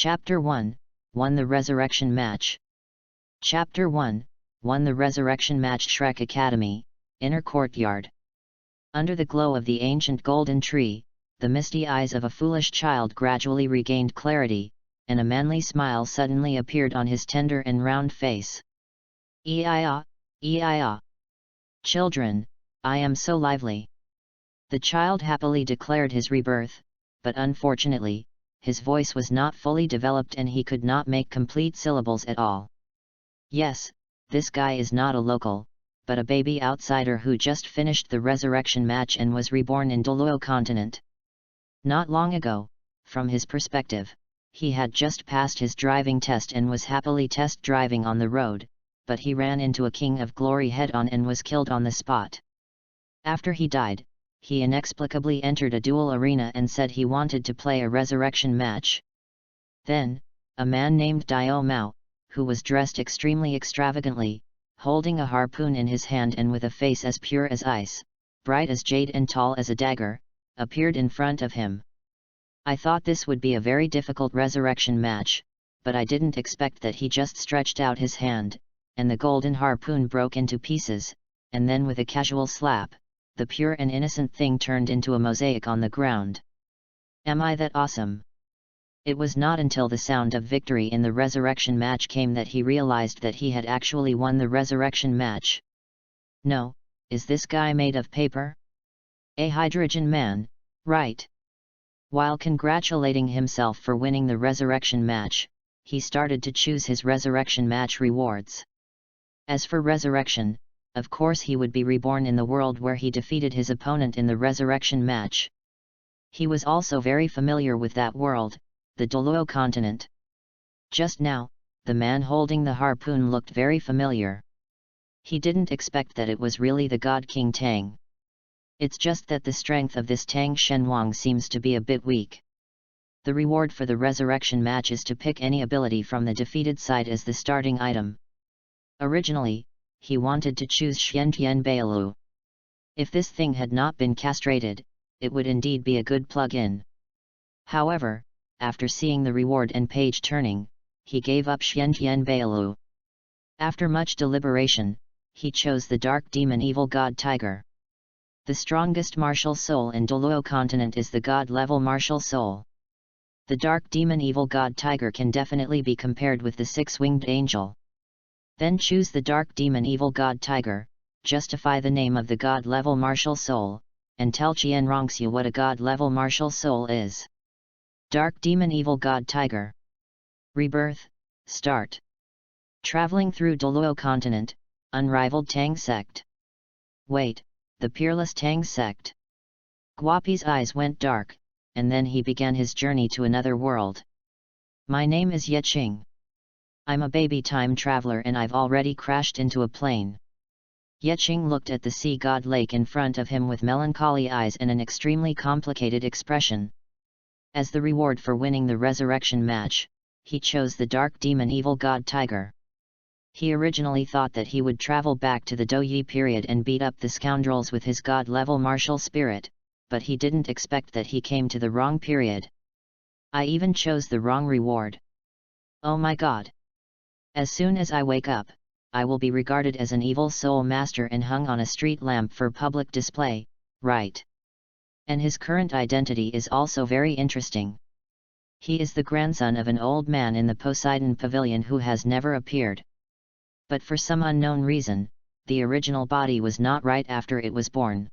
Chapter 1, 1 The Resurrection Match. Chapter 1, 1 The Resurrection Match. Shrek Academy, Inner Courtyard. Under the glow of the ancient golden tree, the misty eyes of a foolish child gradually regained clarity, and a manly smile suddenly appeared on his tender and round face. Ee-ah, ee-ah. Children, I am so lively. The child happily declared his rebirth, but unfortunately, his voice was not fully developed and he could not make complete syllables at all. Yes, this guy is not a local, but a baby outsider who just finished the resurrection match and was reborn in Douluo continent. Not long ago, from his perspective, he had just passed his driving test and was happily test driving on the road, but he ran into a king of glory head-on and was killed on the spot. After he died, he inexplicably entered a duel arena and said he wanted to play a resurrection match. Then, a man named Dio Mao, who was dressed extremely extravagantly, holding a harpoon in his hand and with a face as pure as ice, bright as jade and tall as a dagger, appeared in front of him. I thought this would be a very difficult resurrection match, but I didn't expect that he just stretched out his hand, and the golden harpoon broke into pieces, and then with a casual slap, the pure and innocent thing turned into a mosaic on the ground. Am I that awesome? It was not until the sound of victory in the resurrection match came that he realized that he had actually won the resurrection match. No, is this guy made of paper? A hydrogen man, right? While congratulating himself for winning the resurrection match, he started to choose his resurrection match rewards. As for resurrection, of course he would be reborn in the world where he defeated his opponent in the resurrection match. He was also very familiar with that world, the Douluo continent. Just now, the man holding the harpoon looked very familiar. He didn't expect that it was really the God King Tang. It's just that the strength of this Tang Shenhuang seems to be a bit weak. The reward for the resurrection match is to pick any ability from the defeated side as the starting item. Originally, he wanted to choose Xiantian Bailu. If this thing had not been castrated, it would indeed be a good plug-in. However, after seeing the reward and page turning, he gave up Xiantian Bailu. After much deliberation, he chose the Dark Demon Evil God Tiger. The strongest martial soul in Douluo continent is the God-level martial soul. The Dark Demon Evil God Tiger can definitely be compared with the Six-Winged Angel. Then choose the Dark Demon Evil God Tiger, justify the name of the God-level martial soul, and tell Qian Rongxiu what a God-level martial soul is. Dark Demon Evil God Tiger. Rebirth, start. Traveling through Douluo continent, unrivaled Tang sect. Wait, the peerless Tang sect. Guapi's eyes went dark, and then he began his journey to another world. My name is Yeqing. I'm a baby time traveler and I've already crashed into a plane. Yeqing looked at the sea god lake in front of him with melancholy eyes and an extremely complicated expression. As the reward for winning the resurrection match, he chose the Dark Demon Evil God Tiger. He originally thought that he would travel back to the Douyi period and beat up the scoundrels with his god-level martial spirit, but he didn't expect that he came to the wrong period. I even chose the wrong reward. Oh my god! As soon as I wake up, I will be regarded as an evil soul master and hung on a street lamp for public display, right? And his current identity is also very interesting. He is the grandson of an old man in the Poseidon Pavilion who has never appeared. But for some unknown reason, the original body was not right after it was born.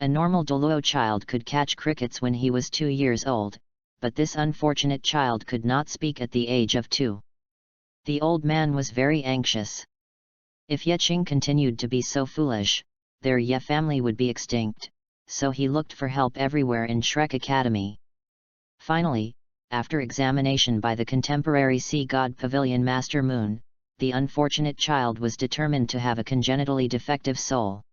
A normal Douluo child could catch crickets when he was 2 years old, but this unfortunate child could not speak at the age of 2. The old man was very anxious. If Yeqing continued to be so foolish, their Ye family would be extinct, so he looked for help everywhere in Shrek Academy. Finally, after examination by the contemporary sea god pavilion Master Moon, the unfortunate child was determined to have a congenitally defective soul.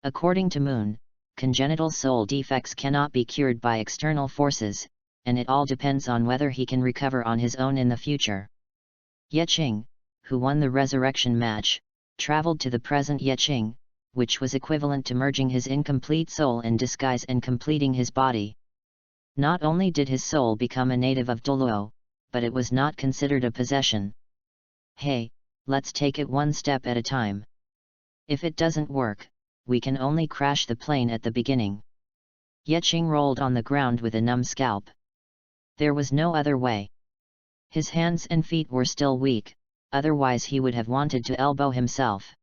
According to Moon, congenital soul defects cannot be cured by external forces, and it all depends on whether he can recover on his own in the future. Yeqing, who won the resurrection match, traveled to the present Yeqing, which was equivalent to merging his incomplete soul in disguise and completing his body. Not only did his soul become a native of Douluo, but it was not considered a possession. Hey, let's take it one step at a time. If it doesn't work, we can only crash the plane at the beginning. Yeching rolled on the ground with a numb scalp. There was no other way. His hands and feet were still weak, otherwise he would have wanted to elbow himself.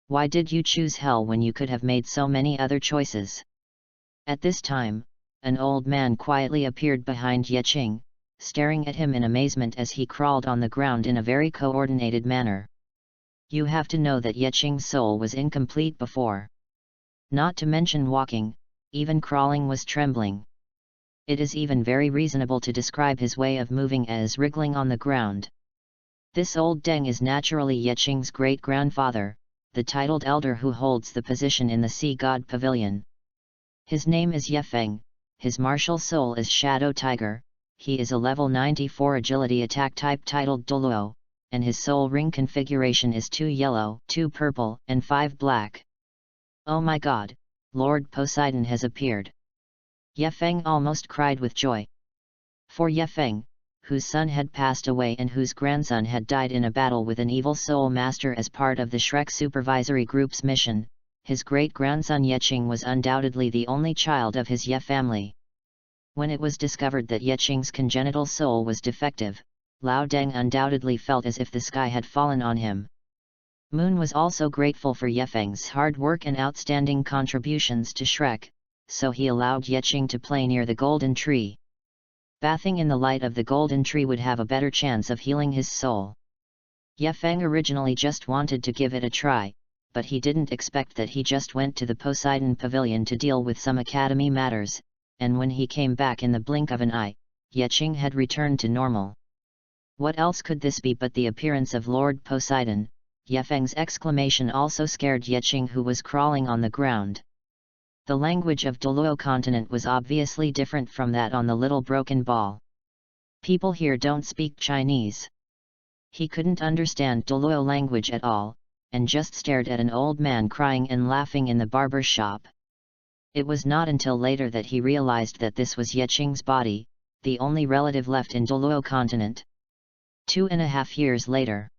Why did you choose hell when you could have made so many other choices? At this time, an old man quietly appeared behind Yeching, staring at him in amazement as he crawled on the ground in a very coordinated manner. You have to know that Yeching's soul was incomplete before. Not to mention walking, even crawling was trembling. It is even very reasonable to describe his way of moving as wriggling on the ground. This old Deng is naturally Yeching's great-grandfather, the titled elder who holds the position in the Sea God Pavilion. His name is Yefeng, his martial soul is Shadow Tiger, he is a level 94 agility attack type titled Douluo, and his soul ring configuration is 2 yellow, 2 purple, and 5 black. Oh my god, Lord Poseidon has appeared! Yefeng almost cried with joy. For Yefeng, whose son had passed away and whose grandson had died in a battle with an evil soul master as part of the Shrek Supervisory Group's mission, his great-grandson Yeching was undoubtedly the only child of his Ye family. When it was discovered that Yeching's congenital soul was defective, Lao Deng undoubtedly felt as if the sky had fallen on him. Moon was also grateful for Yefeng's hard work and outstanding contributions to Shrek, so he allowed Yeching to play near the golden tree. Bathing in the light of the golden tree would have a better chance of healing his soul. Yefeng originally just wanted to give it a try, but he didn't expect that he just went to the Poseidon Pavilion to deal with some academy matters, and when he came back in the blink of an eye, Yeching had returned to normal. What else could this be but the appearance of Lord Poseidon? Yefeng's exclamation also scared Yeching, who was crawling on the ground. The language of Douluo continent was obviously different from that on the little broken ball. People here don't speak Chinese. He couldn't understand Douluo language at all, and just stared at an old man crying and laughing in the barber shop. It was not until later that he realized that this was Yeching's body, the only relative left in Douluo continent. 2.5 years later.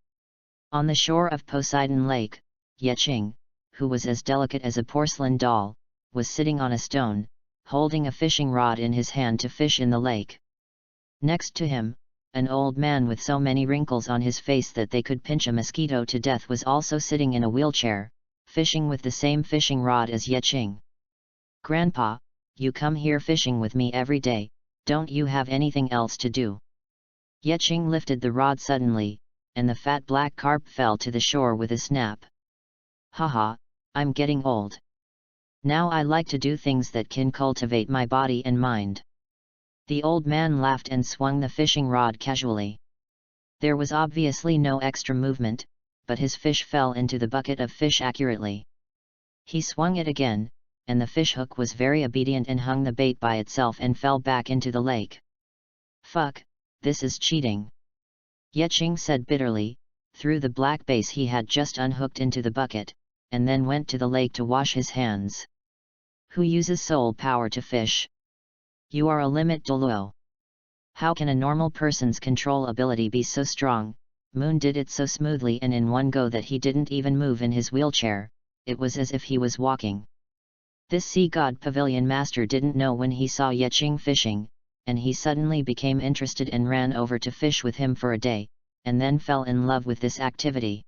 On the shore of Poseidon Lake, Yeching, who was as delicate as a porcelain doll, was sitting on a stone, holding a fishing rod in his hand to fish in the lake. Next to him, an old man with so many wrinkles on his face that they could pinch a mosquito to death was also sitting in a wheelchair, fishing with the same fishing rod as Yeching. Grandpa, you come here fishing with me every day, don't you have anything else to do? Yeching lifted the rod suddenly, and the fat black carp fell to the shore with a snap. Haha, I'm getting old. Now I like to do things that can cultivate my body and mind. The old man laughed and swung the fishing rod casually. There was obviously no extra movement, but his fish fell into the bucket of fish accurately. He swung it again, and the fish hook was very obedient and hung the bait by itself and fell back into the lake. Fuck, this is cheating. Yeching said bitterly, threw the black base he had just unhooked into the bucket, and then went to the lake to wash his hands. Who uses soul power to fish? You are a limit, Douluo. How can a normal person's control ability be so strong? Moon did it so smoothly and in one go that he didn't even move in his wheelchair, it was as if he was walking. This sea god pavilion master didn't know when he saw Yeching fishing, and he suddenly became interested and ran over to fish with him for a day, and then fell in love with this activity.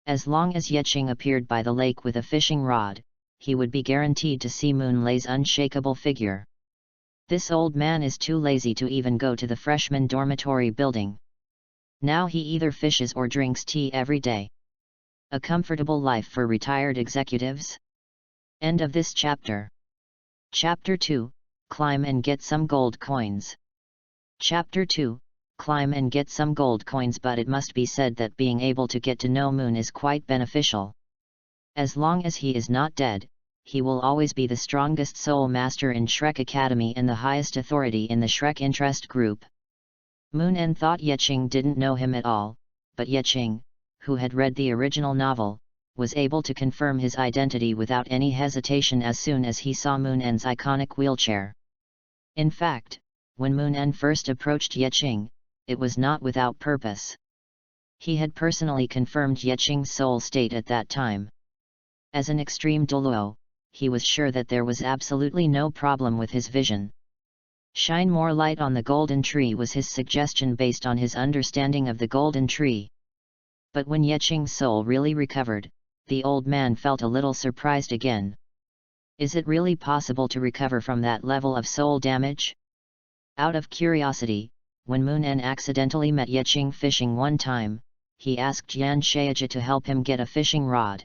As long as Yeching appeared by the lake with a fishing rod, he would be guaranteed to see Moonlay's unshakable figure. This old man is too lazy to even go to the freshman dormitory building. Now he either fishes or drinks tea every day. A comfortable life for retired executives? End of this chapter. Chapter 2, Climb and get some gold coins. Chapter 2, Climb and get some gold coins. But it must be said that being able to get to know Moon is quite beneficial. As long as he is not dead, he will always be the strongest soul master in Shrek Academy and the highest authority in the Shrek interest group. Moon En thought Yeching didn't know him at all, but Yeching, who had read the original novel, was able to confirm his identity without any hesitation as soon as he saw Moon En's iconic wheelchair. In fact, when Moon En first approached Yeching, it was not without purpose. He had personally confirmed Yeqing's soul state at that time. As an extreme Douluo, he was sure that there was absolutely no problem with his vision. Shine more light on the golden tree was his suggestion based on his understanding of the golden tree. But when Yeqing's soul really recovered, the old man felt a little surprised again. Is it really possible to recover from that level of soul damage? Out of curiosity, when Moon En accidentally met Yeqing fishing one time, he asked Yan Shaija to help him get a fishing rod.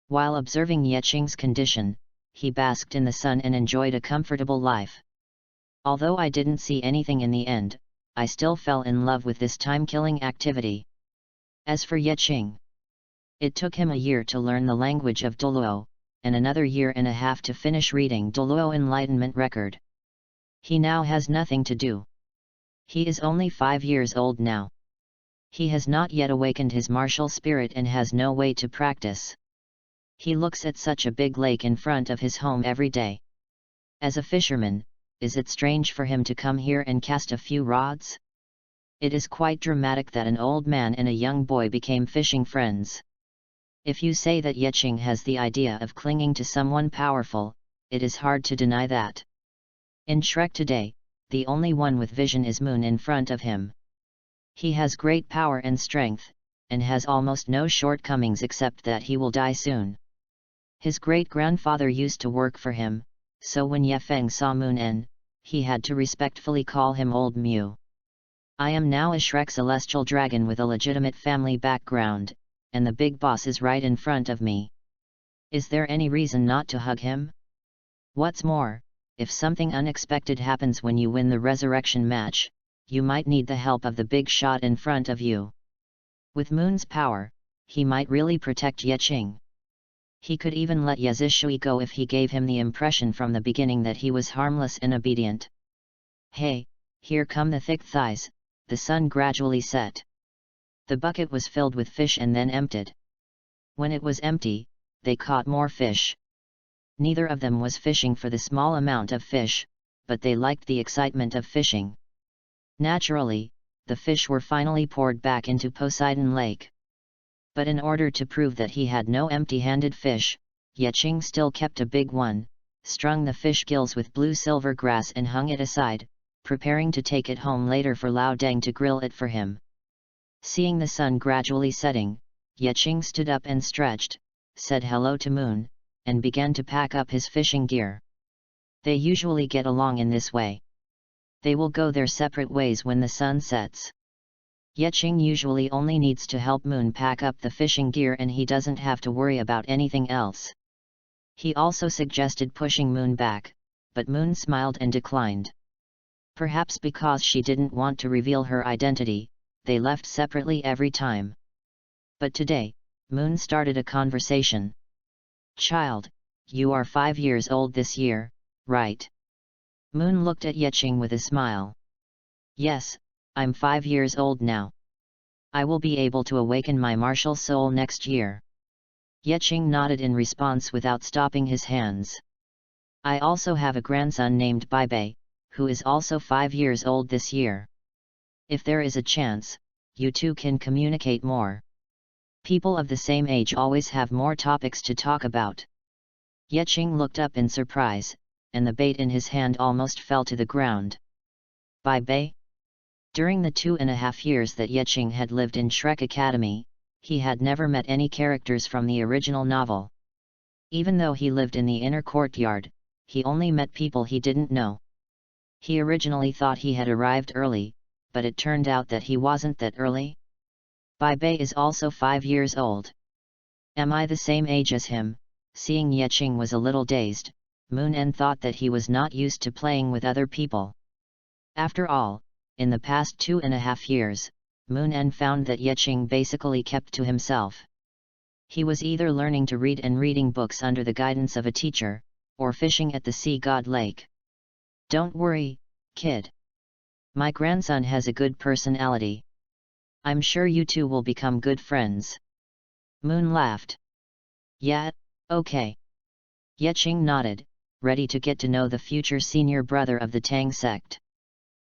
While observing Yeqing's condition, he basked in the sun and enjoyed a comfortable life. Although I didn't see anything in the end, I still fell in love with this time-killing activity. As for Yeqing, it took him a year to learn the language of Douluo, and another year and a half to finish reading Douluo Enlightenment Record. He now has nothing to do. He is only 5 years old now. He has not yet awakened his martial spirit and has no way to practice. He looks at such a big lake in front of his home every day. As a fisherman, is it strange for him to come here and cast a few rods? It is quite dramatic that an old man and a young boy became fishing friends. If you say that Yeqing has the idea of clinging to someone powerful, it is hard to deny that. In Shrek today, the only one with vision is Moon in front of him. He has great power and strength, and has almost no shortcomings except that he will die soon. His great-grandfather used to work for him, so when Ye Feng saw Moon En, he had to respectfully call him Old Mew. I am now a Shrek celestial dragon with a legitimate family background, and the big boss is right in front of me. Is there any reason not to hug him? What's more, if something unexpected happens when you win the resurrection match, you might need the help of the big shot in front of you. With Moon's power, he might really protect Yeqing. He could even let Ye Zishui go if he gave him the impression from the beginning that he was harmless and obedient. Hey, here come the thick thighs. The sun gradually set. The bucket was filled with fish and then emptied. When it was empty, they caught more fish. Neither of them was fishing for the small amount of fish, but they liked the excitement of fishing. Naturally, the fish were finally poured back into Poseidon Lake. But in order to prove that he had no empty-handed fish, Yeqing still kept a big one, strung the fish gills with blue silver grass and hung it aside, preparing to take it home later for Lao Deng to grill it for him. Seeing the sun gradually setting, Yeqing stood up and stretched, said hello to Moon, and began to pack up his fishing gear. They usually get along in this way. They will go their separate ways when the sun sets. Yeqing usually only needs to help Moon pack up the fishing gear and he doesn't have to worry about anything else. He also suggested pushing Moon back, but Moon smiled and declined. Perhaps because she didn't want to reveal her identity, they left separately every time. But today, Moon started a conversation. Child, you are 5 years old this year, right? Moon looked at Yeqing with a smile. Yes, I'm 5 years old now. I will be able to awaken my martial soul next year. Yeqing nodded in response without stopping his hands. I also have a grandson named Baibei, who is also 5 years old this year. If there is a chance, you two can communicate more. People of the same age always have more topics to talk about. Yeqing looked up in surprise, and the bait in his hand almost fell to the ground. Baibei? During the 2.5 years that Yeqing had lived in Shrek Academy, he had never met any characters from the original novel. Even though he lived in the inner courtyard, he only met people he didn't know. He originally thought he had arrived early, but it turned out that he wasn't that early. Baibei is also 5 years old. Am I the same age as him? Seeing Yeqing was a little dazed, Moon En thought that he was not used to playing with other people. After all, in the past 2.5 years, Moon En found that Yeqing basically kept to himself. He was either learning to read and reading books under the guidance of a teacher, or fishing at the Sea God Lake. Don't worry, kid. My grandson has a good personality. I'm sure you two will become good friends. Moon laughed. Yeah, okay. Yeqing nodded, ready to get to know the future senior brother of the Tang sect.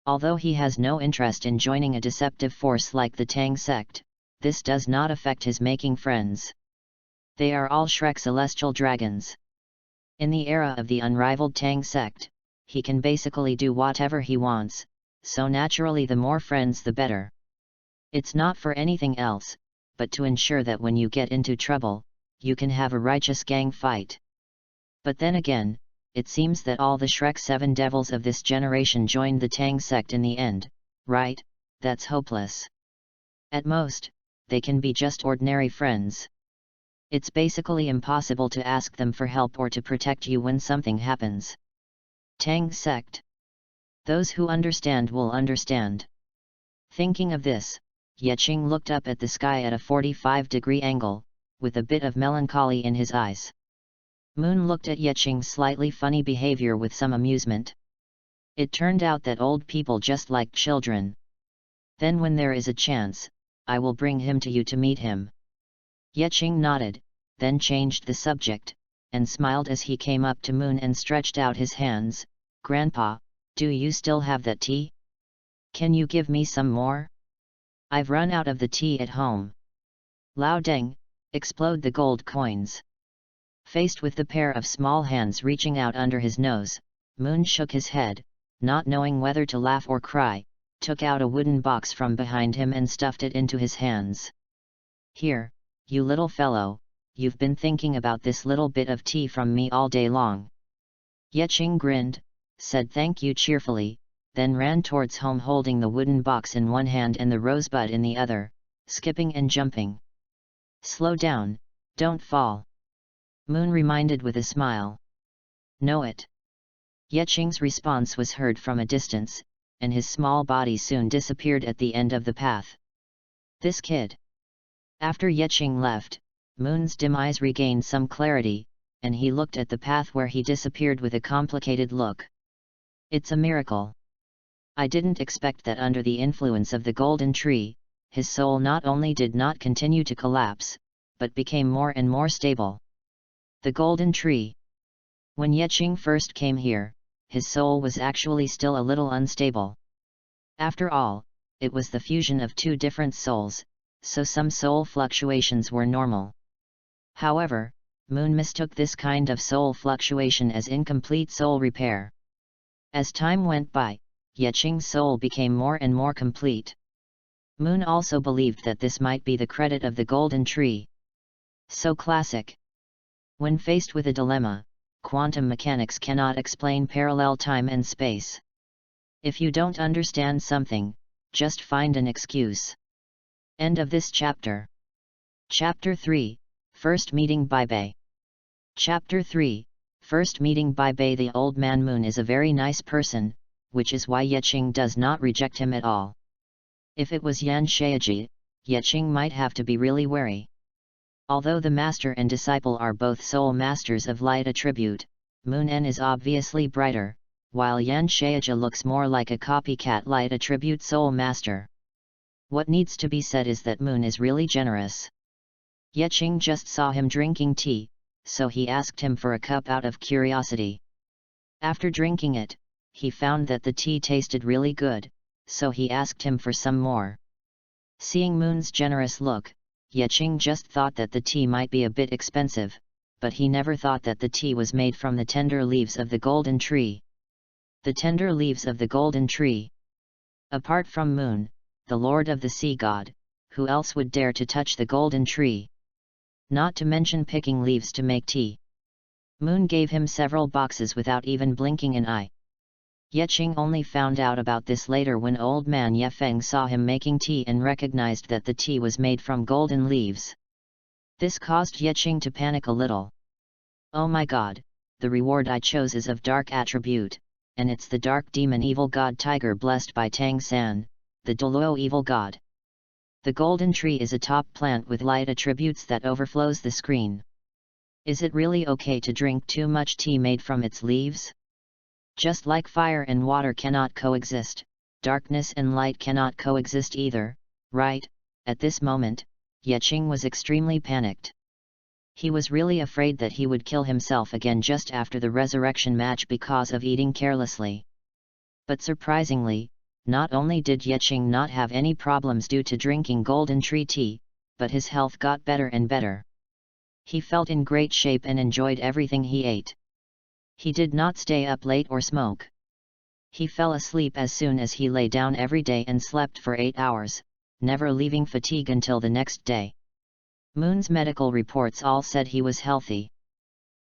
Although he has no interest in joining a deceptive force like the Tang sect, this does not affect his making friends. They are all Shrek celestial dragons. In the era of the unrivaled Tang sect, he can basically do whatever he wants, so naturally the more friends the better. It's not for anything else, but to ensure that when you get into trouble, you can have a righteous gang fight. But then again, it seems that all the Shrek 7 devils of this generation joined the Tang sect in the end, right? That's hopeless. At most, they can be just ordinary friends. It's basically impossible to ask them for help or to protect you when something happens. Tang sect. Those who understand will understand. Thinking of this, Yeching looked up at the sky at a 45-degree angle, with a bit of melancholy in his eyes. Moon looked at Yeching's slightly funny behavior with some amusement. It turned out that old people just like children. Then when there is a chance, I will bring him to you to meet him. Yeching nodded, then changed the subject, and smiled as he came up to Moon and stretched out his hands. Grandpa, do you still have that tea? Can you give me some more? I've run out of the tea at home. Lao deng, explode the gold coins. Faced with the pair of small hands reaching out under his nose, Moon shook his head, not knowing whether to laugh or cry, took out a wooden box from behind him and stuffed it into his hands. Here, you little fellow, you've been thinking about this little bit of tea from me all day long. Yeching grinned, said thank you cheerfully, then ran towards home holding the wooden box in one hand and the rosebud in the other, skipping and jumping. Slow down, don't fall. Moon reminded with a smile. Know it. Yeching's response was heard from a distance, and his small body soon disappeared at the end of the path. This kid. After Yeching left, Moon's dim eyes regained some clarity, and he looked at the path where he disappeared with a complicated look. It's a miracle. I didn't expect that under the influence of the golden tree, his soul not only did not continue to collapse, but became more and more stable. The golden tree. When Yeching first came here, his soul was actually still a little unstable. After all, it was the fusion of two different souls, so some soul fluctuations were normal. However, Moon mistook this kind of soul fluctuation as incomplete soul repair. As time went by, Yeching's soul became more and more complete. Moon also believed that this might be the credit of the golden tree. So classic. When faced with a dilemma, quantum mechanics cannot explain parallel time and space. If you don't understand something, just find an excuse. End of this chapter. Chapter 3, First Meeting by Bei. Chapter 3, First Meeting by Bei. The old man Moon is a very nice person, which is why Yeching does not reject him at all. If it was Yan Shaiji, Yeching might have to be really wary. Although the master and disciple are both soul masters of light attribute, Moon N is obviously brighter, while Yan Shaiji looks more like a copycat light attribute soul master. What needs to be said is that Moon is really generous. Yeching just saw him drinking tea, so he asked him for a cup out of curiosity. After drinking it, he found that the tea tasted really good, so he asked him for some more. Seeing Moon's generous look, Yeching just thought that the tea might be a bit expensive, but he never thought that the tea was made from the tender leaves of the golden tree. The tender leaves of the golden tree. Apart from Moon, the lord of the sea god, who else would dare to touch the golden tree? Not to mention picking leaves to make tea. Moon gave him several boxes without even blinking an eye. Yeching only found out about this later when old man Yefeng saw him making tea and recognized that the tea was made from golden leaves. This caused Yeching to panic a little. Oh my god, the reward I chose is of dark attribute, and it's the dark demon evil god tiger blessed by Tang San, the Douluo evil god. The golden tree is a top plant with light attributes that overflows the screen. Is it really okay to drink too much tea made from its leaves? Just like fire and water cannot coexist, darkness and light cannot coexist either, right? At this moment, Yeching was extremely panicked. He was really afraid that he would kill himself again just after the resurrection match because of eating carelessly. But surprisingly, Not only did Yeqing not have any problems due to drinking golden tree tea, but his health got better and better. He felt in great shape and enjoyed everything he ate. He did not stay up late or smoke. He fell asleep as soon as he lay down every day and slept for 8 hours, never leaving fatigue until the next day. Moon's medical reports all said he was healthy.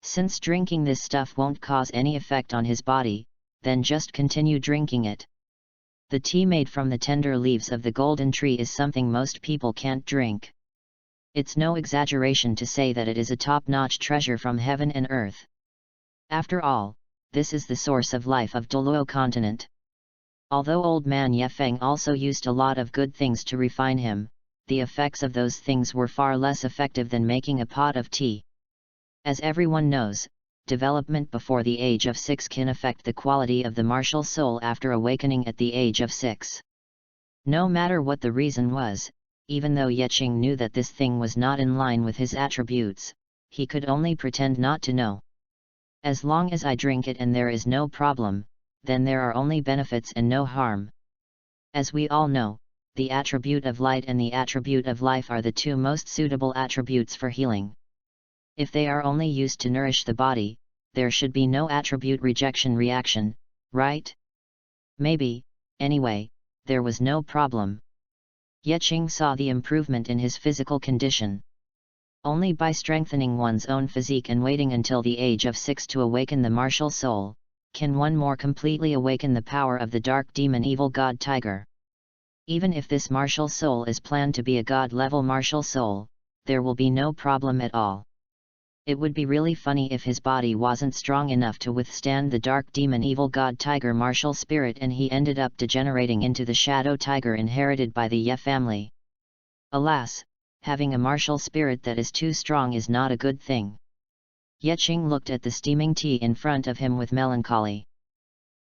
Since drinking this stuff won't cause any effect on his body, then just continue drinking it. The tea made from the tender leaves of the golden tree is something most people can't drink. It's no exaggeration to say that it is a top-notch treasure from heaven and earth. After all, this is the source of life of Douluo continent. Although old man Ye Feng also used a lot of good things to refine him, the effects of those things were far less effective than making a pot of tea. As everyone knows, development before the age of 6 can affect the quality of the martial soul after awakening at the age of 6. No matter what the reason was, even though Yeqing knew that this thing was not in line with his attributes, he could only pretend not to know. As long as I drink it and there is no problem, then there are only benefits and no harm. As we all know, the attribute of light and the attribute of life are the two most suitable attributes for healing. If they are only used to nourish the body, there should be no attribute rejection reaction, right? Maybe, anyway, there was no problem. Yeqing saw the improvement in his physical condition. Only by strengthening one's own physique and waiting until the age of 6 to awaken the martial soul, can one more completely awaken the power of the dark demon evil god tiger. Even if this martial soul is planned to be a god-level martial soul, there will be no problem at all. It would be really funny if his body wasn't strong enough to withstand the dark demon evil god tiger martial spirit and he ended up degenerating into the shadow tiger inherited by the Ye family. Alas, having a martial spirit that is too strong is not a good thing. Yeqing looked at the steaming tea in front of him with melancholy.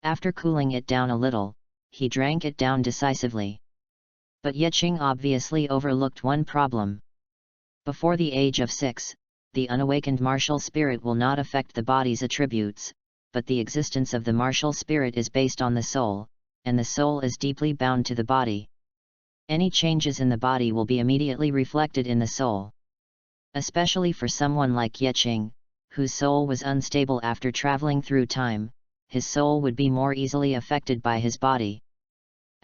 After cooling it down a little, he drank it down decisively. But Yeqing obviously overlooked one problem. Before the age of 6, the unawakened martial spirit will not affect the body's attributes, but the existence of the martial spirit is based on the soul, and the soul is deeply bound to the body. Any changes in the body will be immediately reflected in the soul. Especially for someone like Yeqing, whose soul was unstable after traveling through time, his soul would be more easily affected by his body.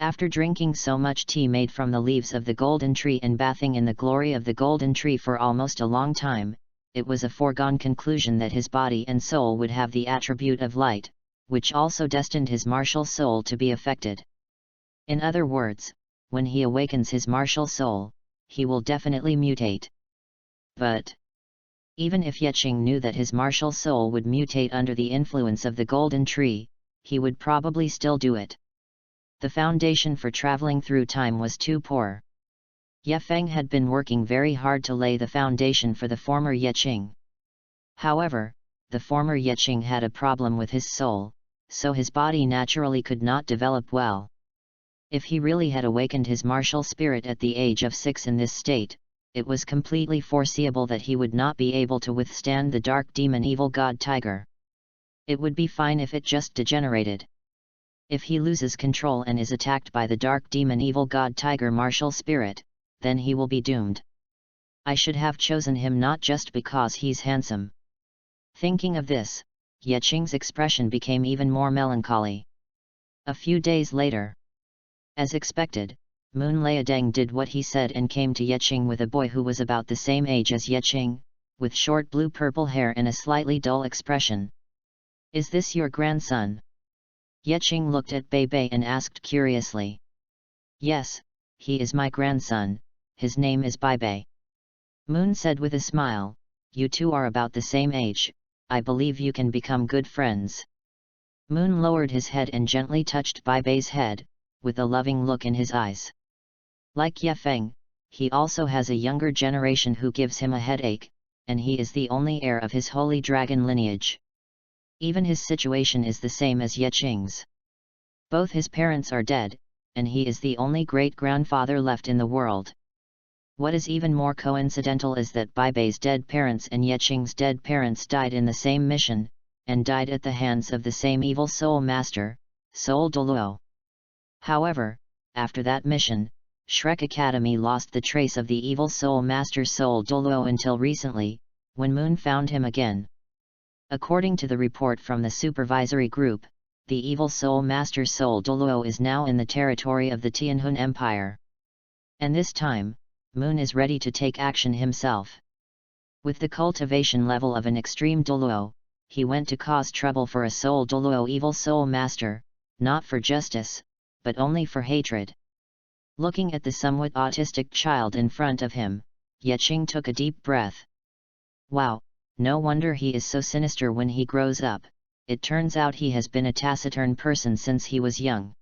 After drinking so much tea made from the leaves of the golden tree and bathing in the glory of the golden tree for almost a long time, it was a foregone conclusion that his body and soul would have the attribute of light, which also destined his martial soul to be affected. In other words, when he awakens his martial soul, he will definitely mutate. But even if Yeqing knew that his martial soul would mutate under the influence of the golden tree, he would probably still do it. The foundation for traveling through time was too poor. Ye Feng had been working very hard to lay the foundation for the former Yeqing. However, the former Yeqing had a problem with his soul, so his body naturally could not develop well. If he really had awakened his martial spirit at the age of 6 in this state, it was completely foreseeable that he would not be able to withstand the dark demon evil god tiger. It would be fine if it just degenerated. If he loses control and is attacked by the dark demon evil god tiger martial spirit, then he will be doomed. I should have chosen him not just because he's handsome. Thinking of this, Yeqing's expression became even more melancholy. A few days later, as expected, Moon Liadeng did what he said and came to Yeqing with a boy who was about the same age as Yeqing, with short blue-purple hair and a slightly dull expression. "Is this your grandson?" Yeqing looked at Bei and asked curiously. "Yes, he is my grandson, his name is Bei." Moon said with a smile, "You two are about the same age, I believe you can become good friends." Moon lowered his head and gently touched Bei's head, with a loving look in his eyes. Like Ye Feng, he also has a younger generation who gives him a headache, and he is the only heir of his holy dragon lineage. Even his situation is the same as Yeqing's. Both his parents are dead, and he is the only great-grandfather left in the world. What is even more coincidental is that Bei's dead parents and Yeqing's dead parents died in the same mission, and died at the hands of the same evil soul master, Soul Douluo. However, after that mission, Shrek Academy lost the trace of the evil soul master soul Douluo until recently, when Moon found him again. According to the report from the supervisory group, the evil soul master soul Douluo is now in the territory of the Tianhun Empire. And this time, Moon is ready to take action himself. With the cultivation level of an extreme Douluo, he went to cause trouble for a soul Douluo evil soul master, not for justice, but only for hatred. Looking at the somewhat autistic child in front of him, Yeqing took a deep breath. Wow, no wonder he is so sinister when he grows up. It turns out he has been a taciturn person since he was young.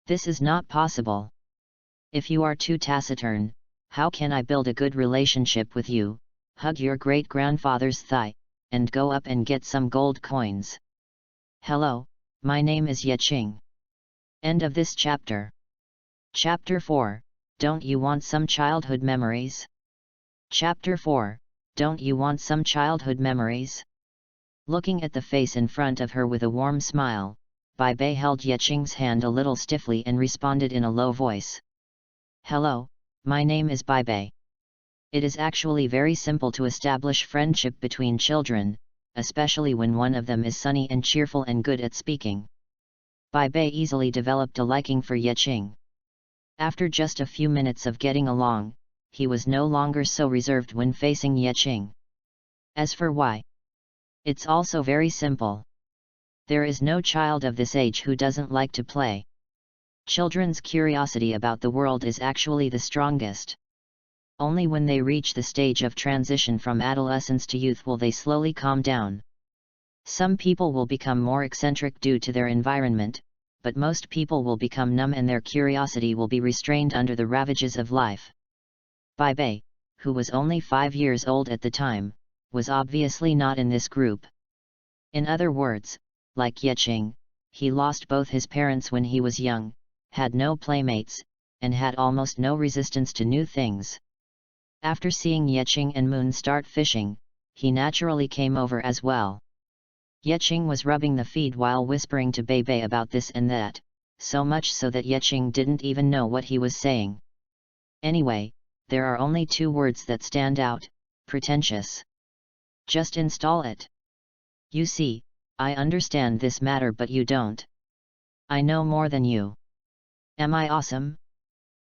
This is not possible. If you are too taciturn, how can I build a good relationship with you? Hug your great-grandfather's thigh, and go up and get some gold coins. Hello, my name is Yeqing. End of this chapter. Chapter 4, Don't You Want Some Childhood Memories? Chapter 4, Don't You Want Some Childhood Memories? Looking at the face in front of her with a warm smile, Bai Bei held Yeqing's hand a little stiffly and responded in a low voice. Hello, my name is Bai Bei. It is actually very simple to establish friendship between children, especially when one of them is sunny and cheerful and good at speaking. Bai Bei easily developed a liking for Yeqing. After just a few minutes of getting along, he was no longer so reserved when facing Yeqing. As for why? It's also very simple. There is no child of this age who doesn't like to play. Children's curiosity about the world is actually the strongest. Only when they reach the stage of transition from adolescence to youth will they slowly calm down. Some people will become more eccentric due to their environment, but most people will become numb and their curiosity will be restrained under the ravages of life. Bai Bei, who was only 5 years old at the time, was obviously not in this group. In other words, like Yeqing, he lost both his parents when he was young, had no playmates, and had almost no resistance to new things. After seeing Yeqing and Moon start fishing, he naturally came over as well. Yeqing was rubbing the feed while whispering to Bai Bei about this and that, so much so that Yeqing didn't even know what he was saying. Anyway, there are only 2 words that stand out: pretentious. Just install it. You see, I understand this matter but you don't. I know more than you. Am I awesome?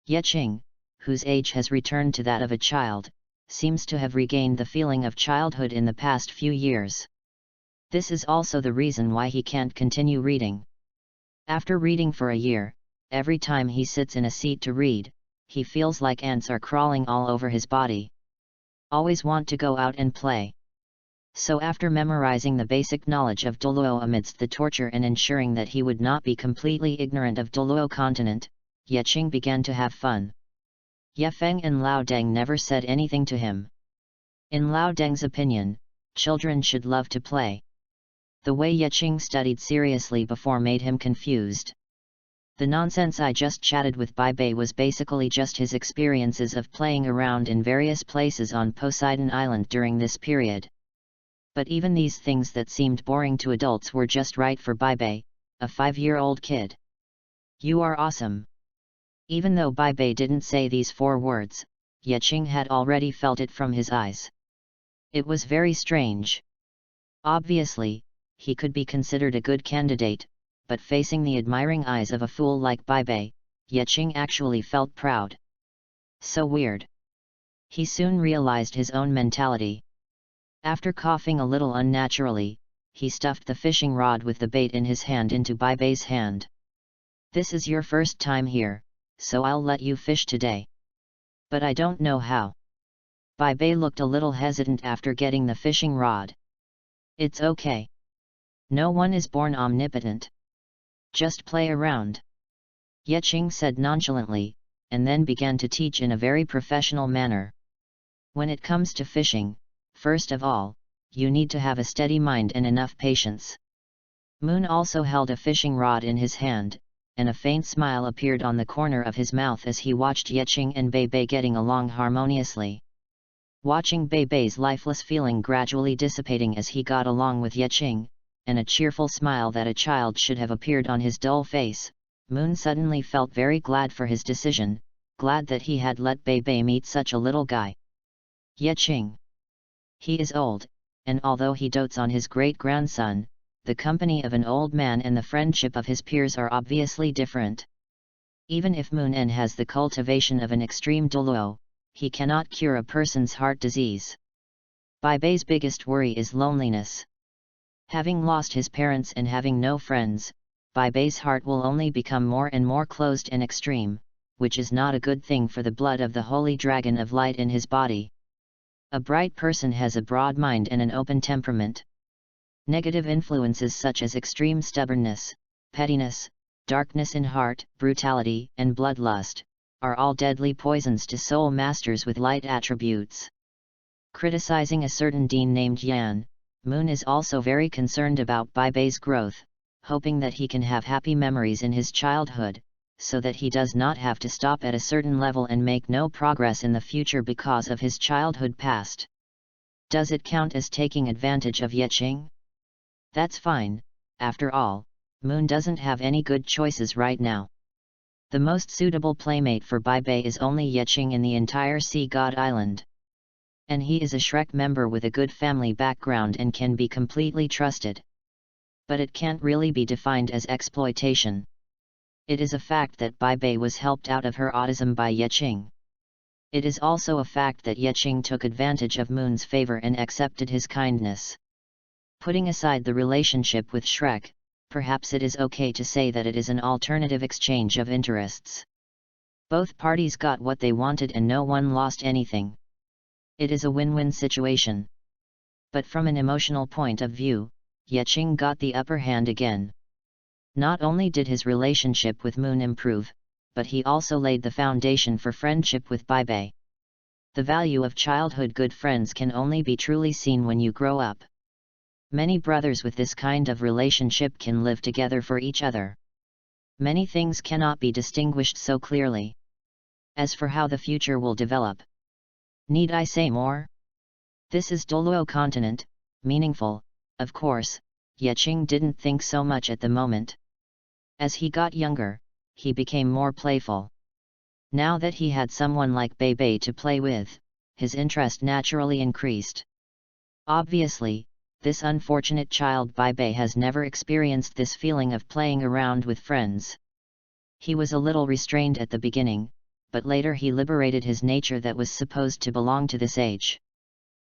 Yeqing, whose age has returned to that of a child, seems to have regained the feeling of childhood in the past few years. This is also the reason why he can't continue reading. After reading for a year, every time he sits in a seat to read, he feels like ants are crawling all over his body. Always want to go out and play. So after memorizing the basic knowledge of Douluo amidst the torture and ensuring that he would not be completely ignorant of Douluo continent, Yeqing began to have fun. Ye Feng and Lao Deng never said anything to him. In Lao Deng's opinion, children should love to play. The way Yeqing studied seriously before made him confused. The nonsense I just chatted with Bai Bei was basically just his experiences of playing around in various places on Poseidon Island during this period. But even these things that seemed boring to adults were just right for Bai Bei, a 5-year-old kid. You are awesome. Even though Bai Bei didn't say these 4 words, Yeqing had already felt it from his eyes. It was very strange. Obviously, he could be considered a good candidate, but facing the admiring eyes of a fool like Bai Bei, Yeqing actually felt proud. So weird. He soon realized his own mentality. After coughing a little unnaturally, he stuffed the fishing rod with the bait in his hand into Bai Bei's hand. This is your first time here, so I'll let you fish today. But I don't know how. Bai Bei looked a little hesitant after getting the fishing rod. It's okay. No one is born omnipotent. Just play around. Yeqing said nonchalantly, and then began to teach in a very professional manner. When it comes to fishing, first of all, you need to have a steady mind and enough patience. Moon also held a fishing rod in his hand, and a faint smile appeared on the corner of his mouth as he watched Yeqing and Bai Bei getting along harmoniously. Watching Bai Bei's lifeless feeling gradually dissipating as he got along with Yeqing, and a cheerful smile that a child should have appeared on his dull face, Moon suddenly felt very glad for his decision, glad that he had let Bei meet such a little guy. Yeqing. He is old, and although he dotes on his great-grandson, the company of an old man and the friendship of his peers are obviously different. Even if Moon N has the cultivation of an extreme Douluo, he cannot cure a person's heart disease. Bei's biggest worry is loneliness. Having lost his parents and having no friends, Bei's heart will only become more and more closed and extreme, which is not a good thing for the blood of the holy dragon of light in his body. A bright person has a broad mind and an open temperament. Negative influences such as extreme stubbornness, pettiness, darkness in heart, brutality, and bloodlust, are all deadly poisons to soul masters with light attributes. Criticizing a certain dean named Yan, Moon is also very concerned about Bei's growth, hoping that he can have happy memories in his childhood, so that he does not have to stop at a certain level and make no progress in the future because of his childhood past. Does it count as taking advantage of Yeqing? That's fine, after all, Moon doesn't have any good choices right now. The most suitable playmate for Bei is only Yeqing in the entire Sea God Island. And he is a Shrek member with a good family background and can be completely trusted. But it can't really be defined as exploitation. It is a fact that Bei was helped out of her autism by Yeqing. It is also a fact that Yeqing took advantage of Moon's favor and accepted his kindness. Putting aside the relationship with Shrek, perhaps it is okay to say that it is an alternative exchange of interests. Both parties got what they wanted and no one lost anything. It is a win-win situation. But from an emotional point of view, Yeqing got the upper hand again. Not only did his relationship with Moon improve, but he also laid the foundation for friendship with Bei. The value of childhood good friends can only be truly seen when you grow up. Many brothers with this kind of relationship can live together for each other. Many things cannot be distinguished so clearly. As for how the future will develop, need I say more? This is Douluo continent, meaningful, of course. Yeqing didn't think so much at the moment. As he got younger, he became more playful. Now that he had someone like Bei to play with, his interest naturally increased. Obviously, this unfortunate child Bei has never experienced this feeling of playing around with friends. He was a little restrained at the beginning, but later he liberated his nature that was supposed to belong to this age.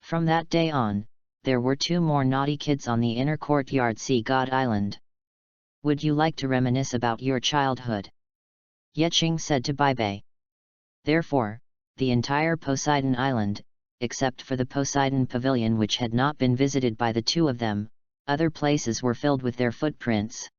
From that day on, there were 2 more naughty kids on the inner courtyard Sea God Island. Would you like to reminisce about your childhood? Yeqing said to Bei. Therefore, the entire Poseidon Island, except for the Poseidon Pavilion which had not been visited by the 2 of them, other places were filled with their footprints.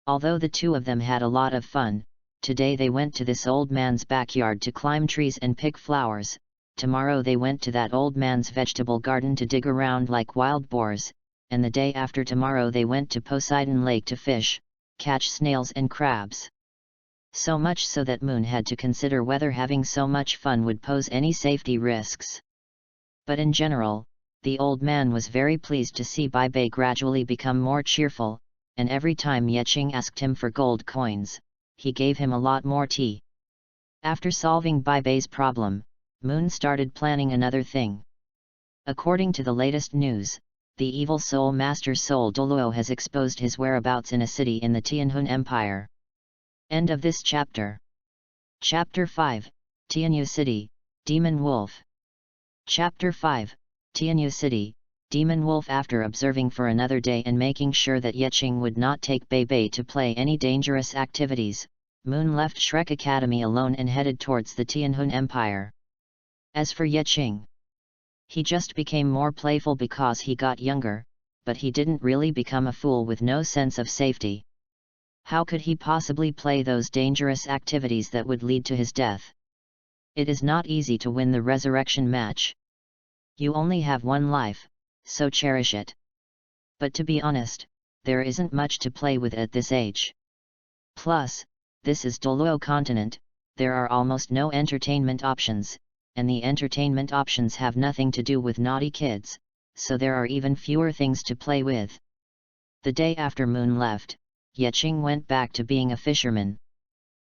Although the 2 of them had a lot of fun, today they went to this old man's backyard to climb trees and pick flowers, tomorrow they went to that old man's vegetable garden to dig around like wild boars, and the day after tomorrow they went to Poseidon Lake to fish, catch snails and crabs. So much so that Moon had to consider whether having so much fun would pose any safety risks. But in general, the old man was very pleased to see Bei gradually become more cheerful, and every time Yeqing asked him for gold coins, he gave him a lot more tea. After solving Bei's problem, Moon started planning another thing. According to the latest news, the evil soul master Soul Douluo has exposed his whereabouts in a city in the Tianhun Empire. End of this chapter. Chapter 5, Tianyu City, Demon Wolf. Chapter 5, Tianyu City, Demon Wolf. After observing for another day and making sure that Yeqing would not take Bei to play any dangerous activities, Moon left Shrek Academy alone and headed towards the Tianhun Empire. As for Yeqing, he just became more playful because he got younger, but he didn't really become a fool with no sense of safety. How could he possibly play those dangerous activities that would lead to his death? It is not easy to win the resurrection match. You only have one life, so cherish it. But to be honest, there isn't much to play with at this age. Plus, this is Douluo continent, there are almost no entertainment options, and the entertainment options have nothing to do with naughty kids, so there are even fewer things to play with. The day after Moon left, Yecheng went back to being a fisherman.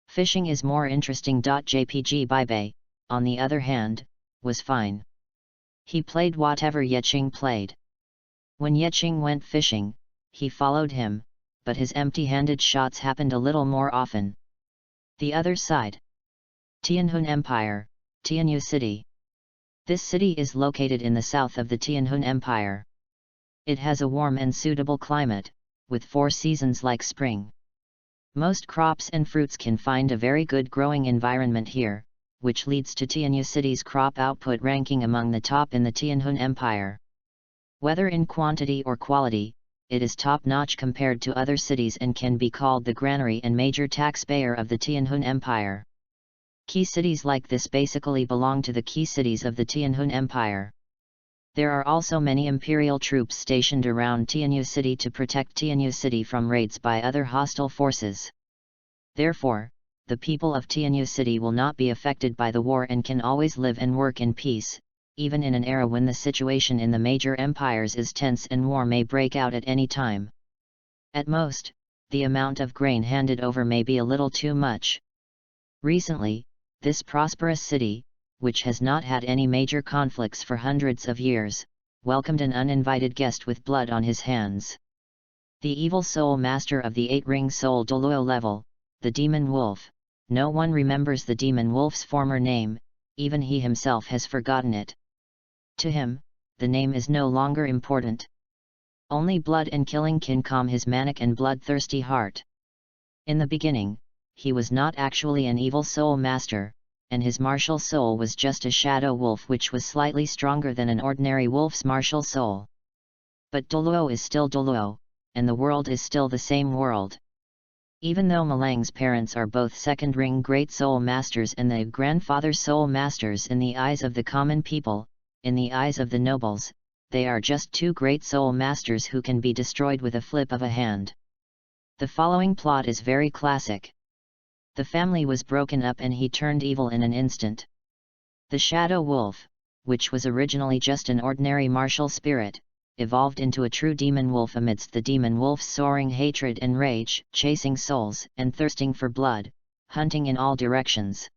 Fishing is more interesting. JPG Baibei, on the other hand, was fine. He played whatever Yecheng played. When Yecheng went fishing, he followed him, but his empty-handed shots happened a little more often. The other side. Tianhun Empire, Tianyu City. This city is located in the south of the Tianhun Empire. It has a warm and suitable climate, with 4 seasons like spring. Most crops and fruits can find a very good growing environment here, which leads to Tianyu City's crop output ranking among the top in the Tianhun Empire. Whether in quantity or quality, it is top-notch compared to other cities and can be called the granary and major taxpayer of the Tianhun Empire. Key cities like this basically belong to the key cities of the Tianhun Empire. There are also many imperial troops stationed around Tianyu City to protect Tianyu City from raids by other hostile forces. Therefore, the people of Tianyu City will not be affected by the war and can always live and work in peace, even in an era when the situation in the major empires is tense and war may break out at any time. At most, the amount of grain handed over may be a little too much. Recently, this prosperous city, which has not had any major conflicts for hundreds of years, welcomed an uninvited guest with blood on his hands. The evil soul master of the 8-ring soul Douluo level, the demon wolf. No one remembers the demon wolf's former name, even he himself has forgotten it. To him, the name is no longer important. Only blood and killing can calm his manic and bloodthirsty heart. In the beginning, he was not actually an evil soul master, and his martial soul was just a shadow wolf which was slightly stronger than an ordinary wolf's martial soul. But Douluo is still Douluo, and the world is still the same world. Even though Malang's parents are both second-ring great soul masters and the grandfather soul masters in the eyes of the common people, in the eyes of the nobles, they are just 2 great soul masters who can be destroyed with a flip of a hand. The following plot is very classic. The family was broken up and he turned evil in an instant. The shadow wolf, which was originally just an ordinary martial spirit, evolved into a true demon wolf amidst the demon wolf's soaring hatred and rage, chasing souls and thirsting for blood, hunting in all directions.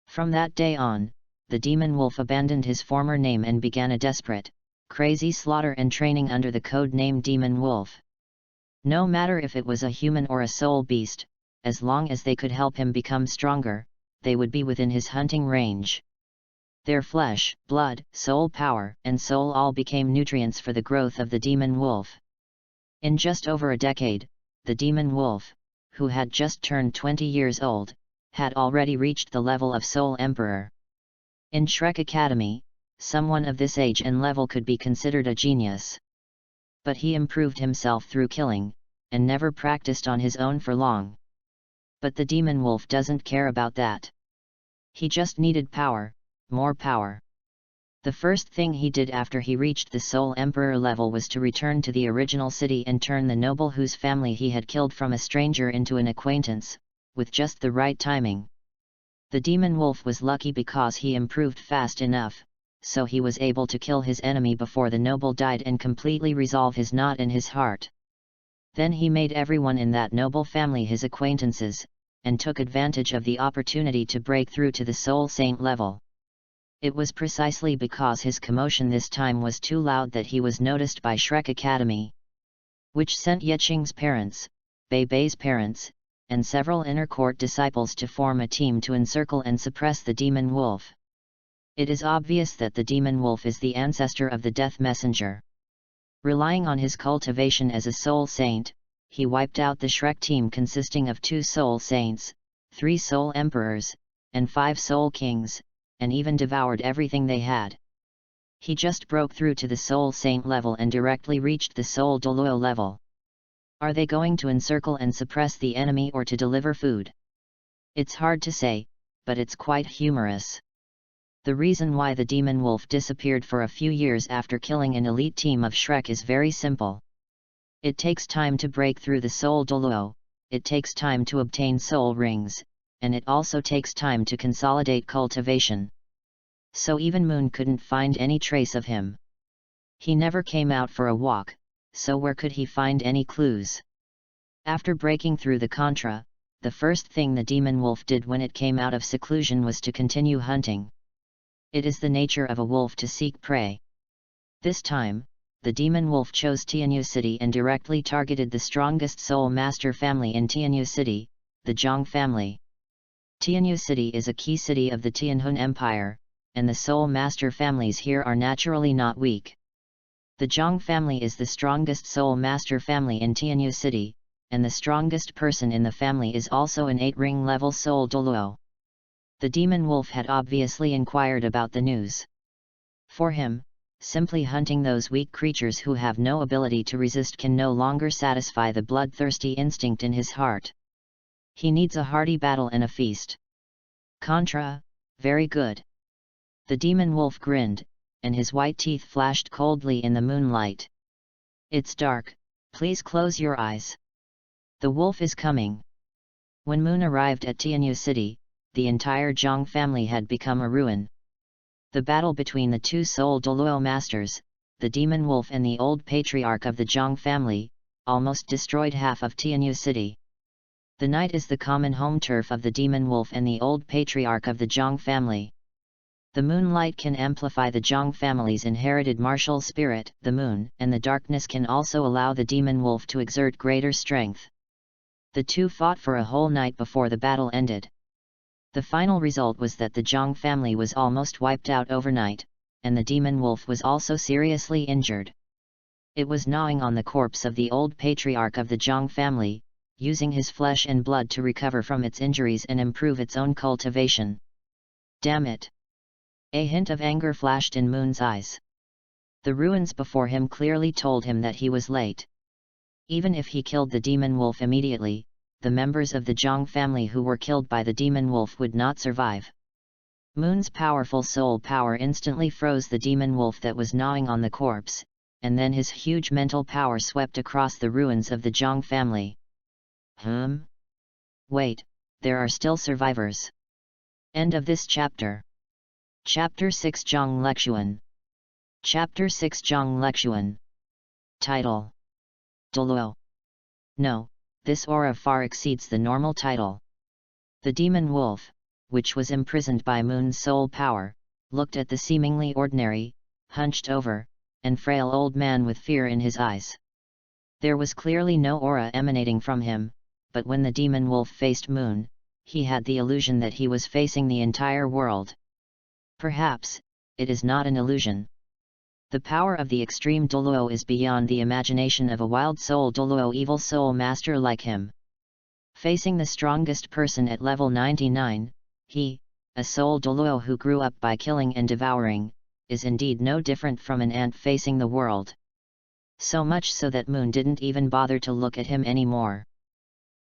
From that day on, the demon wolf abandoned his former name and began a desperate, crazy slaughter and training under the code name Demon Wolf. No matter if it was a human or a soul beast, as long as they could help him become stronger, they would be within his hunting range. Their flesh, blood, soul power, and soul all became nutrients for the growth of the demon wolf. In just over a decade, the demon wolf, who had just turned 20 years old, had already reached the level of Soul Emperor. In Shrek Academy, someone of this age and level could be considered a genius. But he improved himself through killing, and never practiced on his own for long. But the demon wolf doesn't care about that. He just needed power, more power. The first thing he did after he reached the Soul Emperor level was to return to the original city and turn the noble whose family he had killed from a stranger into an acquaintance, with just the right timing. The demon wolf was lucky because he improved fast enough, so he was able to kill his enemy before the noble died and completely resolve his knot in his heart. Then he made everyone in that noble family his acquaintances, and took advantage of the opportunity to break through to the soul saint level. It was precisely because his commotion this time was too loud that he was noticed by Shrek Academy, which sent Yecheng's parents, Bei Bei's parents, and several inner court disciples to form a team to encircle and suppress the demon wolf. It is obvious that the demon wolf is the ancestor of the Death Messenger. Relying on his cultivation as a soul saint, he wiped out the Shrek team consisting of 2 soul saints, 3 soul emperors, and 5 soul kings, and even devoured everything they had. He just broke through to the soul saint level and directly reached the soul Douluo level. Are they going to encircle and suppress the enemy or to deliver food? It's hard to say, but it's quite humorous. The reason why the demon wolf disappeared for a few years after killing an elite team of Shrek is very simple. It takes time to break through the soul Douluo, it takes time to obtain soul rings, and it also takes time to consolidate cultivation. So even Moon couldn't find any trace of him. He never came out for a walk, so where could he find any clues? After breaking through the contra, the first thing the demon wolf did when it came out of seclusion was to continue hunting. It is the nature of a wolf to seek prey. This time, the demon wolf chose Tianyu City and directly targeted the strongest soul master family in Tianyu City, the Zhang family. Tianyu City is a key city of the Tianhun Empire, and the soul master families here are naturally not weak. The Zhang family is the strongest soul master family in Tianyu City, and the strongest person in the family is also an 8-ring level soul Douluo. The demon wolf had obviously inquired about the news. For him, simply hunting those weak creatures who have no ability to resist can no longer satisfy the bloodthirsty instinct in his heart. He needs a hearty battle and a feast. Contra, very good. The demon wolf grinned, and his white teeth flashed coldly in the moonlight. It's dark, please close your eyes. The wolf is coming. When Moon arrived at Tianyu City, the entire Zhang family had become a ruin. The battle between the two soul Douluo masters, the demon wolf and the old patriarch of the Zhang family, almost destroyed half of Tianyu City. The night is the common home turf of the demon wolf and the old patriarch of the Zhang family. The moonlight can amplify the Zhang family's inherited martial spirit, the moon, and the darkness can also allow the demon wolf to exert greater strength. The two fought for a whole night before the battle ended. The final result was that the Zhang family was almost wiped out overnight, and the demon wolf was also seriously injured. It was gnawing on the corpse of the old patriarch of the Zhang family, using his flesh and blood to recover from its injuries and improve its own cultivation. Damn it! A hint of anger flashed in Moon's eyes. The ruins before him clearly told him that he was late. Even if he killed the demon wolf immediately, the members of the Zhang family who were killed by the demon wolf would not survive. Moon's powerful soul power instantly froze the demon wolf that was gnawing on the corpse, and then his huge mental power swept across the ruins of the Zhang family. Wait, there are still survivors. End of this chapter. Chapter 6 Zhang Lexuan. Chapter 6 Zhang Lexuan. Title: Douluo. No, this aura far exceeds the normal title. The demon wolf, which was imprisoned by Moon's soul power, looked at the seemingly ordinary, hunched over, and frail old man with fear in his eyes. There was clearly no aura emanating from him, but when the demon wolf faced Moon, he had the illusion that he was facing the entire world. Perhaps, it is not an illusion. The power of the extreme Douluo is beyond the imagination of a wild soul Douluo evil soul master like him. Facing the strongest person at level 99, he, a soul Douluo who grew up by killing and devouring, is indeed no different from an ant facing the world. So much so that Moon didn't even bother to look at him anymore.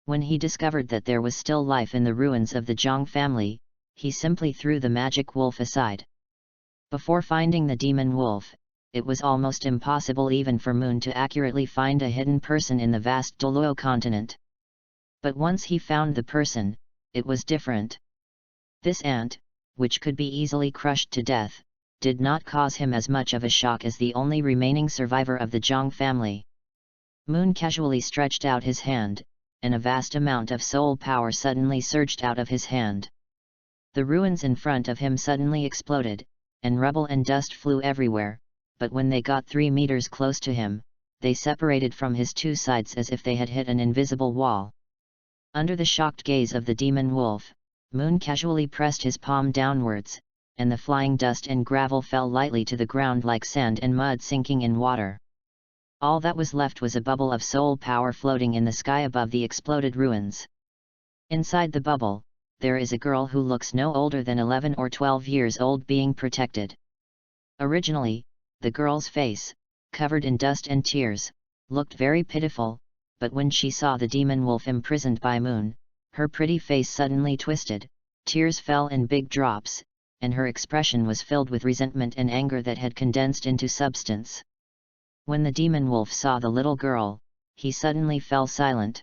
When he discovered that there was still life in the ruins of the Zhang family, he simply threw the magic wolf aside. Before finding the demon wolf, it was almost impossible even for Moon to accurately find a hidden person in the vast Douluo continent. But once he found the person, it was different. This ant, which could be easily crushed to death, did not cause him as much of a shock as the only remaining survivor of the Zhang family. Moon casually stretched out his hand, and a vast amount of soul power suddenly surged out of his hand. The ruins in front of him suddenly exploded, and rubble and dust flew everywhere, but when they got 3 meters close to him, they separated from his two sides as if they had hit an invisible wall. Under the shocked gaze of the demon wolf, Moon casually pressed his palm downwards, and the flying dust and gravel fell lightly to the ground like sand and mud sinking in water. All that was left was a bubble of soul power floating in the sky above the exploded ruins. Inside the bubble, there is a girl who looks no older than 11 or 12 years old being protected. Originally, the girl's face, covered in dust and tears, looked very pitiful, but when she saw the demon wolf imprisoned by Moon, her pretty face suddenly twisted, tears fell in big drops, and her expression was filled with resentment and anger that had condensed into substance. When the demon wolf saw the little girl, he suddenly fell silent.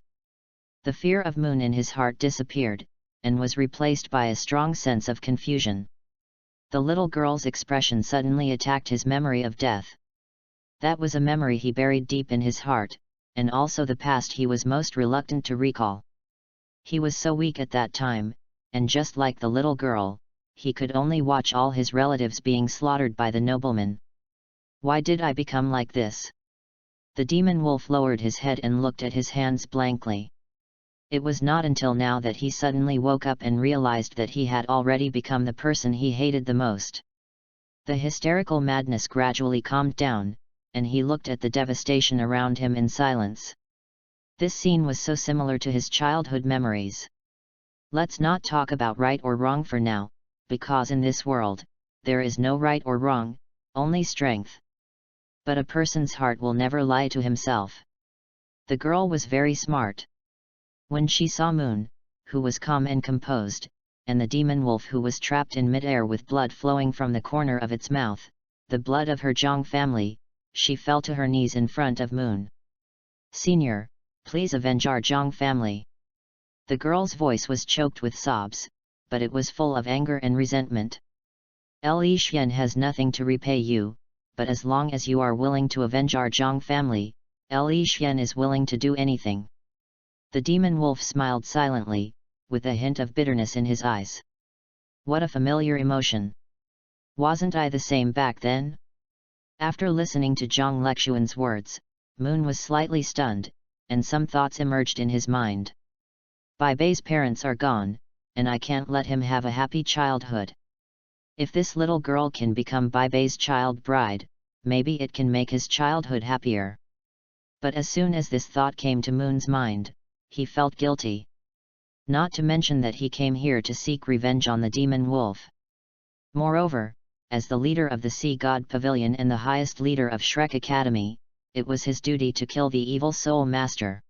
The fear of Moon in his heart disappeared, and was replaced by a strong sense of confusion. The little girl's expression suddenly attacked his memory of death. That was a memory he buried deep in his heart, and also the past he was most reluctant to recall. He was so weak at that time, and just like the little girl, he could only watch all his relatives being slaughtered by the nobleman. Why did I become like this? The demon wolf lowered his head and looked at his hands blankly. It was not until now that he suddenly woke up and realized that he had already become the person he hated the most. The hysterical madness gradually calmed down, and he looked at the devastation around him in silence. This scene was so similar to his childhood memories. Let's not talk about right or wrong for now, because in this world, there is no right or wrong, only strength. But a person's heart will never lie to himself. The girl was very smart. When she saw Moon, who was calm and composed, and the demon wolf who was trapped in midair with blood flowing from the corner of its mouth, the blood of her Zhang family, she fell to her knees in front of Moon. "Senior, please avenge our Zhang family." The girl's voice was choked with sobs, but it was full of anger and resentment. "Li Xian has nothing to repay you, but as long as you are willing to avenge our Zhang family, Li Xian is willing to do anything." The demon wolf smiled silently, with a hint of bitterness in his eyes. What a familiar emotion! Wasn't I the same back then? After listening to Zhang Lexuan's words, Moon was slightly stunned, and some thoughts emerged in his mind. Bai Bei's parents are gone, and I can't let him have a happy childhood. If this little girl can become Bai Bei's child bride, maybe it can make his childhood happier. But as soon as this thought came to Moon's mind, he felt guilty. Not to mention that he came here to seek revenge on the demon wolf. Moreover, as the leader of the Sea God Pavilion and the highest leader of Shrek Academy, it was his duty to kill the evil soul master.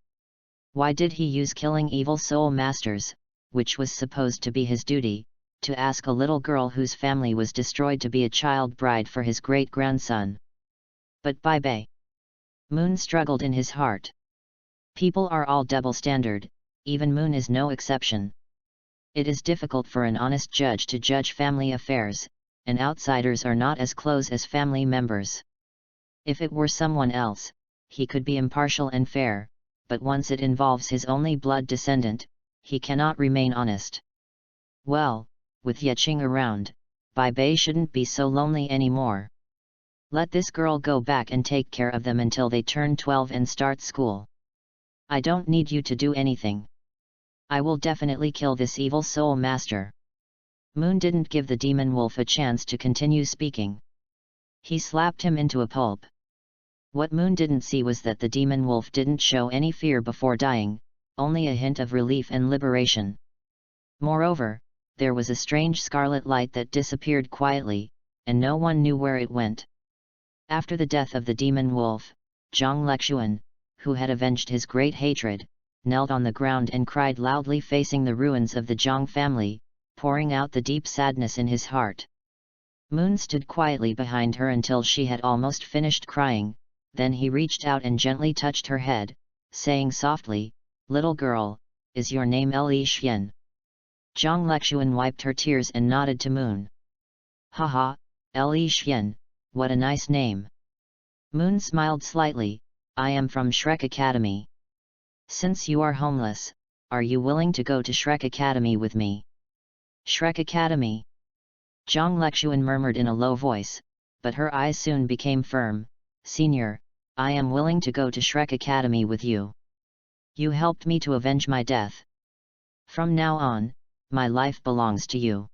Why did he use killing evil soul masters, which was supposed to be his duty, to ask a little girl whose family was destroyed to be a child bride for his great-grandson? But Bai Bei. Moon struggled in his heart. People are all double-standard, even Moon is no exception. It is difficult for an honest judge to judge family affairs, and outsiders are not as close as family members. If it were someone else, he could be impartial and fair, but once it involves his only blood descendant, he cannot remain honest. Well, with Yeqing around, Bai Bei shouldn't be so lonely anymore. Let this girl go back and take care of them until they turn 12 and start school. I don't need you to do anything. I will definitely kill this evil soul master. Moon didn't give the demon wolf a chance to continue speaking. He slapped him into a pulp. What Moon didn't see was that the demon wolf didn't show any fear before dying, only a hint of relief and liberation. Moreover, there was a strange scarlet light that disappeared quietly, and no one knew where it went. After the death of the demon wolf, Zhang Lexuan, who had avenged his great hatred, knelt on the ground and cried loudly facing the ruins of the Zhang family, pouring out the deep sadness in his heart. Moon stood quietly behind her until she had almost finished crying, then he reached out and gently touched her head, saying softly, "Little girl, is your name Li Xian?" Zhang Lexuan wiped her tears and nodded to Moon. "Haha, Li Xian, what a nice name." Moon smiled slightly, "I am from Shrek Academy. Since you are homeless, are you willing to go to Shrek Academy with me?" "Shrek Academy?" Zhang Lexuan murmured in a low voice, but her eyes soon became firm. "Senior, I am willing to go to Shrek Academy with you. You helped me to avenge my death. From now on, my life belongs to you."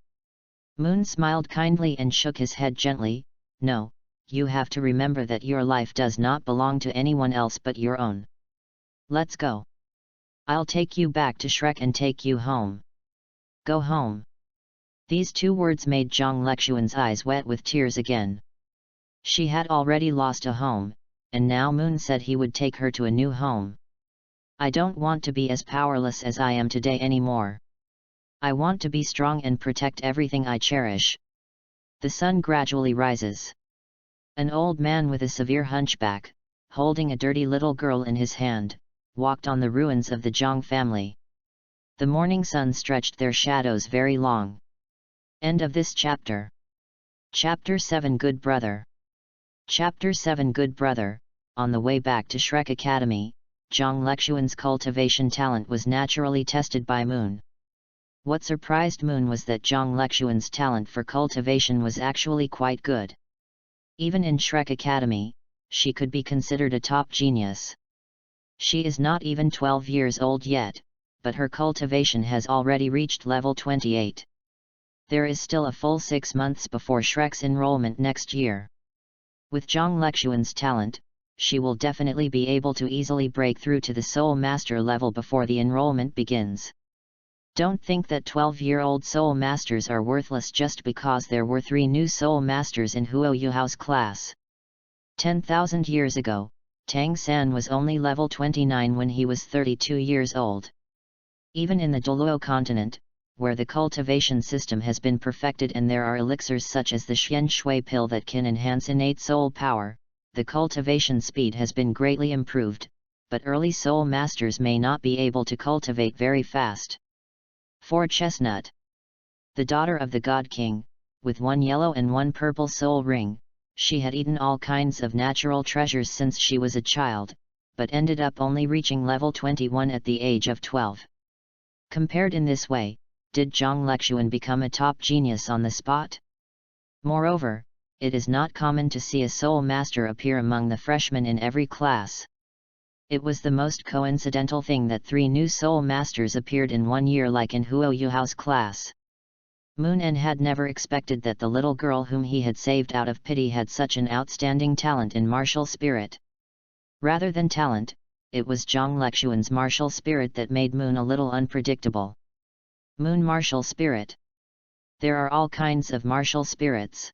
Moon smiled kindly and shook his head gently. "No, you have to remember that your life does not belong to anyone else but your own. Let's go. I'll take you back to Shrek and take you home." "Go home." These two words made Zhang Lexuan's eyes wet with tears again. She had already lost a home, and now Moon said he would take her to a new home. "I don't want to be as powerless as I am today anymore. I want to be strong and protect everything I cherish." The sun gradually rises. An old man with a severe hunchback, holding a dirty little girl in his hand, walked on the ruins of the Zhang family. The morning sun stretched their shadows very long. End of this chapter. Chapter 7 Good Brother. Chapter 7 Good Brother. On the way back to Shrek Academy, Zhang Lexuan's cultivation talent was naturally tested by Moon. What surprised Moon was that Zhang Lexuan's talent for cultivation was actually quite good. Even in Shrek Academy, she could be considered a top genius. She is not even 12 years old yet, but her cultivation has already reached level 28. There is still a full 6 months before Shrek's enrollment next year. With Zhang Lexuan's talent, she will definitely be able to easily break through to the Soul Master level before the enrollment begins. Don't think that 12-year-old Soul Masters are worthless just because there were 3 new Soul Masters in Huo Yuhao's class. 10,000 years ago, Tang San was only level 29 when he was 32 years old. Even in the Douluo continent, where the cultivation system has been perfected and there are elixirs such as the Xian Shui pill that can enhance innate soul power, the cultivation speed has been greatly improved, but early soul masters may not be able to cultivate very fast. 4 Chestnut. The daughter of the God King, with 1 yellow and 1 purple soul ring, she had eaten all kinds of natural treasures since she was a child, but ended up only reaching level 21 at the age of 12. Compared in this way, did Zhang Lexuan become a top genius on the spot? Moreover, it is not common to see a soul master appear among the freshmen in every class. It was the most coincidental thing that 3 new soul masters appeared in 1 year like in Huo Yuhao's class. Moon En had never expected that the little girl whom he had saved out of pity had such an outstanding talent in martial spirit. Rather than talent, it was Zhang Lexuan's martial spirit that made Moon a little unpredictable. Moon martial spirit. There are all kinds of martial spirits.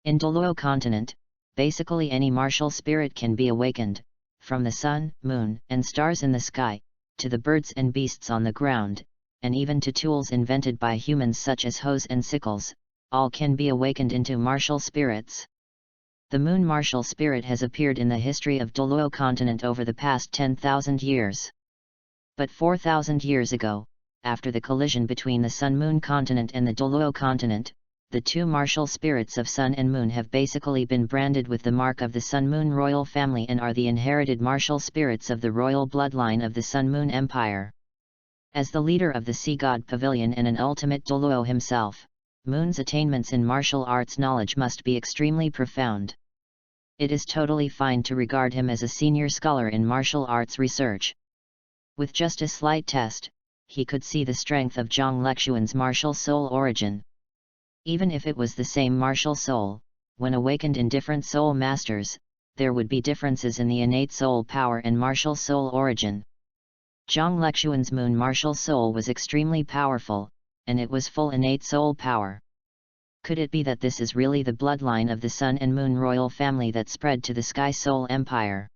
In Douluo continent, basically any martial spirit can be awakened, from the sun, moon, and stars in the sky, to the birds and beasts on the ground, and even to tools invented by humans such as hoes and sickles, all can be awakened into martial spirits. The moon martial spirit has appeared in the history of Douluo continent over the past 10,000 years. But 4,000 years ago, after the collision between the Sun-Moon continent and the Douluo continent, the 2 martial spirits of Sun and Moon have basically been branded with the mark of the Sun-Moon royal family and are the inherited martial spirits of the royal bloodline of the Sun-Moon Empire. As the leader of the Sea God Pavilion and an ultimate Douluo himself, Moon's attainments in martial arts knowledge must be extremely profound. It is totally fine to regard him as a senior scholar in martial arts research. With just a slight test, he could see the strength of Zhang Lexuan's martial soul origin. Even if it was the same martial soul, when awakened in different soul masters, there would be differences in the innate soul power and martial soul origin. Zhang Lexuan's moon martial soul was extremely powerful, and it was full innate soul power. Could it be that this is really the bloodline of the Sun and Moon royal family that spread to the Sky Soul Empire?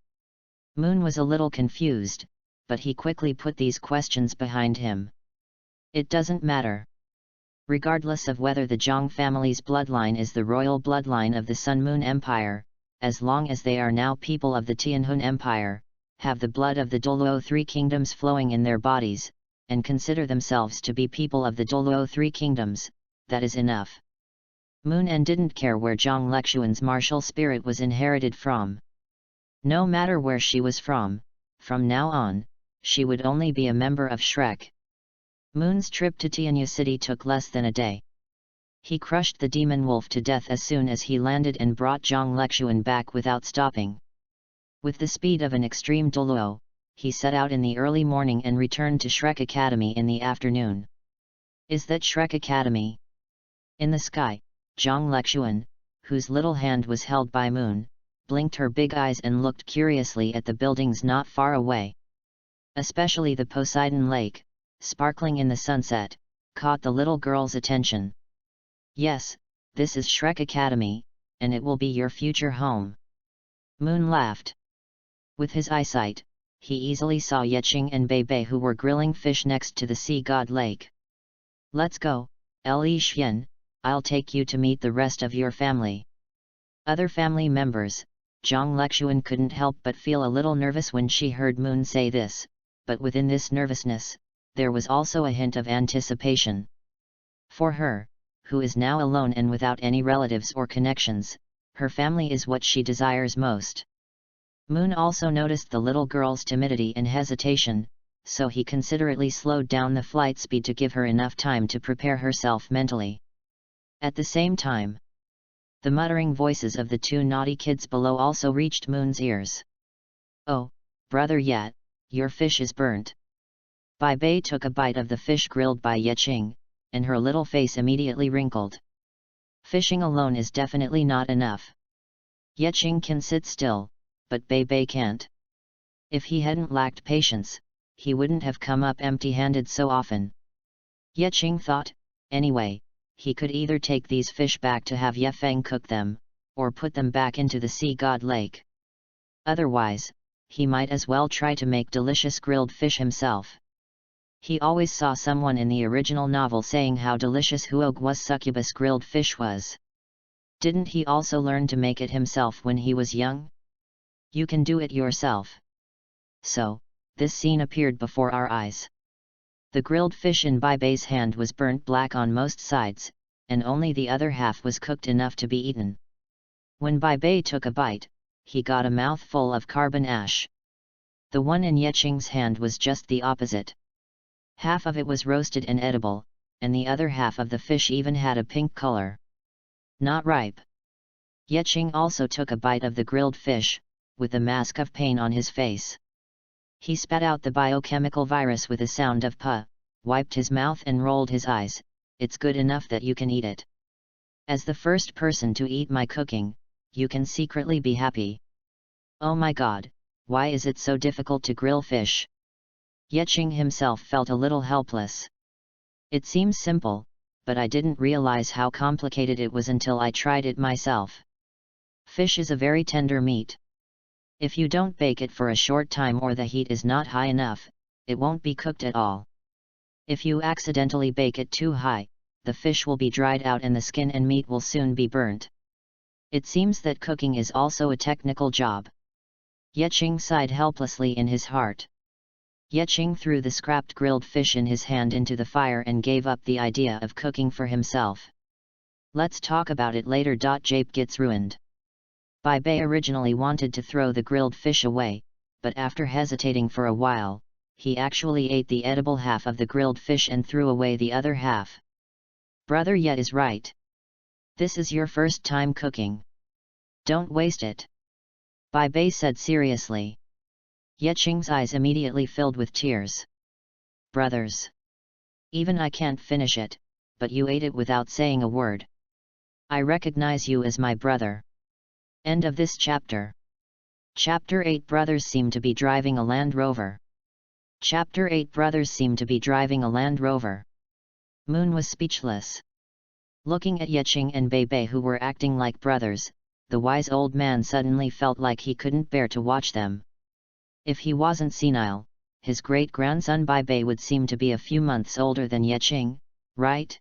Moon was a little confused, but he quickly put these questions behind him. It doesn't matter. Regardless of whether the Zhang family's bloodline is the royal bloodline of the Sun-Moon Empire, as long as they are now people of the Tianhun Empire, have the blood of the Douluo 3 kingdoms flowing in their bodies, and consider themselves to be people of the Douluo 3 kingdoms, that is enough. Moon En didn't care where Zhang Lexuan's martial spirit was inherited from. No matter where she was from now on, she would only be a member of Shrek. Moon's trip to Tianyu City took less than a day. He crushed the demon wolf to death as soon as he landed and brought Zhang Lexuan back without stopping. With the speed of an extreme Douluo, he set out in the early morning and returned to Shrek Academy in the afternoon. Is that Shrek Academy? In the sky, Zhang Lexuan, whose little hand was held by Moon, blinked her big eyes and looked curiously at the buildings not far away. Especially the Poseidon Lake, sparkling in the sunset, caught the little girl's attention. Yes, this is Shrek Academy, and it will be your future home. Moon laughed. With his eyesight, he easily saw Yeqing and Bei who were grilling fish next to the sea god lake. Let's go, Li Xian, I'll take you to meet the rest of your family. Other family members, Zhang Lexuan couldn't help but feel a little nervous when she heard Moon say this, but within this nervousness, there was also a hint of anticipation. For her, who is now alone and without any relatives or connections, her family is what she desires most. Moon also noticed the little girl's timidity and hesitation, so he considerately slowed down the flight speed to give her enough time to prepare herself mentally. At the same time, the muttering voices of the two naughty kids below also reached Moon's ears. "Oh, brother Yet, your fish is burnt." Bai Bei took a bite of the fish grilled by Yeqing, and her little face immediately wrinkled. Fishing alone is definitely not enough. Yeqing can sit still, but Bai Bei can't. If he hadn't lacked patience, he wouldn't have come up empty-handed so often. Yeqing thought, anyway, he could either take these fish back to have Ye Feng cook them, or put them back into the sea god lake. Otherwise, he might as well try to make delicious grilled fish himself. He always saw someone in the original novel saying how delicious Huoguo's succubus grilled fish was. Didn't he also learn to make it himself when he was young? You can do it yourself. So, this scene appeared before our eyes. The grilled fish in Bai Bei's hand was burnt black on most sides, and only the other half was cooked enough to be eaten. When Bai Bei took a bite, he got a mouthful of carbon ash. The one in Yeqing's hand was just the opposite. Half of it was roasted and edible, and the other half of the fish even had a pink color. Not ripe. Yeqing also took a bite of the grilled fish, with a mask of pain on his face. He spat out the biochemical virus with a sound of puh, wiped his mouth and rolled his eyes. "It's good enough that you can eat it. As the first person to eat my cooking, you can secretly be happy." "Oh my god, why is it so difficult to grill fish?" Yeqing himself felt a little helpless. "It seems simple, but I didn't realize how complicated it was until I tried it myself. Fish is a very tender meat. If you don't bake it for a short time or the heat is not high enough, it won't be cooked at all. If you accidentally bake it too high, the fish will be dried out and the skin and meat will soon be burnt. It seems that cooking is also a technical job." Yeqing sighed helplessly in his heart. Yeqing threw the scrapped grilled fish in his hand into the fire and gave up the idea of cooking for himself. "Let's talk about it later. Jape gets ruined." Bai Bei originally wanted to throw the grilled fish away, but after hesitating for a while, he actually ate the edible half of the grilled fish and threw away the other half. "Brother Yet is right. This is your first time cooking. Don't waste it," Bai Bei said seriously. Yeqing's eyes immediately filled with tears. "Brothers. Even I can't finish it, but you ate it without saying a word. I recognize you as my brother." End of this chapter. Chapter 8. Brothers seem to be driving a Land Rover. Chapter 8. Brothers seem to be driving a Land Rover. Moon was speechless. Looking at Yeqing and Bai Bei, who were acting like brothers, the wise old man suddenly felt like he couldn't bear to watch them. If he wasn't senile, his great-grandson Bai Bei would seem to be a few months older than Yeqing, right?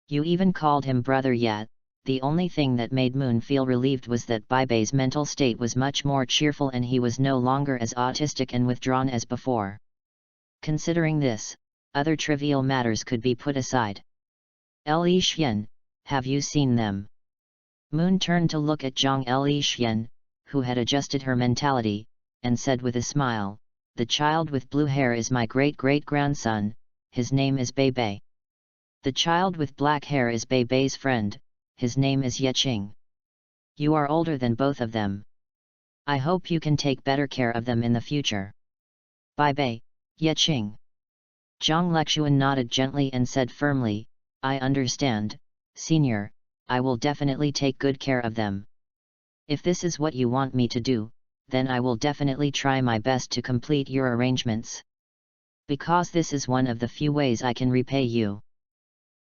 "You even called him brother Yet." The only thing that made Moon feel relieved was that Bai Bei's mental state was much more cheerful and he was no longer as autistic and withdrawn as before. Considering this, other trivial matters could be put aside. "Li Xian, have you seen them?" Moon turned to look at Zhang Li Xian, who had adjusted her mentality, and said with a smile, "The child with blue hair is my great-great-grandson, his name is Bai Bei. The child with black hair is Bai Bei's friend, his name is Yeqing. You are older than both of them. I hope you can take better care of them in the future." "Bai Bei, Yeqing." Zhang Lexuan nodded gently and said firmly, "I understand, senior, I will definitely take good care of them. If this is what you want me to do, then I will definitely try my best to complete your arrangements. Because this is one of the few ways I can repay you.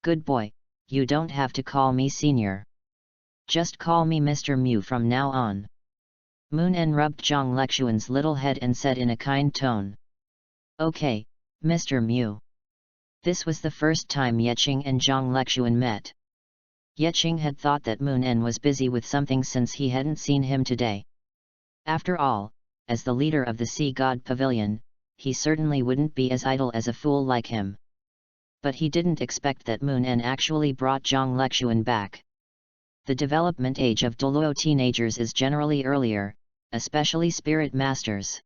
Good boy. You don't have to call me senior. Just call me Mr. Mu from now on." Moon En rubbed Zhang Lexuan's little head and said in a kind tone, "Okay, Mr. Mu." This was the first time Yeqing and Zhang Lexuan met. Yeqing had thought that Moon En was busy with something since he hadn't seen him today. After all, as the leader of the Sea God Pavilion, he certainly wouldn't be as idle as a fool like him. But he didn't expect that Moon En actually brought Zhang Lexuan back. The development age of Douluo teenagers is generally earlier, especially spirit masters.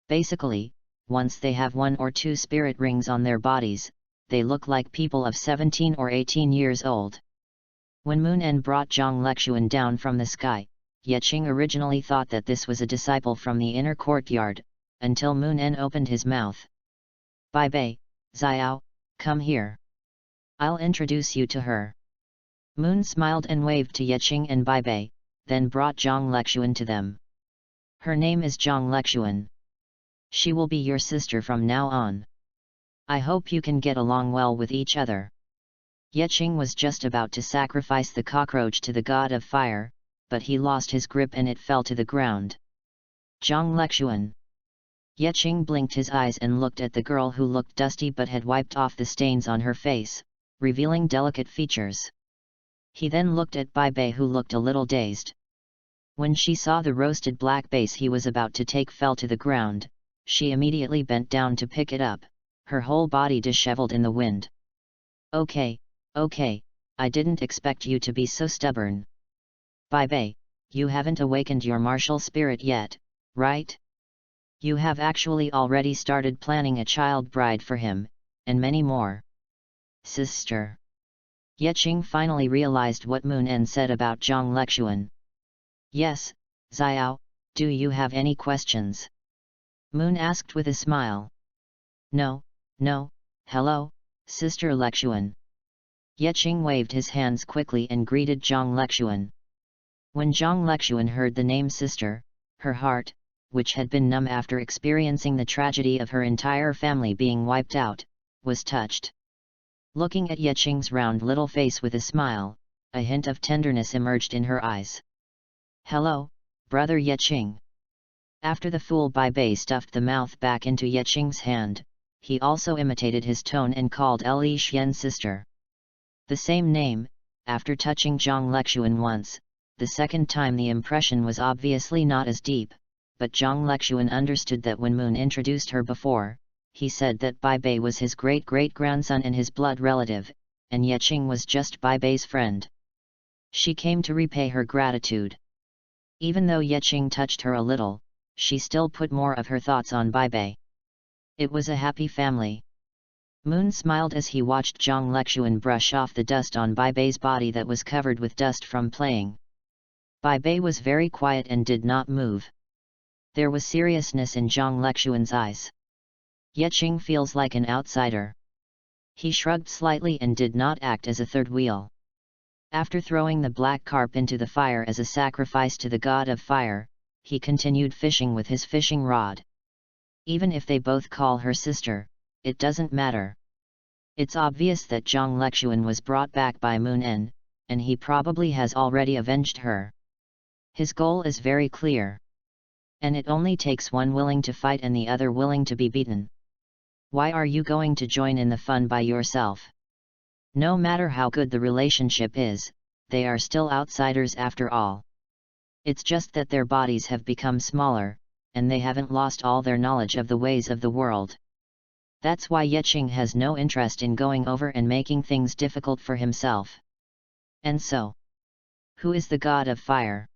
Basically, once they have 1 or 2 spirit rings on their bodies, they look like people of 17 or 18 years old. When Moon En brought Zhang Lexuan down from the sky, Yeqing originally thought that this was a disciple from the inner courtyard, until Moon En opened his mouth. Bai Bei, Xiao, come here. I'll introduce you to her. Moon smiled and waved to Yeqing and Bai Bei, then brought Zhang Lexuan to them. Her name is Zhang Lexuan. She will be your sister from now on. I hope you can get along well with each other. Yeqing was just about to sacrifice the cockroach to the god of fire, but he lost his grip and it fell to the ground. Zhang Lexuan. Yeqing blinked his eyes and looked at the girl who looked dusty but had wiped off the stains on her face, revealing delicate features. He then looked at Bai Bei who looked a little dazed. When she saw the roasted black base he was about to take fell to the ground, she immediately bent down to pick it up, her whole body disheveled in the wind. Okay, I didn't expect you to be so stubborn. Bai Bei, you haven't awakened your martial spirit yet, right? You have actually already started planning a child bride for him, and many more. Sister. Yeqing finally realized what Moon En said about Zhang Lexuan. Yes, Xiao, do you have any questions? Moon asked with a smile. No, hello, Sister Lexuan. Yeqing waved his hands quickly and greeted Zhang Lexuan. When Zhang Lexuan heard the name sister, her heart, which had been numb after experiencing the tragedy of her entire family being wiped out, was touched. Looking at Yeqing's round little face with a smile, a hint of tenderness emerged in her eyes. Hello, brother Yeqing. After the fool Bai Bei stuffed the mouth back into Yeqing's hand, he also imitated his tone and called Li Xian sister. The same name, after touching Zhang Lexuan once, the second time the impression was obviously not as deep, but Zhang Lexuan understood that when Moon introduced her before, he said that Bai Bei was his great-great-grandson and his blood relative, and Yeqing was just Bai Bei's friend. She came to repay her gratitude. Even though Yeqing touched her a little, she still put more of her thoughts on Bai Bei. It was a happy family. Moon smiled as he watched Zhang Lexuan brush off the dust on Bai Bei's body that was covered with dust from playing. Bai Bei was very quiet and did not move. There was seriousness in Zhang Lexuan's eyes. Yeqing feels like an outsider. He shrugged slightly and did not act as a third wheel. After throwing the black carp into the fire as a sacrifice to the god of fire, he continued fishing with his fishing rod. Even if they both call her sister, it doesn't matter. It's obvious that Zhang Lexuan was brought back by Moon En, and he probably has already avenged her. His goal is very clear. And it only takes one willing to fight and the other willing to be beaten. Why are you going to join in the fun by yourself? No matter how good the relationship is, they are still outsiders after all. It's just that their bodies have become smaller, and they haven't lost all their knowledge of the ways of the world. That's why Yeqing has no interest in going over and making things difficult for himself. And so, who is the god of fire?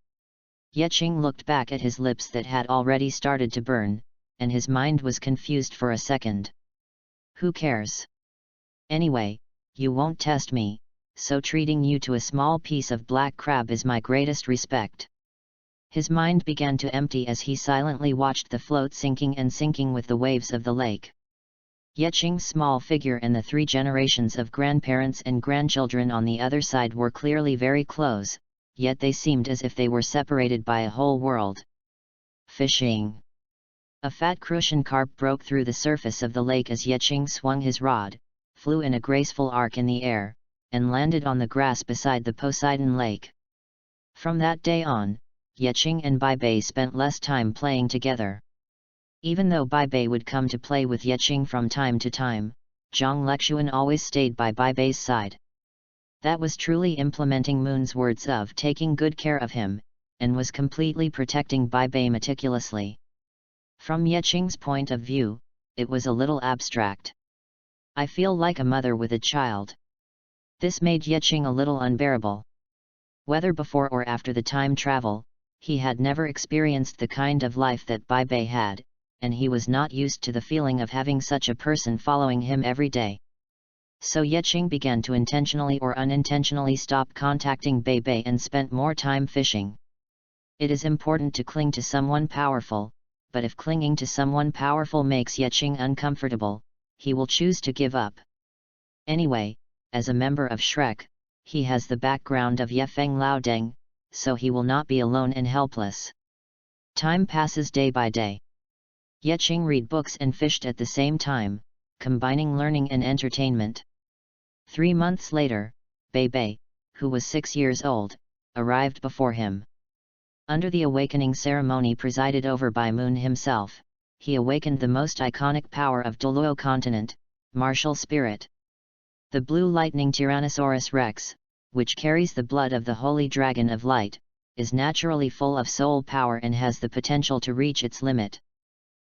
Yeqing looked back at his lips that had already started to burn, and his mind was confused for a second. Who cares? Anyway, you won't test me, so treating you to a small piece of black crab is my greatest respect. His mind began to empty as he silently watched the float sinking and sinking with the waves of the lake. Yeqing's small figure and the 3 generations of grandparents and grandchildren on the other side were clearly very close, yet they seemed as if they were separated by a whole world. Fishing. A fat crucian carp broke through the surface of the lake as Yeqing swung his rod, flew in a graceful arc in the air, and landed on the grass beside the Poseidon Lake. From that day on, Yeqing and Bai Bei spent less time playing together. Even though Bai Bei would come to play with Yeqing from time to time, Zhang Lexuan always stayed by Bai Bei's side. That was truly implementing Moon's words of taking good care of him, and was completely protecting Bai Bei meticulously. From Yeqing's point of view, it was a little abstract. I feel like a mother with a child. This made Yeqing a little unbearable. Whether before or after the time travel, He had never experienced the kind of life that Bai Bei had, and he was not used to the feeling of having such a person following him every day. So Yeqing began to intentionally or unintentionally stop contacting Bai Bei and spent more time fishing. It is important to cling to someone powerful, but if clinging to someone powerful makes Yeqing uncomfortable, he will choose to give up. Anyway, as a member of Shrek, he has the background of Yefeng Laodeng, so he will not be alone and helpless. Time passes day by day. Yeqing read books and fished at the same time, combining learning and entertainment. 3 months later, Bai Bei, who was 6 years old, arrived before him. Under the awakening ceremony presided over by Moon himself, he awakened the most iconic power of Douluo continent, martial spirit. The blue lightning Tyrannosaurus rex, which carries the blood of the holy dragon of light, is naturally full of soul power and has the potential to reach its limit.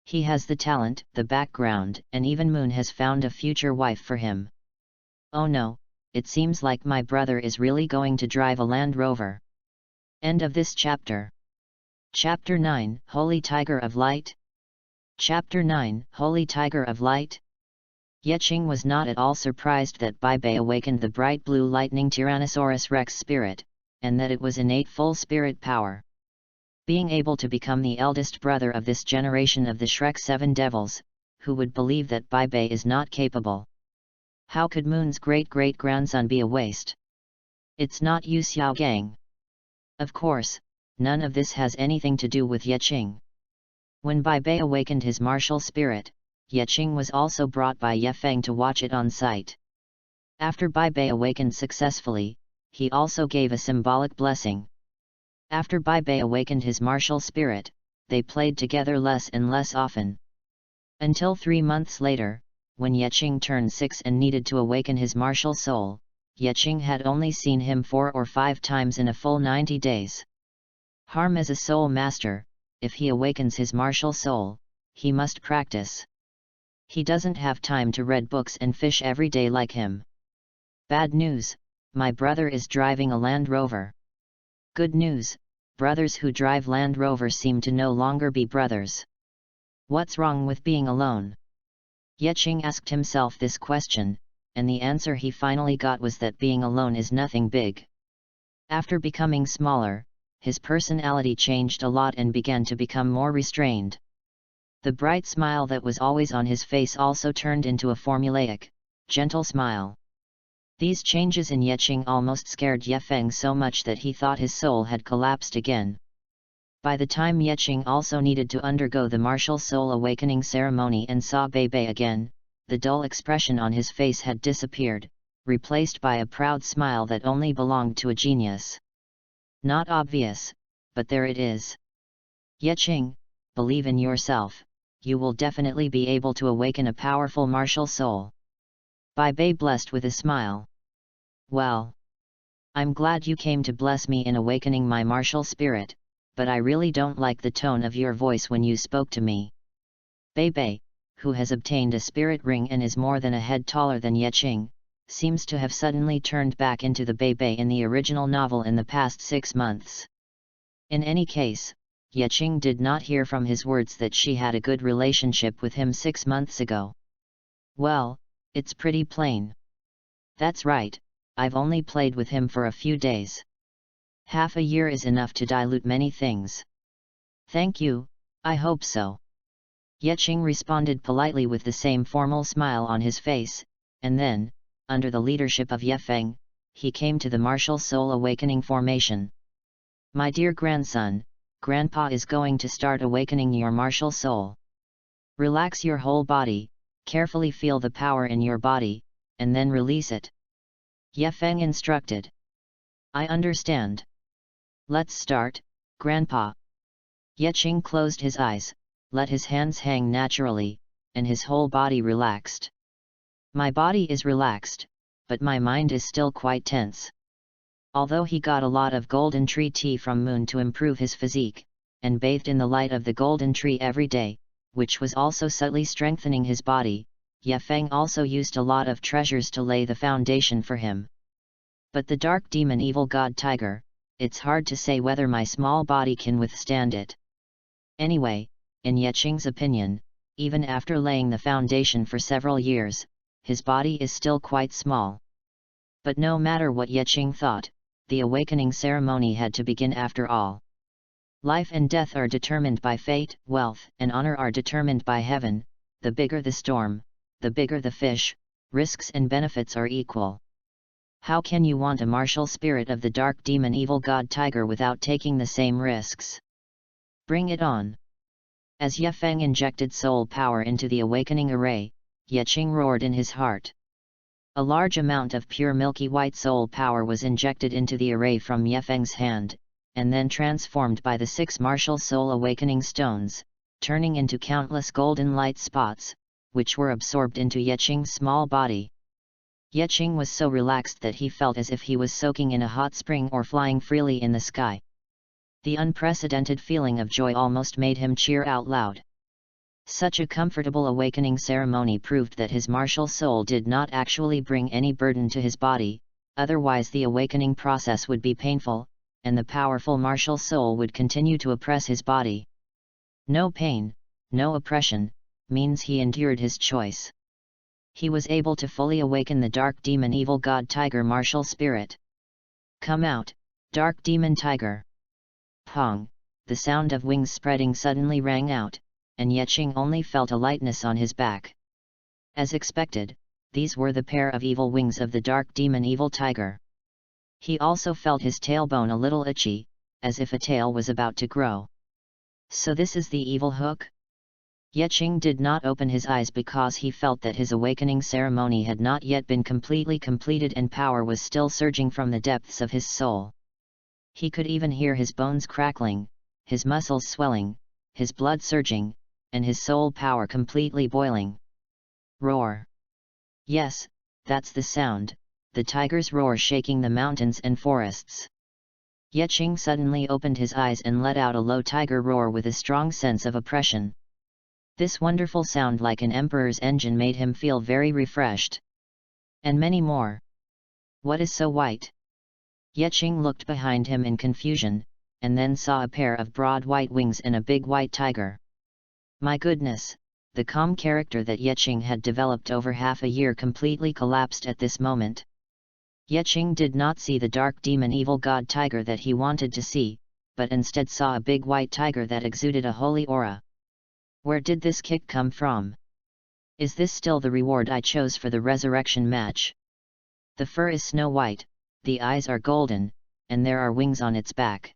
He has the talent, the background, and even Moon has found a future wife for him. Oh no, it seems like my brother is really going to drive a Land Rover. End of this chapter. Chapter 9, Holy Tiger of Light. Chapter 9, Holy Tiger of Light. Yeqing was not at all surprised that Bai Bei awakened the bright blue lightning Tyrannosaurus rex spirit, and that it was innate full spirit power. Being able to become the eldest brother of this generation of the Shrek 7 devils, who would believe that Bai Bei is not capable? How could Moon's great-great-grandson be a waste? It's not Yu Xiaogang. Of course, none of this has anything to do with Yeqing. When Bai Bei awakened his martial spirit, Yeqing was also brought by Yefeng to watch it on site. After Bai Bei awakened successfully, he also gave a symbolic blessing. After Bai Bei awakened his martial spirit, they played together less and less often. Until 3 months later, when Yeqing turned 6 and needed to awaken his martial soul, Yeqing had only seen him 4 or 5 times in a full 90 days. Harm as a soul master, if he awakens his martial soul, he must practice. He doesn't have time to read books and fish every day like him. Bad news, my brother is driving a Land Rover. Good news, brothers who drive Land Rovers seem to no longer be brothers. What's wrong with being alone? Yeqing asked himself this question, and the answer he finally got was that being alone is nothing big. After becoming smaller, his personality changed a lot and began to become more restrained. The bright smile that was always on his face also turned into a formulaic, gentle smile. These changes in Yeqing almost scared Yefeng so much that he thought his soul had collapsed again. By the time Yeqing also needed to undergo the martial soul awakening ceremony and saw Bai Bei again, the dull expression on his face had disappeared, replaced by a proud smile that only belonged to a genius. Not obvious, but there it is. Yeqing, believe in yourself, you will definitely be able to awaken a powerful martial soul. Bai Bei blessed with a smile. Well, I'm glad you came to bless me in awakening my martial spirit, but I really don't like the tone of your voice when you spoke to me. Bai Bei, who has obtained a spirit ring and is more than a head taller than Yeqing, seems to have suddenly turned back into the Bai Bei in the original novel in the past 6 months. In any case, Yeqing did not hear from his words that she had a good relationship with him 6 months ago. Well, it's pretty plain. That's right, I've only played with him for a few days. Half a year is enough to dilute many things. Thank you, I hope so. Yeqing responded politely with the same formal smile on his face, and then, under the leadership of Yefeng, he came to the martial soul awakening formation. My dear grandson, Grandpa is going to start awakening your martial soul. Relax your whole body, carefully feel the power in your body, and then release it. Yefeng instructed. I understand. Let's start, Grandpa. Yeqing closed his eyes, let his hands hang naturally, and his whole body relaxed. My body is relaxed, but my mind is still quite tense. Although he got a lot of golden tree tea from Moon to improve his physique, and bathed in the light of the golden tree every day, which was also subtly strengthening his body, Yefeng also used a lot of treasures to lay the foundation for him. But the dark demon evil god tiger, it's hard to say whether my small body can withstand it. Anyway, in Yeching's opinion, even after laying the foundation for several years, his body is still quite small. But no matter what Yeching thought, the awakening ceremony had to begin after all. Life and death are determined by fate, wealth and honor are determined by heaven. The bigger the storm, the bigger the fish, risks and benefits are equal. How can you want a martial spirit of the dark demon evil god tiger without taking the same risks? Bring it on! As Yefeng injected soul power into the awakening array, Yeching roared in his heart. A large amount of pure milky white soul power was injected into the array from Yefeng's hand, and then transformed by the 6 martial soul awakening stones, turning into countless golden light spots, which were absorbed into Yeching's small body. Yeching was so relaxed that he felt as if he was soaking in a hot spring or flying freely in the sky. The unprecedented feeling of joy almost made him cheer out loud. Such a comfortable awakening ceremony proved that his martial soul did not actually bring any burden to his body, otherwise the awakening process would be painful, and the powerful martial soul would continue to oppress his body. No pain, no oppression, means he endured his choice. He was able to fully awaken the dark demon evil god tiger martial spirit. Come out, dark demon tiger! Pong! The sound of wings spreading suddenly rang out, and Yeching only felt a lightness on his back. As expected, these were the pair of evil wings of the dark demon evil tiger. He also felt his tailbone a little itchy, as if a tail was about to grow. So this is the evil hook? Yeching did not open his eyes because he felt that his awakening ceremony had not yet been completely completed and power was still surging from the depths of his soul. He could even hear his bones crackling, his muscles swelling, his blood surging, and his soul power completely boiling. Roar! Yes, that's the sound, the tiger's roar shaking the mountains and forests. Yeching suddenly opened his eyes and let out a low tiger roar with a strong sense of oppression. This wonderful sound like an emperor's engine made him feel very refreshed. And many more. What is so white? Yeching looked behind him in confusion, and then saw a pair of broad white wings and a big white tiger. My goodness, the calm character that Yeching had developed over half a year completely collapsed at this moment. Yeching did not see the dark demon evil god tiger that he wanted to see, but instead saw a big white tiger that exuded a holy aura. Where did this kick come from? Is this still the reward I chose for the resurrection match? The fur is snow white, the eyes are golden, and there are wings on its back.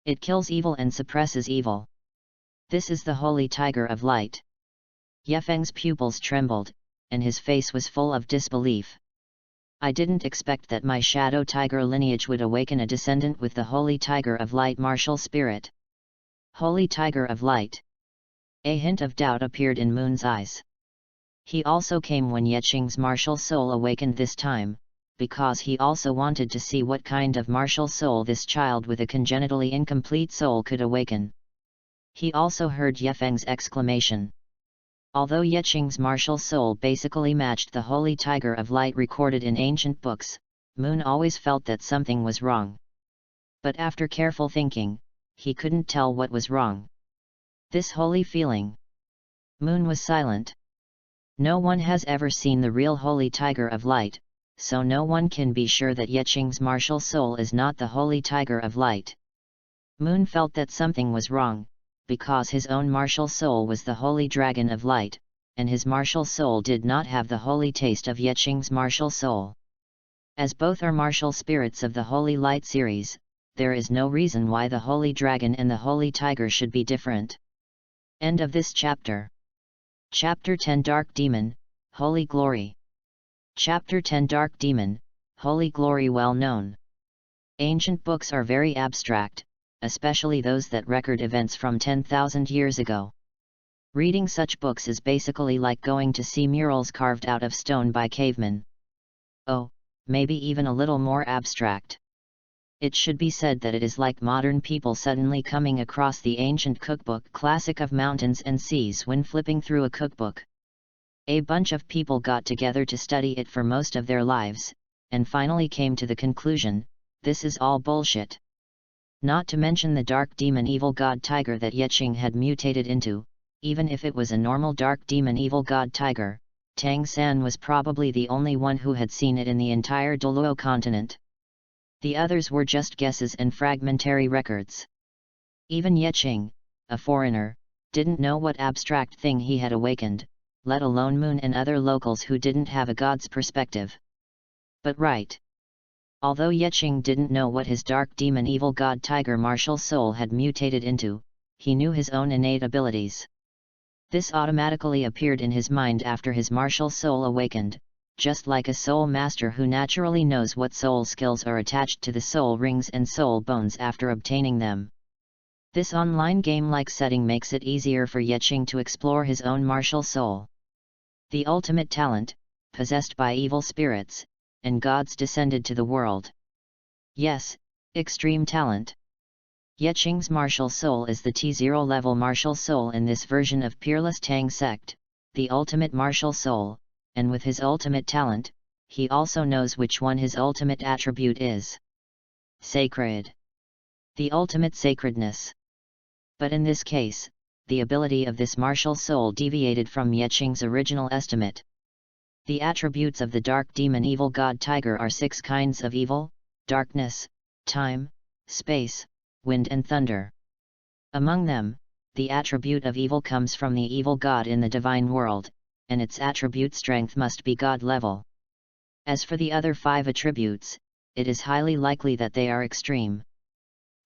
It kills evil and suppresses evil. This is the holy tiger of light. Yefeng's pupils trembled, and his face was full of disbelief. I didn't expect that my shadow tiger lineage would awaken a descendant with the holy tiger of light martial spirit. Holy tiger of light. A hint of doubt appeared in Moon's eyes. He also came when Yeching's martial soul awakened this time, because he also wanted to see what kind of martial soul this child with a congenitally incomplete soul could awaken. He also heard Yefeng's exclamation. Although Yeching's martial soul basically matched the holy tiger of light recorded in ancient books, Moon always felt that something was wrong. But after careful thinking, he couldn't tell what was wrong. This holy feeling. Moon was silent. No one has ever seen the real holy tiger of light, so no one can be sure that Yeching's martial soul is not the holy tiger of light. Moon felt that something was wrong, because his own martial soul was the holy dragon of light, and his martial soul did not have the holy taste of Yeching's martial soul. As both are martial spirits of the Holy Light series, there is no reason why the holy dragon and the holy tiger should be different. End of this chapter. Chapter 10 Dark Demon, Holy Glory. Chapter 10 Dark Demon, Holy Glory. Well known. Ancient books are very abstract, especially those that record events from 10,000 years ago. Reading such books is basically like going to see murals carved out of stone by cavemen. Oh, maybe even a little more abstract. It should be said that it is like modern people suddenly coming across the ancient cookbook classic of mountains and seas when flipping through a cookbook. A bunch of people got together to study it for most of their lives, and finally came to the conclusion, this is all bullshit. Not to mention the dark demon evil god tiger that Yeching had mutated into. Even if it was a normal dark demon evil god tiger, Tang San was probably the only one who had seen it in the entire Douluo continent. The others were just guesses and fragmentary records. Even Yeching, a foreigner, didn't know what abstract thing he had awakened, let alone Moon and other locals who didn't have a god's perspective. But right. Although Yeching didn't know what his dark demon evil god tiger martial soul had mutated into, he knew his own innate abilities. This automatically appeared in his mind after his martial soul awakened, just like a soul master who naturally knows what soul skills are attached to the soul rings and soul bones after obtaining them. This online game-like setting makes it easier for Yeching to explore his own martial soul. The ultimate talent, possessed by evil spirits, and gods descended to the world. Yes, extreme talent. Yeching's martial soul is the T0 level martial soul in this version of Peerless Tang Sect, the ultimate martial soul, and with his ultimate talent, he also knows which one his ultimate attribute is. Sacred. The ultimate sacredness. But in this case, the ability of this martial soul deviated from Yeching's original estimate. The attributes of the dark demon evil god tiger are 6 kinds of evil: darkness, time, space, wind and thunder. Among them, the attribute of evil comes from the evil god in the divine world, and its attribute strength must be god level. As for the other 5 attributes, it is highly likely that they are extreme.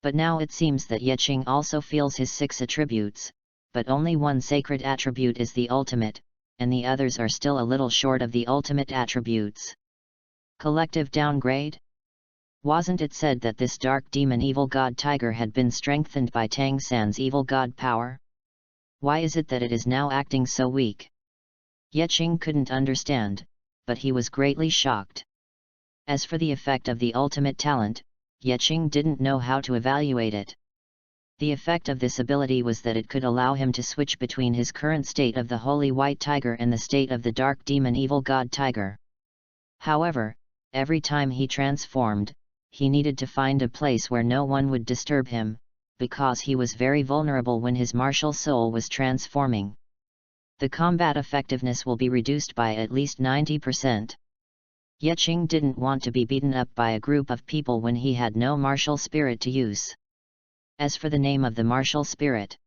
But now it seems that Yeching also feels his 6 attributes, but only one sacred attribute is the ultimate, and the others are still a little short of the ultimate attributes. Collective downgrade? Wasn't it said that this dark demon evil god tiger had been strengthened by Tang San's evil god power? Why is it that it is now acting so weak? Yeching couldn't understand, but he was greatly shocked. As for the effect of the ultimate talent, Yeching didn't know how to evaluate it. The effect of this ability was that it could allow him to switch between his current state of the holy white tiger and the state of the dark demon evil god tiger. However, every time he transformed, he needed to find a place where no one would disturb him, because he was very vulnerable when his martial soul was transforming. The combat effectiveness will be reduced by at least 90%. Yeching didn't want to be beaten up by a group of people when he had no martial spirit to use. As for the name of the martial spirit,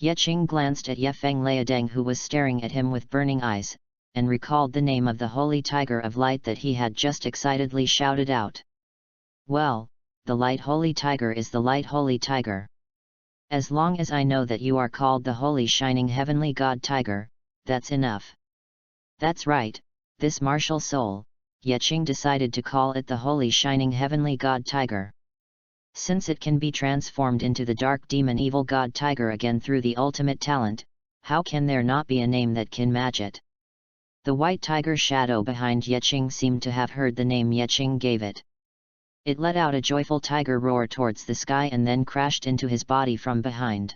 Yeching glanced at Yefeng Liadeng, who was staring at him with burning eyes, and recalled the name of the holy tiger of light that he had just excitedly shouted out. Well, the light holy tiger is the light holy tiger. As long as I know that you are called the holy shining heavenly god tiger, that's enough. That's right, this martial soul, Yeching decided to call it the holy shining heavenly god tiger. Since it can be transformed into the dark demon evil god tiger again through the ultimate talent, how can there not be a name that can match it? The white tiger shadow behind Yeching seemed to have heard the name Yeching gave it. It let out a joyful tiger roar towards the sky and then crashed into his body from behind.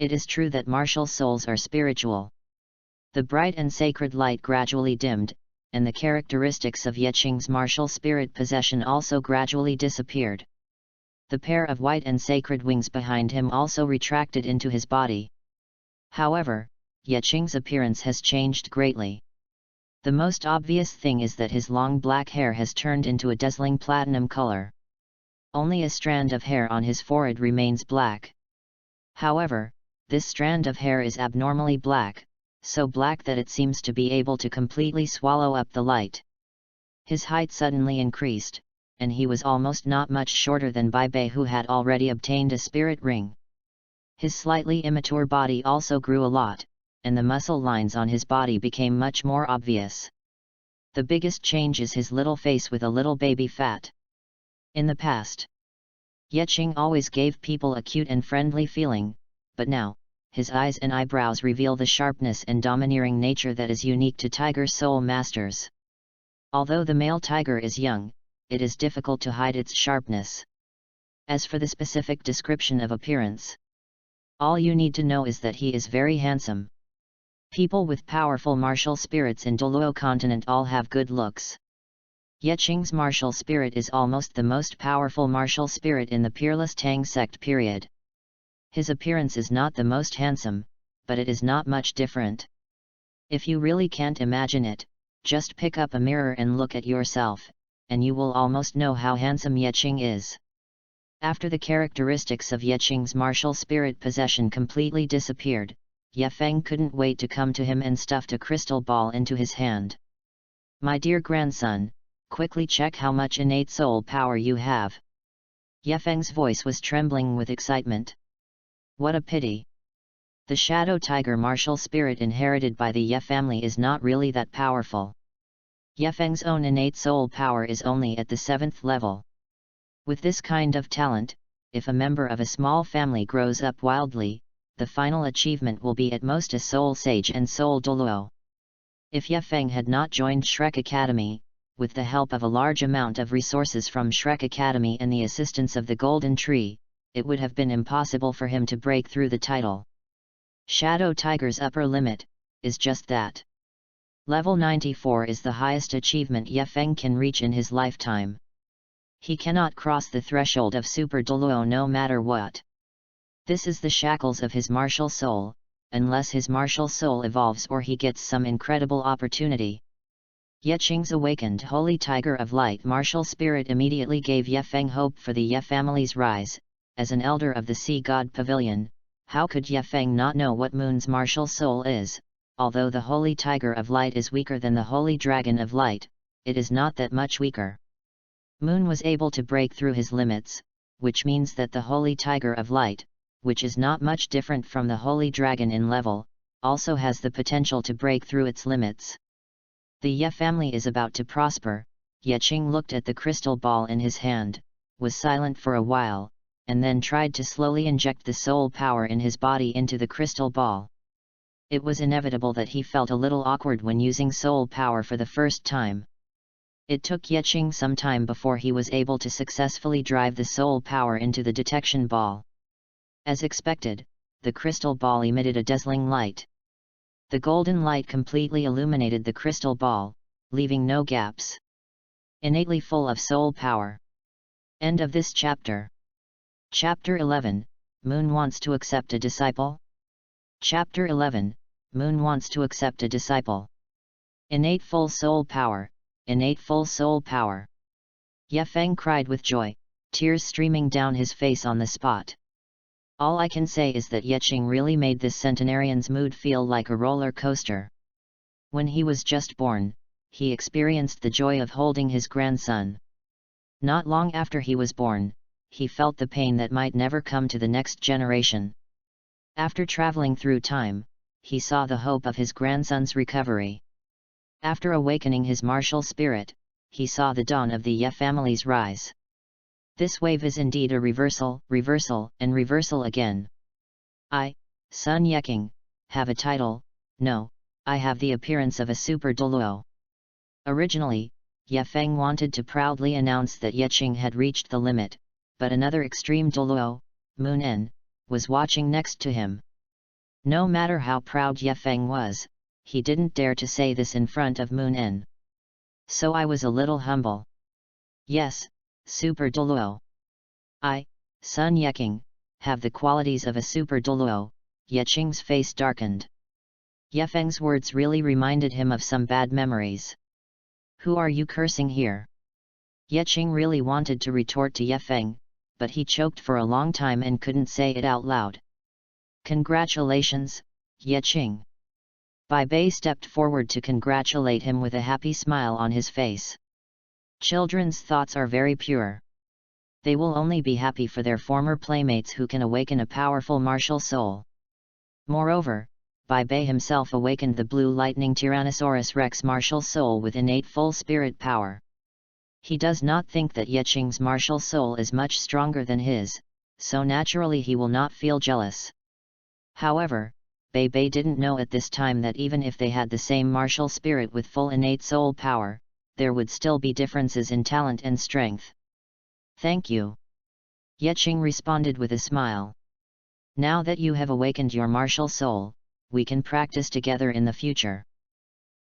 It is true that martial souls are spiritual. The bright and sacred light gradually dimmed, and the characteristics of Yeching's martial spirit possession also gradually disappeared. The pair of white and sacred wings behind him also retracted into his body. However, Yeching's appearance has changed greatly. The most obvious thing is that his long black hair has turned into a dazzling platinum color. Only a strand of hair on his forehead remains black. However, this strand of hair is abnormally black, so black that it seems to be able to completely swallow up the light. His height suddenly increased, and he was almost not much shorter than Bai Bei, who had already obtained a spirit ring. His slightly immature body also grew a lot, and the muscle lines on his body became much more obvious. The biggest change is his little face with a little baby fat. In the past, Yeching always gave people a cute and friendly feeling, but now, his eyes and eyebrows reveal the sharpness and domineering nature that is unique to tiger soul masters. Although the male tiger is young, it is difficult to hide its sharpness. As for the specific description of appearance, all you need to know is that he is very handsome. People with powerful martial spirits in Douluo continent all have good looks. Yeqing's martial spirit is almost the most powerful martial spirit in the peerless Tang sect period. His appearance is not the most handsome, but it is not much different. If you really can't imagine it, just pick up a mirror and look at yourself, and you will almost know how handsome Yeqing is. After the characteristics of Yeqing's martial spirit possession completely disappeared, Ye Feng couldn't wait to come to him and stuffed a crystal ball into his hand. "My dear grandson, quickly check how much innate soul power you have." Ye Feng's voice was trembling with excitement. What a pity! The Shadow Tiger martial spirit inherited by the Ye family is not really that powerful. Ye Feng's own innate soul power is only at the 7th level. With this kind of talent, if a member of a small family grows up wildly, the final achievement will be at most a soul sage and soul Douluo. If Ye Feng had not joined Shrek Academy, with the help of a large amount of resources from Shrek Academy and the assistance of the Golden Tree, it would have been impossible for him to break through the title. Shadow Tiger's upper limit is just that. Level 94 is the highest achievement Ye Feng can reach in his lifetime. He cannot cross the threshold of Super Douluo no matter what. This is the shackles of his martial soul, unless his martial soul evolves or he gets some incredible opportunity. Yeqing's awakened Holy Tiger of Light martial spirit immediately gave Ye Feng hope for the Ye family's rise. As an elder of the Sea God Pavilion, how could Ye Feng not know what Moon's martial soul is? Although the Holy Tiger of Light is weaker than the Holy Dragon of Light, it is not that much weaker. Moon was able to break through his limits, which means that the Holy Tiger of Light, which is not much different from the Holy Dragon in level, also has the potential to break through its limits. The Ye family is about to prosper. Yeqing looked at the crystal ball in his hand, was silent for a while, and then tried to slowly inject the soul power in his body into the crystal ball. It was inevitable that he felt a little awkward when using soul power for the first time. It took Yeqing some time before he was able to successfully drive the soul power into the detection ball. As expected, the crystal ball emitted a dazzling light. The golden light completely illuminated the crystal ball, leaving no gaps. Innately full of soul power. End of this chapter. Chapter 11, Moon wants to accept a disciple? Chapter 11, Moon wants to accept a disciple. Innate full soul power, innate full soul power. Ye Feng cried with joy, tears streaming down his face on the spot. All I can say is that Yeqing really made this centenarian's mood feel like a roller coaster. When he was just born, he experienced the joy of holding his grandson. Not long after he was born, he felt the pain that might never come to the next generation. After traveling through time, he saw the hope of his grandson's recovery. After awakening his martial spirit, he saw the dawn of the Ye family's rise. This wave is indeed a reversal, and reversal again. I, Sun Yeqing, have a title. No, I have the appearance of a Super Douluo. Originally, Ye Feng wanted to proudly announce that Yeqing had reached the limit, but another extreme Douluo, Moon En, was watching next to him. No matter how proud Ye Feng was, he didn't dare to say this in front of Moon En. So I was a little humble. Yes, Super Douluo. I, Sun Yeqing, have the qualities of a Super Douluo. Yeqing's face darkened. Ye Feng's words really reminded him of some bad memories. Who are you cursing here? Yeqing really wanted to retort to Ye Feng, but he choked for a long time and couldn't say it out loud. Congratulations, Yeqing. Bai Bei stepped forward to congratulate him with a happy smile on his face. Children's thoughts are very pure. They will only be happy for their former playmates who can awaken a powerful martial soul. Moreover, Bai Bei himself awakened the Blue Lightning Tyrannosaurus Rex martial soul with innate full spirit power. He does not think that Yeqing's martial soul is much stronger than his, so naturally he will not feel jealous. However, Bai Bei didn't know at this time that even if they had the same martial spirit with full innate soul power, there would still be differences in talent and strength. Thank you. Yeqing responded with a smile. Now that you have awakened your martial soul, we can practice together in the future.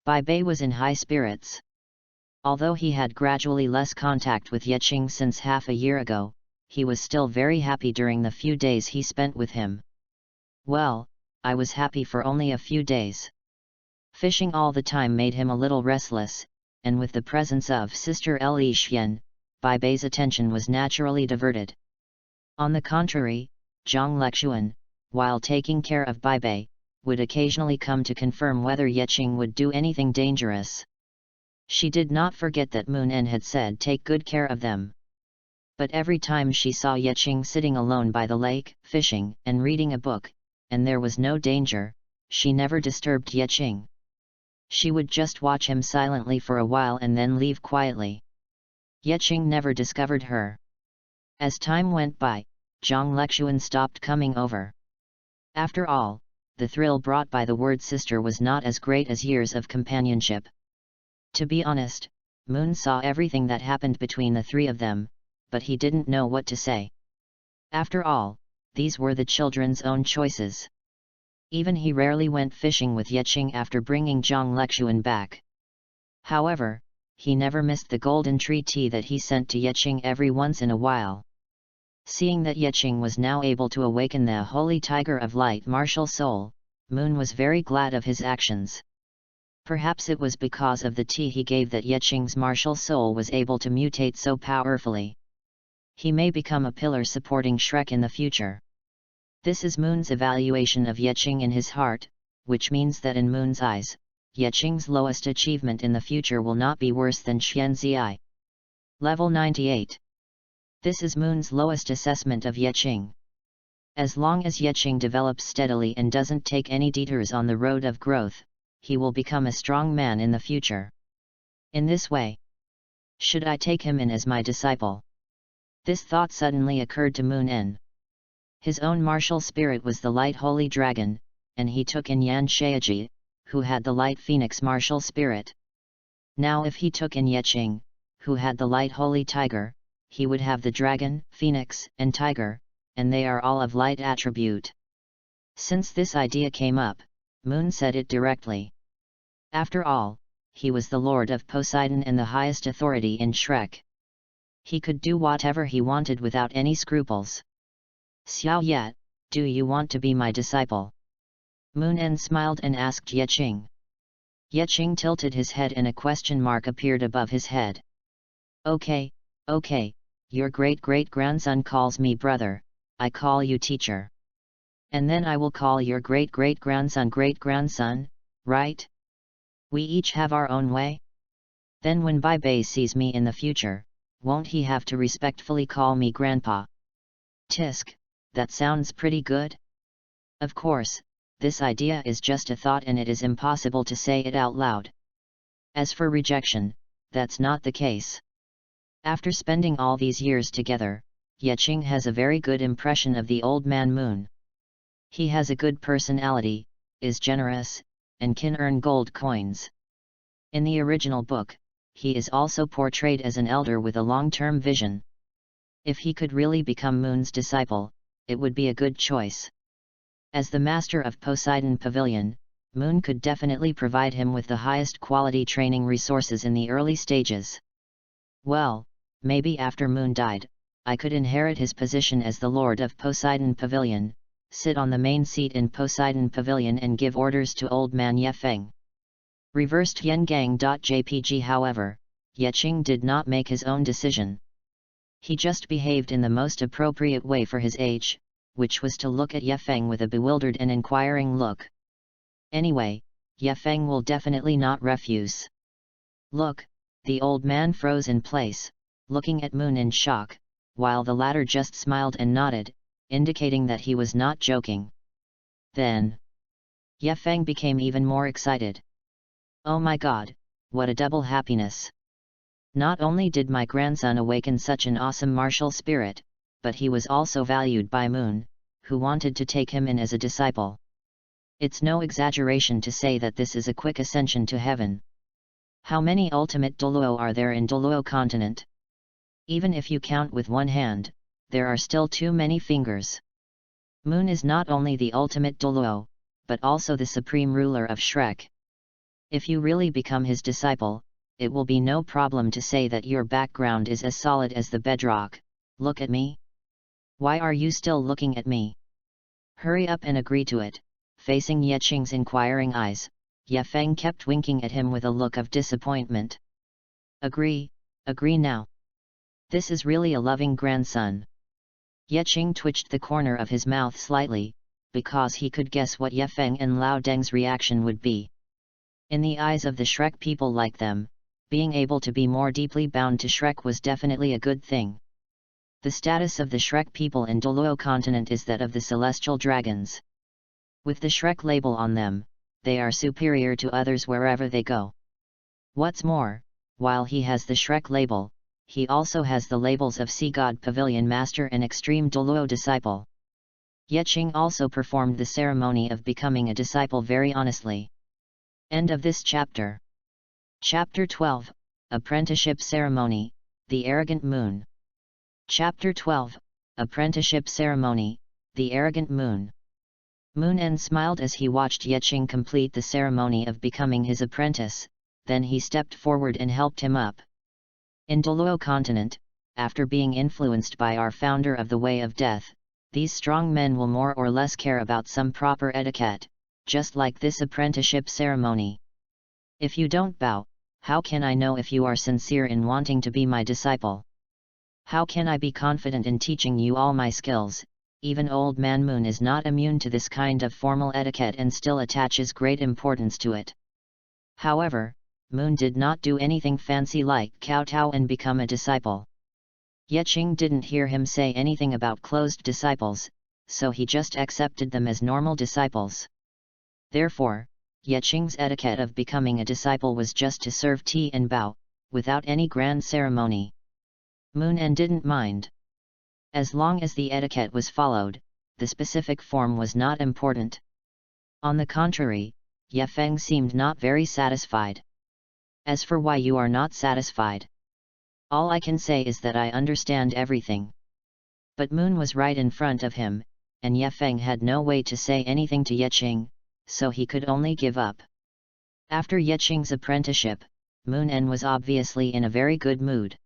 Bai Bei was in high spirits. Although he had gradually less contact with Yeqing since half a year ago, he was still very happy during the few days he spent with him. Well, I was happy for only a few days. Fishing all the time made him a little restless, and with the presence of Sister Li Xian, Bai Bei's attention was naturally diverted. On the contrary, Zhang Lexuan, while taking care of Bai Bei, would occasionally come to confirm whether Yeqing would do anything dangerous. She did not forget that Moon En had said take good care of them. But every time she saw Yeqing sitting alone by the lake, fishing and reading a book, and there was no danger, she never disturbed Yeqing. She would just watch him silently for a while and then leave quietly. Yeqing never discovered her. As time went by, Zhang Lexuan stopped coming over. After all, the thrill brought by the word sister was not as great as years of companionship. To be honest, Moon saw everything that happened between the three of them, but he didn't know what to say. After all, these were the children's own choices. Even he rarely went fishing with Yeqing after bringing Zhang Lexuan back. However, he never missed the golden tree tea that he sent to Yeqing every once in a while. Seeing that Yeqing was now able to awaken the holy tiger of light martial soul, Moon was very glad of his actions. Perhaps it was because of the tea he gave that Yeqing's martial soul was able to mutate so powerfully. He may become a pillar supporting Shrek in the future. This is Moon's evaluation of Yeqing in his heart, which means that in Moon's eyes, Yeqing's lowest achievement in the future will not be worse than Xianzi. Level 98. This is Moon's lowest assessment of Yeqing. As long as Yeqing develops steadily and doesn't take any detours on the road of growth, he will become a strong man in the future. In this way, should I take him in as my disciple? This thought suddenly occurred to Moon En. His own martial spirit was the light holy dragon, and he took in Yan Shaiji, who had the light phoenix martial spirit. Now if he took in Yeqing, who had the light holy tiger, he would have the dragon, phoenix, and tiger, and they are all of light attribute. Since this idea came up, Moon said it directly. After all, he was the lord of Poseidon and the highest authority in Shrek. He could do whatever he wanted without any scruples. Xiao Yat, do you want to be my disciple? Moon En smiled and asked Yeqing. Yeqing tilted his head and a question mark appeared above his head. Okay, your great-great-grandson calls me brother, I call you teacher. And then I will call your great-great-grandson great-grandson, right? We each have our own way? Then when Bai Bei sees me in the future, won't he have to respectfully call me grandpa? Tisk, that sounds pretty good? Of course, this idea is just a thought and it is impossible to say it out loud. As for rejection, that's not the case. After spending all these years together, Yeqing has a very good impression of the old man Moon. He has a good personality, is generous, and can earn gold coins. In the original book, he is also portrayed as an elder with a long-term vision. If he could really become Moon's disciple, it would be a good choice. As the master of Poseidon Pavilion, Moon could definitely provide him with the highest quality training resources in the early stages. Well, maybe after Moon died, I could inherit his position as the lord of Poseidon Pavilion, sit on the main seat in Poseidon Pavilion and give orders to old man Ye Feng. Reversed Yengang.jpg. However, Yeqing did not make his own decision. He just behaved in the most appropriate way for his age, which was to look at Ye Feng with a bewildered and inquiring look. Anyway, Ye Feng will definitely not refuse. Look, the old man froze in place, looking at Moon in shock, while the latter just smiled and nodded, indicating that he was not joking. Then, Ye Feng became even more excited. Oh my god, what a double happiness! Not only did my grandson awaken such an awesome martial spirit, but he was also valued by Moon, who wanted to take him in as a disciple. It's no exaggeration to say that this is a quick ascension to heaven. How many ultimate Douluo are there in Douluo continent? Even if you count with one hand, there are still too many fingers. Moon is not only the ultimate Douluo, but also the supreme ruler of Shrek. If you really become his disciple, it will be no problem to say that your background is as solid as the bedrock. Look at me. Why are you still looking at me? Hurry up and agree to it. Facing Yeching's inquiring eyes, Ye Feng kept winking at him with a look of disappointment. Agree now. This is really a loving grandson. Yeching twitched the corner of his mouth slightly, because he could guess what Ye Feng and Lao Deng's reaction would be. In the eyes of the Shrek people like them, being able to be more deeply bound to Shrek was definitely a good thing. The status of the Shrek people in Douluo continent is that of the celestial dragons. With the Shrek label on them, they are superior to others wherever they go. What's more, while he has the Shrek label, he also has the labels of Sea God Pavilion Master and Extreme Douluo Disciple. Yeching also performed the ceremony of becoming a disciple very honestly. End of this chapter. Chapter 12, Apprenticeship Ceremony, The Arrogant Moon. Chapter 12, Apprenticeship Ceremony, The Arrogant Moon. Moon En smiled as he watched Yeching complete the ceremony of becoming his apprentice, then he stepped forward and helped him up. In Douluo continent, after being influenced by our founder of the Way of Death, these strong men will more or less care about some proper etiquette, just like this apprenticeship ceremony. If you don't bow, how can I know if you are sincere in wanting to be my disciple? How can I be confident in teaching you all my skills? Even Old Man Moon is not immune to this kind of formal etiquette and still attaches great importance to it. However, Moon did not do anything fancy like kowtow and become a disciple. Yeching didn't hear him say anything about closed disciples, so he just accepted them as normal disciples. Therefore, Yeching's etiquette of becoming a disciple was just to serve tea and bow, without any grand ceremony. Moon En didn't mind. As long as the etiquette was followed, the specific form was not important. On the contrary, Ye Feng seemed not very satisfied. As for why you are not satisfied, all I can say is that I understand everything. But Moon was right in front of him, and Ye Feng had no way to say anything to Yeching, so he could only give up. After Yeching's apprenticeship, Moon En was obviously in a very good mood.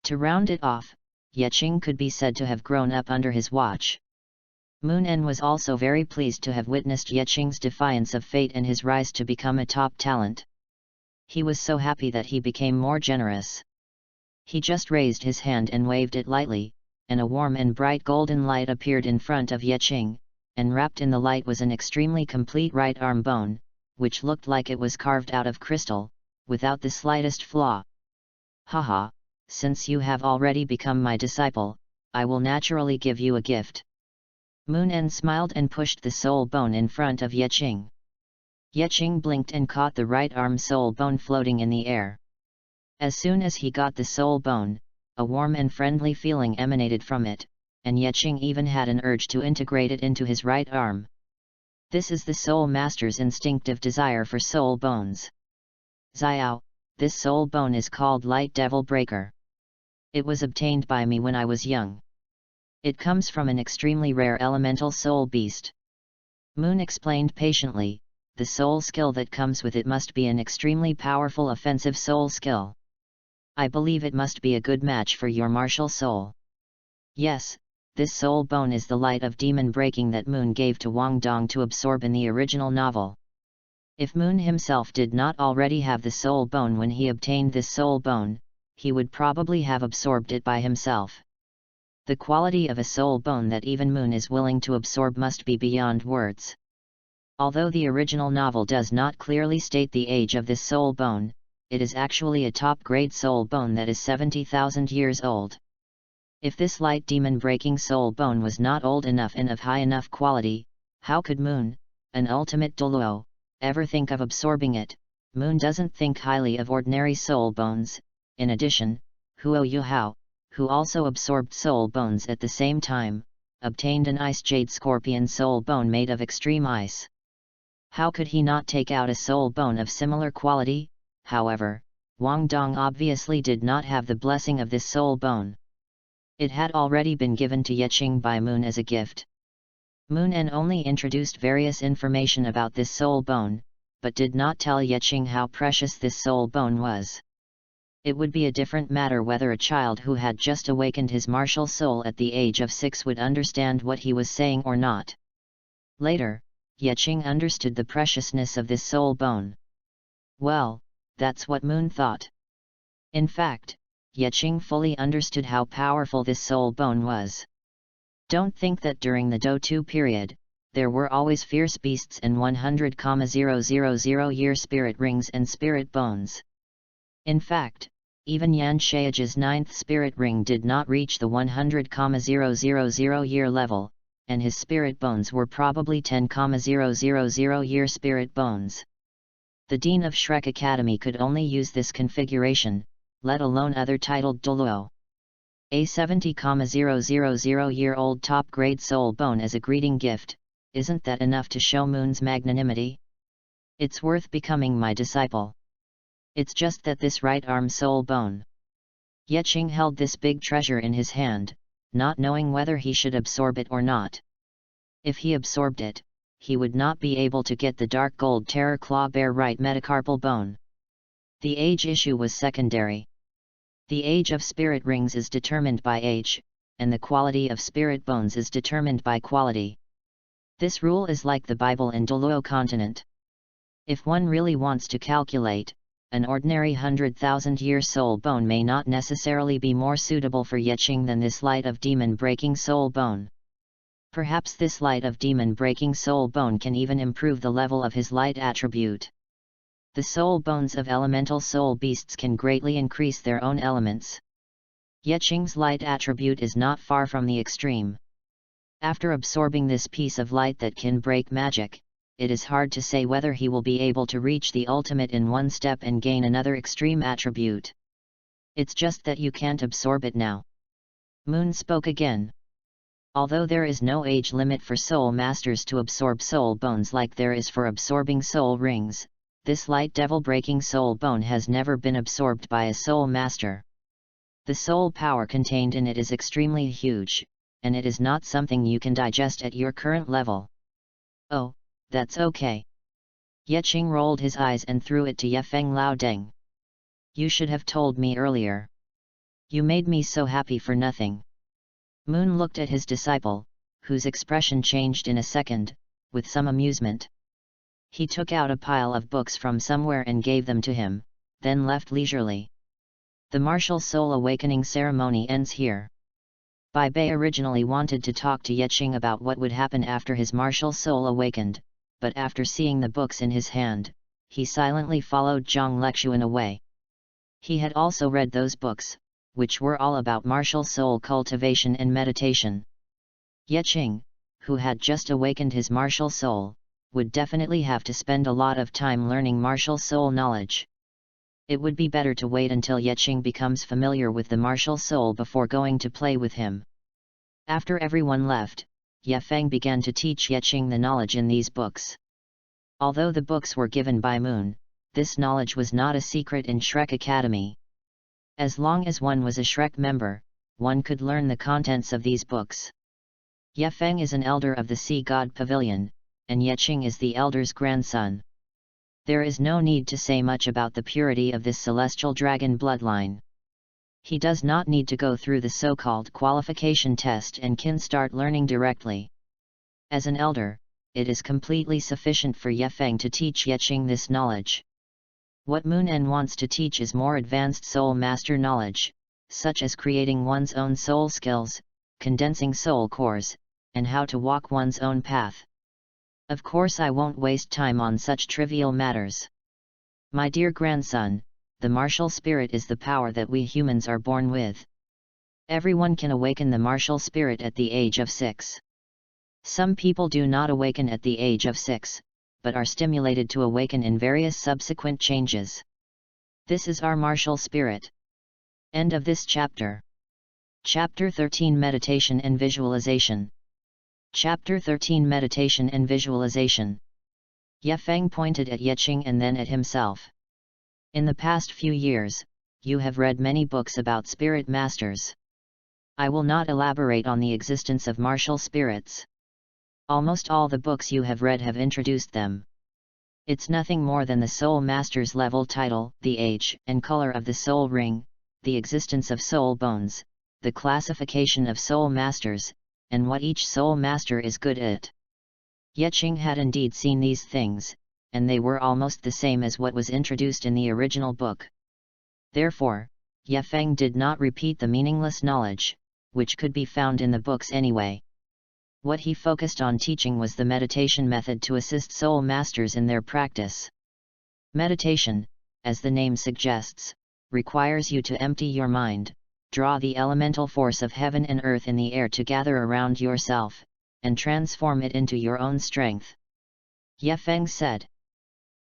To round it off, Yeching could be said to have grown up under his watch. Moon En was also very pleased to have witnessed Yeching's defiance of fate and his rise to become a top talent. He was so happy that he became more generous. He just raised his hand and waved it lightly, and a warm and bright golden light appeared in front of Yeching, and wrapped in the light was an extremely complete right arm bone, which looked like it was carved out of crystal, without the slightest flaw. Haha, since you have already become my disciple, I will naturally give you a gift. Moon En smiled and pushed the soul bone in front of Yeching. Yeching blinked and caught the right arm soul bone floating in the air. As soon as he got the soul bone, a warm and friendly feeling emanated from it, and Yeching even had an urge to integrate it into his right arm. This is the Soul Master's instinctive desire for soul bones. Xiao, this soul bone is called Light Devil Breaker. It was obtained by me when I was young. It comes from an extremely rare elemental soul beast. Moon explained patiently, the soul skill that comes with it must be an extremely powerful offensive soul skill. I believe it must be a good match for your martial soul. Yes, this soul bone is the light of demon breaking that Moon gave to Wang Dong to absorb in the original novel. If Moon himself did not already have the soul bone when he obtained this soul bone, he would probably have absorbed it by himself. The quality of a soul bone that even Moon is willing to absorb must be beyond words. Although the original novel does not clearly state the age of this soul bone, it is actually a top-grade soul bone that is 70,000 years old. If this light demon-breaking soul bone was not old enough and of high enough quality, how could Moon, an ultimate Douluo, ever think of absorbing it? Moon doesn't think highly of ordinary soul bones. In addition, Huo Yuhao, who also absorbed soul bones at the same time, obtained an ice jade scorpion soul bone made of extreme ice. How could he not take out a soul bone of similar quality? However, Wang Dong obviously did not have the blessing of this soul bone. It had already been given to Yeching by Moon as a gift. Moon En only introduced various information about this soul bone, but did not tell Yeching how precious this soul bone was. It would be a different matter whether a child who had just awakened his martial soul at the age of 6 would understand what he was saying or not. Later, Yeqing understood the preciousness of this soul bone. Well, that's what Moon thought. In fact, Yeqing fully understood how powerful this soul bone was. Don't think that during the Douluo period, there were always fierce beasts and 100,000-year spirit rings and spirit bones. In fact, even Yan Shayage's 9th spirit ring did not reach the 100,000-year level, and his spirit bones were probably 10,000-year spirit bones. The Dean of Shrek Academy could only use this configuration, let alone other titled Douluo. A 70,000-year-old top-grade soul bone as a greeting gift, isn't that enough to show Moon's magnanimity? It's worth becoming my disciple. It's just that this right arm soul bone. Yeqing held this big treasure in his hand, not knowing whether he should absorb it or not. If he absorbed it, he would not be able to get the dark gold terror claw bear right metacarpal bone. The age issue was secondary. The age of spirit rings is determined by age, and the quality of spirit bones is determined by quality. This rule is like the Bible in Douluo continent. If one really wants to calculate, an ordinary 100,000-year soul bone may not necessarily be more suitable for Yeqing than this light of demon-breaking soul bone. Perhaps this light of demon-breaking soul bone can even improve the level of his light attribute. The soul bones of elemental soul beasts can greatly increase their own elements. Yeqing's light attribute is not far from the extreme. After absorbing this piece of light that can break magic, it is hard to say whether he will be able to reach the ultimate in one step and gain another extreme attribute. It's just that you can't absorb it now. Moon spoke again. Although there is no age limit for soul masters to absorb soul bones like there is for absorbing soul rings, this light devil-breaking soul bone has never been absorbed by a soul master. The soul power contained in it is extremely huge, and it is not something you can digest at your current level. Oh, that's okay. Yeqing rolled his eyes and threw it to Yefeng Laodeng. You should have told me earlier. You made me so happy for nothing. Moon looked at his disciple, whose expression changed in a second, with some amusement. He took out a pile of books from somewhere and gave them to him, then left leisurely. The martial soul awakening ceremony ends here. Bai Bei originally wanted to talk to Yeqing about what would happen after his martial soul awakened, but after seeing the books in his hand, he silently followed Zhang Lexuan away. He had also read those books, which were all about martial soul cultivation and meditation. Yeqing, who had just awakened his martial soul, would definitely have to spend a lot of time learning martial soul knowledge. It would be better to wait until Yeqing becomes familiar with the martial soul before going to play with him. After everyone left, Yefeng began to teach Yeqing the knowledge in these books. Although the books were given by Moon, this knowledge was not a secret in Shrek Academy. As long as one was a Shrek member, one could learn the contents of these books. Yefeng is an elder of the Sea God Pavilion, and Yeqing is the elder's grandson. There is no need to say much about the purity of this celestial dragon bloodline. He does not need to go through the so-called qualification test and can start learning directly. As an elder, it is completely sufficient for Yefeng to teach Yeqing this knowledge. What Moon En wants to teach is more advanced soul master knowledge, such as creating one's own soul skills, condensing soul cores, and how to walk one's own path. Of course I won't waste time on such trivial matters. My dear grandson, the martial spirit is the power that we humans are born with. Everyone can awaken the martial spirit at the age of 6. Some people do not awaken at the age of 6, but are stimulated to awaken in various subsequent changes. This is our martial spirit. End of this chapter. Chapter 13 Meditation and Visualization. Chapter 13 Meditation and Visualization. Yefeng pointed at Yeqing and then at himself. In the past few years, you have read many books about spirit masters. I will not elaborate on the existence of martial spirits. Almost all the books you have read have introduced them. It's nothing more than the Soul Master's level title, the age and color of the soul ring, the existence of soul bones, the classification of soul masters, and what each soul master is good at. Yeqing had indeed seen these things, and they were almost the same as what was introduced in the original book. Therefore, Ye Feng did not repeat the meaningless knowledge, which could be found in the books anyway. What he focused on teaching was the meditation method to assist soul masters in their practice. Meditation, as the name suggests, requires you to empty your mind, draw the elemental force of heaven and earth in the air to gather around yourself, and transform it into your own strength. Ye Feng said.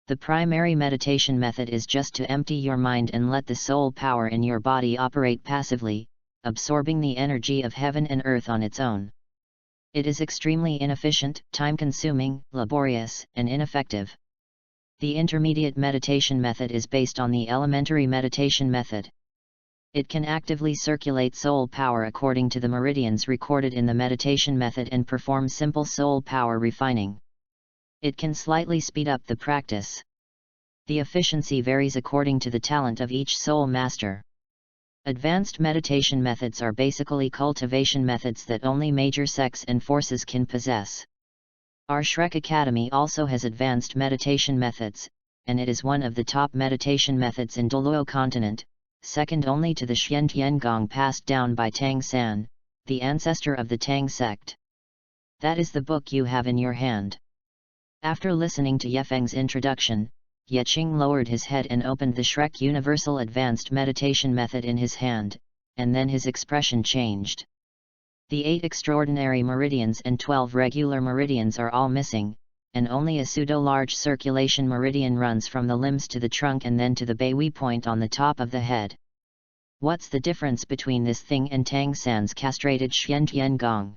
The primary meditation method is just to empty your mind and let the soul power in your body operate passively, absorbing the energy of heaven and earth on its own. It is extremely inefficient, time-consuming, laborious, and ineffective. The intermediate meditation method is based on the elementary meditation method. It can actively circulate soul power according to the meridians recorded in the meditation method and perform simple soul power refining. It can slightly speed up the practice. The efficiency varies according to the talent of each soul master. Advanced meditation methods are basically cultivation methods that only major sects and forces can possess. Our Shrek Academy also has advanced meditation methods, and it is one of the top meditation methods in Douluo continent, second only to the Xian Tiangong passed down by Tang San, the ancestor of the Tang sect. That is the book you have in your hand. After listening to Ye Feng's introduction, Yeqing lowered his head and opened the Shrek Universal Advanced Meditation Method in his hand, and then his expression changed. The 8 extraordinary meridians and 12 regular meridians are all missing, and only a pseudo-large circulation meridian runs from the limbs to the trunk and then to the Beihui point on the top of the head. What's the difference between this thing and Tang San's castrated Xian Tiangong?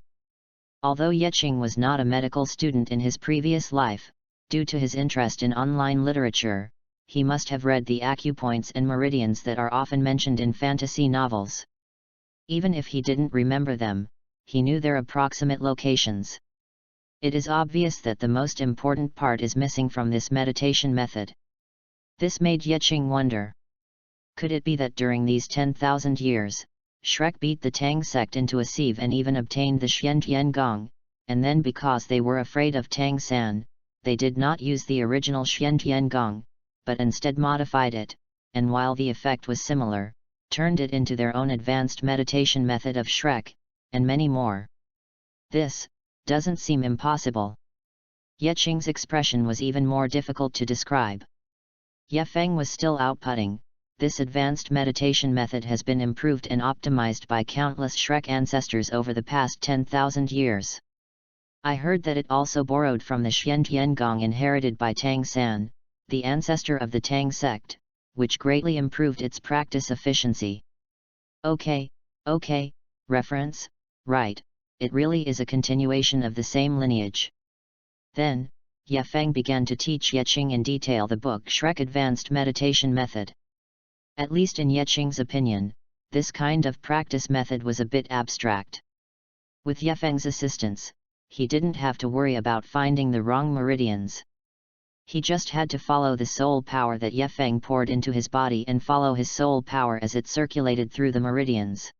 Although Yeqing was not a medical student in his previous life, due to his interest in online literature, he must have read the acupoints and meridians that are often mentioned in fantasy novels. Even if he didn't remember them, he knew their approximate locations. It is obvious that the most important part is missing from this meditation method. This made Yeqing wonder. Could it be that during these 10,000 years, Shrek beat the Tang sect into a sieve and even obtained the Xian Tiangong, and then because they were afraid of Tang San, they did not use the original Xian Tiangong, but instead modified it, and while the effect was similar, turned it into their own advanced meditation method of Shrek, and many more. This doesn't seem impossible. Yeqing's expression was even more difficult to describe. Ye Feng was still outputting. This advanced meditation method has been improved and optimized by countless Shrek ancestors over the past 10,000 years. I heard that it also borrowed from the Xian Tiangong inherited by Tang San, the ancestor of the Tang sect, which greatly improved its practice efficiency. Okay, reference, right, it really is a continuation of the same lineage. Then, Ye Feng began to teach Yeqing in detail the book Shrek Advanced Meditation Method. At least in Yeqing's opinion, this kind of practice method was a bit abstract. With Ye Feng's assistance, he didn't have to worry about finding the wrong meridians. He just had to follow the soul power that Ye Feng poured into his body and follow his soul power as it circulated through the meridians.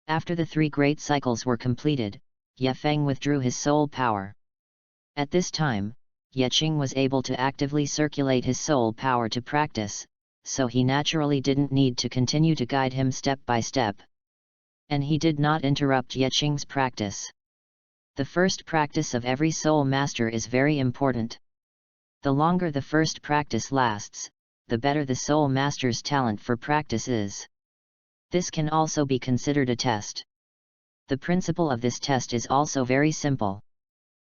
After the 3 great cycles were completed, Ye Feng withdrew his soul power. At this time, Yeqing was able to actively circulate his soul power to practice, so he naturally didn't need to continue to guide him step by step. And he did not interrupt Yeqing's practice. The first practice of every soul master is very important. The longer the first practice lasts, the better the soul master's talent for practice is. This can also be considered a test. The principle of this test is also very simple.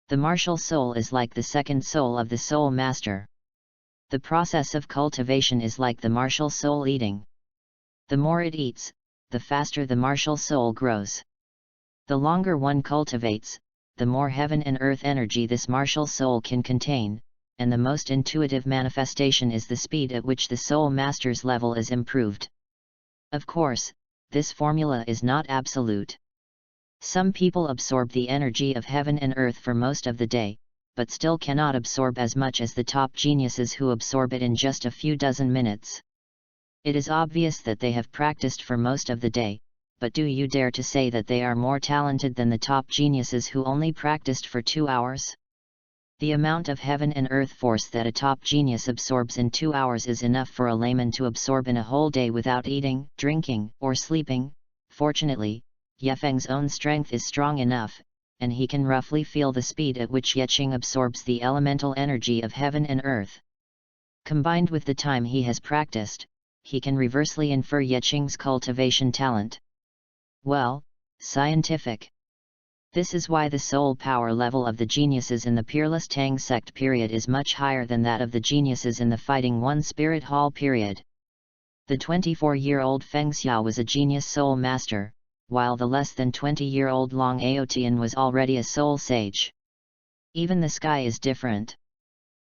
The martial soul is like the second soul of the soul master. The process of cultivation is like the martial soul eating. The more it eats, the faster the martial soul grows. The longer one cultivates, the more heaven and earth energy this martial soul can contain, and the most intuitive manifestation is the speed at which the soul master's level is improved. Of course, this formula is not absolute. Some people absorb the energy of heaven and earth for most of the day, but still cannot absorb as much as the top geniuses who absorb it in just a few dozen minutes. It is obvious that they have practiced for most of the day, but do you dare to say that they are more talented than the top geniuses who only practiced for 2 hours? The amount of heaven and earth force that a top genius absorbs in 2 hours is enough for a layman to absorb in a whole day without eating, drinking, or sleeping. Fortunately, Yefeng's own strength is strong enough, and he can roughly feel the speed at which Yeqing absorbs the elemental energy of heaven and earth. Combined with the time he has practiced, he can reversely infer Yeqing's cultivation talent. Well, scientific. This is why the soul power level of the geniuses in the Peerless Tang sect period is much higher than that of the geniuses in the Fighting One Spirit Hall period. The 24-year-old Feng Xiao was a genius soul master, while the less than 20-year-old Long Aotian was already a soul sage. Even the sky is different.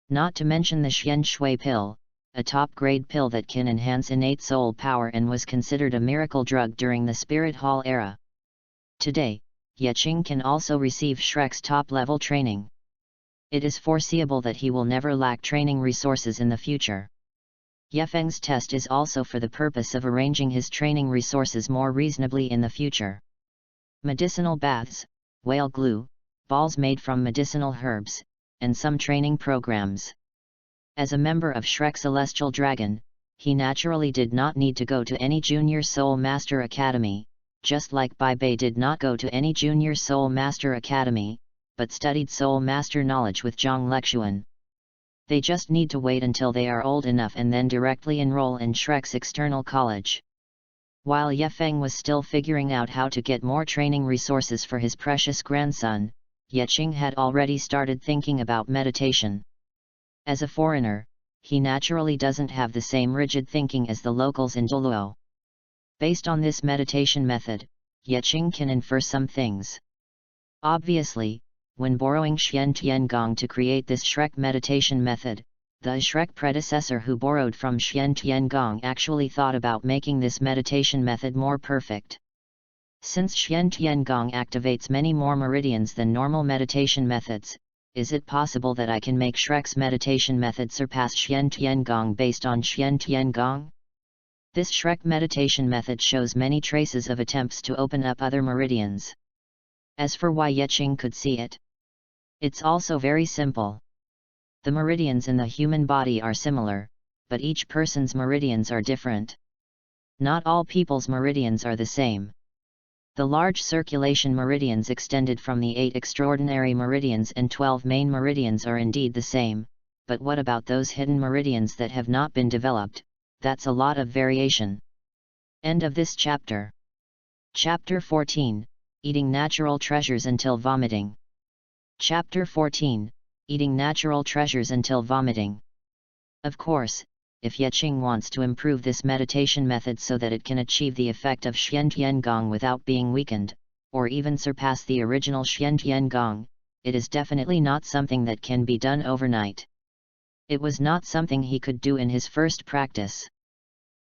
Not to mention the Xian Shui pill, a top-grade pill that can enhance innate soul power and was considered a miracle drug during the Spirit Hall era. Today, Yeqing can also receive Shrek's top-level training. It is foreseeable that he will never lack training resources in the future. Yefeng's test is also for the purpose of arranging his training resources more reasonably in the future. Medicinal baths, whale glue, balls made from medicinal herbs, and some training programs. As a member of Shrek Celestial Dragon, he naturally did not need to go to any Junior Soul Master Academy, just like Bai Bei did not go to any Junior Soul Master Academy, but studied Soul Master knowledge with Zhang Lexuan. They just need to wait until they are old enough and then directly enroll in Shrek's external college. While Yefeng was still figuring out how to get more training resources for his precious grandson, Yeqing had already started thinking about meditation. As a foreigner, he naturally doesn't have the same rigid thinking as the locals in Douluo. Based on this meditation method, Yeqing can infer some things. Obviously, when borrowing Xian Tiangong to create this Shrek meditation method, the Shrek predecessor who borrowed from Xian Tiangong actually thought about making this meditation method more perfect. Since Xian Tiangong activates many more meridians than normal meditation methods, is it possible that I can make Shrek's meditation method surpass Xian Tiangong based on Xian Tiangong? This Shrek meditation method shows many traces of attempts to open up other meridians. As for why Yeqing could see it, it's also very simple. The meridians in the human body are similar, but each person's meridians are different. Not all people's meridians are the same. The large circulation meridians extended from the 8 extraordinary meridians and 12 main meridians are indeed the same, but what about those hidden meridians that have not been developed? That's a lot of variation. End of this chapter. Chapter 14, Eating Natural Treasures Until Vomiting. Chapter 14, Eating Natural Treasures Until Vomiting. Of course, if Yeqing wants to improve this meditation method so that it can achieve the effect of Xian Tiangong without being weakened, or even surpass the original Xian Tiangong, it is definitely not something that can be done overnight. It was not something he could do in his first practice.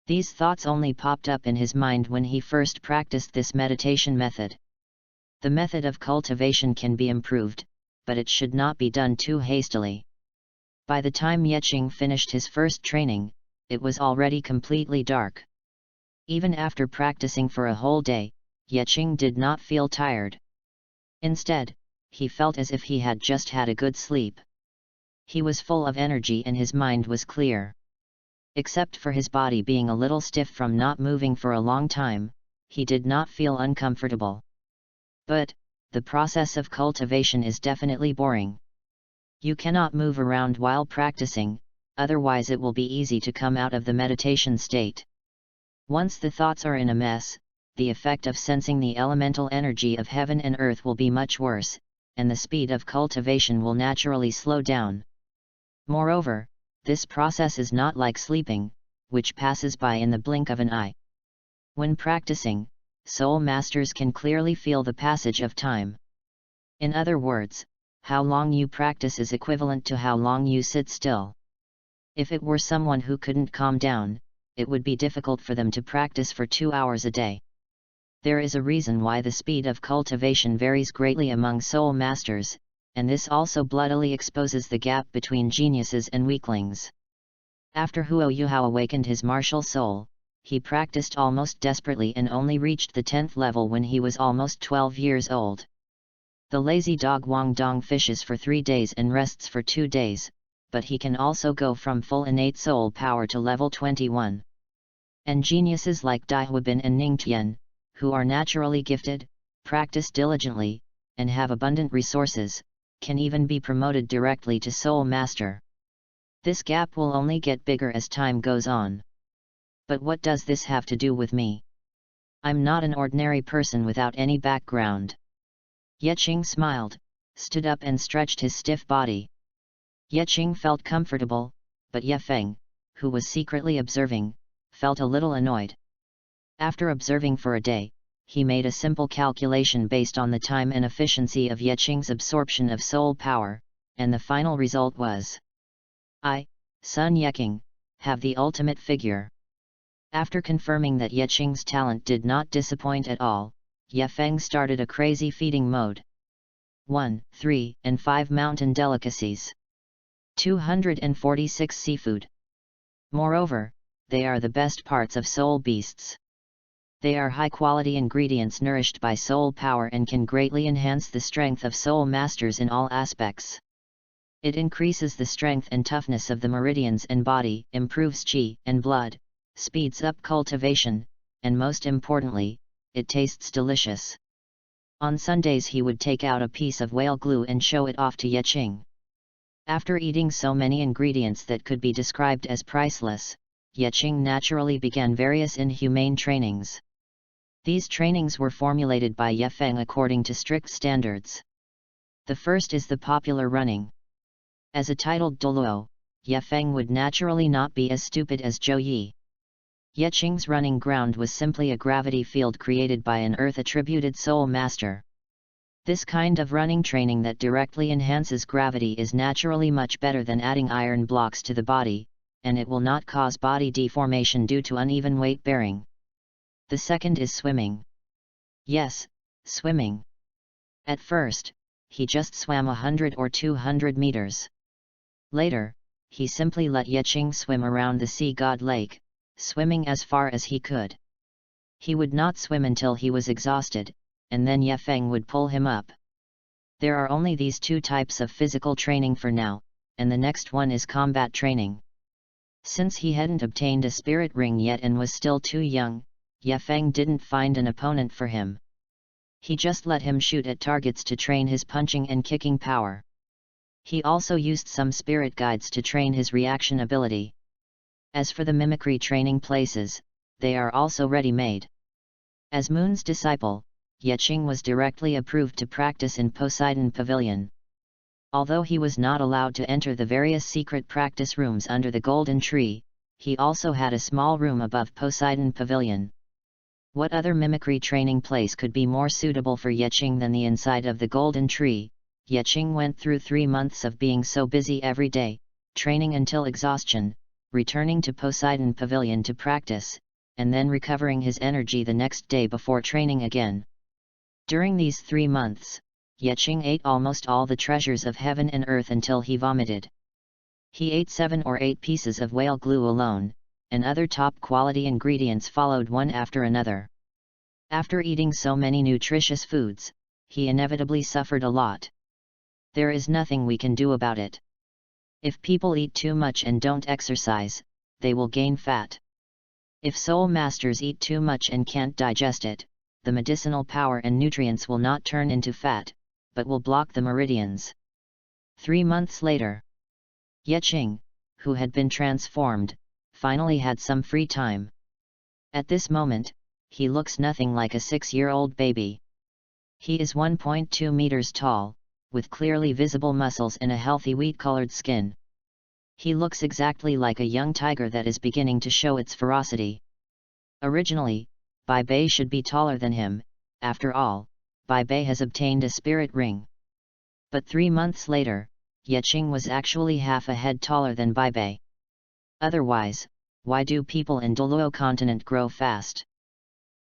These thoughts only popped up in his mind when he first practiced this meditation method. The method of cultivation can be improved, but it should not be done too hastily. By the time Yeqing finished his first training, it was already completely dark. Even after practicing for a whole day, Yeqing did not feel tired. Instead, he felt as if he had just had a good sleep. He was full of energy and his mind was clear. Except for his body being a little stiff from not moving for a long time, he did not feel uncomfortable. But, the process of cultivation is definitely boring. You cannot move around while practicing, otherwise it will be easy to come out of the meditation state. Once the thoughts are in a mess, the effect of sensing the elemental energy of heaven and earth will be much worse, and the speed of cultivation will naturally slow down. Moreover, this process is not like sleeping, which passes by in the blink of an eye. When practicing, soul masters can clearly feel the passage of time. In other words, how long you practice is equivalent to how long you sit still. If it were someone who couldn't calm down, it would be difficult for them to practice for 2 hours a day. There is a reason why the speed of cultivation varies greatly among soul masters, and this also bloodily exposes the gap between geniuses and weaklings. After Huo Yuhao awakened his martial soul, he practiced almost desperately and only reached the 10th level when he was almost 12 years old. The lazy dog Wang Dong fishes for 3 days and rests for 2 days, but he can also go from full innate soul power to level 21. And geniuses like Dai Huabin and Ning Tian, who are naturally gifted, practice diligently, and have abundant resources, can even be promoted directly to Soul Master. This gap will only get bigger as time goes on. But what does this have to do with me? I'm not an ordinary person without any background. Yeqing smiled, stood up and stretched his stiff body. Yeqing felt comfortable, but Ye Feng, who was secretly observing, felt a little annoyed. After observing for a day, he made a simple calculation based on the time and efficiency of Yeqing's absorption of soul power, and the final result was: I, Sun Yeqing, have the ultimate figure. After confirming that Yeqing's talent did not disappoint at all, Ye Feng started a crazy feeding mode. 1, 3, and 5 mountain delicacies. 246 seafood. Moreover, they are the best parts of soul beasts. They are high-quality ingredients nourished by soul power and can greatly enhance the strength of soul masters in all aspects. It increases the strength and toughness of the meridians and body, improves qi and blood, speeds up cultivation, and most importantly, it tastes delicious. On Sundays he would take out a piece of whale glue and show it off to Yeqing. After eating so many ingredients that could be described as priceless, Yeqing naturally began various inhumane trainings. These trainings were formulated by Ye Feng according to strict standards. The first is the popular running. As a titled Douluo, Ye Feng would naturally not be as stupid as Zhou Yi. Yeqing's running ground was simply a gravity field created by an earth-attributed soul master. This kind of running training that directly enhances gravity is naturally much better than adding iron blocks to the body, and it will not cause body deformation due to uneven weight bearing. The second is swimming. Yes, swimming. At first, he just swam 100 or 200 meters. Later, he simply let Yeqing swim around the sea god lake, swimming as far as he could. He would not swim until he was exhausted, and then Ye Feng would pull him up. There are only these 2 types of physical training for now, and the next one is combat training. Since he hadn't obtained a spirit ring yet and was still too young, Ye Feng didn't find an opponent for him. He just let him shoot at targets to train his punching and kicking power. He also used some spirit guides to train his reaction ability. As for the mimicry training places, they are also ready-made. As Moon's disciple, Yeqing was directly approved to practice in Poseidon Pavilion. Although he was not allowed to enter the various secret practice rooms under the golden tree, he also had a small room above Poseidon Pavilion. What other mimicry training place could be more suitable for Yeqing than the inside of the golden tree? Yeqing went through 3 months of being so busy every day, training until exhaustion, returning to Poseidon Pavilion to practice, and then recovering his energy the next day before training again. During these 3 months, Yeqing ate almost all the treasures of heaven and earth until he vomited. He ate 7 or 8 pieces of whale glue alone, and other top-quality ingredients followed one after another. After eating so many nutritious foods, he inevitably suffered a lot. There is nothing we can do about it. If people eat too much and don't exercise, they will gain fat. If soul masters eat too much and can't digest it, the medicinal power and nutrients will not turn into fat, but will block the meridians. 3 months later, Yeqing, who had been transformed, finally had some free time. At this moment, he looks nothing like a 6-year-old baby. He is 1.2 meters tall, with clearly visible muscles and a healthy wheat-colored skin. He looks exactly like a young tiger that is beginning to show its ferocity. Originally, Bai Bei should be taller than him. After all, Bai Bei has obtained a spirit ring. But 3 months later, Yeqing was actually half a head taller than Bai Bei. Otherwise, why do people in Douluo continent grow fast?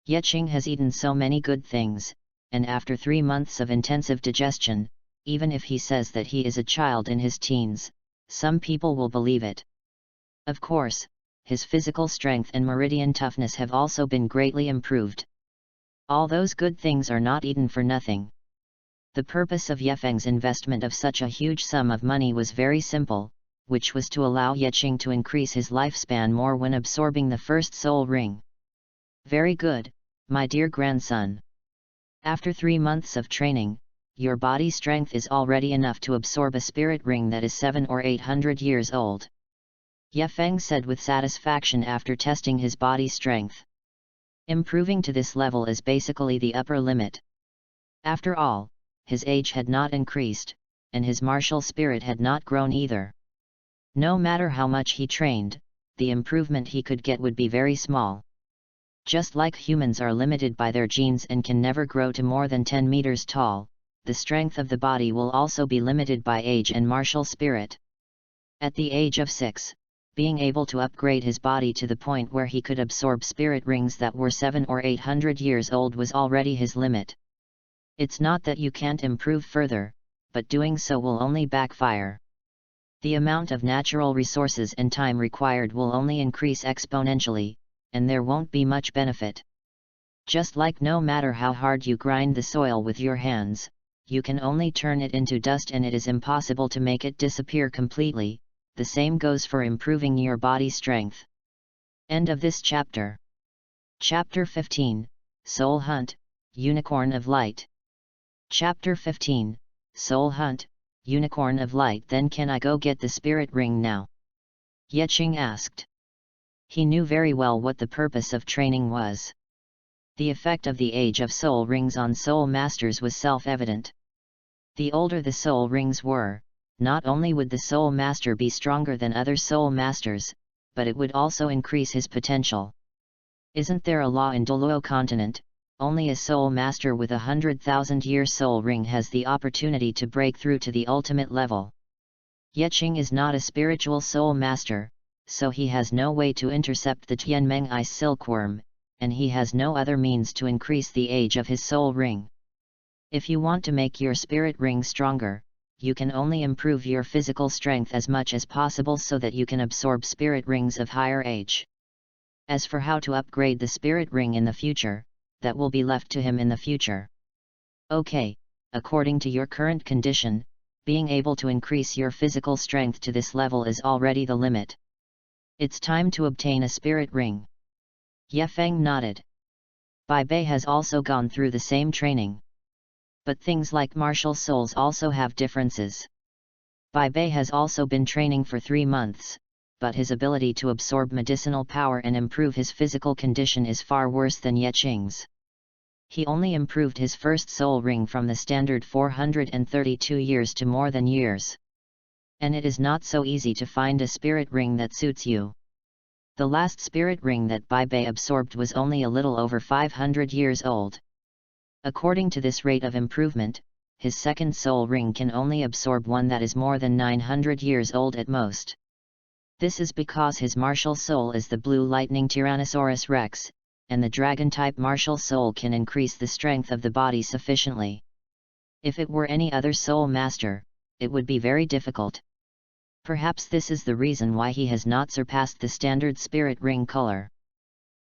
Yeqing has eaten so many good things, and after 3 months of intensive digestion, even if he says that he is a child in his teens, some people will believe it. Of course, his physical strength and meridian toughness have also been greatly improved. All those good things are not eaten for nothing. The purpose of Yefeng's investment of such a huge sum of money was very simple, which was to allow Yeching to increase his lifespan more when absorbing the first soul ring. Very good, my dear grandson. After 3 months of training, your body strength is already enough to absorb a spirit ring that is 700 or 800 years old. Yefeng said with satisfaction after testing his body strength. Improving to this level is basically the upper limit. After all, his age had not increased, and his martial spirit had not grown either. No matter how much he trained, the improvement he could get would be very small. Just like humans are limited by their genes and can never grow to more than 10 meters tall, the strength of the body will also be limited by age and martial spirit. At the age of 6, being able to upgrade his body to the point where he could absorb spirit rings that were 700 or 800 years old was already his limit. It's not that you can't improve further, but doing so will only backfire. The amount of natural resources and time required will only increase exponentially, and there won't be much benefit. Just like no matter how hard you grind the soil with your hands, you can only turn it into dust and it is impossible to make it disappear completely, the same goes for improving your body strength. End of this chapter. Chapter 15, Soul Hunt, Unicorn of Light. Chapter 15, Soul Hunt, Unicorn of Light. Then can I go get the spirit ring now? Yeching asked. He knew very well what the purpose of training was. The effect of the age of soul rings on soul masters was self-evident. The older the soul rings were, not only would the soul master be stronger than other soul masters, but it would also increase his potential. Isn't there a law in Douluo continent? Only a soul master with 100,000-year soul ring has the opportunity to break through to the ultimate level. Yeching is not a spiritual soul master, so he has no way to intercept the Tianmeng Ice Silkworm, and he has no other means to increase the age of his soul ring. If you want to make your spirit ring stronger, you can only improve your physical strength as much as possible so that you can absorb spirit rings of higher age. As for how to upgrade the spirit ring in the future, that will be left to him in the future. Okay, according to your current condition, being able to increase your physical strength to this level is already the limit. It's time to obtain a spirit ring. Yefeng nodded. Bai Bei has also gone through the same training. But things like martial souls also have differences. Bai Bei has also been training for 3 months, but his ability to absorb medicinal power and improve his physical condition is far worse than Yeching's. He only improved his first soul ring from the standard 432 years to more than years. And it is not so easy to find a spirit ring that suits you. The last spirit ring that Bai Bei absorbed was only a little over 500 years old. According to this rate of improvement, his second soul ring can only absorb one that is more than 900 years old at most. This is because his martial soul is the blue lightning Tyrannosaurus Rex, and the dragon-type martial soul can increase the strength of the body sufficiently. If it were any other soul master, it would be very difficult. Perhaps this is the reason why he has not surpassed the standard spirit ring color.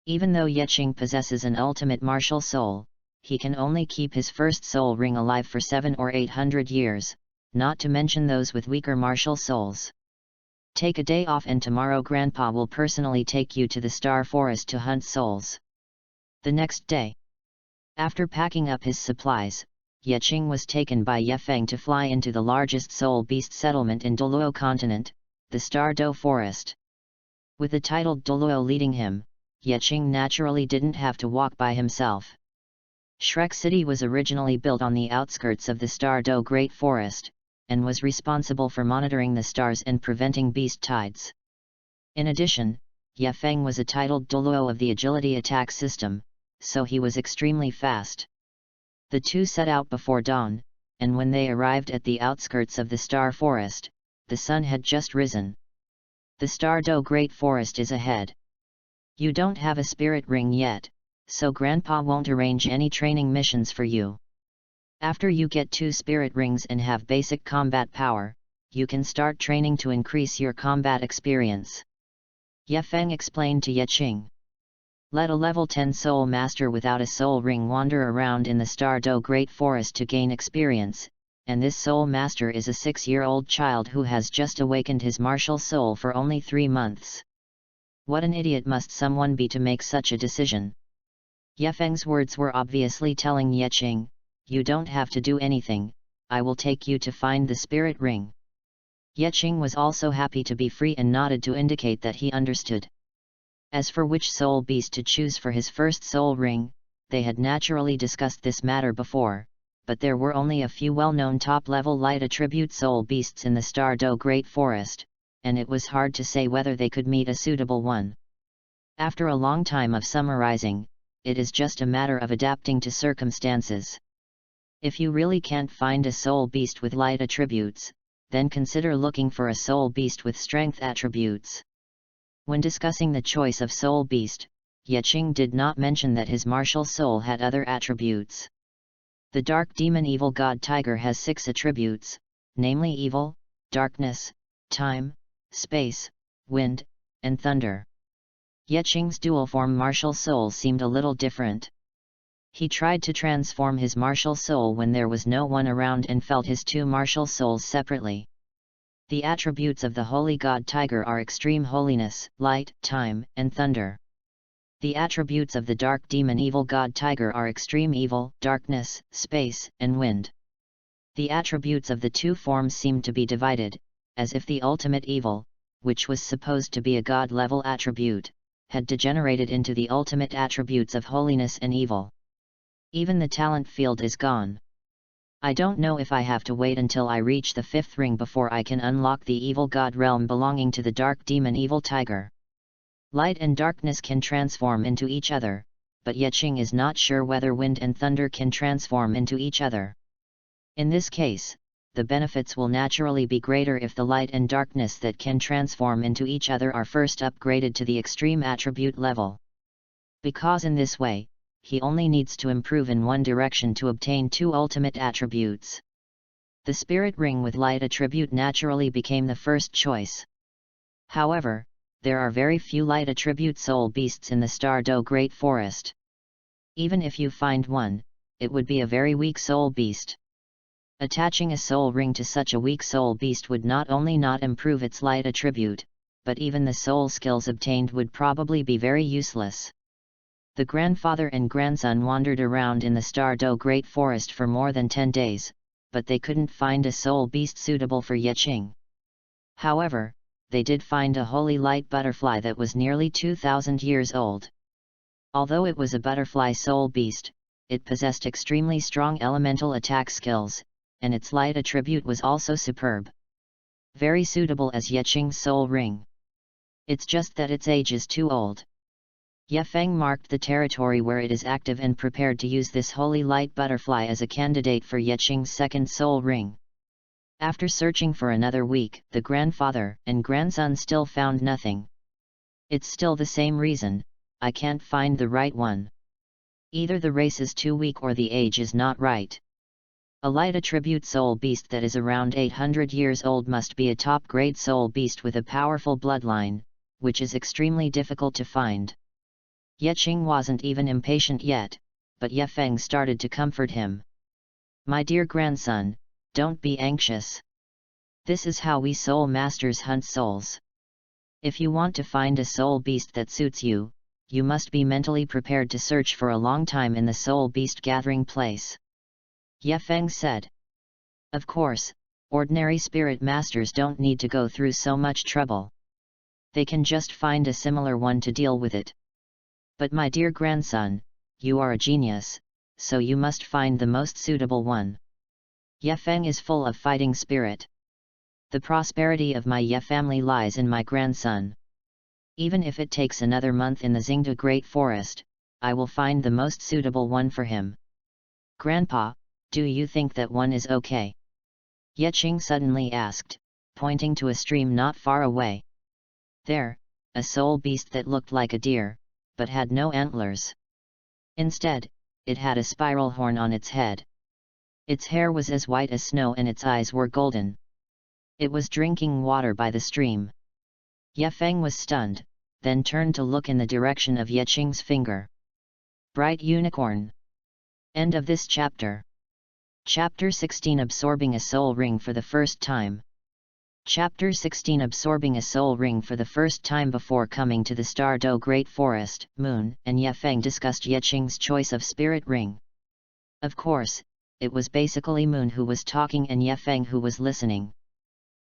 Even though Yeching possesses an ultimate martial soul, he can only keep his first soul ring alive for 700 or 800 years, not to mention those with weaker martial souls. Take a day off and tomorrow Grandpa will personally take you to the Star Forest to hunt souls. The next day, after packing up his supplies, Yeching was taken by Yefeng to fly into the largest soul beast settlement in Douluo continent, the Star Do Forest. With the titled Douluo leading him, Yeching naturally didn't have to walk by himself. Shrek City was originally built on the outskirts of the Star Do Great Forest, and was responsible for monitoring the stars and preventing beast tides. In addition, Yefeng was a titled Douluo of the Agility Attack System, so he was extremely fast. The two set out before dawn, and when they arrived at the outskirts of the Star Forest, the sun had just risen. The Star Do Great Forest is ahead. You don't have a spirit ring yet, so Grandpa won't arrange any training missions for you. After you get 2 spirit rings and have basic combat power, you can start training to increase your combat experience. Ye Feng explained to Ye Qing. Let a level 10 soul master without a soul ring wander around in the Stardo Great Forest to gain experience, and this soul master is a 6-year-old child who has just awakened his martial soul for only 3 months. What an idiot must someone be to make such a decision? Ye Feng's words were obviously telling Ye Qing, you don't have to do anything, I will take you to find the spirit ring. Ye Qing was also happy to be free and nodded to indicate that he understood. As for which soul beast to choose for his first soul ring, they had naturally discussed this matter before, but there were only a few well-known top-level light attribute soul beasts in the Stardo Great Forest, and it was hard to say whether they could meet a suitable one. After a long time of summarizing, it is just a matter of adapting to circumstances. If you really can't find a soul beast with light attributes, then consider looking for a soul beast with strength attributes. When discussing the choice of soul beast, Ye Qing did not mention that his martial soul had other attributes. The dark demon evil god tiger has 6 attributes, namely evil, darkness, time, space, wind, and thunder. Ye Qing's dual form martial soul seemed a little different. He tried to transform his martial soul when there was no one around and felt his 2 martial souls separately. The attributes of the holy god tiger are extreme holiness, light, time, and thunder. The attributes of the dark demon evil god tiger are extreme evil, darkness, space, and wind. The attributes of the 2 forms seemed to be divided, as if the ultimate evil, which was supposed to be a god-level attribute, had degenerated into the ultimate attributes of holiness and evil. Even the talent field is gone. I don't know if I have to wait until I reach the 5th ring before I can unlock the evil god realm belonging to the dark demon evil tiger. Light and darkness can transform into each other, but Ye Qing is not sure whether wind and thunder can transform into each other. In this case, the benefits will naturally be greater if the light and darkness that can transform into each other are first upgraded to the extreme attribute level. Because in this way, he only needs to improve in one direction to obtain 2 ultimate attributes. The spirit ring with light attribute naturally became the first choice. However, there are very few light attribute soul beasts in the Stardo Great Forest. Even if you find one, it would be a very weak soul beast. Attaching a soul ring to such a weak soul beast would not only not improve its light attribute, but even the soul skills obtained would probably be very useless. The grandfather and grandson wandered around in the Stardo Great Forest for more than 10 days, but they couldn't find a soul beast suitable for Ye Qing. However, they did find a holy light butterfly that was nearly 2,000 years old. Although it was a butterfly soul beast, it possessed extremely strong elemental attack skills, and its light attribute was also superb. Very suitable as Ye Qing's soul ring. It's just that its age is too old. Ye Feng marked the territory where it is active and prepared to use this holy light butterfly as a candidate for Ye Qing's second soul ring. After searching for another week, the grandfather and grandson still found nothing. It's still the same reason, I can't find the right one. Either the race is too weak or the age is not right. A light attribute soul beast that is around 800 years old must be a top-grade soul beast with a powerful bloodline, which is extremely difficult to find. Ye Qing wasn't even impatient yet, but Ye Feng started to comfort him. My dear grandson, don't be anxious. This is how we soul masters hunt souls. If you want to find a soul beast that suits you, you must be mentally prepared to search for a long time in the soul beast gathering place. Ye Feng said. Of course, ordinary spirit masters don't need to go through so much trouble. They can just find a similar one to deal with it. But my dear grandson, you are a genius, so you must find the most suitable one. Ye Feng is full of fighting spirit. The prosperity of my Ye family lies in my grandson. Even if it takes another month in the Xingda Great Forest, I will find the most suitable one for him. Grandpa, do you think that one is okay? Ye Qing suddenly asked, pointing to a stream not far away. There, a soul beast that looked like a deer, but had no antlers. Instead, it had a spiral horn on its head. Its hair was as white as snow and its eyes were golden. It was drinking water by the stream. Ye Feng was stunned, then turned to look in the direction of Ye Qing's finger. Bright unicorn. End of this chapter. Chapter 16 Absorbing a soul ring for the first time. Chapter 16 Absorbing a soul ring for the first time. Before coming to the Star Do Great Forest, Moon and Ye Feng discussed Ye Qing's choice of spirit ring. Of course, it was basically Moon who was talking and Ye Feng who was listening.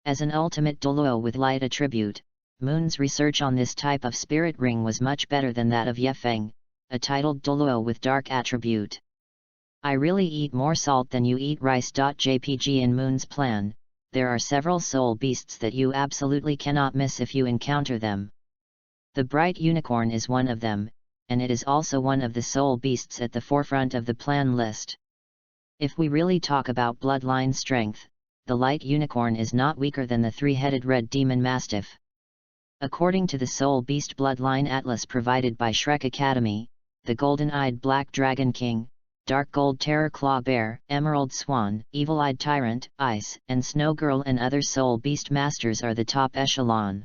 As an ultimate Douluo with light attribute, Moon's research on this type of spirit ring was much better than that of Ye Feng, a titled Douluo with dark attribute. I really eat more salt than you eat rice. JPG in Moon's plan, there are several soul beasts that you absolutely cannot miss if you encounter them. The bright unicorn is one of them, and it is also one of the soul beasts at the forefront of the plan list. If we really talk about bloodline strength, the light unicorn is not weaker than the three-headed red demon mastiff. According to the Soul Beast Bloodline Atlas provided by Shrek Academy, the golden-eyed Black Dragon King, Dark Gold Terror Claw Bear, Emerald Swan, Evil-Eyed Tyrant, Ice, and Snow Girl and other Soul Beast Masters are the top echelon.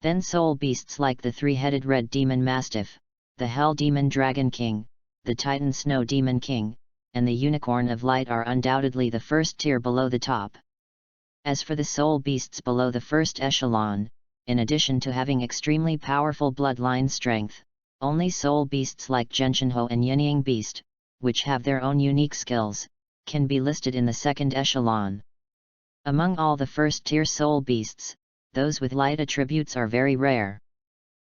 Then Soul Beasts like the three-headed Red Demon Mastiff, the Hell Demon Dragon King, the Titan Snow Demon King, and the Unicorn of Light are undoubtedly the first tier below the top. As for the Soul Beasts below the first echelon, in addition to having extremely powerful bloodline strength, only Soul Beasts like Genshinho and Yinying Beast, which have their own unique skills, can be listed in the second echelon. Among all the first-tier soul beasts, those with light attributes are very rare.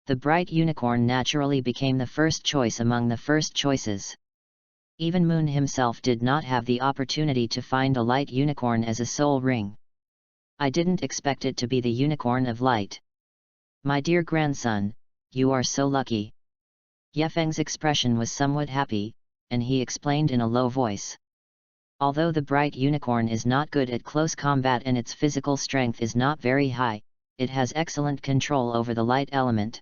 The bright unicorn naturally became the first choice among the first choices. Even Moon himself did not have the opportunity to find a light unicorn as a soul ring. I didn't expect it to be the unicorn of light. My dear grandson, you are so lucky. Ye Feng's expression was somewhat happy, and he explained in a low voice. Although the bright unicorn is not good at close combat and its physical strength is not very high, it has excellent control over the light element.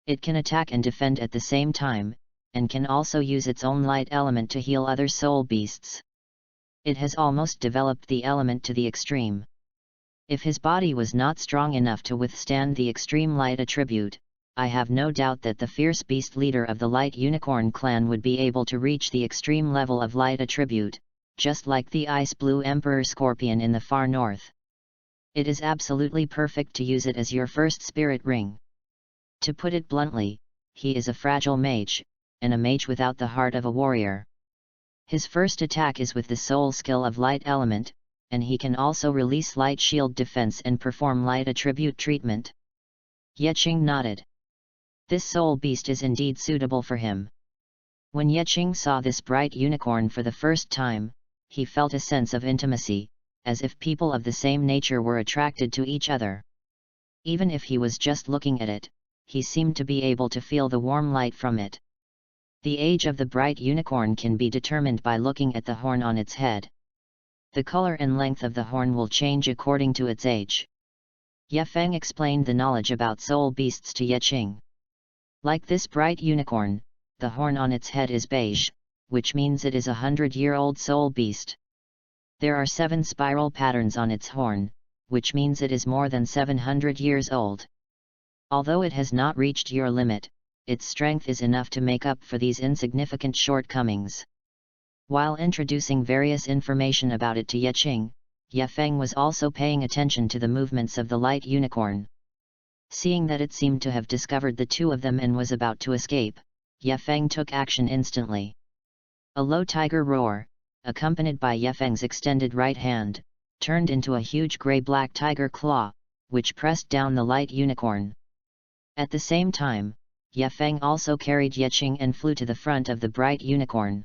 It can attack and defend at the same time, and can also use its own light element to heal other soul beasts. It has almost developed the element to the extreme. If his body was not strong enough to withstand the extreme light attribute, I have no doubt that the fierce beast leader of the Light Unicorn clan would be able to reach the extreme level of light attribute, just like the Ice Blue Emperor Scorpion in the far north. It is absolutely perfect to use it as your first spirit ring. To put it bluntly, he is a fragile mage, and a mage without the heart of a warrior. His first attack is with the soul skill of light element, and he can also release light shield defense and perform light attribute treatment. Ye Qing nodded. This soul beast is indeed suitable for him. When Ye Qing saw this bright unicorn for the first time, he felt a sense of intimacy, as if people of the same nature were attracted to each other. Even if he was just looking at it, he seemed to be able to feel the warm light from it. The age of the bright unicorn can be determined by looking at the horn on its head. The color and length of the horn will change according to its age. Ye Feng explained the knowledge about soul beasts to Ye Qing. Like this bright unicorn, the horn on its head is beige, which means it is a 100-year-old soul beast. There are 7 spiral patterns on its horn, which means it is more than 700 years old. Although it has not reached your limit, its strength is enough to make up for these insignificant shortcomings. While introducing various information about it to Ye Qing, Ye Feng was also paying attention to the movements of the light unicorn. Seeing that it seemed to have discovered the two of them and was about to escape, Ye Feng took action instantly. A low tiger roar, accompanied by Ye Feng's extended right hand, turned into a huge grey-black tiger claw, which pressed down the light unicorn. At the same time, Ye Feng also carried Ye Qing and flew to the front of the bright unicorn.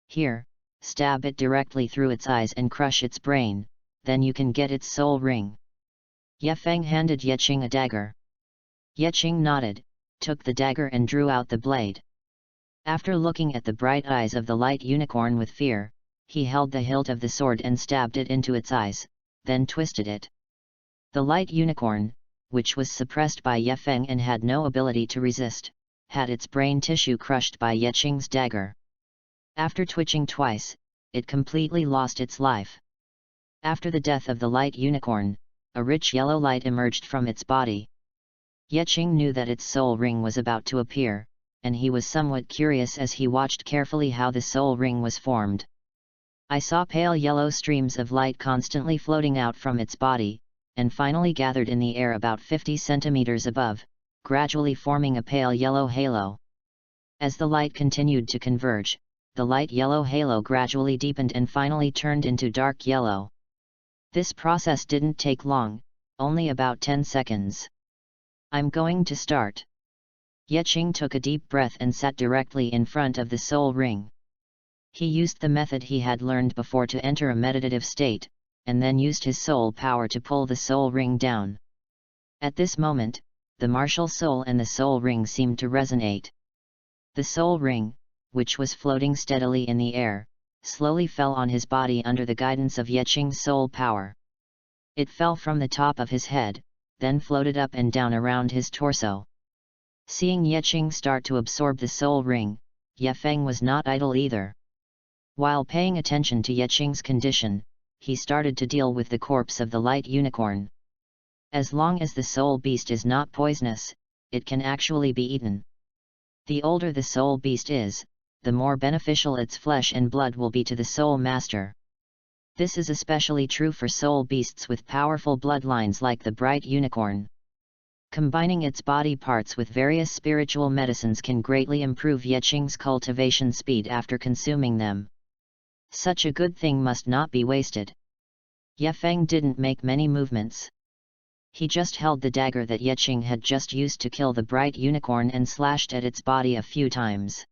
Here, stab it directly through its eyes and crush its brain, then you can get its soul ring. Ye Feng handed Ye Qing a dagger. Ye Qing nodded, took the dagger and drew out the blade. After looking at the bright eyes of the light unicorn with fear, he held the hilt of the sword and stabbed it into its eyes, then twisted it. The light unicorn, which was suppressed by Ye Feng and had no ability to resist, had its brain tissue crushed by Ye Qing's dagger. After twitching twice, it completely lost its life. After the death of the light unicorn, a rich yellow light emerged from its body. Yeching knew that its soul ring was about to appear, and he was somewhat curious as he watched carefully how the soul ring was formed. I saw pale yellow streams of light constantly floating out from its body, and finally gathered in the air about 50 centimeters above, gradually forming a pale yellow halo. As the light continued to converge, the light yellow halo gradually deepened and finally turned into dark yellow. This process didn't take long, only about 10 seconds. I'm going to start. Yeching took a deep breath and sat directly in front of the soul ring. He used the method he had learned before to enter a meditative state, and then used his soul power to pull the soul ring down. At this moment, the martial soul and the soul ring seemed to resonate. The soul ring, which was floating steadily in the air, slowly fell on his body under the guidance of Yeching's soul power. It fell from the top of his head, then floated up and down around his torso. Seeing Yeching start to absorb the soul ring, Yefeng was not idle either. While paying attention to Yeching's condition, he started to deal with the corpse of the light unicorn. As long as the soul beast is not poisonous, it can actually be eaten. The older the soul beast is, the more beneficial its flesh and blood will be to the soul master. This is especially true for soul beasts with powerful bloodlines like the bright unicorn. Combining its body parts with various spiritual medicines can greatly improve Yeching's cultivation speed after consuming them. Such a good thing must not be wasted. Yefeng didn't make many movements. He just held the dagger that Yeching had just used to kill the bright unicorn and slashed at its body a few times.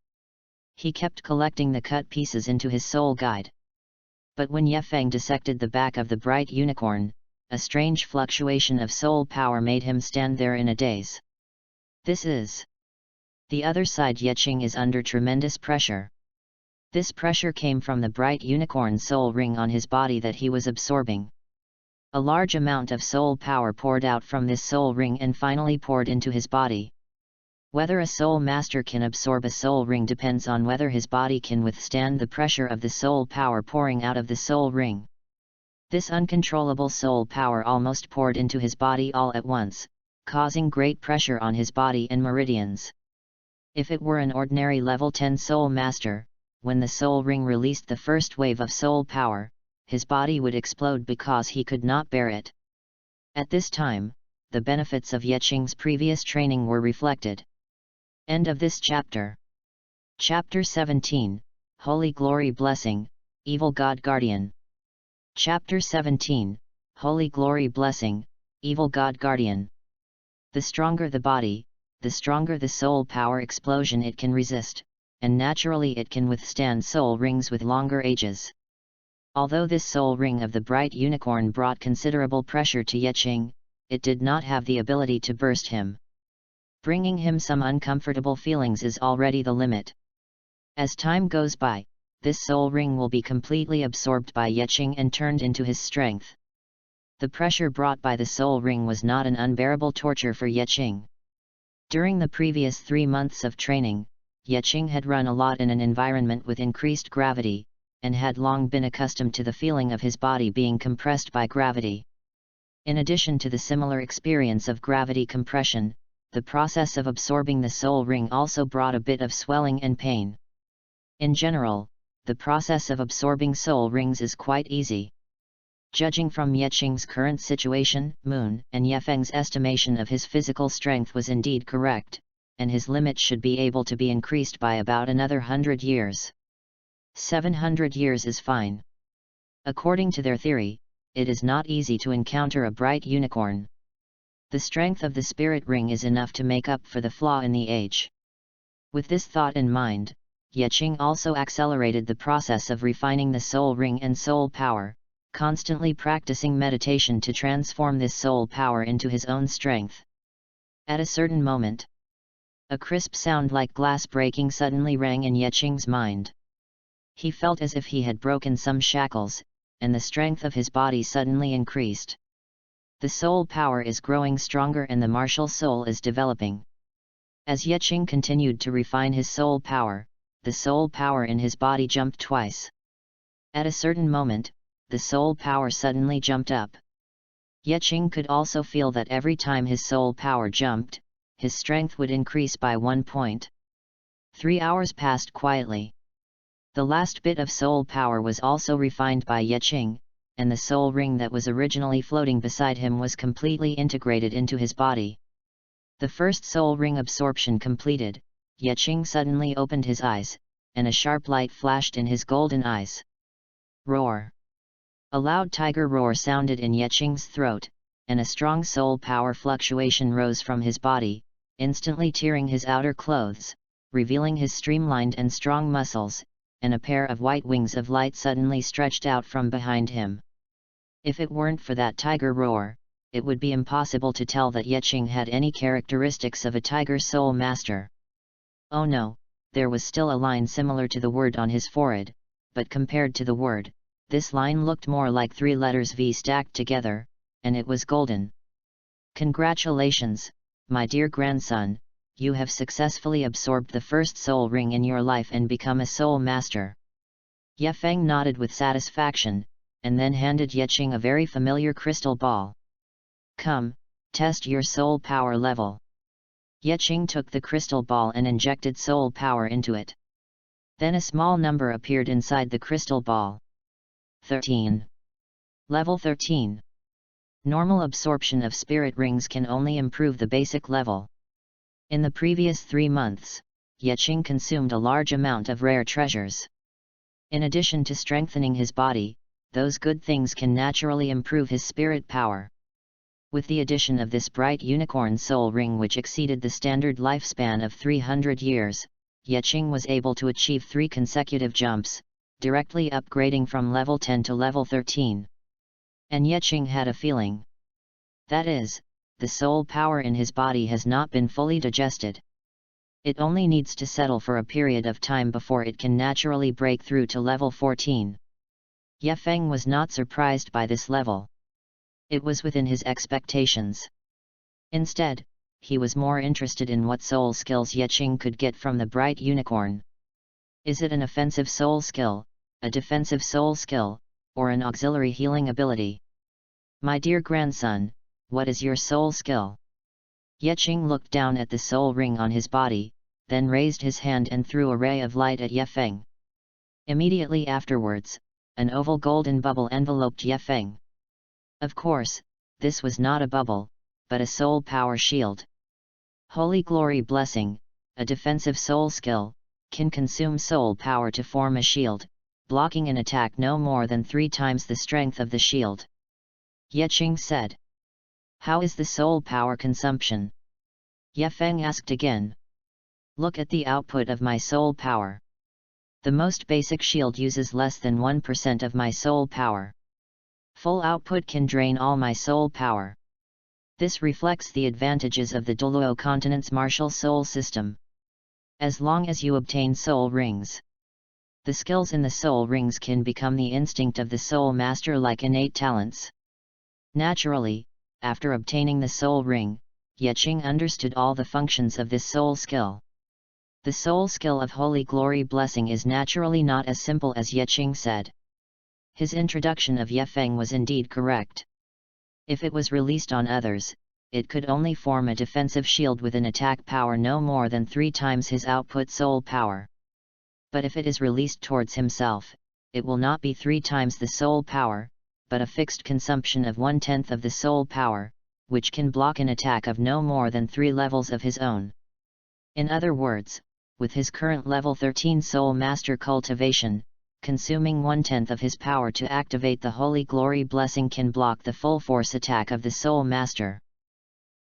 He kept collecting the cut pieces into his soul guide. But when Yefeng dissected the back of the bright unicorn, a strange fluctuation of soul power made him stand there in a daze. This is the other side. Yeching is under tremendous pressure. This pressure came from the bright unicorn soul ring on his body that he was absorbing. A large amount of soul power poured out from this soul ring and finally poured into his body. Whether a soul master can absorb a soul ring depends on whether his body can withstand the pressure of the soul power pouring out of the soul ring. This uncontrollable soul power almost poured into his body all at once, causing great pressure on his body and meridians. If it were an ordinary level 10 soul master, when the soul ring released the first wave of soul power, his body would explode because he could not bear it. At this time, the benefits of Yeching's previous training were reflected. End of this chapter. Chapter 17, Holy Glory Blessing, Evil God Guardian. Chapter 17, Holy Glory Blessing, Evil God Guardian. The stronger the body, the stronger the soul power explosion it can resist, and naturally it can withstand soul rings with longer ages. Although this soul ring of the bright unicorn brought considerable pressure to Yeching, it did not have the ability to burst him. Bringing him some uncomfortable feelings is already the limit. As time goes by, this soul ring will be completely absorbed by Yeching and turned into his strength. The pressure brought by the soul ring was not an unbearable torture for Yeching. During the previous 3 months of training, Yeching had run a lot in an environment with increased gravity, and had long been accustomed to the feeling of his body being compressed by gravity. In addition to the similar experience of gravity compression, the process of absorbing the soul ring also brought a bit of swelling and pain. In general, the process of absorbing soul rings is quite easy. Judging from Yeching's current situation, Moon and Yefeng's estimation of his physical strength was indeed correct, and his limit should be able to be increased by about another 100 years. 700 years is fine. According to their theory, it is not easy to encounter a bright unicorn. The strength of the spirit ring is enough to make up for the flaw in the age. With this thought in mind, Yeching also accelerated the process of refining the soul ring and soul power, constantly practicing meditation to transform this soul power into his own strength. At a certain moment, a crisp sound like glass breaking suddenly rang in Yeching's mind. He felt as if he had broken some shackles, and the strength of his body suddenly increased. The soul power is growing stronger and the martial soul is developing. As Yeching continued to refine his soul power, the soul power in his body jumped twice. At a certain moment, the soul power suddenly jumped up. Yeqing could also feel that every time his soul power jumped, his strength would increase by 1 point. 3 hours passed quietly. The last bit of soul power was also refined by Yeqing, and the soul ring that was originally floating beside him was completely integrated into his body. The first soul ring absorption completed, Yeqing suddenly opened his eyes, and a sharp light flashed in his golden eyes. Roar! A loud tiger roar sounded in Yeqing's throat, and a strong soul power fluctuation rose from his body, instantly tearing his outer clothes, revealing his streamlined and strong muscles, and a pair of white wings of light suddenly stretched out from behind him. If it weren't for that tiger roar, it would be impossible to tell that Yeqing had any characteristics of a tiger soul master. Oh no, there was still a line similar to the word on his forehead, but compared to the word, this line looked more like 3 letters V stacked together, and it was golden. Congratulations, my dear grandson, you have successfully absorbed the first soul ring in your life and become a soul master. Ye Feng nodded with satisfaction, and then handed Yeqing a very familiar crystal ball. Come, test your soul power level. Yeqing took the crystal ball and injected soul power into it. Then a small number appeared inside the crystal ball. 13. Level 13. Normal absorption of spirit rings can only improve the basic level. In the previous 3 months, Yeqing consumed a large amount of rare treasures. In addition to strengthening his body, those good things can naturally improve his spirit power. With the addition of this bright unicorn soul ring which exceeded the standard lifespan of 300 years, Yeqing was able to achieve 3 consecutive jumps, directly upgrading from level 10 to level 13. And Yeqing had a feeling. That is, the soul power in his body has not been fully digested. It only needs to settle for a period of time before it can naturally break through to level 14. Ye Feng was not surprised by this level. It was within his expectations. Instead, he was more interested in what soul skills Yeqing could get from the bright unicorn. Is it an offensive soul skill, a defensive soul skill, or an auxiliary healing ability? My dear grandson, what is your soul skill? Yeqing looked down at the soul ring on his body, then raised his hand and threw a ray of light at Ye Feng. Immediately afterwards, an oval golden bubble enveloped Ye Feng. Of course, this was not a bubble, but a soul power shield. Holy Glory Blessing, a defensive soul skill, can consume soul power to form a shield, blocking an attack no more than 3 times the strength of the shield. Yeqing said. How is the soul power consumption? Ye Feng asked again. Look at the output of my soul power. The most basic shield uses less than 1% of my soul power. Full output can drain all my soul power. This reflects the advantages of the Douluo continent's martial soul system. As long as you obtain soul rings, the skills in the soul rings can become the instinct of the soul master like innate talents. Naturally, after obtaining the soul ring, Yeqing understood all the functions of this soul skill. The soul skill of Holy Glory Blessing is naturally not as simple as Yeqing said. His introduction of Ye Feng was indeed correct. If it was released on others, it could only form a defensive shield with an attack power no more than 3 times his output soul power. But if it is released towards himself, it will not be 3 times the soul power, but a fixed consumption of 1/10 of the soul power, which can block an attack of no more than 3 levels of his own. In other words, with his current level 13 soul master cultivation, consuming 1/10 of his power to activate the Holy Glory Blessing can block the full force attack of the soul master.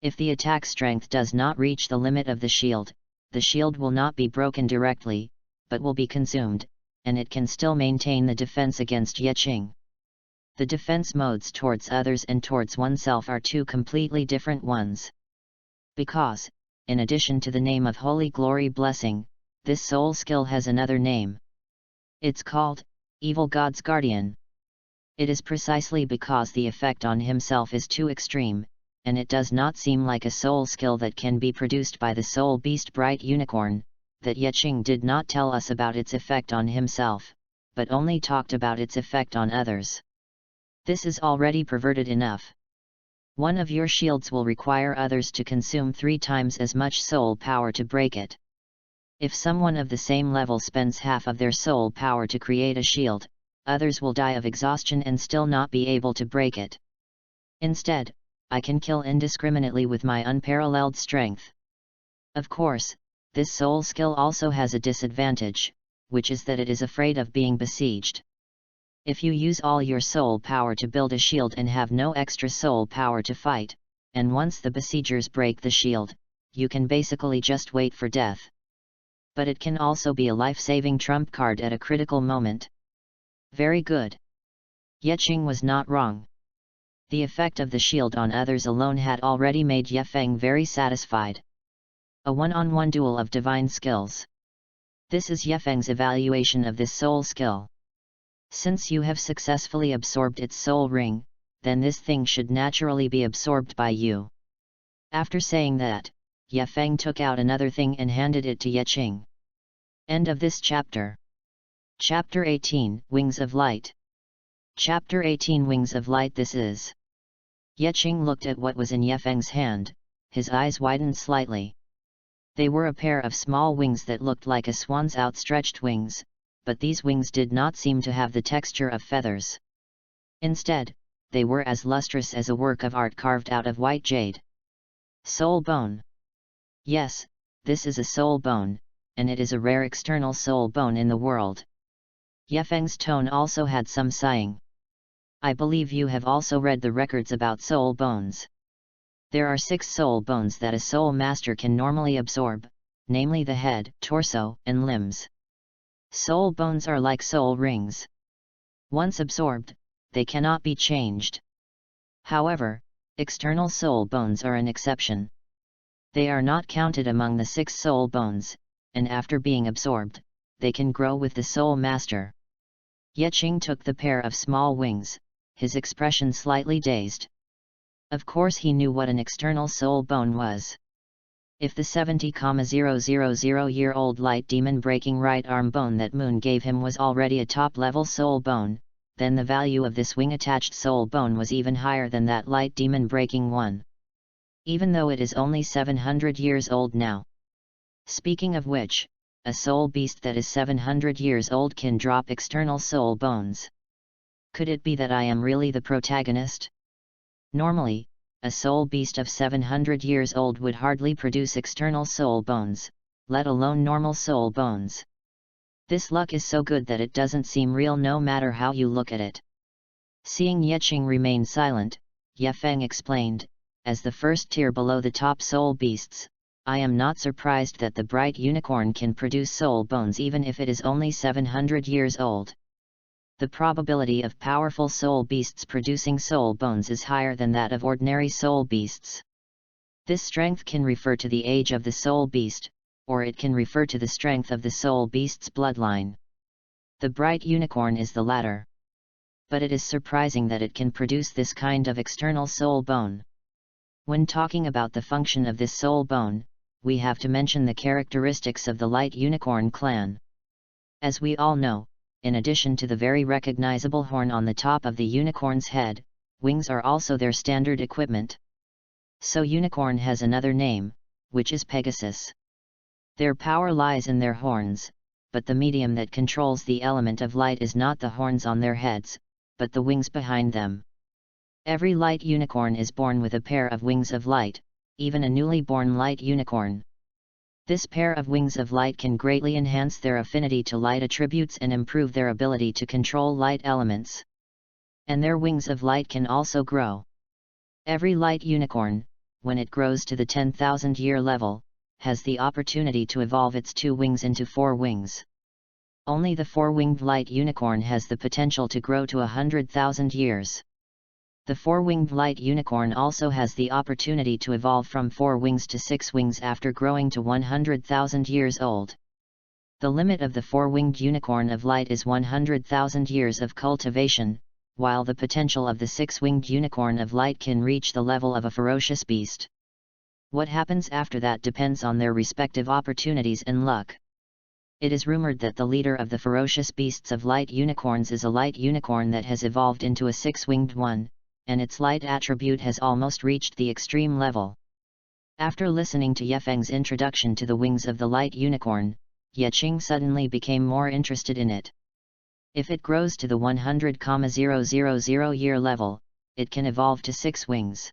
If the attack strength does not reach the limit of the shield will not be broken directly, but will be consumed, and it can still maintain the defense against Yeqing. The defense modes towards others and towards oneself are 2 completely different ones. Because, in addition to the name of Holy Glory Blessing, this soul skill has another name. It's called, Evil God's Guardian. It is precisely because the effect on himself is too extreme, and it does not seem like a soul skill that can be produced by the soul beast Bright Unicorn, that Yeqing did not tell us about its effect on himself, but only talked about its effect on others. This is already perverted enough. One of your shields will require others to consume 3 times as much soul power to break it. If someone of the same level spends half of their soul power to create a shield, others will die of exhaustion and still not be able to break it. Instead, I can kill indiscriminately with my unparalleled strength. Of course, this soul skill also has a disadvantage, which is that it is afraid of being besieged. If you use all your soul power to build a shield and have no extra soul power to fight, and once the besiegers break the shield, you can basically just wait for death. But it can also be a life-saving trump card at a critical moment. Very good. Yecheng was not wrong. The effect of the shield on others alone had already made Yefeng very satisfied. A one-on-one duel of divine skills. This is Yefeng's evaluation of this soul skill. Since you have successfully absorbed its soul ring, then this thing should naturally be absorbed by you. After saying that, Yefeng took out another thing and handed it to Yecheng. End of this chapter. Chapter 18, Wings of Light. Chapter 18, Wings of Light. This is. Yecheng looked at what was in Yefeng's hand, his eyes widened slightly. They were a pair of small wings that looked like a swan's outstretched wings, but these wings did not seem to have the texture of feathers. Instead, they were as lustrous as a work of art carved out of white jade. Soul bone. Yes, this is a soul bone, and it is a rare external soul bone in the world. Yefeng's tone also had some sighing. I believe you have also read the records about soul bones. There are 6 soul bones that a soul master can normally absorb, namely the head, torso, and limbs. Soul bones are like soul rings. Once absorbed, they cannot be changed. However, external soul bones are an exception. They are not counted among the 6 soul bones, and after being absorbed, they can grow with the soul master. Yecheng took the pair of small wings, his expression slightly dazed. Of course he knew what an external soul bone was. If the 70,000-year-old light demon breaking right arm bone that Moon gave him was already a top-level soul bone, then the value of this wing-attached soul bone was even higher than that light demon breaking one. Even though it is only 700 years old now. Speaking of which, a soul beast that is 700 years old can drop external soul bones. Could it be that I am really the protagonist? Normally, a soul beast of 700 years old would hardly produce external soul bones, let alone normal soul bones. This luck is so good that it doesn't seem real no matter how you look at it. Seeing Yecheng remain silent, Yefeng explained, as the first tier below the top soul beasts, I am not surprised that the bright unicorn can produce soul bones even if it is only 700 years old. The probability of powerful soul beasts producing soul bones is higher than that of ordinary soul beasts. This strength can refer to the age of the soul beast, or it can refer to the strength of the soul beast's bloodline. The bright unicorn is the latter. But it is surprising that it can produce this kind of external soul bone. When talking about the function of this soul bone, we have to mention the characteristics of the light unicorn clan. As we all know, in addition to the very recognizable horn on the top of the unicorn's head, wings are also their standard equipment. So unicorn has another name, which is Pegasus. Their power lies in their horns, but the medium that controls the element of light is not the horns on their heads, but the wings behind them. Every light unicorn is born with a pair of wings of light, even a newly born light unicorn. This pair of wings of light can greatly enhance their affinity to light attributes and improve their ability to control light elements. And their wings of light can also grow. Every light unicorn, when it grows to the 10,000-year level, has the opportunity to evolve its 2 wings into 4 wings. Only the 4-winged light unicorn has the potential to grow to 100,000 years. The 4-winged light unicorn also has the opportunity to evolve from 4 wings to 6 wings after growing to 100,000 years old. The limit of the 4-winged unicorn of light is 100,000 years of cultivation, while the potential of the 6-winged unicorn of light can reach the level of a ferocious beast. What happens after that depends on their respective opportunities and luck. It is rumored that the leader of the ferocious beasts of light unicorns is a light unicorn that has evolved into a six-winged one, and its light attribute has almost reached the extreme level. After listening to Yefeng's introduction to the wings of the light unicorn, Yeqing suddenly became more interested in it. If it grows to the 100,000 year level, it can evolve to 6 wings.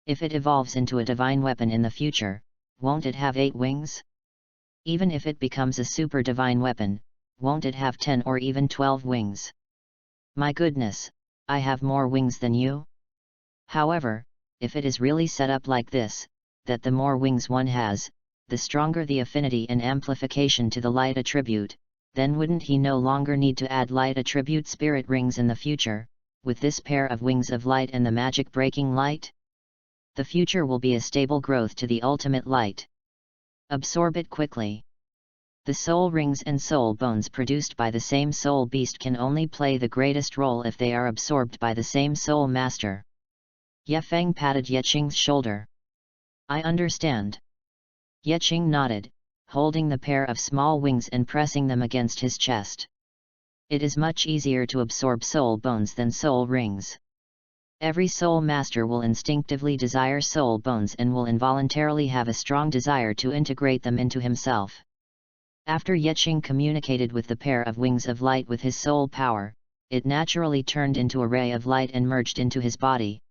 If it evolves into a divine weapon in the future, won't it have 8 wings? Even if it becomes a super divine weapon, won't it have 10 or even 12 wings? My goodness, I have more wings than you? However, if it is really set up like this, that the more wings one has, the stronger the affinity and amplification to the light attribute, then wouldn't he no longer need to add light attribute spirit rings in the future, with this pair of wings of light and the magic breaking light? The future will be a stable growth to the ultimate light. Absorb it quickly. The soul rings and soul bones produced by the same soul beast can only play the greatest role if they are absorbed by the same soul master. Yefeng patted Yeqing's shoulder. I understand. Yeqing nodded, holding the pair of small wings and pressing them against his chest. It is much easier to absorb soul bones than soul rings. Every soul master will instinctively desire soul bones and will involuntarily have a strong desire to integrate them into himself. After Yeqing communicated with the pair of wings of light with his soul power, it naturally turned into a ray of light and merged into his body.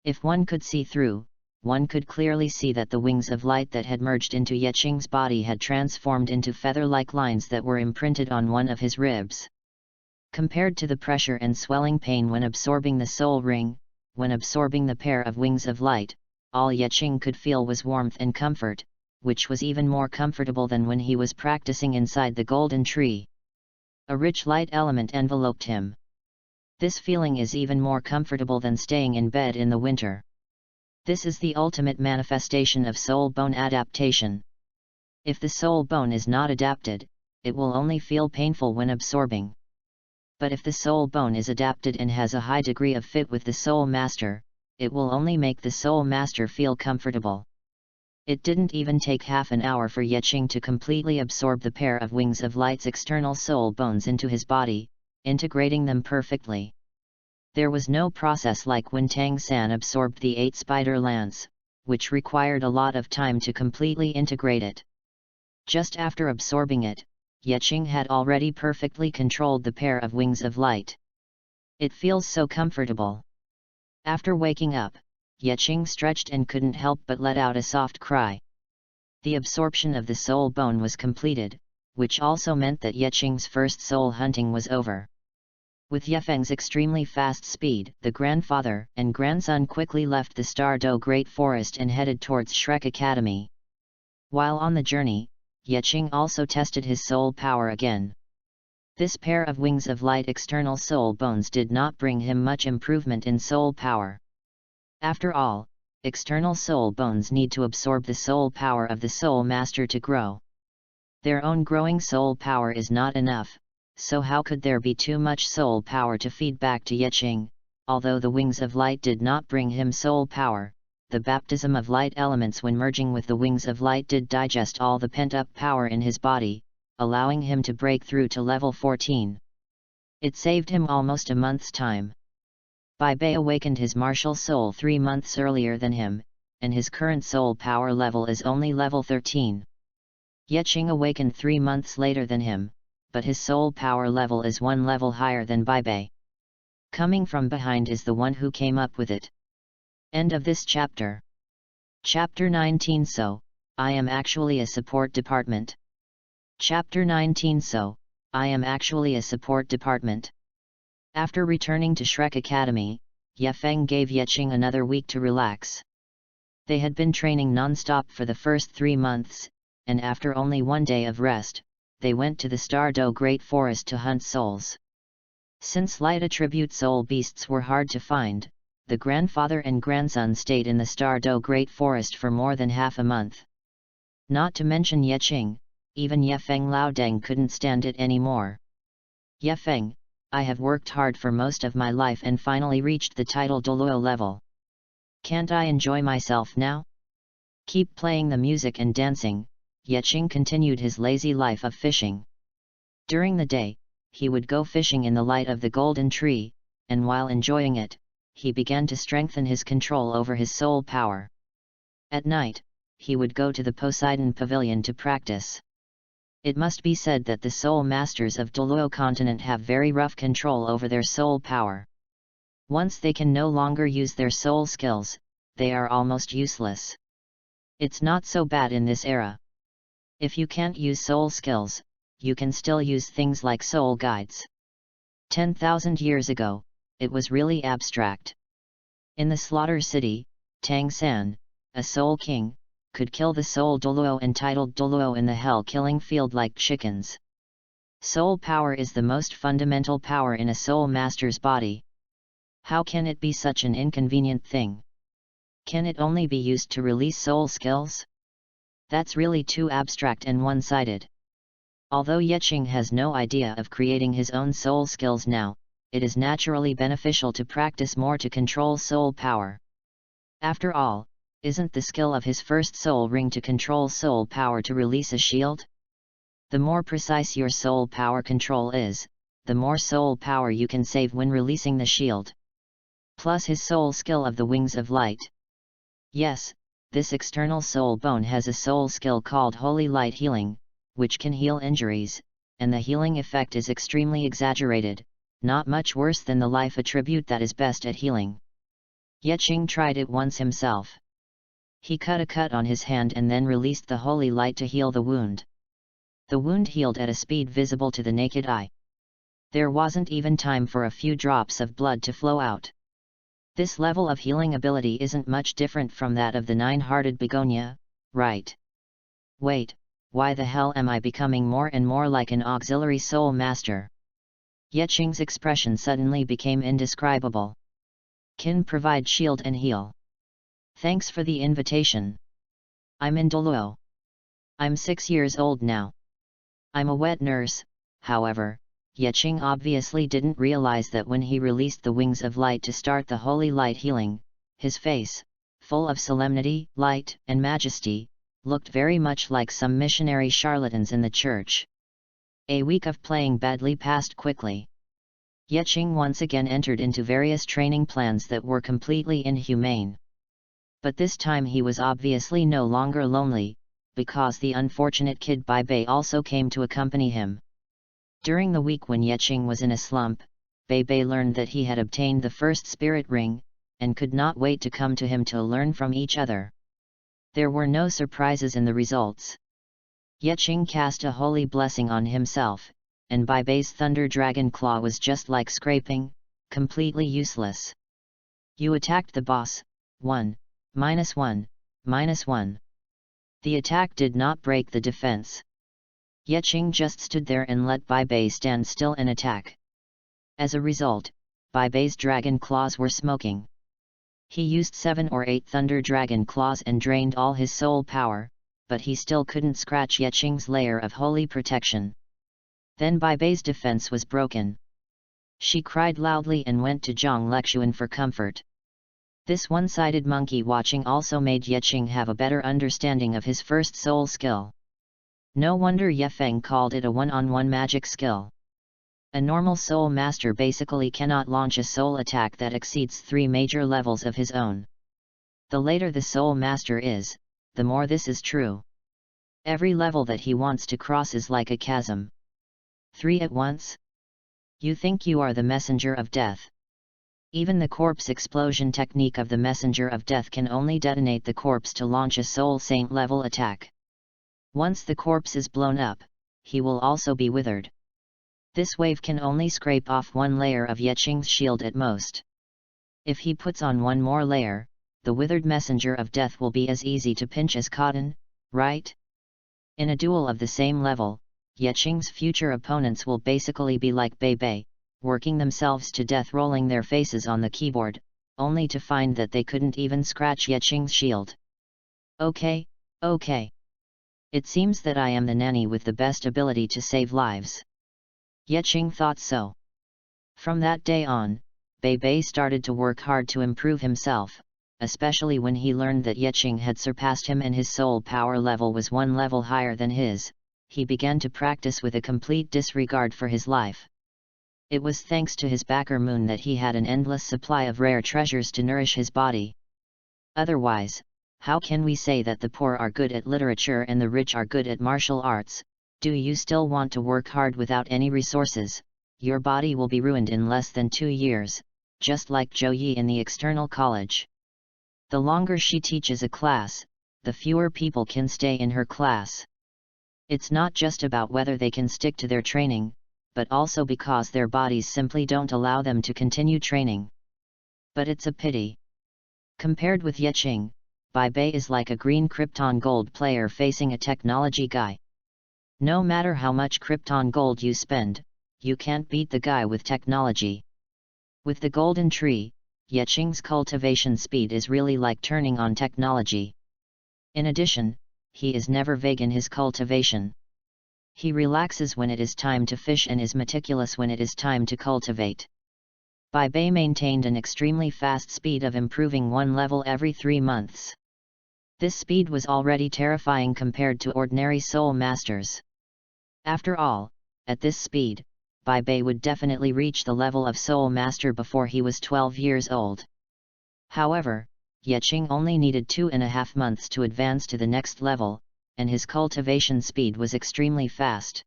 If one could see through, one could clearly see that the wings of light that had merged into Yeqing's body had transformed into feather-like lines that were imprinted on one of his ribs. Compared to the pressure and swelling pain when absorbing the soul ring, when absorbing the pair of wings of light, all Yeqing could feel was warmth and comfort, which was even more comfortable than when he was practicing inside the golden tree. A rich light element enveloped him. This feeling is even more comfortable than staying in bed in the winter. This is the ultimate manifestation of soul bone adaptation. If the soul bone is not adapted, it will only feel painful when absorbing. But if the soul bone is adapted and has a high degree of fit with the soul master, it will only make the soul master feel comfortable. It didn't even take half an hour for Yeqing to completely absorb the pair of wings of light's external soul bones into his body, integrating them perfectly. There was no process like when Tang San absorbed the 8 spider lance, which required a lot of time to completely integrate it. Just after absorbing it, Yeqing had already perfectly controlled the pair of wings of light. It feels so comfortable. After waking up, Yeqing stretched and couldn't help but let out a soft cry. The absorption of the soul bone was completed, which also meant that Yeqing's first soul hunting was over. With Yefeng's extremely fast speed, the grandfather and grandson quickly left the Stardow Great Forest and headed towards Shrek Academy. While on the journey, Yeqing also tested his soul power again. This pair of wings of light external soul bones did not bring him much improvement in soul power. After all, external soul bones need to absorb the soul power of the soul master to grow. Their own growing soul power is not enough, so how could there be too much soul power to feed back to Yeqing? Although the wings of light did not bring him soul power, the baptism of light elements when merging with the wings of light did digest all the pent-up power in his body, allowing him to break through to level 14. It saved him almost a month's time. Bai Bei awakened his martial soul 3 months earlier than him, and his current soul power level is only level 13. Yeqing awakened 3 months later than him, but his soul power level is 1 level higher than Bai Bei. Coming from behind is the one who came up with it. End of this chapter. Chapter 19. So, I am actually a support department. Chapter 19. So, I am actually a support department. After returning to Shrek Academy, Yefeng gave Yeqing another week to relax. They had been training non-stop for the first 3 months, and after only 1 day of rest, they went to the Stardow Great Forest to hunt souls. Since light attribute soul beasts were hard to find, the grandfather and grandson stayed in the Stardow Great Forest for more than half a month. Not to mention Yeqing, even Yefeng Laodeng couldn't stand it anymore. Yefeng, I have worked hard for most of my life and finally reached the title Douluo level. Can't I enjoy myself now? Keep playing the music and dancing, Yeching continued his lazy life of fishing. During the day, he would go fishing in the light of the golden tree, and while enjoying it, he began to strengthen his control over his soul power. At night, he would go to the Poseidon Pavilion to practice. It must be said that the soul masters of Douluo continent have very rough control over their soul power. Once they can no longer use their soul skills, they are almost useless. It's not so bad in this era. If you can't use soul skills, you can still use things like soul guides. 10,000 years ago, it was really abstract. In the Slaughter City, Tang San, a soul king, could kill the soul Douluo entitled Douluo in the hell-killing field like chickens. Soul power is the most fundamental power in a soul master's body. How can it be such an inconvenient thing? Can it only be used to release soul skills? That's really too abstract and one-sided. Although Yeching has no idea of creating his own soul skills now, it is naturally beneficial to practice more to control soul power. After all, isn't the skill of his first soul ring to control soul power to release a shield? The more precise your soul power control is, the more soul power you can save when releasing the shield. Plus his soul skill of the Wings of Light. Yes, this external soul bone has a soul skill called Holy Light Healing, which can heal injuries, and the healing effect is extremely exaggerated, not much worse than the life attribute that is best at healing. Yeching tried it once himself. He cut a cut on his hand and then released the holy light to heal the wound. The wound healed at a speed visible to the naked eye. There wasn't even time for a few drops of blood to flow out. This level of healing ability isn't much different from that of the nine-hearted begonia, right? Wait, why the hell am I becoming more and more like an auxiliary soul master? Yeching's expression suddenly became indescribable. Can provide shield and heal. Thanks for the invitation. I'm in Douluo. I'm 6 years old now. I'm a wet nurse, however. Yeching obviously didn't realize that when he released the Wings of Light to start the holy light healing, his face, full of solemnity, light, and majesty, looked very much like some missionary charlatans in the church. A week of playing badly passed quickly. Yeching once again entered into various training plans that were completely inhumane. But this time he was obviously no longer lonely, because the unfortunate kid Bai Bei also came to accompany him. During the week when Yeching was in a slump, Bai Bei learned that he had obtained the first spirit ring, and could not wait to come to him to learn from each other. There were no surprises in the results. Yeching cast a holy blessing on himself, and Bai Bei's Thunder Dragon Claw was just like scraping, completely useless. You attacked the boss, 1, -1, -1. The attack did not break the defense. Yeching just stood there and let Bai Bei stand still and attack. As a result, Bai Bei's dragon claws were smoking. He used 7 or 8 Thunder Dragon Claws and drained all his soul power, but he still couldn't scratch Yeching's layer of holy protection. Then Bai Bei's defense was broken. She cried loudly and went to Zhang Lexuan for comfort. This one-sided monkey watching also made Yeching have a better understanding of his first soul skill. No wonder Yefeng called it a one-on-one magic skill. A normal soul master basically cannot launch a soul attack that exceeds 3 major levels of his own. The later the soul master is, the more this is true. Every level that he wants to cross is like a chasm. 3 at once? You think you are the messenger of death. Even the corpse explosion technique of the messenger of death can only detonate the corpse to launch a soul saint level attack. Once the corpse is blown up, he will also be withered. This wave can only scrape off 1 layer of Yeching's shield at most. If he puts on 1 more layer, the withered messenger of death will be as easy to pinch as cotton, right? In a duel of the same level, Yeching's future opponents will basically be like Bai Bei, working themselves to death rolling their faces on the keyboard, only to find that they couldn't even scratch Yeching's shield. Okay. It seems that I am the nanny with the best ability to save lives. Yeching thought so. From that day on, Bai Bei started to work hard to improve himself, especially when he learned that Yeqing had surpassed him and his soul power level was one level higher than his. He began to practice with a complete disregard for his life. It was thanks to his backer moon that he had an endless supply of rare treasures to nourish his body. Otherwise, how can we say that the poor are good at literature and the rich are good at martial arts? Do you still want to work hard without any resources? Your body will be ruined in less than 2 years, just like Zhou Yi in the external college. The longer she teaches a class, the fewer people can stay in her class. It's not just about whether they can stick to their training, but also because their bodies simply don't allow them to continue training. But it's a pity. Compared with Yeqing, Bai Bei is like a green Krypton Gold player facing a technology guy. No matter how much Krypton Gold you spend, you can't beat the guy with technology. With the golden tree, Yeqing's cultivation speed is really like turning on technology. In addition, he is never vague in his cultivation. He relaxes when it is time to fish and is meticulous when it is time to cultivate. Bai Bei maintained an extremely fast speed of improving one level every 3 months. This speed was already terrifying compared to ordinary soul masters. After all, at this speed, Bai Bei would definitely reach the level of soul master before he was 12 years old. However, Yeqing only needed 2.5 months to advance to the next level, and his cultivation speed was extremely fast.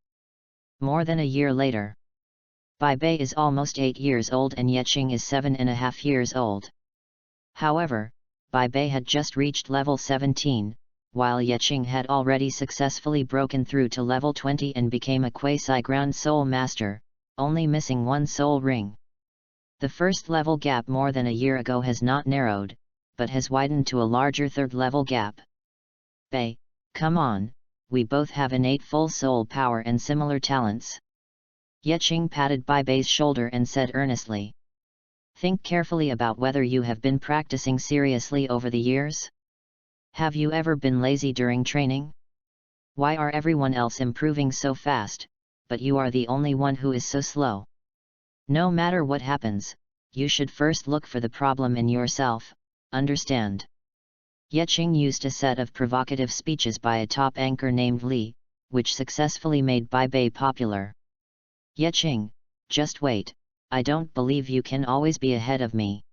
More than a year later, Bai Bei is almost 8 years old and Yeqing is 7.5 years old. However, Bai Bei had just reached level 17, while Yeqing had already successfully broken through to level 20 and became a quasi-ground soul master, only missing 1 soul ring. The first level gap more than a year ago has not narrowed, but has widened to a larger third level gap. Bei, come on, we both have innate full soul power and similar talents. Yeqing patted Bai Bei's shoulder and said earnestly. Think carefully about whether you have been practicing seriously over the years. Have you ever been lazy during training? Why are everyone else improving so fast, but you are the only one who is so slow? No matter what happens, you should first look for the problem in yourself, understand? Yeqing used a set of provocative speeches by a top anchor named Li, which successfully made Bai Bei popular. Yeqing, just wait, I don't believe you can always be ahead of me.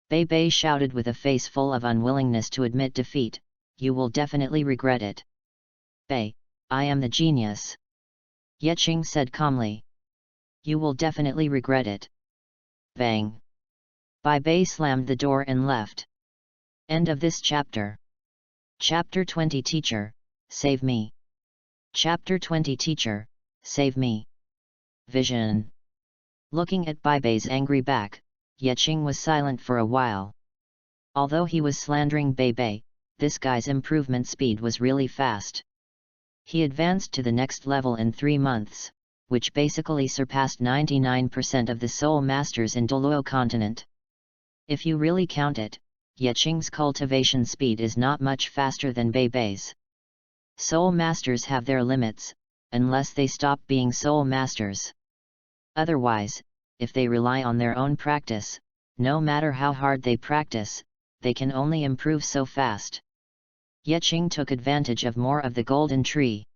Bai Bei shouted with a face full of unwillingness to admit defeat, you will definitely regret it. Bei, I am the genius. Yeqing said calmly. You will definitely regret it. Bang. Bai Bei slammed the door and left. End of this chapter. Chapter 20 Teacher, Save Me. Chapter 20 Teacher, Save Me. Vision. Looking at Bai Bei's angry back, Yeqing was silent for a while. Although he was slandering Bai Bei, this guy's improvement speed was really fast. He advanced to the next level in 3 months, which basically surpassed 99% of the soul masters in Douluo continent. If you really count it, Yeqing's cultivation speed is not much faster than Bai Bei's. Soul masters have their limits, unless they stop being soul masters. Otherwise, if they rely on their own practice, no matter how hard they practice, they can only improve so fast. Yeqing took advantage of more of the golden tree.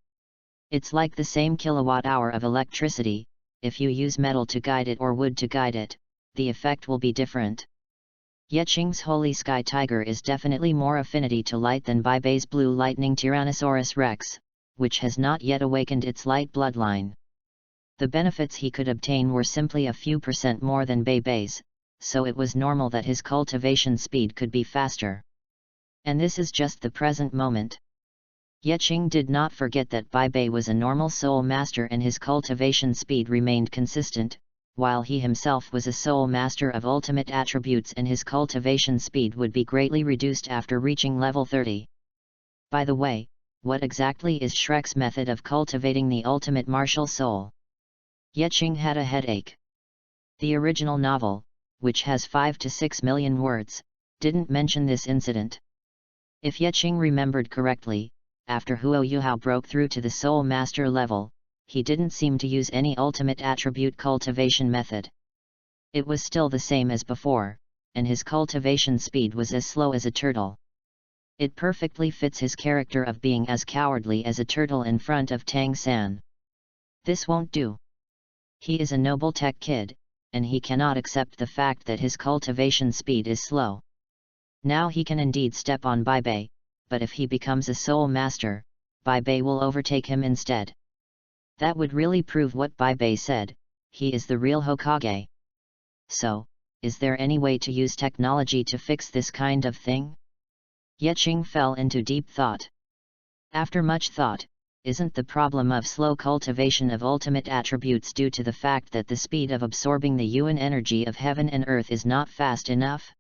It's like the same kilowatt-hour of electricity, if you use metal to guide it or wood to guide it, the effect will be different. Yeqing's Holy Sky Tiger is definitely more affinity to light than Bai Bei's Blue Lightning Tyrannosaurus Rex, which has not yet awakened its light bloodline. The benefits he could obtain were simply a few % more than Bai Bei's, so it was normal that his cultivation speed could be faster. And this is just the present moment. Yeqing did not forget that Bai Bei was a normal soul master and his cultivation speed remained consistent, while he himself was a soul master of ultimate attributes and his cultivation speed would be greatly reduced after reaching level 30. By the way, what exactly is Shrek's method of cultivating the ultimate martial soul? Yeqing had a headache. The original novel, which has 5 to 6 million words, didn't mention this incident. If Yeqing remembered correctly, after Huo Yuhao broke through to the Soul Master level, he didn't seem to use any ultimate attribute cultivation method. It was still the same as before, and his cultivation speed was as slow as a turtle. It perfectly fits his character of being as cowardly as a turtle in front of Tang San. This won't do. He is a noble tech kid, and he cannot accept the fact that his cultivation speed is slow. Now he can indeed step on Bai Bei, but if he becomes a soul master, Bai Bei will overtake him instead. That would really prove what Bai Bei said, he is the real Hokage. So, is there any way to use technology to fix this kind of thing? Yeching fell into deep thought. After much thought, isn't the problem of slow cultivation of ultimate attributes due to the fact that the speed of absorbing the yuan energy of heaven and earth is not fast enough?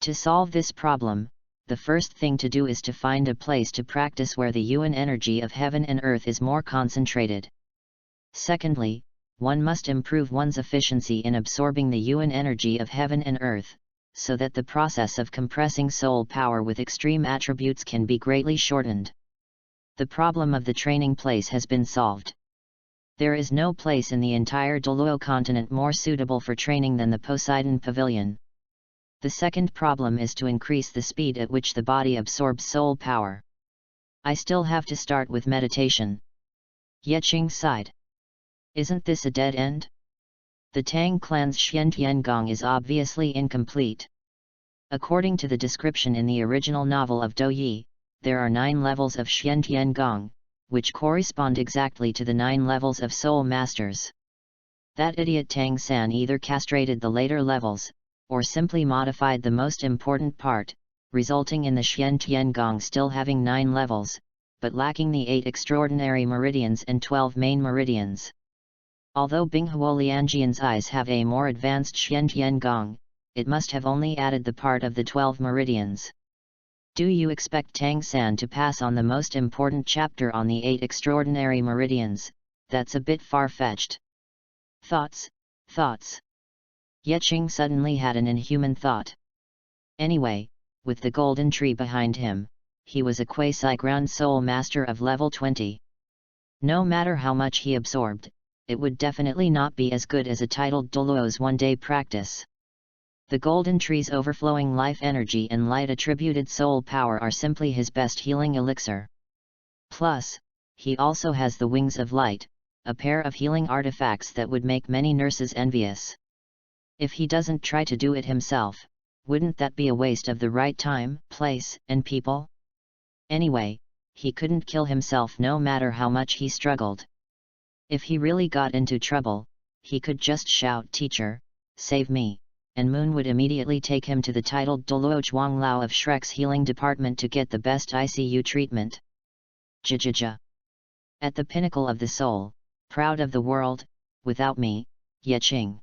To solve this problem, the first thing to do is to find a place to practice where the yuan energy of heaven and earth is more concentrated. Secondly, one must improve one's efficiency in absorbing the yuan energy of heaven and earth, so that the process of compressing soul power with extreme attributes can be greatly shortened. The problem of the training place has been solved. There is no place in the entire Douluo continent more suitable for training than the Poseidon Pavilion. The second problem is to increase the speed at which the body absorbs soul power. I still have to start with meditation. Yeching sighed. Isn't this a dead end? The Tang clan's Xiantian Gong is obviously incomplete. According to the description in the original novel of Dou Yi, there are 9 levels of Xiantian Gong, which correspond exactly to the 9 levels of soul masters. That idiot Tang San either castrated the later levels, or simply modified the most important part, resulting in the Xiantian Gong still having 9 levels, but lacking the 8 extraordinary meridians and 12 main meridians. Although Binghuo Lianjian's eyes have a more advanced Xiantian Gong, it must have only added the part of the 12 meridians. Do you expect Tang San to pass on the most important chapter on the 8 extraordinary meridians? That's a bit far-fetched. Thoughts. Yeching suddenly had an inhuman thought. Anyway, with the golden tree behind him, he was a quasi-ground soul master of level 20. No matter how much he absorbed, it would definitely not be as good as a titled Douluo's one-day practice. The golden tree's overflowing life energy and light-attributed soul power are simply his best healing elixir. Plus, he also has the wings of light, a pair of healing artifacts that would make many nurses envious. If he doesn't try to do it himself, wouldn't that be a waste of the right time, place, and people? Anyway, he couldn't kill himself no matter how much he struggled. If he really got into trouble, he could just shout "Teacher, save me," and Moon would immediately take him to the titled Douluo Zhuanglao of Shrek's healing department to get the best ICU treatment. Jajaja. At the pinnacle of the soul, proud of the world, without me, Yeching.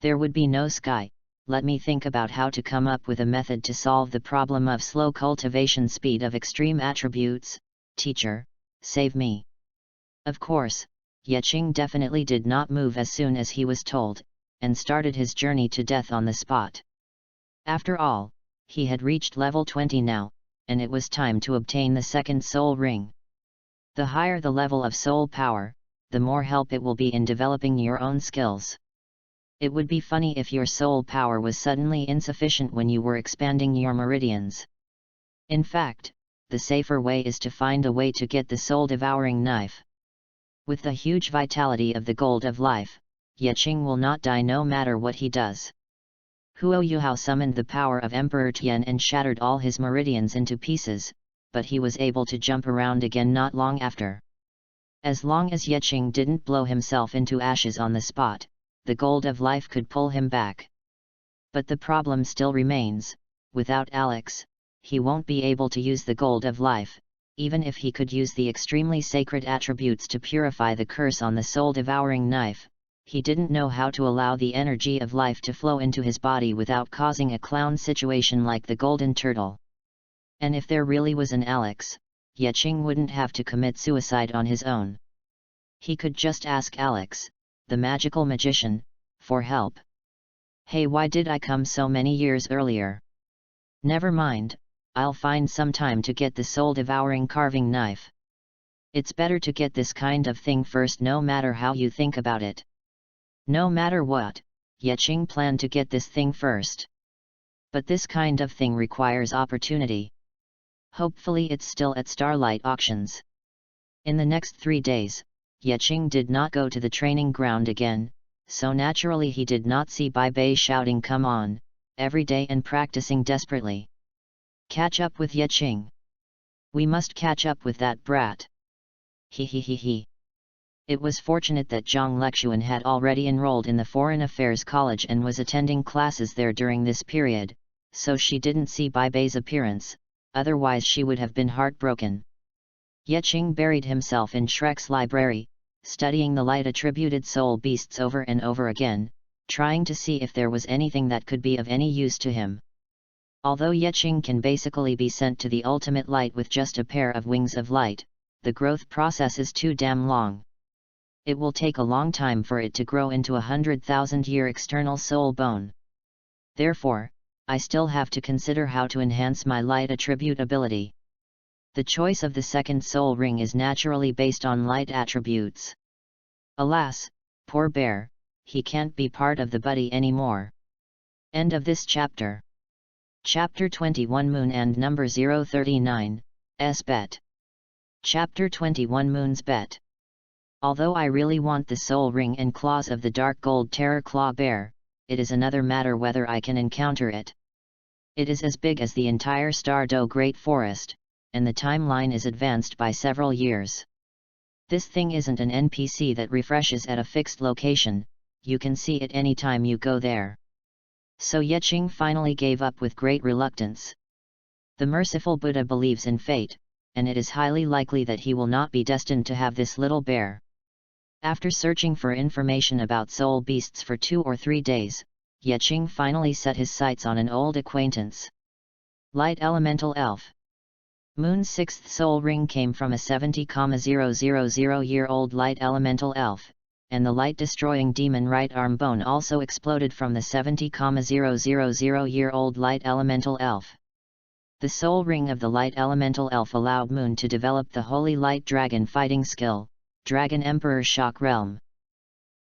There would be no sky. Let me think about how to come up with a method to solve the problem of slow cultivation speed of extreme attributes. Teacher, save me. Of course, Yeching definitely did not move as soon as he was told, and started his journey to death on the spot. After all, he had reached level 20 now, and it was time to obtain the second soul ring. The higher the level of soul power, the more help it will be in developing your own skills. It would be funny if your soul power was suddenly insufficient when you were expanding your meridians. In fact, the safer way is to find a way to get the soul-devouring knife. With the huge vitality of the gold of life, Yeching will not die no matter what he does. Huo Yuhao summoned the power of Emperor Tian and shattered all his meridians into pieces, but he was able to jump around again not long after. As long as Yeching didn't blow himself into ashes on the spot, the gold of life could pull him back. But the problem still remains: without Alex, he won't be able to use the gold of life, even if he could use the extremely sacred attributes to purify the curse on the soul-devouring knife. He didn't know how to allow the energy of life to flow into his body without causing a clown situation like the golden turtle. And if there really was an Alex, Yeching wouldn't have to commit suicide on his own. He could just ask Alex, the magical magician, for help. Hey, why did I come so many years earlier? Never mind, I'll find some time to get the soul-devouring carving knife. It's better to get this kind of thing first no matter how you think about it. No matter what, Yeching planned to get this thing first. But this kind of thing requires opportunity. Hopefully it's still at Starlight Auctions. In the next 3 days, Yeqing did not go to the training ground again, so naturally he did not see Bai Bei shouting "come on" every day and practicing desperately. Catch up with Yeqing. We must catch up with that brat. He. It was fortunate that Zhang Lexuan had already enrolled in the Foreign Affairs College and was attending classes there during this period, so she didn't see Bai Bei's appearance, otherwise she would have been heartbroken. Yeqing buried himself in Shrek's library, studying the light-attributed soul beasts over and over again, trying to see if there was anything that could be of any use to him. Although Yeqing can basically be sent to the ultimate light with just a pair of wings of light, the growth process is too damn long. It will take a long time for it to grow into 100,000-year external soul bone. Therefore, I still have to consider how to enhance my light attribute ability. The choice of the second soul ring is naturally based on light attributes. Alas, poor bear, he can't be part of the buddy anymore. End of this chapter. Chapter 21 Moon and Number 039, S Bet. Chapter 21 Moon's Bet. Although I really want the soul ring and claws of the dark gold terror claw bear, it is another matter whether I can encounter it. It is as big as the entire Stardew Great Forest, and the timeline is advanced by several years. This thing isn't an NPC that refreshes at a fixed location, you can see it anytime you go there. So Yeqing finally gave up with great reluctance. The merciful Buddha believes in fate, and it is highly likely that he will not be destined to have this little bear. After searching for information about soul beasts for 2 or 3 days, Yeqing finally set his sights on an old acquaintance. Light Elemental Elf. Moon's 6th soul ring came from a 70,000-year-old light elemental elf, and the light-destroying demon right arm bone also exploded from the 70,000-year-old light elemental elf. The soul ring of the light elemental elf allowed Moon to develop the holy light dragon fighting skill, Dragon Emperor Shock Realm.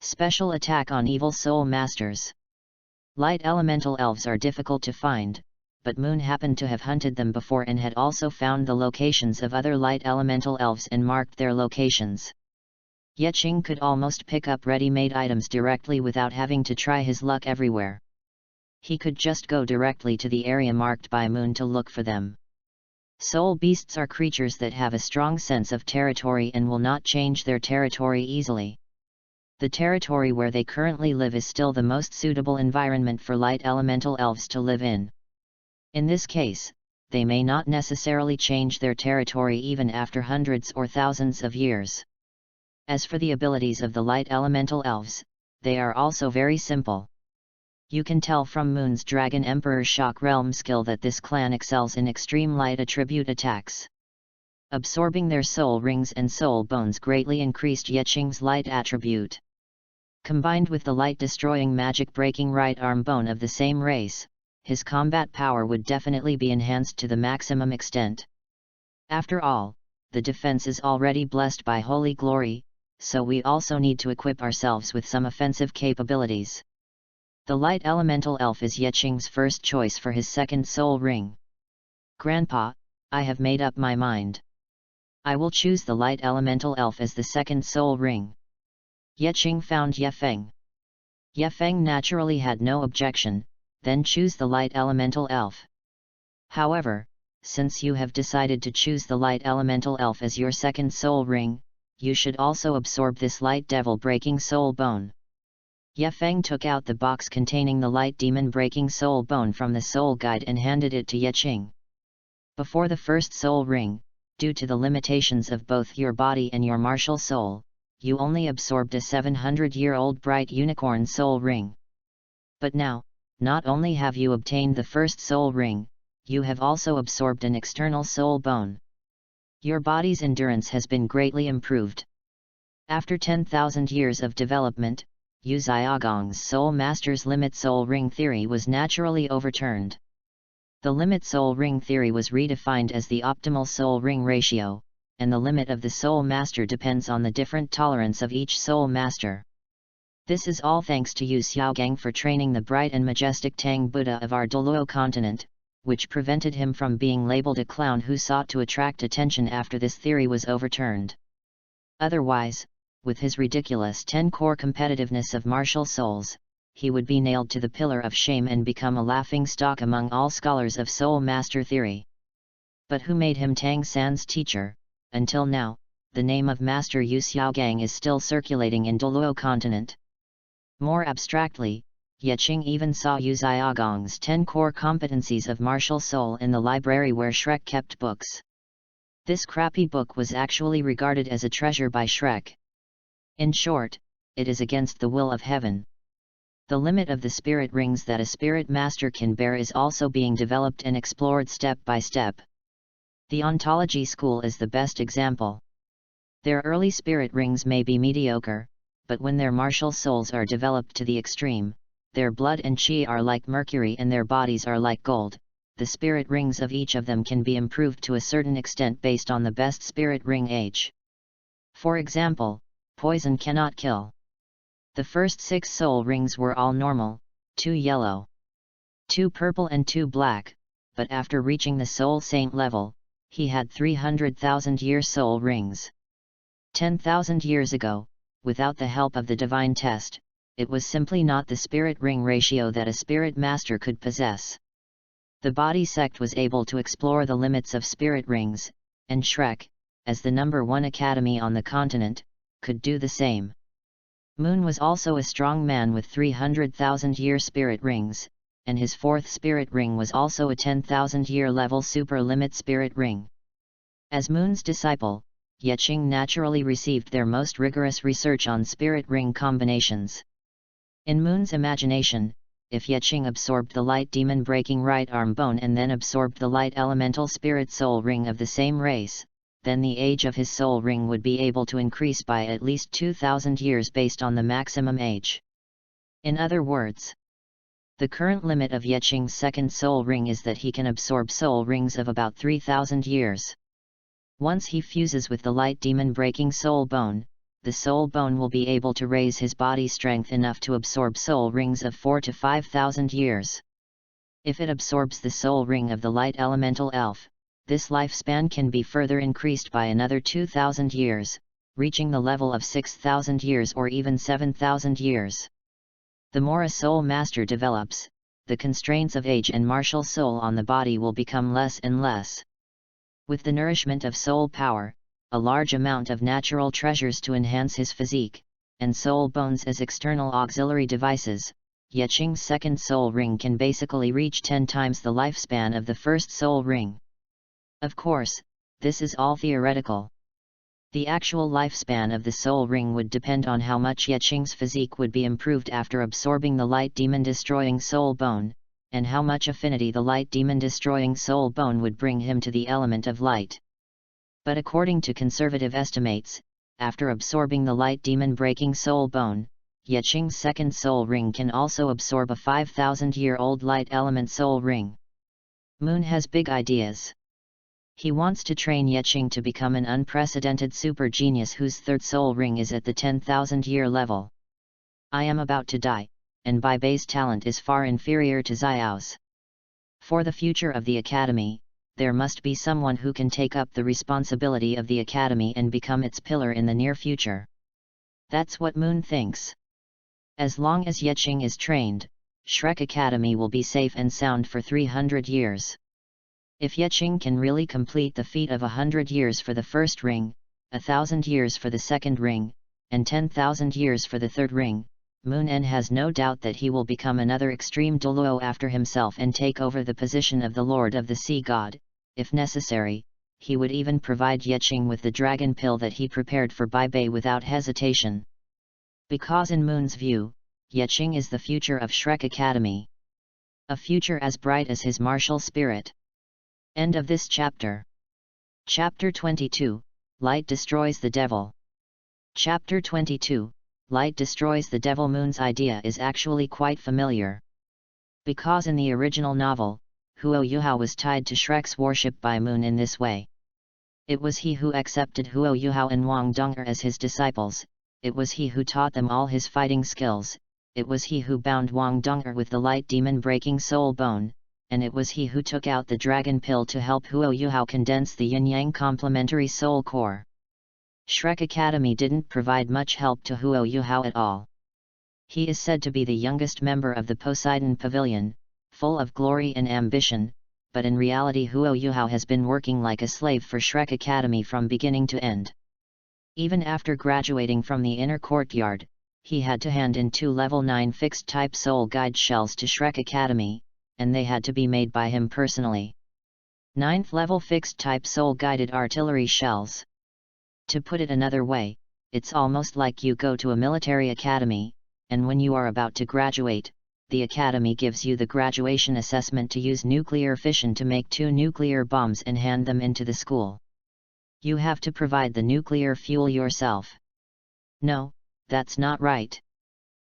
Special attack on evil soul masters. Light elemental elves are difficult to find, but Moon happened to have hunted them before and had also found the locations of other light elemental elves and marked their locations. Yeqing could almost pick up ready-made items directly without having to try his luck everywhere. He could just go directly to the area marked by Moon to look for them. Soul beasts are creatures that have a strong sense of territory and will not change their territory easily. The territory where they currently live is still the most suitable environment for light elemental elves to live in. In this case, they may not necessarily change their territory even after hundreds or thousands of years. As for the abilities of the light elemental elves, they are also very simple. You can tell from Moon's Dragon Emperor Shock Realm skill that this clan excels in extreme light attribute attacks. Absorbing their soul rings and soul bones greatly increased Yeqing's light attribute. Combined with the light-destroying magic-breaking right arm bone of the same race, his combat power would definitely be enhanced to the maximum extent. After all, the defense is already blessed by holy glory, so we also need to equip ourselves with some offensive capabilities. The light elemental elf is Yeqing's first choice for his second soul ring. Grandpa, I have made up my mind. I will choose the light elemental elf as the second soul ring. Yeqing found Yefeng. Yefeng naturally had no objection, then choose the light elemental elf. However, since you have decided to choose the light elemental elf as your second soul ring, you should also absorb this light devil breaking soul bone. Yefeng took out the box containing the light demon breaking soul bone from the soul guide and handed it to Yeqing. Before the first soul ring, due to the limitations of both your body and your martial soul, you only absorbed a 700-year-old bright unicorn soul ring. But now, not only have you obtained the first soul ring, you have also absorbed an external soul bone. Your body's endurance has been greatly improved. After 10,000 years of development, Yu Xiaogong's Soul Master's Limit Soul Ring Theory was naturally overturned. The Limit Soul Ring Theory was redefined as the optimal soul ring ratio, and the limit of the Soul Master depends on the different tolerance of each Soul Master. This is all thanks to Yu Xiaogang for training the bright and majestic Tang Buddha of our Douluo continent, which prevented him from being labeled a clown who sought to attract attention after this theory was overturned. Otherwise, with his ridiculous 10-core competitiveness of martial souls, he would be nailed to the pillar of shame and become a laughingstock among all scholars of soul master theory. But who made him Tang San's teacher? Until now, the name of Master Yu Xiaogang is still circulating in Douluo continent. More abstractly, Yeqing even saw Yu Xiaogang's 10 core competencies of martial soul in the library where Shrek kept books. This crappy book was actually regarded as a treasure by Shrek. In short, it is against the will of heaven. The limit of the spirit rings that a spirit master can bear is also being developed and explored step by step. The ontology school is the best example. Their early spirit rings may be mediocre, but when their martial souls are developed to the extreme, their blood and chi are like mercury and their bodies are like gold. The spirit rings of each of them can be improved to a certain extent based on the best spirit ring age. For example, poison cannot kill. The first 6 soul rings were all normal, 2 yellow, 2 purple and 2 black, but after reaching the soul saint level, he had 300,000-year soul rings. 10,000 years ago, without the help of the divine test, it was simply not the spirit ring ratio that a spirit master could possess. The body sect was able to explore the limits of spirit rings, and Shrek, as the number 1 academy on the continent, could do the same. Moon was also a strong man with 300,000-year spirit rings, and his 4th spirit ring was also a 10,000-year level super limit spirit ring. As Moon's disciple, Yeqing naturally received their most rigorous research on spirit ring combinations. In Moon's imagination, if Yeqing absorbed the light demon breaking right arm bone and then absorbed the light elemental spirit soul ring of the same race, then the age of his soul ring would be able to increase by at least 2,000 years based on the maximum age. In other words, the current limit of Yeqing's 2nd soul ring is that he can absorb soul rings of about 3,000 years. Once he fuses with the light demon breaking soul bone, the soul bone will be able to raise his body strength enough to absorb soul rings of 4,000 to 5,000 years. If it absorbs the soul ring of the light elemental elf, this lifespan can be further increased by another 2,000 years, reaching the level of 6,000 years or even 7,000 years. The more a soul master develops, the constraints of age and martial soul on the body will become less and less. With the nourishment of soul power, a large amount of natural treasures to enhance his physique, and soul bones as external auxiliary devices, Yeqing's 2nd soul ring can basically reach 10 times the lifespan of the 1st soul ring. Of course, this is all theoretical. The actual lifespan of the soul ring would depend on how much Yeqing's physique would be improved after absorbing the light demon destroying soul bone, and how much affinity the light demon destroying soul bone would bring him to the element of light. But according to conservative estimates, after absorbing the light demon breaking soul bone, Yeqing's 2nd soul ring can also absorb a 5,000-year-old light element soul ring. Moon has big ideas. He wants to train Yeqing to become an unprecedented super genius whose 3rd soul ring is at the 10,000-year level. I am about to die, and Bai Bei's talent is far inferior to Xiao's. For the future of the academy, there must be someone who can take up the responsibility of the academy and become its pillar in the near future. That's what Moon thinks. As long as Yeqing is trained, Shrek Academy will be safe and sound for 300 years. If Yeqing can really complete the feat of 100 years for the 1st ring, 1,000 years for the 2nd ring, and 10,000 years for the 3rd ring, Moon N has no doubt that he will become another extreme Douluo after himself and take over the position of the Lord of the Sea God. If necessary, he would even provide Yeqing with the dragon pill that he prepared for Bai Bei without hesitation. Because in Moon's view, Yeqing is the future of Shrek Academy. A future as bright as his martial spirit. End of this chapter. Chapter 22, Light Destroys the Devil. Chapter 22, Light Destroys the Devil. Moon's idea is actually quite familiar. Because in the original novel, Huo Yuhao was tied to Shrek's worship by Moon in this way. It was he who accepted Huo Yuhao and Wang Dong'er as his disciples, it was he who taught them all his fighting skills, it was he who bound Wang Donger with the light demon breaking soul bone, and it was he who took out the dragon pill to help Huo Yuhao condense the yin-yang complementary soul core. Shrek Academy didn't provide much help to Huo Yuhao at all. He is said to be the youngest member of the Poseidon Pavilion, full of glory and ambition, but in reality Huo Yuhao has been working like a slave for Shrek Academy from beginning to end. Even after graduating from the inner courtyard, he had to hand in 2 level 9 fixed-type soul guide shells to Shrek Academy, and they had to be made by him personally. 9th level fixed-type soul-guided artillery shells. To put it another way, it's almost like you go to a military academy, and when you are about to graduate, the academy gives you the graduation assessment to use nuclear fission to make 2 nuclear bombs and hand them into the school. You have to provide the nuclear fuel yourself. No, that's not right.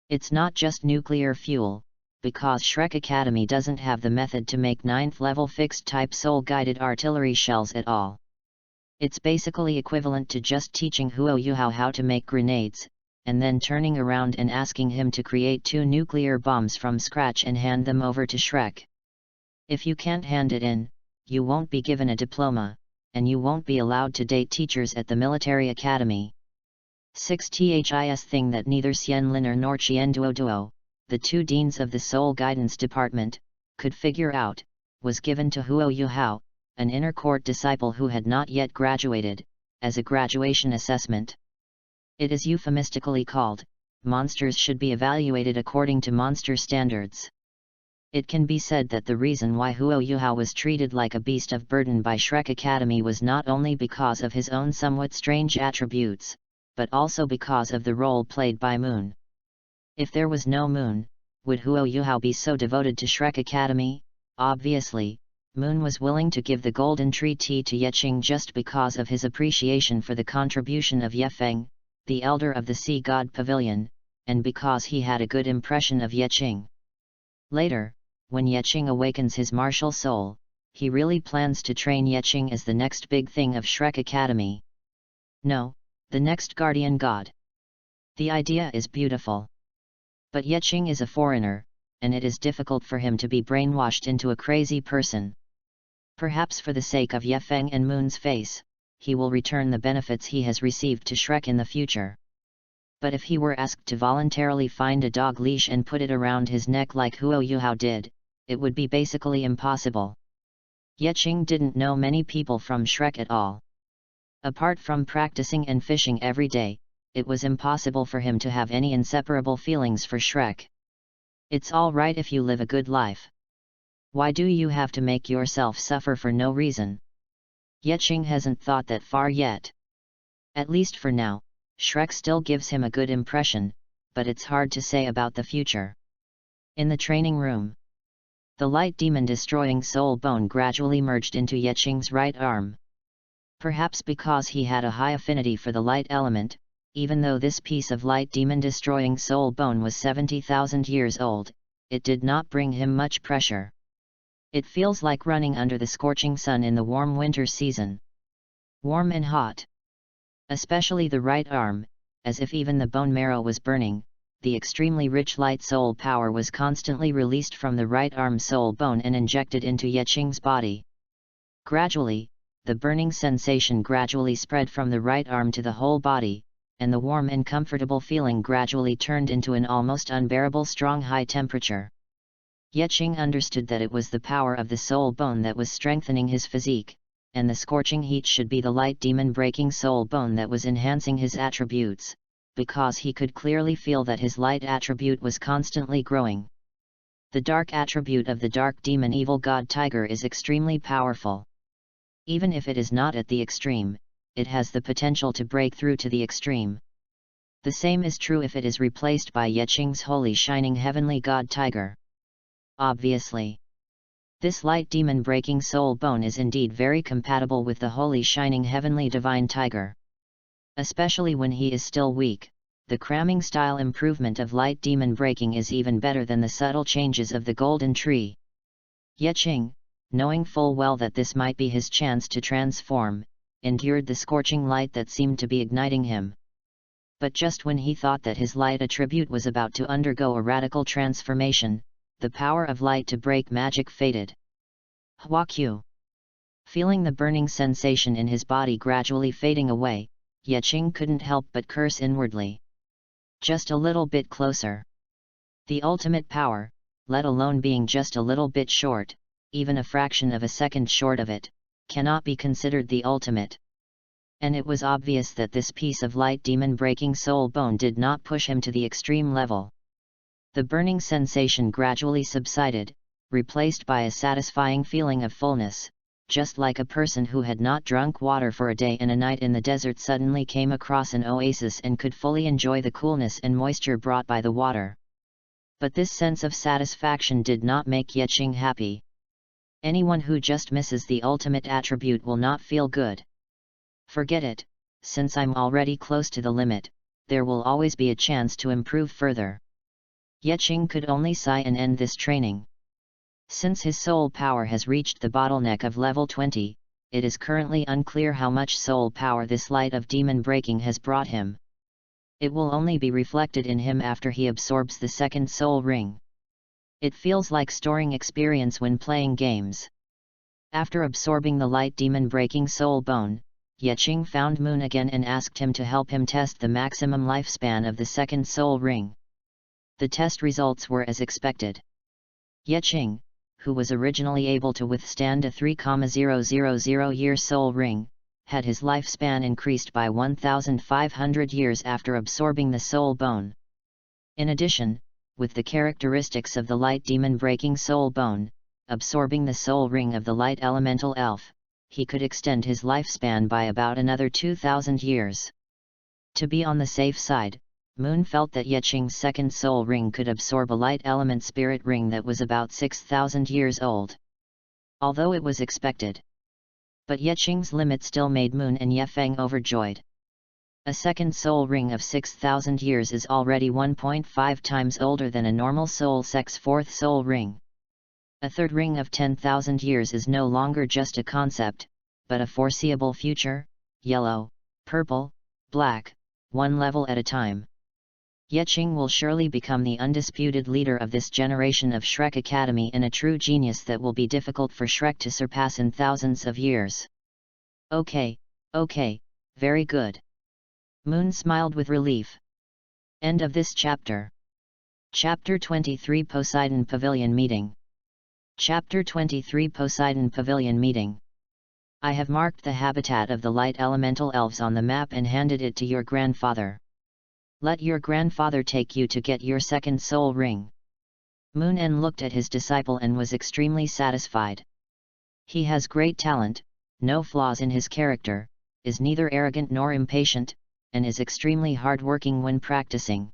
It's not just nuclear fuel, because Shrek Academy doesn't have the method to make 9th level fixed-type soul-guided artillery shells at all. It's basically equivalent to just teaching Huo Yuhao how to make grenades, and then turning around and asking him to create 2 nuclear bombs from scratch and hand them over to Shrek. If you can't hand it in, you won't be given a diploma, and you won't be allowed to date teachers at the military academy. 6th thing that neither Xian Liner nor Qian Duo, the 2 deans of the Soul Guidance Department, could figure out, was given to Huo Yuhao, an inner court disciple who had not yet graduated, as a graduation assessment. It is euphemistically called, monsters should be evaluated according to monster standards. It can be said that the reason why Huo Yuhao was treated like a beast of burden by Shrek Academy was not only because of his own somewhat strange attributes, but also because of the role played by Moon. If there was no Moon, would Huo Yuhao be so devoted to Shrek Academy? Obviously, Moon was willing to give the golden tree tea to Yeqing just because of his appreciation for the contribution of Yefeng, the elder of the Sea God Pavilion, and because he had a good impression of Yeqing. Later, when Yeqing awakens his martial soul, he really plans to train Yeqing as the next big thing of Shrek Academy. No, the next guardian god. The idea is beautiful. But Yeqing is a foreigner, and it is difficult for him to be brainwashed into a crazy person. Perhaps for the sake of Yefeng and Moon's face, he will return the benefits he has received to Shrek in the future. But if he were asked to voluntarily find a dog leash and put it around his neck like Huo Yuhao did, it would be basically impossible. Yeqing didn't know many people from Shrek at all. Apart from practicing and fishing every day, it was impossible for him to have any inseparable feelings for Shrek. It's all right if you live a good life. Why do you have to make yourself suffer for no reason? Yeqing hasn't thought that far yet. At least for now, Shrek still gives him a good impression, but it's hard to say about the future. In the training room, the light demon destroying soul bone gradually merged into Yeqing's right arm. Perhaps because he had a high affinity for the light element, even though this piece of light demon destroying soul bone was 70,000 years old, it did not bring him much pressure. It feels like running under the scorching sun in the warm winter season. Warm and hot. Especially the right arm, as if even the bone marrow was burning. The extremely rich light soul power was constantly released from the right arm soul bone and injected into Yeqing's body. Gradually, the burning sensation gradually spread from the right arm to the whole body, and the warm and comfortable feeling gradually turned into an almost unbearable strong high temperature. Yeqing understood that it was the power of the soul bone that was strengthening his physique, and the scorching heat should be the light demon breaking soul bone that was enhancing his attributes, because he could clearly feel that his light attribute was constantly growing. The dark attribute of the dark demon evil god tiger is extremely powerful. Even if it is not at the extreme, it has the potential to break through to the extreme. The same is true if it is replaced by Yeqing's holy shining heavenly god tiger. Obviously, this light demon breaking soul bone is indeed very compatible with the holy shining heavenly divine tiger. Especially when he is still weak, the cramming style improvement of light demon breaking is even better than the subtle changes of the golden tree. Yeqing, knowing full well that this might be his chance to transform, endured the scorching light that seemed to be igniting him. But just when he thought that his light attribute was about to undergo a radical transformation, the power of light to break magic faded. Hua-Q. Feeling the burning sensation in his body gradually fading away, Yeqing couldn't help but curse inwardly. Just a little bit closer. The ultimate power, let alone being just a little bit short, even a fraction of a second short of it, cannot be considered the ultimate. And it was obvious that this piece of light demon-breaking soul bone did not push him to the extreme level. The burning sensation gradually subsided, replaced by a satisfying feeling of fullness, just like a person who had not drunk water for a day and a night in the desert suddenly came across an oasis and could fully enjoy the coolness and moisture brought by the water. But this sense of satisfaction did not make Yeqing happy. Anyone who just misses the ultimate attribute will not feel good. Forget it, since I'm already close to the limit, there will always be a chance to improve further. Yeqing could only sigh and end this training. Since his soul power has reached the bottleneck of level 20, it is currently unclear how much soul power this light of demon breaking has brought him. It will only be reflected in him after he absorbs the second soul ring. It feels like storing experience when playing games. After absorbing the light demon breaking soul bone, Yeqing found Moon again and asked him to help him test the maximum lifespan of the second soul ring. The test results were as expected. Yeqing, who was originally able to withstand a 3,000-year soul ring, had his lifespan increased by 1,500 years after absorbing the soul bone. In addition, with the characteristics of the light demon-breaking soul bone, absorbing the soul ring of the light elemental elf, he could extend his lifespan by about another 2,000 years. To be on the safe side, Moon felt that Yeqing's second soul ring could absorb a light element spirit ring that was about 6,000 years old. Although it was expected. But Yeqing's limit still made Moon and Yefeng overjoyed. A second soul ring of 6,000 years is already 1.5 times older than a normal soul sex fourth soul ring. A third ring of 10,000 years is no longer just a concept, but a foreseeable future, yellow, purple, black, one level at a time. Yeqing will surely become the undisputed leader of this generation of Shrek Academy and a true genius that will be difficult for Shrek to surpass in thousands of years. Okay, very good. Moon smiled with relief. End of this chapter. Chapter 23 Poseidon Pavilion Meeting. Chapter 23 Poseidon Pavilion Meeting. I have marked the habitat of the light elemental elves on the map and handed it to your grandfather. Let your grandfather take you to get your second soul ring. Moon En looked at his disciple and was extremely satisfied. He has great talent, no flaws in his character, is neither arrogant nor impatient, and is extremely hard-working when practicing.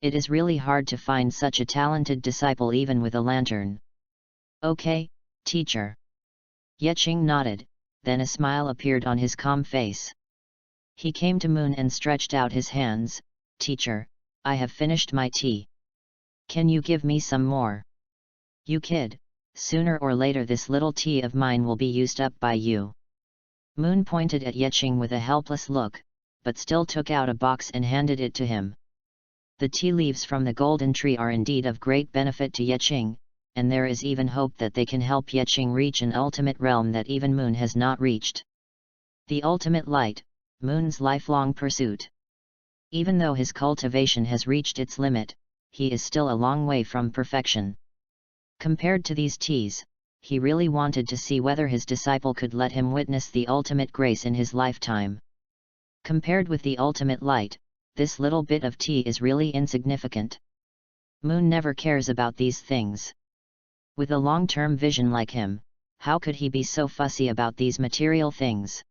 It is really hard to find such a talented disciple even with a lantern. Okay, teacher. Yeqing nodded, then a smile appeared on his calm face. He came to Moon and stretched out his hands. Teacher, I have finished my tea. Can you give me some more? You kid, sooner or later this little tea of mine will be used up by you. Moon pointed at Yeqing with a helpless look, but still took out a box and handed it to him. The tea leaves from the golden tree are indeed of great benefit to Yeqing, and there is even hope that they can help Yeqing reach an ultimate realm that even Moon has not reached. The ultimate light, Moon's lifelong pursuit. Even though his cultivation has reached its limit, he is still a long way from perfection. Compared to these teas, he really wanted to see whether his disciple could let him witness the ultimate grace in his lifetime. Compared with the ultimate light, this little bit of tea is really insignificant. Moon never cares about these things. With a long-term vision like him, how could he be so fussy about these material things?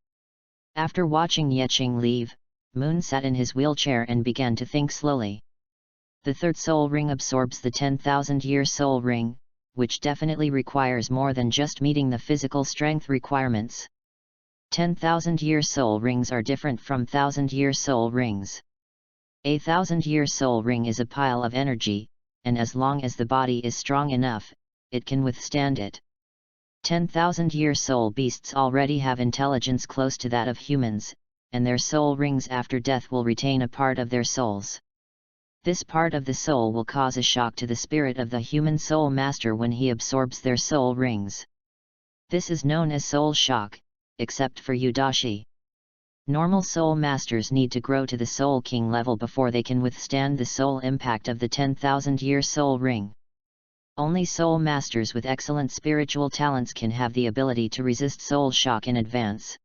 After watching Yeqing leave, Moon sat in his wheelchair and began to think slowly. The third soul ring absorbs the 10,000-year soul ring, which definitely requires more than just meeting the physical strength requirements. 10,000-year soul rings are different from 1,000-year soul rings. A 1,000-year soul ring is a pile of energy, and as long as the body is strong enough, it can withstand it. 10,000-year soul beasts already have intelligence close to that of humans, and their soul rings after death will retain a part of their souls. This part of the soul will cause a shock to the spirit of the human soul master when he absorbs their soul rings. This is known as soul shock, except for Udashi. Normal soul masters need to grow to the soul king level before they can withstand the soul impact of the 10,000-year soul ring. Only soul masters with excellent spiritual talents can have the ability to resist soul shock in advance.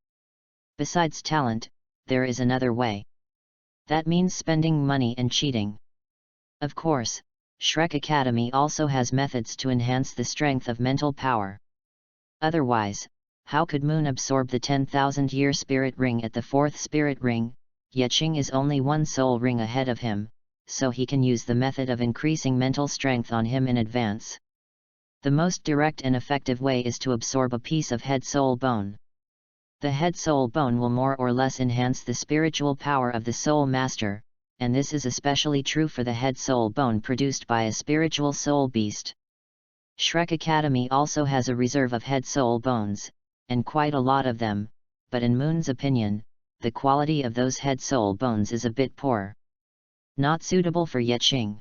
Besides talent, there is another way. That means spending money and cheating. Of course, Shrek Academy also has methods to enhance the strength of mental power. Otherwise, how could Moon absorb the 10,000-year spirit ring at the 4th spirit ring? Yeching is only one soul ring ahead of him, so he can use the method of increasing mental strength on him in advance. The most direct and effective way is to absorb a piece of head soul bone. The head soul bone will more or less enhance the spiritual power of the soul master, and this is especially true for the head soul bone produced by a spiritual soul beast. Shrek Academy also has a reserve of head soul bones, and quite a lot of them, but in Moon's opinion, the quality of those head soul bones is a bit poor. Not suitable for Yeching.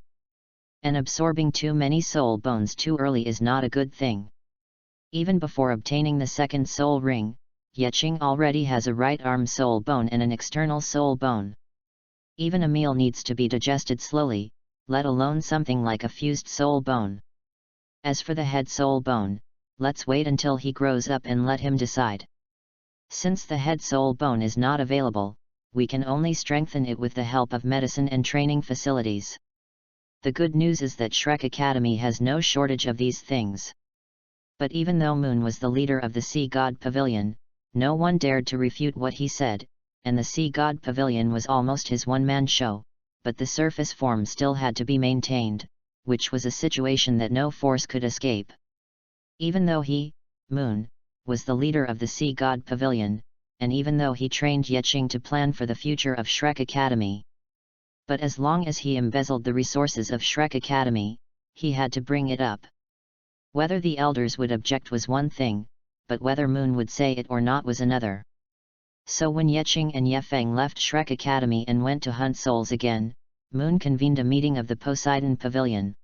And absorbing too many soul bones too early is not a good thing. Even before obtaining the 2nd soul ring, Yeching already has a right arm soul bone and an external soul bone. Even a meal needs to be digested slowly, let alone something like a fused soul bone. As for the head soul bone, let's wait until he grows up and let him decide. Since the head soul bone is not available, we can only strengthen it with the help of medicine and training facilities. The good news is that Shrek Academy has no shortage of these things. But even though Moon was the leader of the Sea God Pavilion, no one dared to refute what he said, and the Sea God Pavilion was almost his one-man show, but the surface form still had to be maintained, which was a situation that no force could escape. Even though he, Moon, was the leader of the Sea God Pavilion, and even though he trained Yeching to plan for the future of Shrek Academy. But as long as he embezzled the resources of Shrek Academy, he had to bring it up. Whether the elders would object was one thing, but whether Moon would say it or not was another. So when Yeching and Yefeng left Shrek Academy and went to hunt souls again, Moon convened a meeting of the Poseidon Pavilion.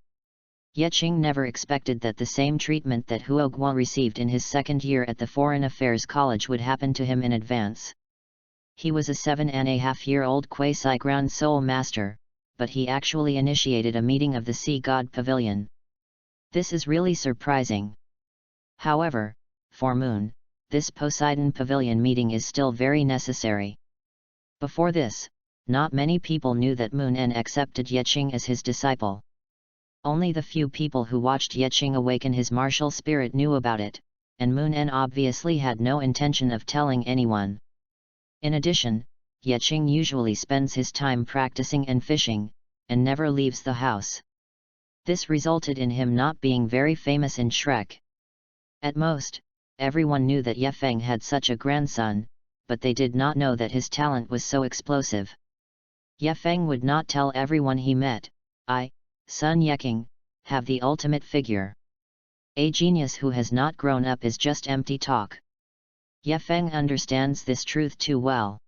Yeching never expected that the same treatment that Huoguo received in his 2nd year at the Foreign Affairs College would happen to him in advance. He was a 7.5-year-old quasi-ground soul master, but he actually initiated a meeting of the Sea God Pavilion. This is really surprising. However, for Moon, this Poseidon Pavilion meeting is still very necessary. Before this, not many people knew that Moon En accepted Yeching as his disciple. Only the few people who watched Yeching awaken his martial spirit knew about it, and Moon En obviously had no intention of telling anyone. In addition, Yeching usually spends his time practicing and fishing, and never leaves the house. This resulted in him not being very famous in Shrek. At most, everyone knew that Yefeng had such a grandson, but they did not know that his talent was so explosive. Yefeng would not tell everyone he met, Sun Yeking, have the ultimate figure. A genius who has not grown up is just empty talk. Yefeng understands this truth too well.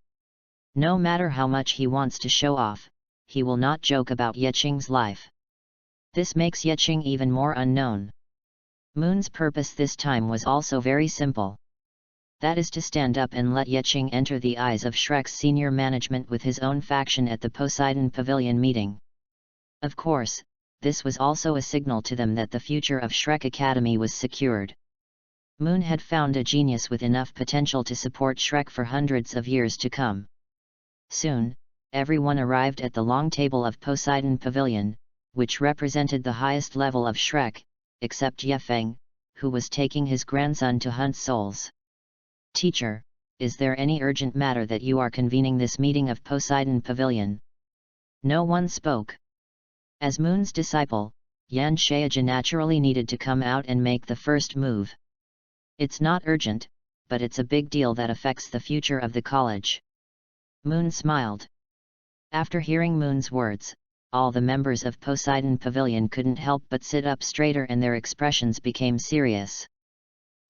No matter how much he wants to show off, he will not joke about Yeching's life. This makes Yeching even more unknown. Moon's purpose this time was also very simple. That is to stand up and let Yeching enter the eyes of Shrek's senior management with his own faction at the Poseidon Pavilion meeting. Of course, this was also a signal to them that the future of Shrek Academy was secured. Moon had found a genius with enough potential to support Shrek for hundreds of years to come. Soon, everyone arrived at the long table of Poseidon Pavilion, which represented the highest level of Shrek, except Yefeng, who was taking his grandson to hunt souls. Teacher, is there any urgent matter that you are convening this meeting of Poseidon Pavilion? No one spoke. As Moon's disciple, Yan Shaoja naturally needed to come out and make the first move. It's not urgent, but it's a big deal that affects the future of the college. Moon smiled. After hearing Moon's words, all the members of Poseidon Pavilion couldn't help but sit up straighter and their expressions became serious.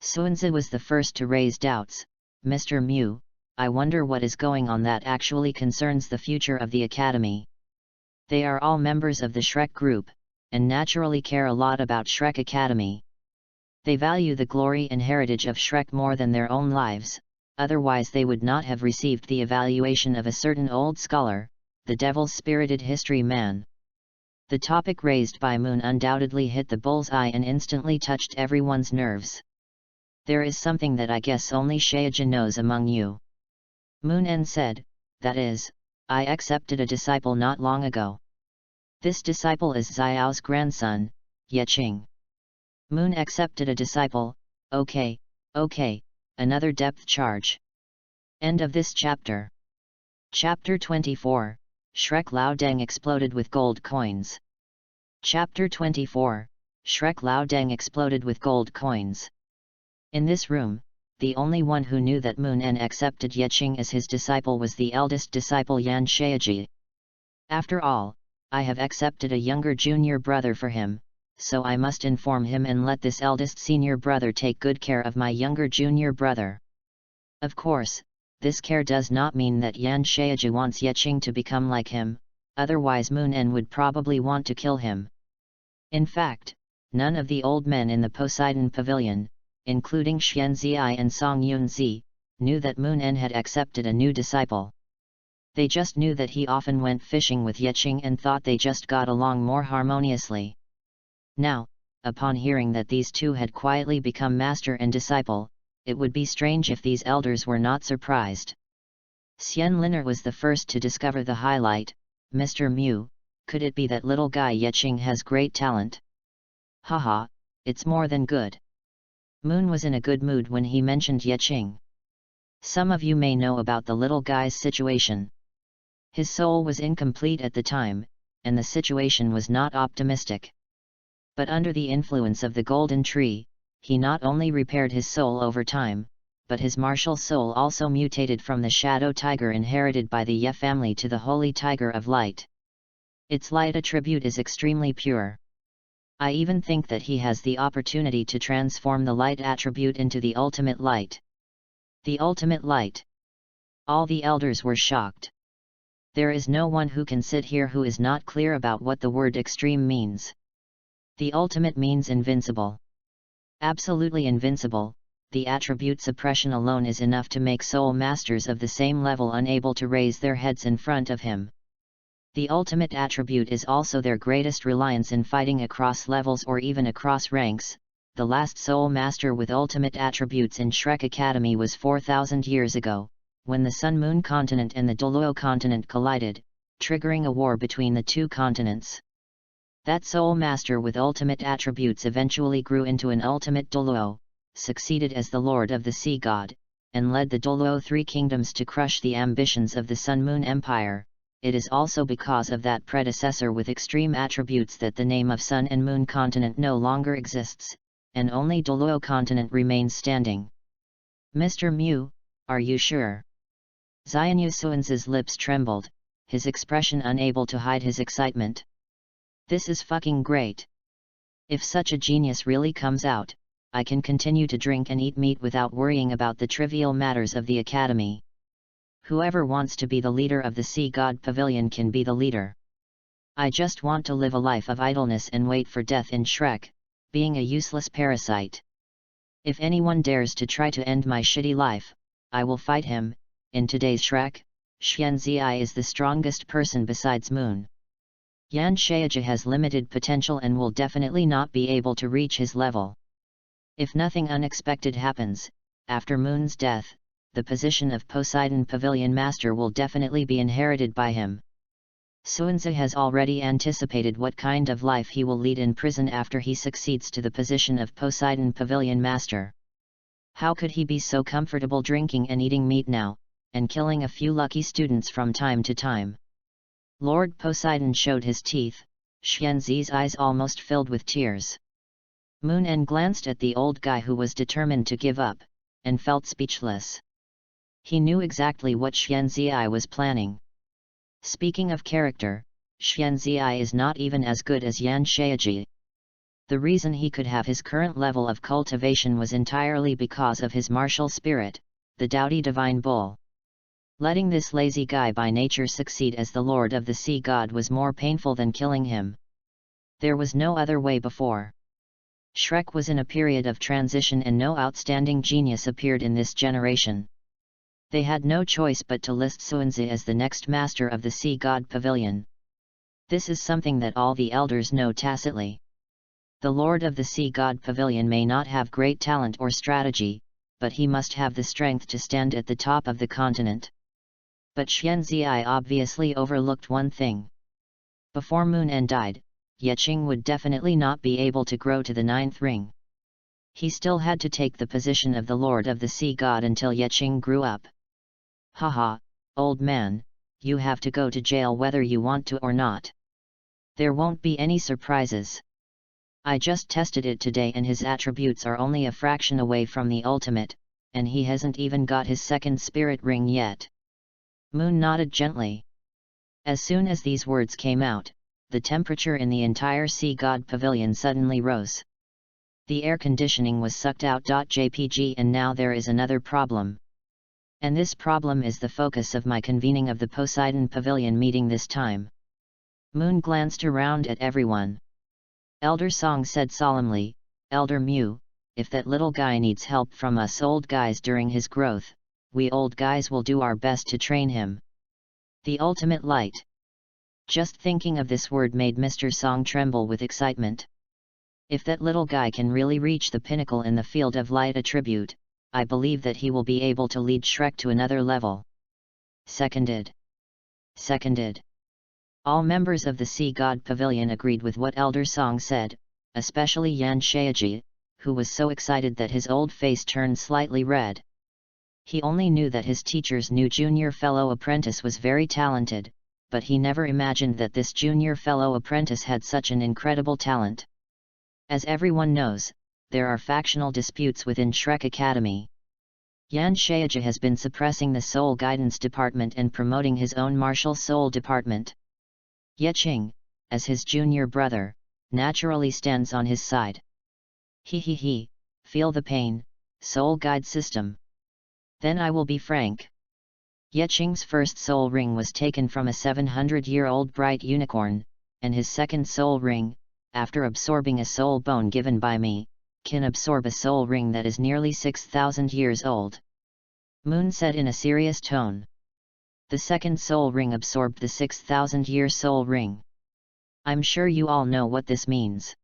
Suanzi was the first to raise doubts. Mr. Mew, I wonder what is going on that actually concerns the future of the Academy. They are all members of the Shrek group, and naturally care a lot about Shrek Academy. They value the glory and heritage of Shrek more than their own lives, otherwise they would not have received the evaluation of a certain old scholar, the devil-spirited history man. The topic raised by Moon undoubtedly hit the bull's-eye and instantly touched everyone's nerves. There is something that I guess only Shaeja knows among you. Moon said, that is, I accepted a disciple not long ago. This disciple is Xiao's grandson, Yeqing. Moon accepted a disciple, okay, another depth charge. End of this chapter. Chapter 24, Shrek Lao Deng exploded with gold coins. Chapter 24, Shrek Lao Deng exploded with gold coins. In this room, the only one who knew that Moon accepted Yeqing as his disciple was the eldest disciple Yan Shaeji. After all, I have accepted a younger junior brother for him, so I must inform him and let this eldest senior brother take good care of my younger junior brother. Of course, this care does not mean that Yan Shaeji wants Yeqing to become like him, otherwise Moon would probably want to kill him. In fact, none of the old men in the Poseidon Pavilion, including Xianzi and Song Yunzi, knew that Moon had accepted a new disciple. They just knew that he often went fishing with Yeqing and thought they just got along more harmoniously. Now, upon hearing that these two had quietly become master and disciple, it would be strange if these elders were not surprised. Xian Liner was the first to discover the highlight. Mr. Mew, could it be that little guy Yeqing has great talent? Haha, it's more than good. Moon was in a good mood when he mentioned Yeqing. Some of you may know about the little guy's situation. His soul was incomplete at the time, and the situation was not optimistic. But under the influence of the golden tree, he not only repaired his soul over time, but his martial soul also mutated from the shadow tiger inherited by the Ye family to the holy tiger of light. Its light attribute is extremely pure. I even think that he has the opportunity to transform the light attribute into the ultimate light. The ultimate light. All the elders were shocked. There is no one who can sit here who is not clear about what the word extreme means. The ultimate means invincible. Absolutely invincible, the attribute suppression alone is enough to make soul masters of the same level unable to raise their heads in front of him. The ultimate attribute is also their greatest reliance in fighting across levels or even across ranks. The last soul master with ultimate attributes in Shrek Academy was 4,000 years ago, when the Sun Moon continent and the Douluo continent collided, triggering a war between the two continents. That soul master with ultimate attributes eventually grew into an ultimate Douluo, succeeded as the Lord of the Sea God, and led the Douluo Three Kingdoms to crush the ambitions of the Sun Moon Empire. It is also because of that predecessor with extreme attributes that the name of Sun and Moon continent no longer exists, and only Douluo continent remains standing. Mr. Mew, are you sure? Xianyu Suan's lips trembled, his expression unable to hide his excitement. This is fucking great. If such a genius really comes out, I can continue to drink and eat meat without worrying about the trivial matters of the Academy. Whoever wants to be the leader of the Sea God Pavilion can be the leader. I just want to live a life of idleness and wait for death in Shrek, being a useless parasite. If anyone dares to try to end my shitty life, I will fight him. In today's Shrek, Xianzi is the strongest person besides Moon. Yan Shaeji has limited potential and will definitely not be able to reach his level. If nothing unexpected happens, after Moon's death, the position of Poseidon Pavilion Master will definitely be inherited by him. Suanzi has already anticipated what kind of life he will lead in prison after he succeeds to the position of Poseidon Pavilion Master. How could he be so comfortable drinking and eating meat now, and killing a few lucky students from time to time? Lord Poseidon showed his teeth, Xianzi's eyes almost filled with tears. Moon glanced at the old guy who was determined to give up, and felt speechless. He knew exactly what Xianzi was planning. Speaking of character, Xianzi is not even as good as Yan Shaeji. The reason he could have his current level of cultivation was entirely because of his martial spirit, the doughty divine bull. Letting this lazy guy by nature succeed as the Lord of the Sea God was more painful than killing him. There was no other way before. Shrek was in a period of transition and no outstanding genius appeared in this generation. They had no choice but to list Xuanzi as the next master of the Sea God Pavilion. This is something that all the elders know tacitly. The Lord of the Sea God Pavilion may not have great talent or strategy, but he must have the strength to stand at the top of the continent. But Xuanzi obviously overlooked one thing. Before Moon En died, Yeqing would definitely not be able to grow to the 9th ring. He still had to take the position of the Lord of the Sea God until Yeqing grew up. Haha, old man, you have to go to jail whether you want to or not. There won't be any surprises. I just tested it today and his attributes are only a fraction away from the ultimate, and he hasn't even got his 2nd spirit ring yet. Moon nodded gently. As soon as these words came out, the temperature in the entire Sea God Pavilion suddenly rose. The air conditioning was sucked out. JPG, and now there is another problem. And this problem is the focus of my convening of the Poseidon Pavilion meeting this time. Moon glanced around at everyone. Elder Song said solemnly, Elder Mew, if that little guy needs help from us old guys during his growth, we old guys will do our best to train him. The ultimate light. Just thinking of this word made Mr. Song tremble with excitement. If that little guy can really reach the pinnacle in the field of light attribute, I believe that he will be able to lead Shrek to another level. Seconded. Seconded. All members of the Sea God Pavilion agreed with what Elder Song said, especially Yan Shaiji, who was so excited that his old face turned slightly red. He only knew that his teacher's new junior fellow apprentice was very talented, but he never imagined that this junior fellow apprentice had such an incredible talent. As everyone knows, there are factional disputes within Shrek Academy. Yan Shaiji has been suppressing the Soul Guidance Department and promoting his own Martial Soul Department. Yeqing, as his junior brother, naturally stands on his side. He, feel the pain, Soul Guide System. Then I will be frank. Yeqing's first soul ring was taken from a 700-year-old bright unicorn, and his second soul ring, after absorbing a soul bone given by me, can absorb a soul ring that is nearly 6,000 years old. Moon said in a serious tone. The second soul ring absorbed the 6,000-year soul ring. I'm sure you all know what this means.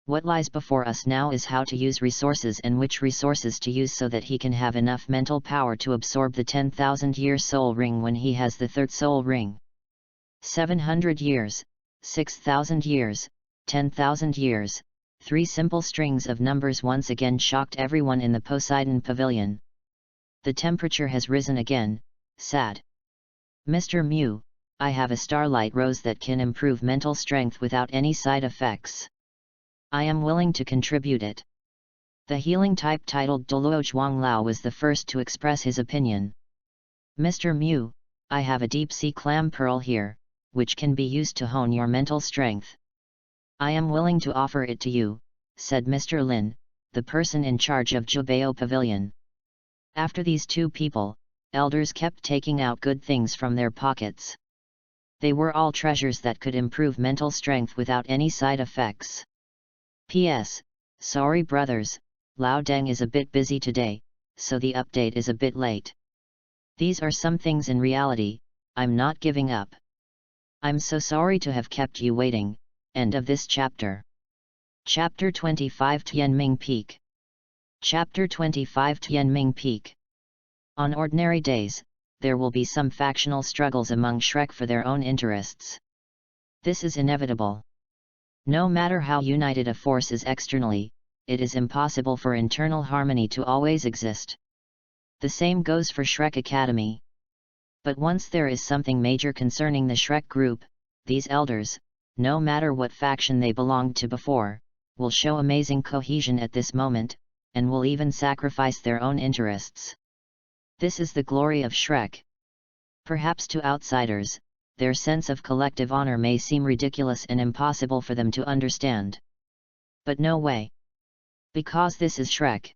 What lies before us now is how to use resources and which resources to use so that he can have enough mental power to absorb the 10,000-year soul ring when he has the 3rd soul ring. 700 years, 6,000 years, 10,000 years, 3 simple strings of numbers once again shocked everyone in the Poseidon Pavilion. The temperature has risen again, sad. Mr. Mew, I have a starlight rose that can improve mental strength without any side effects. I am willing to contribute it. The healing type titled Douluo Zhuanglao was the first to express his opinion. Mr. Mew, I have a deep-sea clam pearl here, which can be used to hone your mental strength. I am willing to offer it to you, said Mr. Lin, the person in charge of Jubeo Pavilion. After these two people, elders kept taking out good things from their pockets. They were all treasures that could improve mental strength without any side effects. P.S. Sorry brothers, Lao Deng is a bit busy today, so the update is a bit late. These are some things in reality, I'm not giving up. I'm so sorry to have kept you waiting. End of this chapter. Chapter 25 Tianming Peak. Chapter 25 Tianming Peak. On ordinary days, there will be some factional struggles among Shrek for their own interests. This is inevitable. No matter how united a force is externally, it is impossible for internal harmony to always exist. The same goes for Shrek Academy. But once there is something major concerning the Shrek group, these elders, no matter what faction they belonged to before, will show amazing cohesion at this moment, and will even sacrifice their own interests. This is the glory of Shrek. Perhaps to outsiders, their sense of collective honor may seem ridiculous and impossible for them to understand. But no way. Because this is Shrek.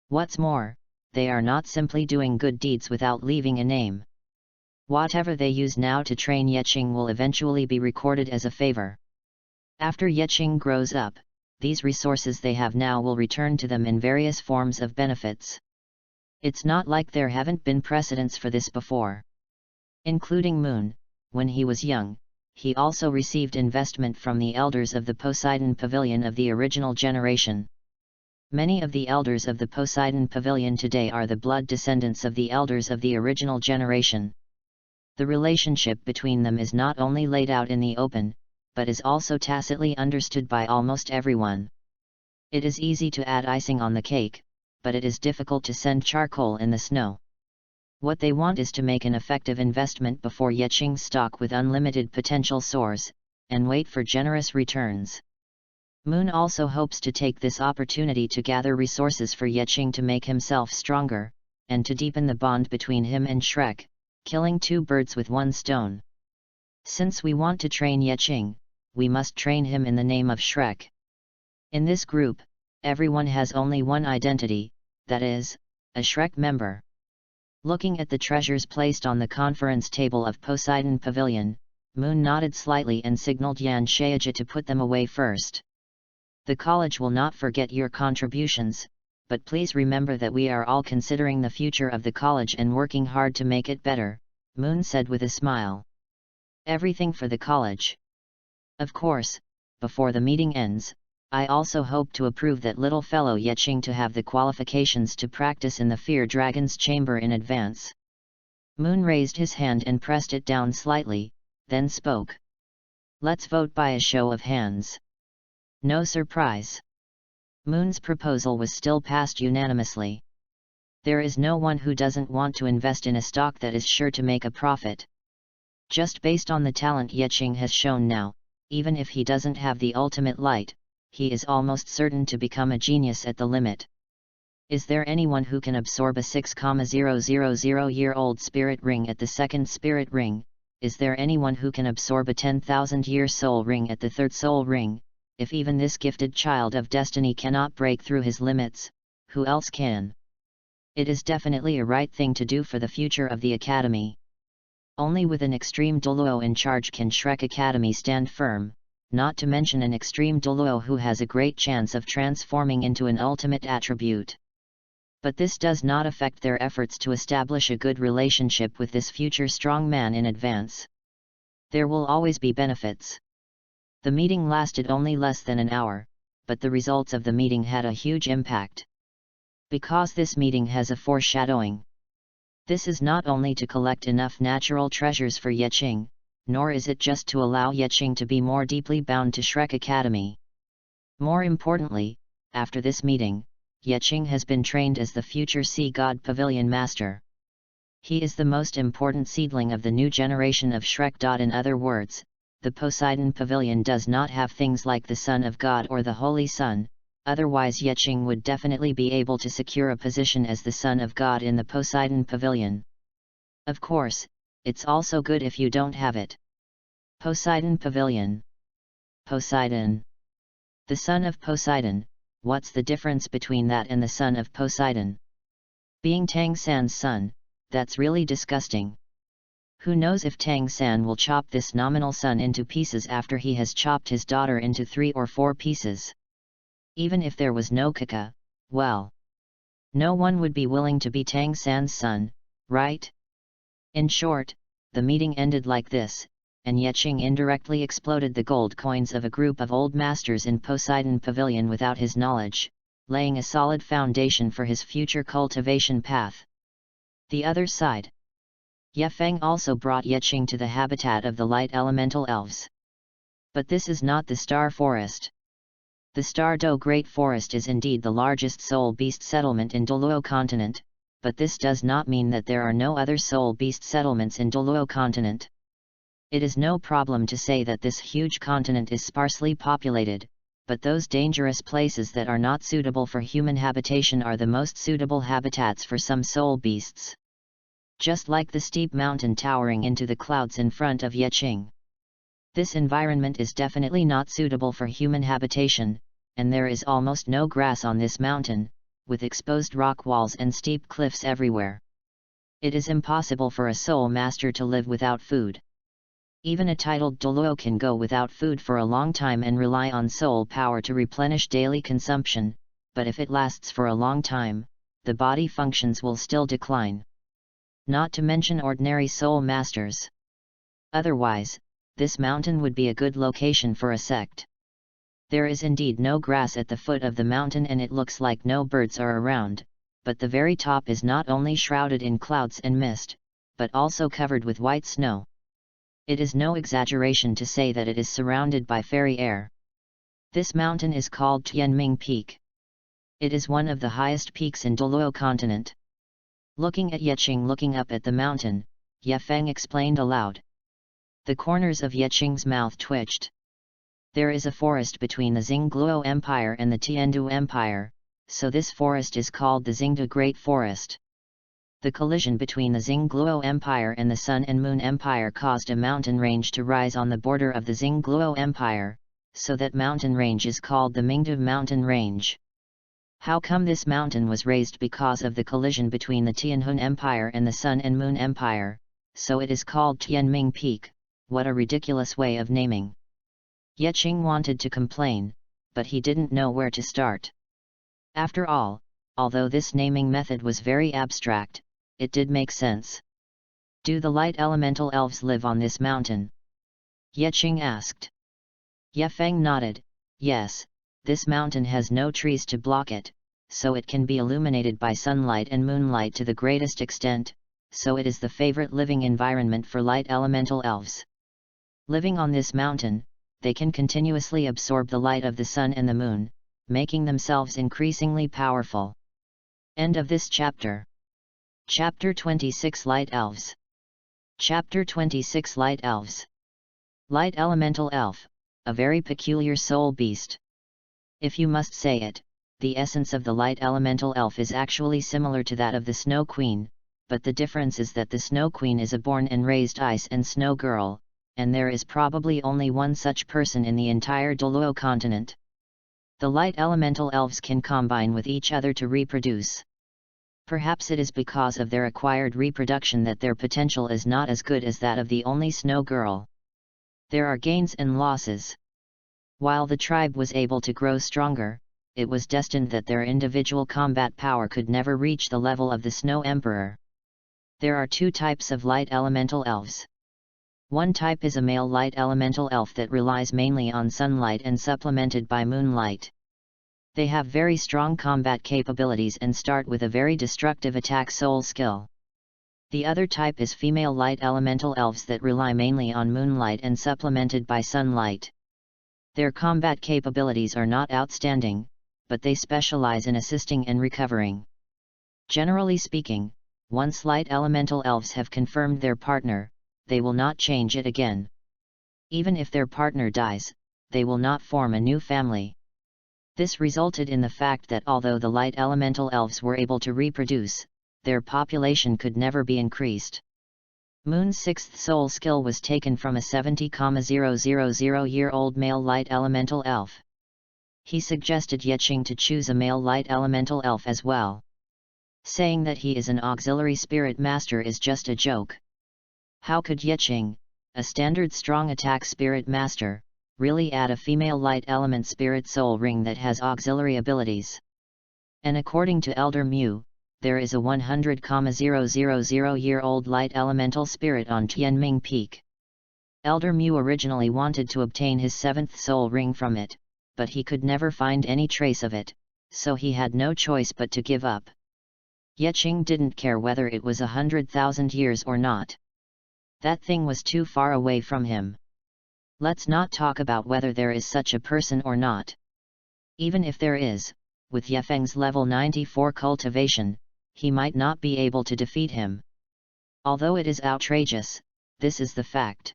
What's more, they are not simply doing good deeds without leaving a name. Whatever they use now to train Yeqing will eventually be recorded as a favor. After Yeqing grows up, these resources they have now will return to them in various forms of benefits. It's not like there haven't been precedents for this before. Including Moon, when he was young, he also received investment from the elders of the Poseidon Pavilion of the original generation. Many of the elders of the Poseidon Pavilion today are the blood descendants of the elders of the original generation. The relationship between them is not only laid out in the open, but is also tacitly understood by almost everyone. It is easy to add icing on the cake, but it is difficult to send charcoal in the snow. What they want is to make an effective investment before Yeqing's stock with unlimited potential soars, and wait for generous returns. Moon also hopes to take this opportunity to gather resources for Yeqing to make himself stronger, and to deepen the bond between him and Shrek, killing two birds with one stone. Since we want to train Yeqing, we must train him in the name of Shrek. In this group, everyone has only one identity, that is, a Shrek member. Looking at the treasures placed on the conference table of Poseidon Pavilion, Moon nodded slightly and signaled Yan Shaija to put them away first. The college will not forget your contributions, but please remember that we are all considering the future of the college and working hard to make it better, Moon said with a smile. Everything for the college. Of course, before the meeting ends, I also hope to approve that little fellow Yeqing to have the qualifications to practice in the Fear Dragon's chamber in advance. Moon raised his hand and pressed it down slightly, then spoke. Let's vote by a show of hands. No surprise. Moon's proposal was still passed unanimously. There is no one who doesn't want to invest in a stock that is sure to make a profit. Just based on the talent Yeqing has shown now, even if he doesn't have the ultimate light, he is almost certain to become a genius at the limit. Is there anyone who can absorb a 6,000-year-old spirit ring at the second spirit ring? Is there anyone who can absorb a 10,000-year soul ring at the third soul ring? If even this gifted child of destiny cannot break through his limits, who else can? It is definitely a right thing to do for the future of the Academy. Only with an extreme Douluo in charge can Shrek Academy stand firm, not to mention an extreme Douluo who has a great chance of transforming into an ultimate attribute. But this does not affect their efforts to establish a good relationship with this future strong man in advance. There will always be benefits. The meeting lasted only less than an hour, but the results of the meeting had a huge impact. Because this meeting has a foreshadowing. This is not only to collect enough natural treasures for Yeqing, nor is it just to allow Yeqing to be more deeply bound to Shrek Academy. More importantly, after this meeting, Yeqing has been trained as the future Sea God Pavilion Master. He is the most important seedling of the new generation of Shrek. In other words, the Poseidon Pavilion does not have things like the Son of God or the Holy Sun, otherwise Yeqing would definitely be able to secure a position as the Son of God in the Poseidon Pavilion. Of course, it's also good if you don't have it. Poseidon Pavilion. Poseidon. The son of Poseidon, what's the difference between that and the son of Poseidon? Being Tang San's son, that's really disgusting. Who knows if Tang San will chop this nominal son into pieces after he has chopped his daughter into 3 or 4 pieces. Even if there was no Kaka, well, no one would be willing to be Tang San's son, right? In short, the meeting ended like this, and Yeqing indirectly exploded the gold coins of a group of old masters in Poseidon Pavilion without his knowledge, laying a solid foundation for his future cultivation path. The other side. Ye Feng also brought Yeqing to the habitat of the light elemental elves. But this is not the Star Forest. The Star Do Great Forest is indeed the largest soul beast settlement in Douluo continent, but this does not mean that there are no other soul beast settlements in Douluo continent. It is no problem to say that this huge continent is sparsely populated, but those dangerous places that are not suitable for human habitation are the most suitable habitats for some soul beasts. Just like the steep mountain towering into the clouds in front of Yeqing. This environment is definitely not suitable for human habitation, and there is almost no grass on this mountain, with exposed rock walls and steep cliffs everywhere. It is impossible for a soul master to live without food. Even a titled Douluo can go without food for a long time and rely on soul power to replenish daily consumption, but if it lasts for a long time, the body functions will still decline. Not to mention ordinary soul masters. Otherwise, this mountain would be a good location for a sect. There is indeed no grass at the foot of the mountain and it looks like no birds are around, but the very top is not only shrouded in clouds and mist, but also covered with white snow. It is no exaggeration to say that it is surrounded by fairy air. This mountain is called Tianming Peak. It is one of the highest peaks in Douluo continent. Looking at Yeqing looking up at the mountain, Ye Feng explained aloud. The corners of Yeqing's mouth twitched. There is a forest between the Xingluo Empire and the Tiandu Empire, so this forest is called the Xingdu Great Forest. The collision between the Xingluo Empire and the Sun and Moon Empire caused a mountain range to rise on the border of the Xingluo Empire, so that mountain range is called the Mingdu Mountain Range. How come this mountain was raised? Because of the collision between the Tianhun Empire and the Sun and Moon Empire, so it is called Tianming Peak. What a ridiculous way of naming. Yeqing wanted to complain, but he didn't know where to start. After all, although this naming method was very abstract, it did make sense. Do the light elemental elves live on this mountain? Yeqing asked. Ye Feng nodded. Yes, this mountain has no trees to block it, so it can be illuminated by sunlight and moonlight to the greatest extent, so it is the favorite living environment for light elemental elves. Living on this mountain, they can continuously absorb the light of the sun and the moon, making themselves increasingly powerful. End of this chapter. Chapter 26 Light Elves. Chapter 26 Light Elves. Light Elemental Elf, a very peculiar soul beast. If you must say it, the essence of the Light Elemental Elf is actually similar to that of the Snow Queen, but the difference is that the Snow Queen is a born and raised ice and snow girl, and there is probably only one such person in the entire Douluo continent. The light elemental elves can combine with each other to reproduce. Perhaps it is because of their acquired reproduction that their potential is not as good as that of the only snow girl. There are gains and losses. While the tribe was able to grow stronger, it was destined that their individual combat power could never reach the level of the Snow Emperor. There are two types of light elemental elves. One type is a male light elemental elf that relies mainly on sunlight and supplemented by moonlight. They have very strong combat capabilities and start with a very destructive attack soul skill. The other type is female light elemental elves that rely mainly on moonlight and supplemented by sunlight. Their combat capabilities are not outstanding, but they specialize in assisting and recovering. Generally speaking, once light elemental elves have confirmed their partner, they will not change it again. Even if their partner dies, they will not form a new family. This resulted in the fact that although the light elemental elves were able to reproduce, their population could never be increased. Moon's sixth soul skill was taken from a 70,000-year-old male light elemental elf. He suggested Yeqing to choose a male light elemental elf as well. Saying that he is an auxiliary spirit master is just a joke. How could Yeqing, a standard strong attack spirit master, really add a female light element spirit soul ring that has auxiliary abilities? And according to Elder Mu, there is a 100,000-year-old light elemental spirit on Tianming Peak. Elder Mu originally wanted to obtain his seventh soul ring from it, but he could never find any trace of it, so he had no choice but to give up. Yeqing didn't care whether it was 100,000 years or not. That thing was too far away from him. Let's not talk about whether there is such a person or not. Even if there is, with Ye Feng's level 94 cultivation, he might not be able to defeat him. Although it is outrageous, this is the fact.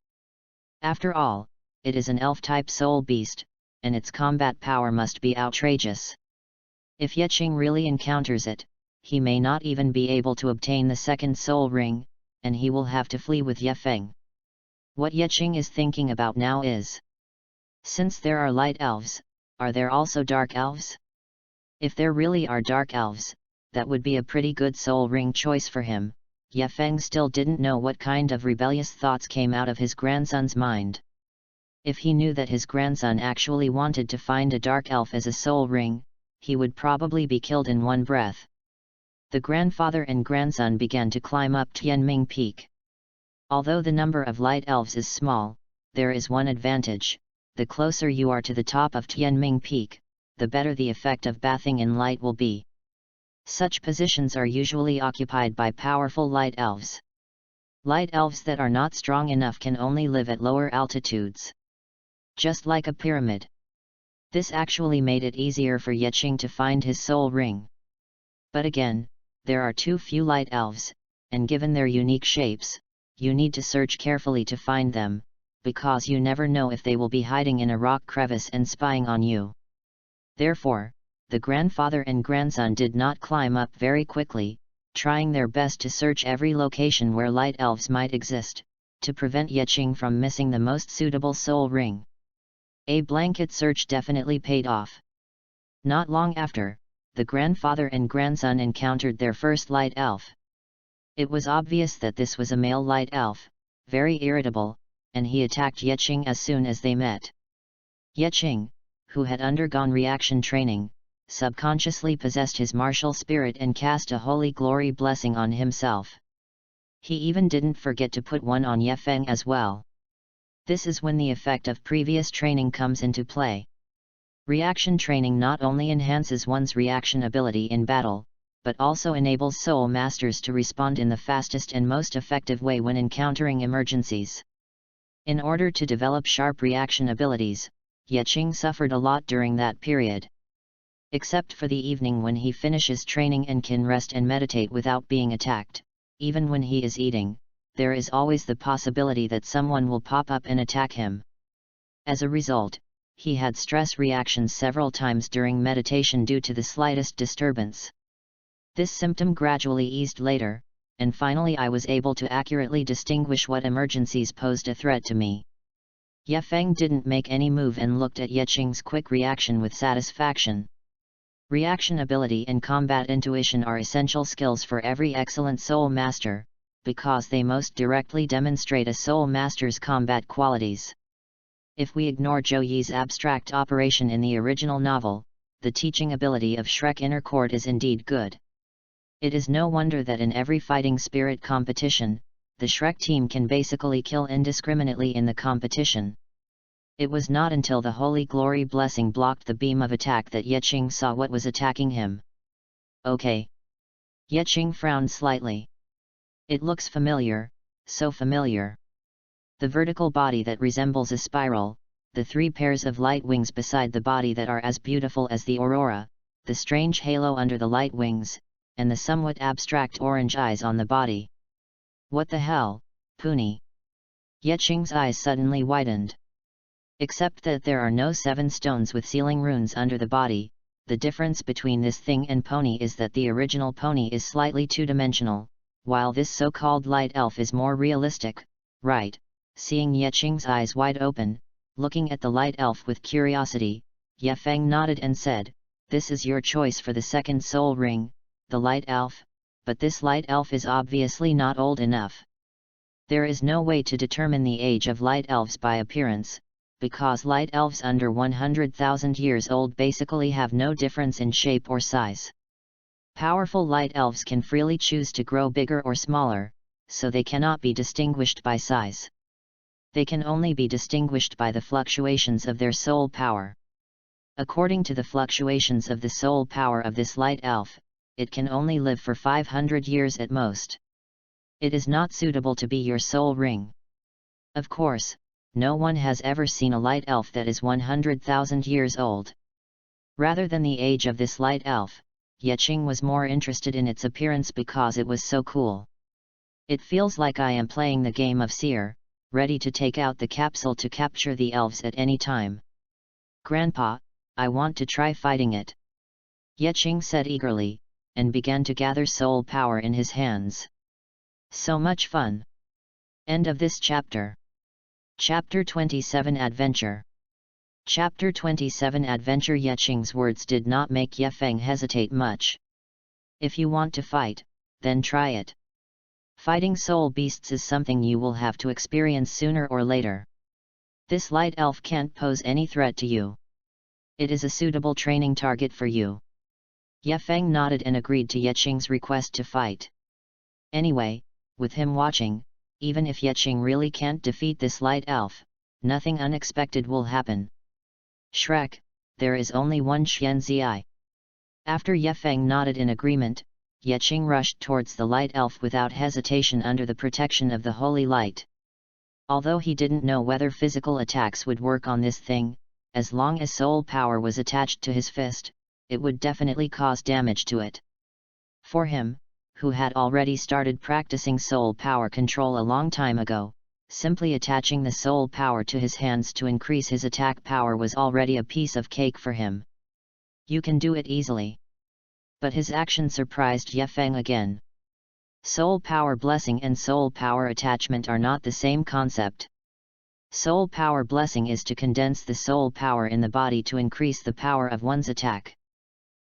After all, it is an elf-type soul beast, and its combat power must be outrageous. If Yeqing really encounters it, he may not even be able to obtain the second soul ring, and he will have to flee with Ye Feng. What Yeqing is thinking about now is, since there are light elves, are there also dark elves? If there really are dark elves, that would be a pretty good soul ring choice for him, Ye Feng still didn't know what kind of rebellious thoughts came out of his grandson's mind. If he knew that his grandson actually wanted to find a dark elf as a soul ring, he would probably be killed in one breath. The grandfather and grandson began to climb up Tianming Peak. Although the number of light elves is small, there is one advantage: the closer you are to the top of Tianming Peak, the better the effect of bathing in light will be. Such positions are usually occupied by powerful light elves. Light elves that are not strong enough can only live at lower altitudes. Just like a pyramid. This actually made it easier for Yeqing to find his soul ring. But again, there are too few light elves, and given their unique shapes, you need to search carefully to find them, because you never know if they will be hiding in a rock crevice and spying on you. Therefore, the grandfather and grandson did not climb up very quickly, trying their best to search every location where light elves might exist, to prevent Yeqing from missing the most suitable soul ring. A blanket search definitely paid off. Not long after, the grandfather and grandson encountered their first light elf. It was obvious that this was a male light elf, very irritable, and he attacked Yeqing as soon as they met. Yeqing, who had undergone reaction training, subconsciously possessed his martial spirit and cast a holy glory blessing on himself. He even didn't forget to put one on Ye Feng as well. This is when the effect of previous training comes into play. Reaction training not only enhances one's reaction ability in battle, but also enables soul masters to respond in the fastest and most effective way when encountering emergencies. In order to develop sharp reaction abilities, Yeqing suffered a lot during that period. Except for the evening when he finishes training and can rest and meditate without being attacked, even when he is eating, there is always the possibility that someone will pop up and attack him. As a result, he had stress reactions several times during meditation due to the slightest disturbance. This symptom gradually eased later, and finally I was able to accurately distinguish what emergencies posed a threat to me. Ye Feng didn't make any move and looked at Yeqing's quick reaction with satisfaction. Reaction ability and combat intuition are essential skills for every excellent soul master, because they most directly demonstrate a soul master's combat qualities. If we ignore Zhou Yi's abstract operation in the original novel, the teaching ability of Shrek Inner Court is indeed good. It is no wonder that in every fighting spirit competition, the Shrek team can basically kill indiscriminately in the competition. It was not until the Holy Glory Blessing blocked the beam of attack that Yeqing saw what was attacking him. Okay. Yeqing frowned slightly. It looks familiar, so familiar. The vertical body that resembles a spiral, the three pairs of light wings beside the body that are as beautiful as the aurora, the strange halo under the light wings, and the somewhat abstract orange eyes on the body. What the hell, Puni? Yeqing's eyes suddenly widened. Except that there are no 7 stones with sealing runes under the body, the difference between this thing and pony is that the original pony is slightly two-dimensional, while this so-called light elf is more realistic, right? Seeing Yeqing's eyes wide open, looking at the light elf with curiosity, Ye Feng nodded and said, "This is your choice for the second soul ring, the light elf, but this light elf is obviously not old enough. There is no way to determine the age of light elves by appearance, because light elves under 100,000 years old basically have no difference in shape or size. Powerful light elves can freely choose to grow bigger or smaller, so they cannot be distinguished by size. They can only be distinguished by the fluctuations of their soul power. According to the fluctuations of the soul power of this light elf, it can only live for 500 years at most. It is not suitable to be your soul ring. Of course, no one has ever seen a light elf that is 100,000 years old. Rather than the age of this light elf, Yeqing was more interested in its appearance because it was so cool. It feels like I am playing the game of Seer, ready to take out the capsule to capture the elves at any time. Grandpa, I want to try fighting it. Yeqing said eagerly, and began to gather soul power in his hands. So much fun! End of this chapter. Chapter 27 Adventure. Chapter 27 Adventure. Yeqing's words did not make Ye Feng hesitate much. If you want to fight, then try it. Fighting soul beasts is something you will have to experience sooner or later. This light elf can't pose any threat to you. It is a suitable training target for you. Ye Feng nodded and agreed to Yeqing's request to fight. Anyway, with him watching, even if Yeqing really can't defeat this light elf, nothing unexpected will happen. Shrek, there is only one Xianzi. After Ye Feng nodded in agreement, Yeqing rushed towards the light elf without hesitation under the protection of the holy light. Although he didn't know whether physical attacks would work on this thing, as long as soul power was attached to his fist, it would definitely cause damage to it. For him, who had already started practicing soul power control a long time ago, simply attaching the soul power to his hands to increase his attack power was already a piece of cake for him. You can do it easily. But his action surprised Ye Feng again. Soul power blessing and soul power attachment are not the same concept. Soul power blessing is to condense the soul power in the body to increase the power of one's attack.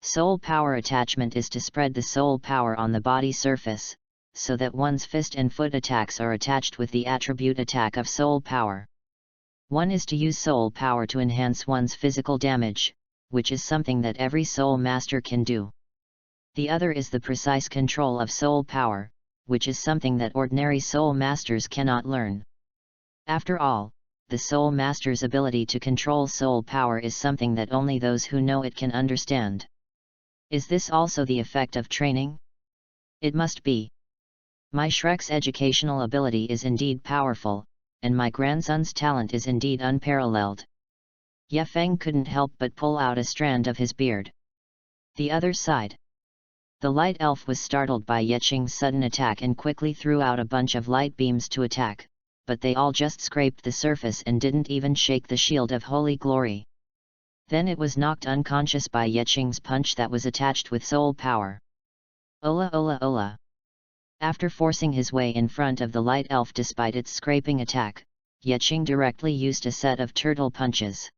Soul power attachment is to spread the soul power on the body surface, so that one's fist and foot attacks are attached with the attribute attack of soul power. One is to use soul power to enhance one's physical damage, which is something that every soul master can do. The other is the precise control of soul power, which is something that ordinary soul masters cannot learn. After all, the soul master's ability to control soul power is something that only those who know it can understand. Is this also the effect of training? It must be. My Shrek's educational ability is indeed powerful, and my grandson's talent is indeed unparalleled. Ye Feng couldn't help but pull out a strand of his beard. The other side. The light elf was startled by Yeqing's sudden attack and quickly threw out a bunch of light beams to attack, but they all just scraped the surface and didn't even shake the shield of holy glory. Then it was knocked unconscious by Yeqing's punch that was attached with soul power. Ola ola ola. After forcing his way in front of the light elf despite its scraping attack, Yeqing directly used a set of turtle punches.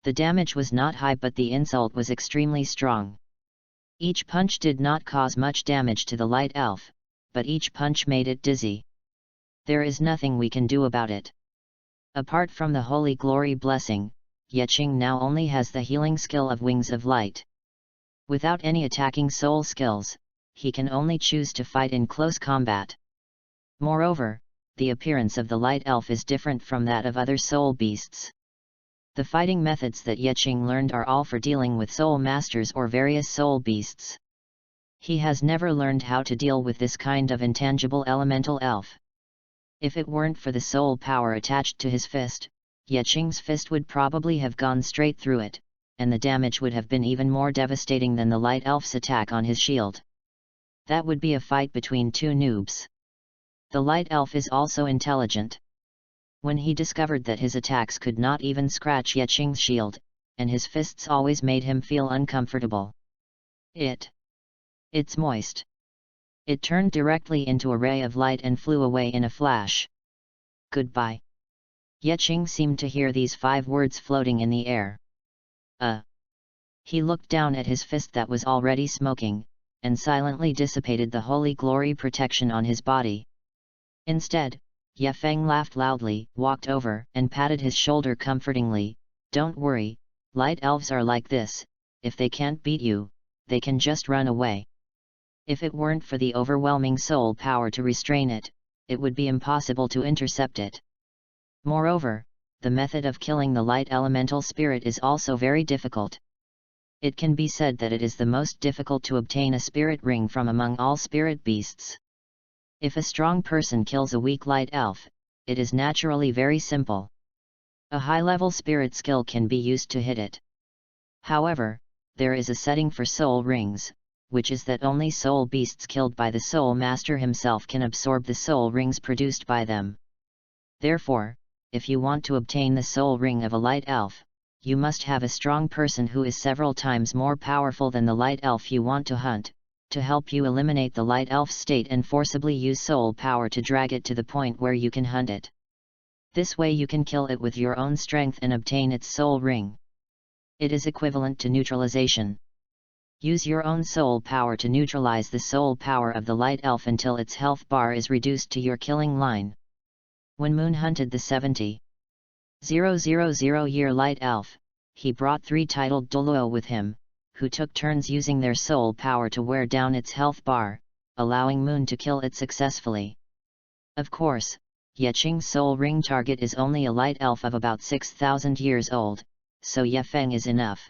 The damage was not high but the insult was extremely strong. Each punch did not cause much damage to the light elf, but each punch made it dizzy. There is nothing we can do about it. Apart from the holy glory blessing, Yeqing now only has the healing skill of Wings of Light. Without any attacking soul skills, he can only choose to fight in close combat. Moreover, the appearance of the light elf is different from that of other soul beasts. The fighting methods that Yeqing learned are all for dealing with soul masters or various soul beasts. He has never learned how to deal with this kind of intangible elemental elf. If it weren't for the soul power attached to his fist, Yeqing's fist would probably have gone straight through it, and the damage would have been even more devastating than the light elf's attack on his shield. That would be a fight between two noobs. The light elf is also intelligent. When he discovered that his attacks could not even scratch Yeqing's shield, and his fists always made him feel uncomfortable. It's moist. It turned directly into a ray of light and flew away in a flash. Goodbye. Yeqing seemed to hear these 5 words floating in the air. He looked down at his fist that was already smoking, and silently dissipated the holy glory protection on his body. Instead, Ye Feng laughed loudly, walked over, and patted his shoulder comfortingly. Don't worry, light elves are like this, if they can't beat you, they can just run away. If it weren't for the overwhelming soul power to restrain it, it would be impossible to intercept it. Moreover, the method of killing the light elemental spirit is also very difficult. It can be said that it is the most difficult to obtain a spirit ring from among all spirit beasts. If a strong person kills a weak light elf, it is naturally very simple. A high-level spirit skill can be used to hit it. However, there is a setting for soul rings, which is that only soul beasts killed by the soul master himself can absorb the soul rings produced by them. Therefore, if you want to obtain the soul ring of a light elf, you must have a strong person who is several times more powerful than the light elf you want to hunt, to help you eliminate the light elf state and forcibly use soul power to drag it to the point where you can hunt it. This way you can kill it with your own strength and obtain its soul ring. It is equivalent to neutralization. Use your own soul power to neutralize the soul power of the light elf until its health bar is reduced to your killing line. When Moon hunted the 70,000-year light elf, he brought 3 titled Douluo with him, who took turns using their soul power to wear down its health bar, allowing Moon to kill it successfully. Of course, Yeching's soul ring target is only a light elf of about 6,000 years old, so Yefeng is enough.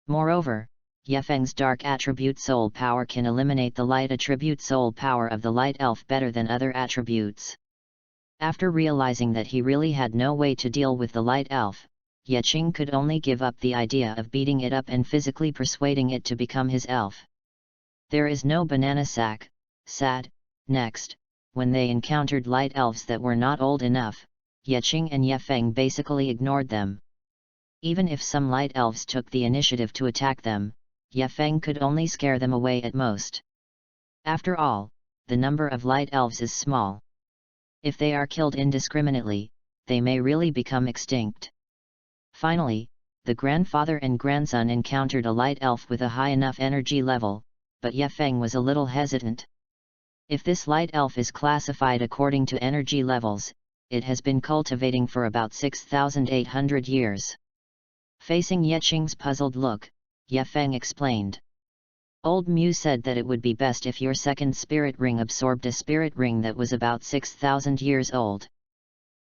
Moreover, Yefeng's dark attribute soul power can eliminate the light attribute soul power of the light elf better than other attributes. After realizing that he really had no way to deal with the light elf, Yeching could only give up the idea of beating it up and physically persuading it to become his elf. There is no banana sack, sad. Next, when they encountered light elves that were not old enough, Yeching and Yefeng basically ignored them. Even if some light elves took the initiative to attack them, Yefeng could only scare them away at most. After all, the number of light elves is small. If they are killed indiscriminately, they may really become extinct. Finally, the grandfather and grandson encountered a light elf with a high enough energy level, but Yefeng was a little hesitant. If this light elf is classified according to energy levels, it has been cultivating for about 6,800 years. Facing Yeching's puzzled look, Yefeng explained. Old Mu said that it would be best if your second spirit ring absorbed a spirit ring that was about 6,000 years old.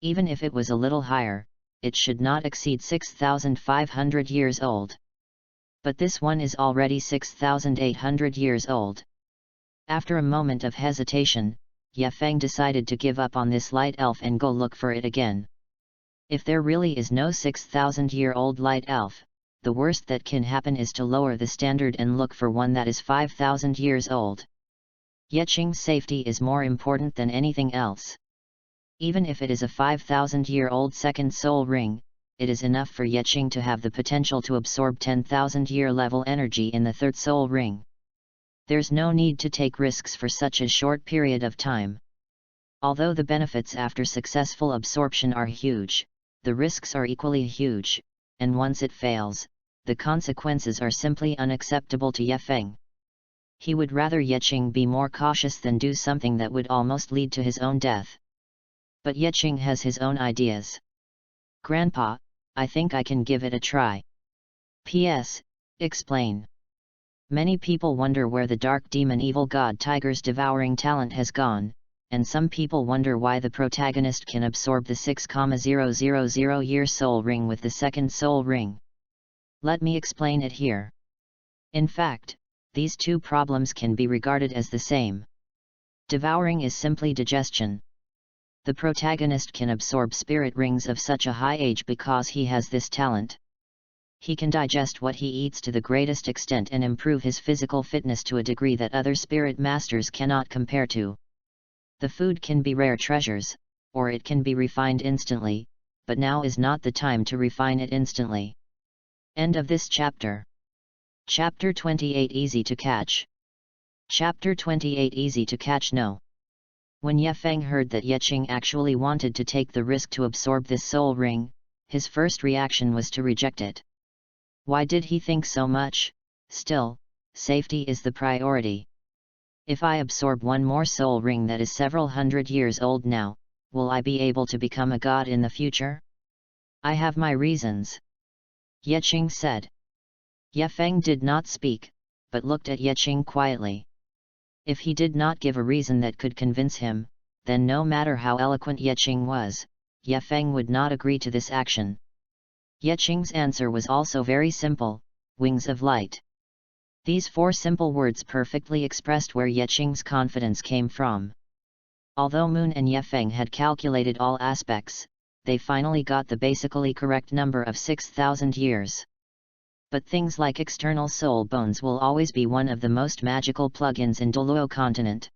Even if it was a little higher, it should not exceed 6,500 years old. But this one is already 6,800 years old. After a moment of hesitation, Yefeng decided to give up on this light elf and go look for it again. If there really is no 6,000-year-old light elf, the worst that can happen is to lower the standard and look for one that is 5,000 years old. Yeching's safety is more important than anything else. Even if it is a 5,000-year-old second soul ring, it is enough for Yeching to have the potential to absorb 10,000-year level energy in the third soul ring. There's no need to take risks for such a short period of time. Although the benefits after successful absorption are huge, the risks are equally huge, and once it fails, the consequences are simply unacceptable to Yefeng. He would rather Yeching be more cautious than do something that would almost lead to his own death. But Yeching has his own ideas. Grandpa, I think I can give it a try. P.S. Explain. Many people wonder where the dark demon evil god Tiger's devouring talent has gone, and some people wonder why the protagonist can absorb the 6,000-year soul ring with the second soul ring. Let me explain it here. In fact, these two problems can be regarded as the same. Devouring is simply digestion. The protagonist can absorb spirit rings of such a high age because he has this talent. He can digest what he eats to the greatest extent and improve his physical fitness to a degree that other spirit masters cannot compare to. The food can be rare treasures, or it can be refined instantly, but now is not the time to refine it instantly. End of this chapter. Chapter 28 Easy to Catch. Chapter 28 Easy to Catch. No. When Yefeng heard that Yeching actually wanted to take the risk to absorb this soul ring, his first reaction was to reject it. Why did he think so much? Still, safety is the priority. If I absorb one more soul ring that is several hundred years old now, will I be able to become a god in the future? I have my reasons. Yeching said. Yefeng did not speak, but looked at Yeching quietly. If he did not give a reason that could convince him, then no matter how eloquent Yeching was, Yefeng would not agree to this action. Yeching's answer was also very simple: wings of light. These 4 simple words perfectly expressed where Yeching's confidence came from. Although Moon and Yefeng had calculated all aspects, they finally got the basically correct number of 6,000 years. But things like external soul bones will always be one of the most magical plugins in Douluo continent.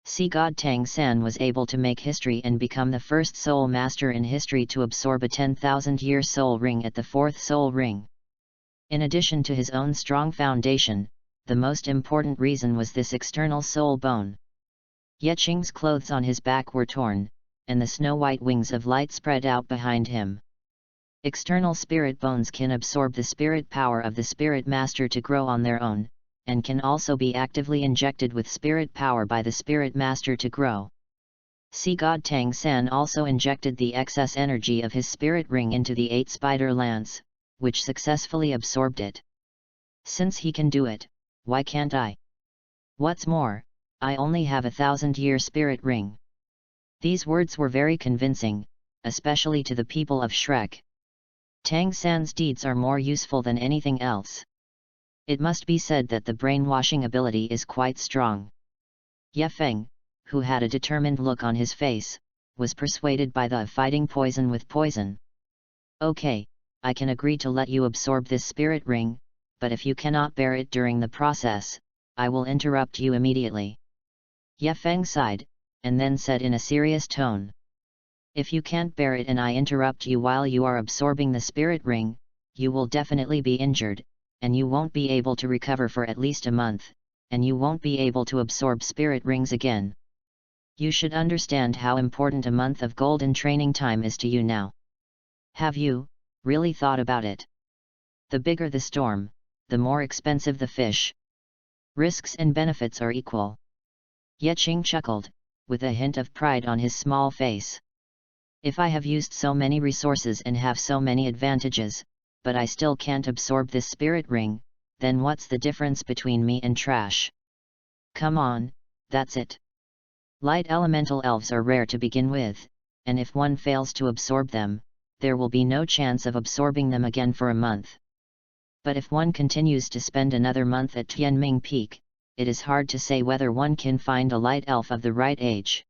Sea god Tang San was able to make history and become the first soul master in history to absorb a 10,000-year soul ring at the 4th soul ring. In addition to his own strong foundation, the most important reason was this external soul bone. Yeching's clothes on his back were torn, and the snow-white wings of light spread out behind him. External spirit bones can absorb the spirit power of the spirit master to grow on their own, and can also be actively injected with spirit power by the spirit master to grow. Sea god Tang San also injected the excess energy of his spirit ring into the 8 spider lance, which successfully absorbed it. Since he can do it, why can't I? What's more, I only have 1,000-year spirit ring. These words were very convincing, especially to the people of Shrek. Tang San's deeds are more useful than anything else. It must be said that the brainwashing ability is quite strong. Ye Feng, who had a determined look on his face, was persuaded by the fighting poison with poison. Okay, I can agree to let you absorb this spirit ring, but if you cannot bear it during the process, I will interrupt you immediately. Ye Feng sighed, and then said in a serious tone. If you can't bear it and I interrupt you while you are absorbing the spirit ring, you will definitely be injured, and you won't be able to recover for at least a month, and you won't be able to absorb spirit rings again. You should understand how important a month of golden training time is to you now. Have you really thought about it? The bigger the storm, the more expensive the fish. Risks and benefits are equal. Ye Qing chuckled, with a hint of pride on his small face. If I have used so many resources and have so many advantages, but I still can't absorb this spirit ring, then what's the difference between me and trash? Come on, that's it. Light elemental elves are rare to begin with, and if one fails to absorb them, there will be no chance of absorbing them again for a month. But if one continues to spend another month at Tianming Peak, it is hard to say whether one can find a light elf of the right age.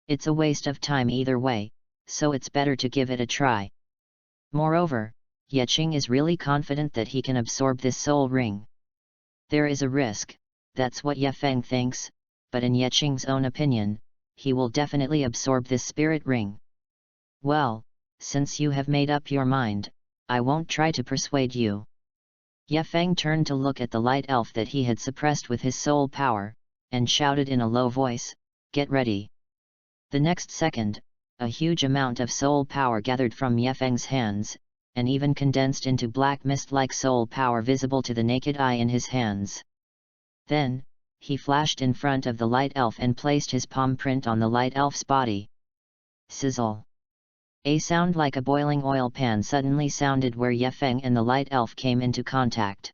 It's a waste of time either way, so it's better to give it a try. Moreover, Ye Qing is really confident that he can absorb this soul ring. There is a risk, that's what Ye Feng thinks, but in Ye Qing's own opinion, he will definitely absorb this spirit ring. Well, since you have made up your mind, I won't try to persuade you. Ye Feng turned to look at the light elf that he had suppressed with his soul power, and shouted in a low voice, "Get ready." The next second, a huge amount of soul power gathered from Ye Feng's hands, and even condensed into black mist-like soul power visible to the naked eye in his hands. Then, he flashed in front of the light elf and placed his palm print on the light elf's body. Sizzle! A sound like a boiling oil pan suddenly sounded where Ye Feng and the light elf came into contact.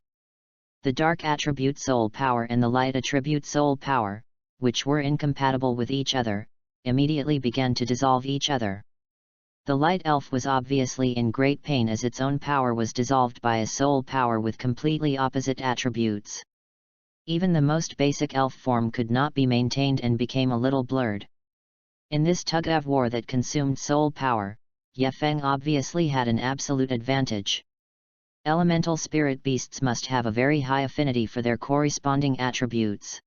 The dark attribute soul power and the light attribute soul power, which were incompatible with each other, immediately began to dissolve each other. The light elf was obviously in great pain as its own power was dissolved by a soul power with completely opposite attributes. Even the most basic elf form could not be maintained and became a little blurred. In this tug-of-war that consumed soul power, Ye Feng obviously had an absolute advantage. Elemental spirit beasts must have a very high affinity for their corresponding attributes.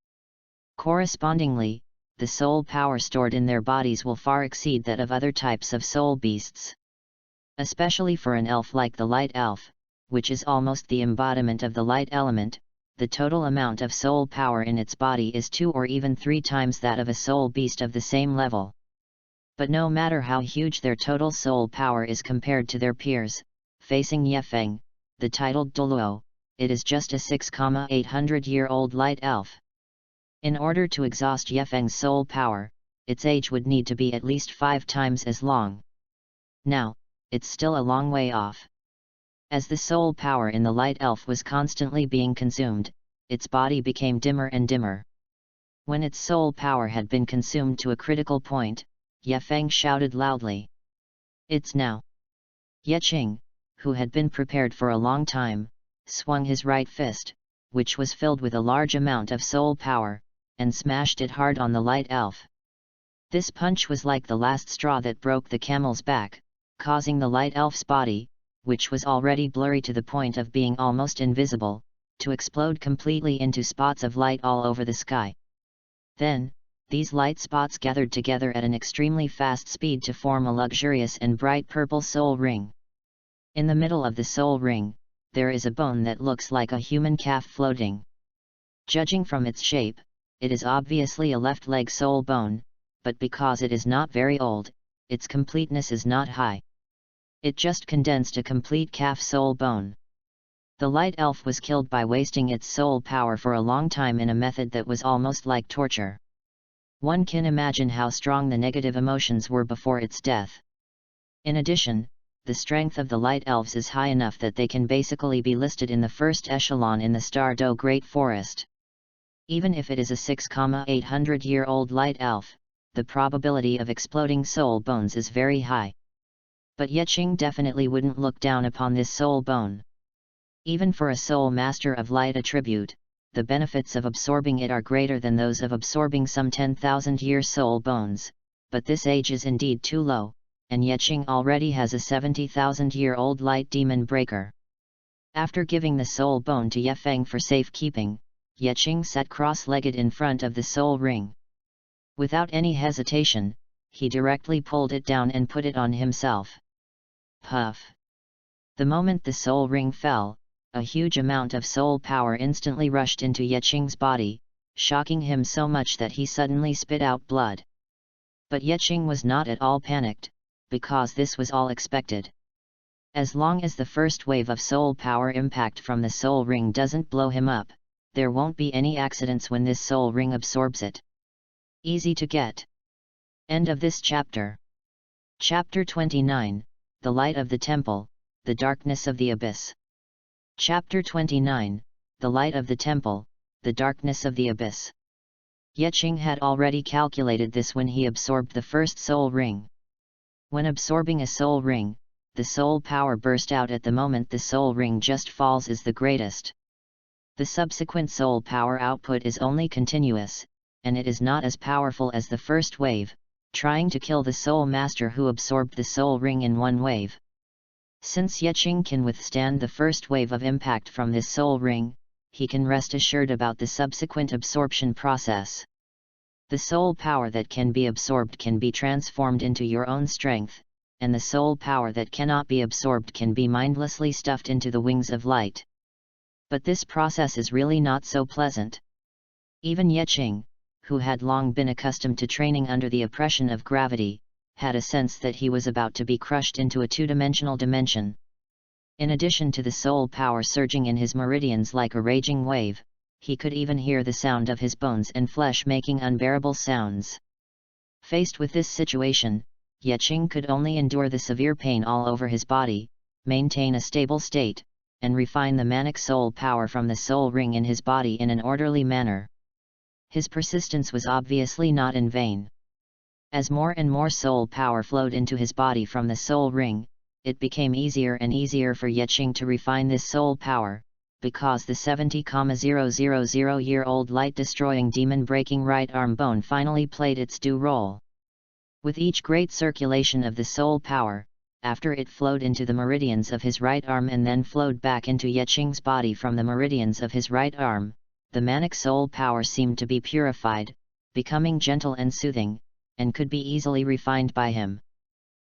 Correspondingly, the soul power stored in their bodies will far exceed that of other types of soul beasts. Especially for an elf like the light elf, which is almost the embodiment of the light element, the total amount of soul power in its body is 2 or even 3 times that of a soul beast of the same level. But no matter how huge their total soul power is compared to their peers, facing Ye Feng, the titled Douluo, it is just a 6,800-year-old light elf. In order to exhaust Ye Feng's soul power, its age would need to be at least 5 times as long. Now, it's still a long way off. As the soul power in the light elf was constantly being consumed, its body became dimmer and dimmer. When its soul power had been consumed to a critical point, Ye Feng shouted loudly. "It's now!" Ye Qing, who had been prepared for a long time, swung his right fist, which was filled with a large amount of soul power, and smashed it hard on the light elf. This punch was like the last straw that broke the camel's back, causing the light elf's body, which was already blurry to the point of being almost invisible, to explode completely into spots of light all over the sky. Then, these light spots gathered together at an extremely fast speed to form a luxurious and bright purple soul ring. In the middle of the soul ring, there is a bone that looks like a human calf floating. Judging from its shape, it is obviously a left leg soul bone, but because it is not very old, its completeness is not high. It just condensed a complete calf soul bone. The light elf was killed by wasting its soul power for a long time in a method that was almost like torture. One can imagine how strong the negative emotions were before its death. In addition, the strength of the light elves is high enough that they can basically be listed in the first echelon in the Stardew Great Forest. Even if it is a 6,800-year-old light elf, the probability of exploding soul bones is very high. But Yeqing definitely wouldn't look down upon this soul bone. Even for a soul master of light attribute, the benefits of absorbing it are greater than those of absorbing some 10,000-year soul bones, but this age is indeed too low, and Yeqing already has a 70,000-year-old light demon breaker. After giving the soul bone to Yefeng for safekeeping, Yeqing sat cross-legged in front of the soul ring. Without any hesitation, he directly pulled it down and put it on himself. Puff! The moment the soul ring fell, a huge amount of soul power instantly rushed into Yeqing's body, shocking him so much that he suddenly spit out blood. But Yeqing was not at all panicked, because this was all expected. As long as the first wave of soul power impact from the soul ring doesn't blow him up, there won't be any accidents when this soul ring absorbs it. Easy to get. End of this chapter. Chapter 29, The Light of the Temple, The Darkness of the Abyss. Chapter 29, The Light of the Temple, The Darkness of the Abyss. Yeqing had already calculated this when he absorbed the first soul ring. When absorbing a soul ring, the soul power burst out at the moment the soul ring just falls is the greatest. The subsequent soul power output is only continuous, and it is not as powerful as the first wave, trying to kill the soul master who absorbed the soul ring in one wave. Since Yeqing can withstand the first wave of impact from this soul ring, he can rest assured about the subsequent absorption process. The soul power that can be absorbed can be transformed into your own strength, and the soul power that cannot be absorbed can be mindlessly stuffed into the wings of light. But this process is really not so pleasant. Even Yeqing, who had long been accustomed to training under the oppression of gravity, had a sense that he was about to be crushed into a two-dimensional dimension. In addition to the soul power surging in his meridians like a raging wave, he could even hear the sound of his bones and flesh making unbearable sounds. Faced with this situation, Yeqing could only endure the severe pain all over his body, maintain a stable state, and refine the manic soul power from the soul ring in his body in an orderly manner. His persistence was obviously not in vain. As more and more soul power flowed into his body from the soul ring, it became easier and easier for Yeqing to refine this soul power, because the 70,000-year-old light-destroying demon-breaking right arm bone finally played its due role. With each great circulation of the soul power, after it flowed into the meridians of his right arm and then flowed back into Yeqing's body from the meridians of his right arm, the manic soul power seemed to be purified, becoming gentle and soothing, and could be easily refined by him.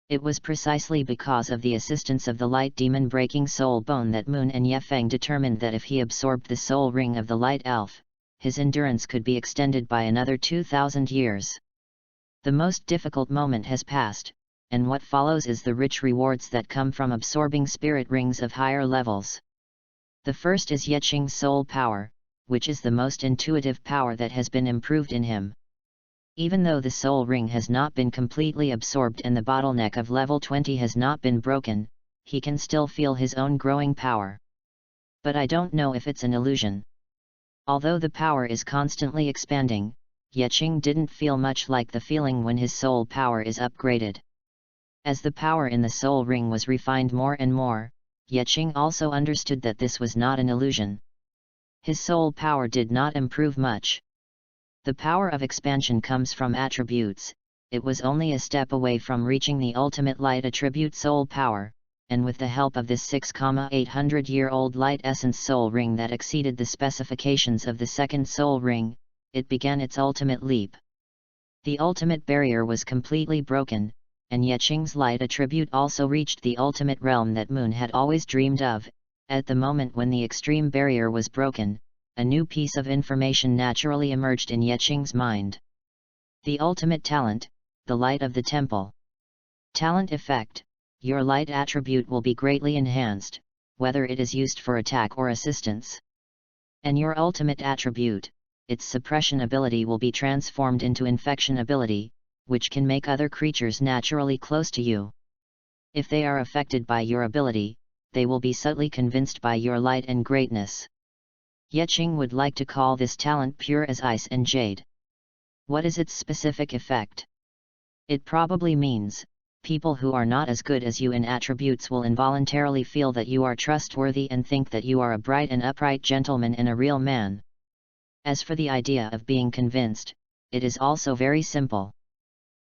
It was precisely because of the assistance of the light demon-breaking soul bone that Moon and Yefeng determined that if he absorbed the soul ring of the light elf, his endurance could be extended by another 2,000 years. The most difficult moment has passed, and what follows is the rich rewards that come from absorbing spirit rings of higher levels. The first is Yeqing's soul power, which is the most intuitive power that has been improved in him. Even though the soul ring has not been completely absorbed and the bottleneck of level 20 has not been broken, he can still feel his own growing power. But I don't know if it's an illusion. Although the power is constantly expanding, Yeqing didn't feel much like the feeling when his soul power is upgraded. As the power in the soul ring was refined more and more, Yeqing also understood that this was not an illusion. His soul power did not improve much. The power of expansion comes from attributes. It was only a step away from reaching the ultimate light attribute soul power, and with the help of this 6,800-year-old light essence soul ring that exceeded the specifications of the second soul ring, it began its ultimate leap. The ultimate barrier was completely broken, and Yeqing's light attribute also reached the ultimate realm that Moon had always dreamed of. At the moment when the extreme barrier was broken, a new piece of information naturally emerged in Yeqing's mind. The ultimate talent, the light of the temple. Talent effect, your light attribute will be greatly enhanced, whether it is used for attack or assistance. And your ultimate attribute, its suppression ability, will be transformed into infection ability, which can make other creatures naturally close to you. If they are affected by your ability, they will be subtly convinced by your light and greatness. Yeqing would like to call this talent pure as ice and jade. What is its specific effect? It probably means, people who are not as good as you in attributes will involuntarily feel that you are trustworthy and think that you are a bright and upright gentleman and a real man. As for the idea of being convinced, it is also very simple.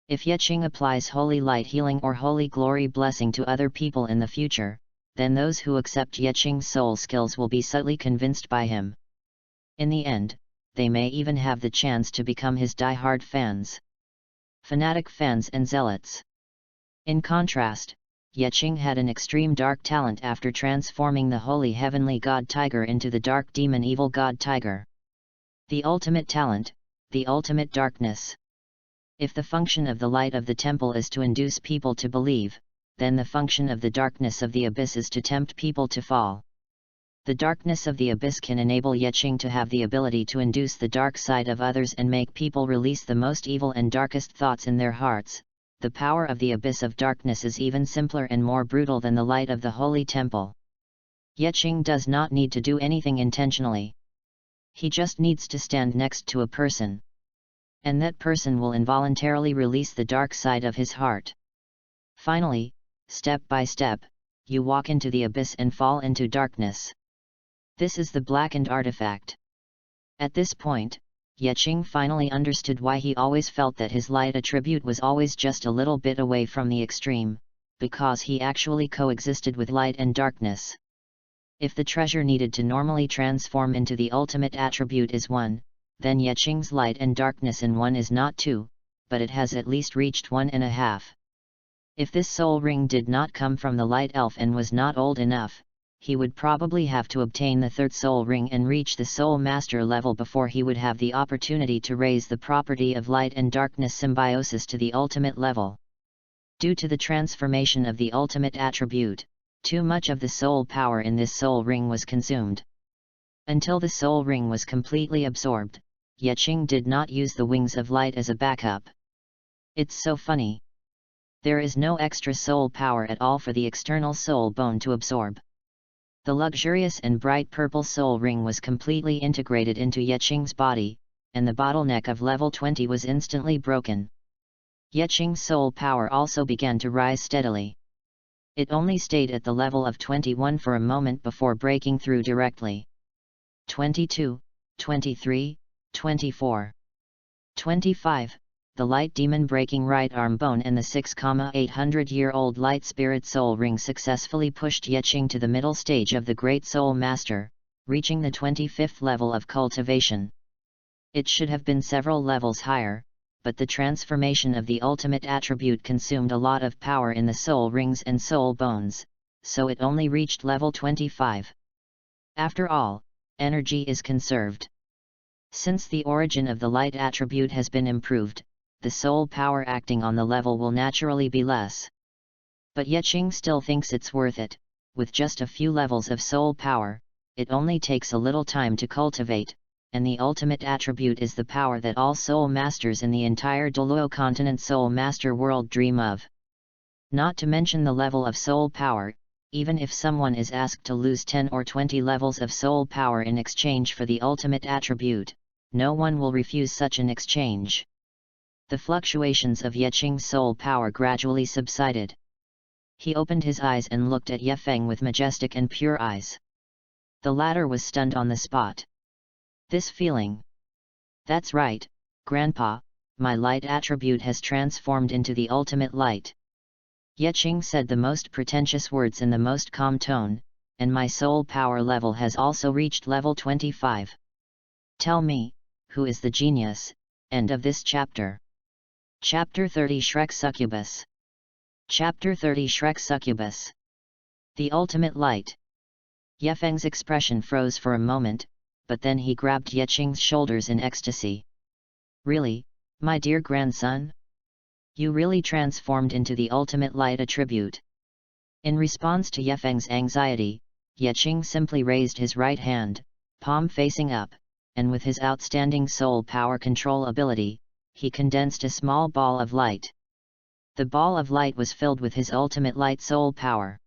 If Yeqing applies holy light healing or holy glory blessing to other people in the future, then those who accept Yeqing's soul skills will be subtly convinced by him. In the end, they may even have the chance to become his die-hard fans. Fanatic fans and zealots. In contrast, Yeqing had an extreme dark talent after transforming the holy heavenly god tiger into the dark demon evil god tiger. The ultimate talent, the ultimate darkness. If the function of the light of the temple is to induce people to believe, then the function of the darkness of the abyss is to tempt people to fall. The darkness of the abyss can enable Yeqing to have the ability to induce the dark side of others and make people release the most evil and darkest thoughts in their hearts. The power of the abyss of darkness is even simpler and more brutal than the light of the holy temple. Yeqing does not need to do anything intentionally. He just needs to stand next to a person. And that person will involuntarily release the dark side of his heart. Finally, step by step, you walk into the abyss and fall into darkness. This is the blackened artifact. At this point, Yeqing finally understood why he always felt that his light attribute was always just a little bit away from the extreme, because he actually coexisted with light and darkness. If the treasure needed to normally transform into the ultimate attribute is 1, then Yeqing's light and darkness in 1 is not 2, but it has at least reached 1.5. If this soul ring did not come from the light elf and was not old enough, he would probably have to obtain the third soul ring and reach the soul master level before he would have the opportunity to raise the property of light and darkness symbiosis to the ultimate level. Due to the transformation of the ultimate attribute, too much of the soul power in this soul ring was consumed. Until the soul ring was completely absorbed, Yeqing did not use the wings of light as a backup. It's so funny. There is no extra soul power at all for the external soul bone to absorb. The luxurious and bright purple soul ring was completely integrated into Yeqing's body, and the bottleneck of level 20 was instantly broken. Yeqing's soul power also began to rise steadily. It only stayed at the level of 21 for a moment before breaking through directly. 22, 23, 24. 25. The light demon breaking right arm bone and the 6,800-year-old light spirit soul ring successfully pushed Yeqing to the middle stage of the Great Soul Master, reaching the 25th level of cultivation. It should have been several levels higher, but the transformation of the ultimate attribute consumed a lot of power in the soul rings and soul bones, so it only reached level 25. After all, energy is conserved. Since the origin of the light attribute has been improved, the soul power acting on the level will naturally be less. But Yeqing still thinks it's worth it. With just a few levels of soul power, it only takes a little time to cultivate, and the ultimate attribute is the power that all soul masters in the entire Douluo continent soul master world dream of. Not to mention the level of soul power, even if someone is asked to lose 10 or 20 levels of soul power in exchange for the ultimate attribute, no one will refuse such an exchange. The fluctuations of Yeqing's soul power gradually subsided. He opened his eyes and looked at Ye Feng with majestic and pure eyes. The latter was stunned on the spot. This feeling. That's right, Grandpa, my light attribute has transformed into the ultimate light. Yeqing said the most pretentious words in the most calm tone, and my soul power level has also reached level 25. Tell me, who is the genius? End of this chapter. Chapter 30 Shrek Succubus. Chapter 30 Shrek Succubus. The Ultimate Light. Ye Feng's expression froze for a moment, but then he grabbed Yeqing's shoulders in ecstasy. Really, my dear grandson? You really transformed into the ultimate light attribute. In response to Yefeng's anxiety, Yeqing simply raised his right hand, palm facing up, and with his outstanding soul power control ability, he condensed a small ball of light. The ball of light was filled with his ultimate light soul power.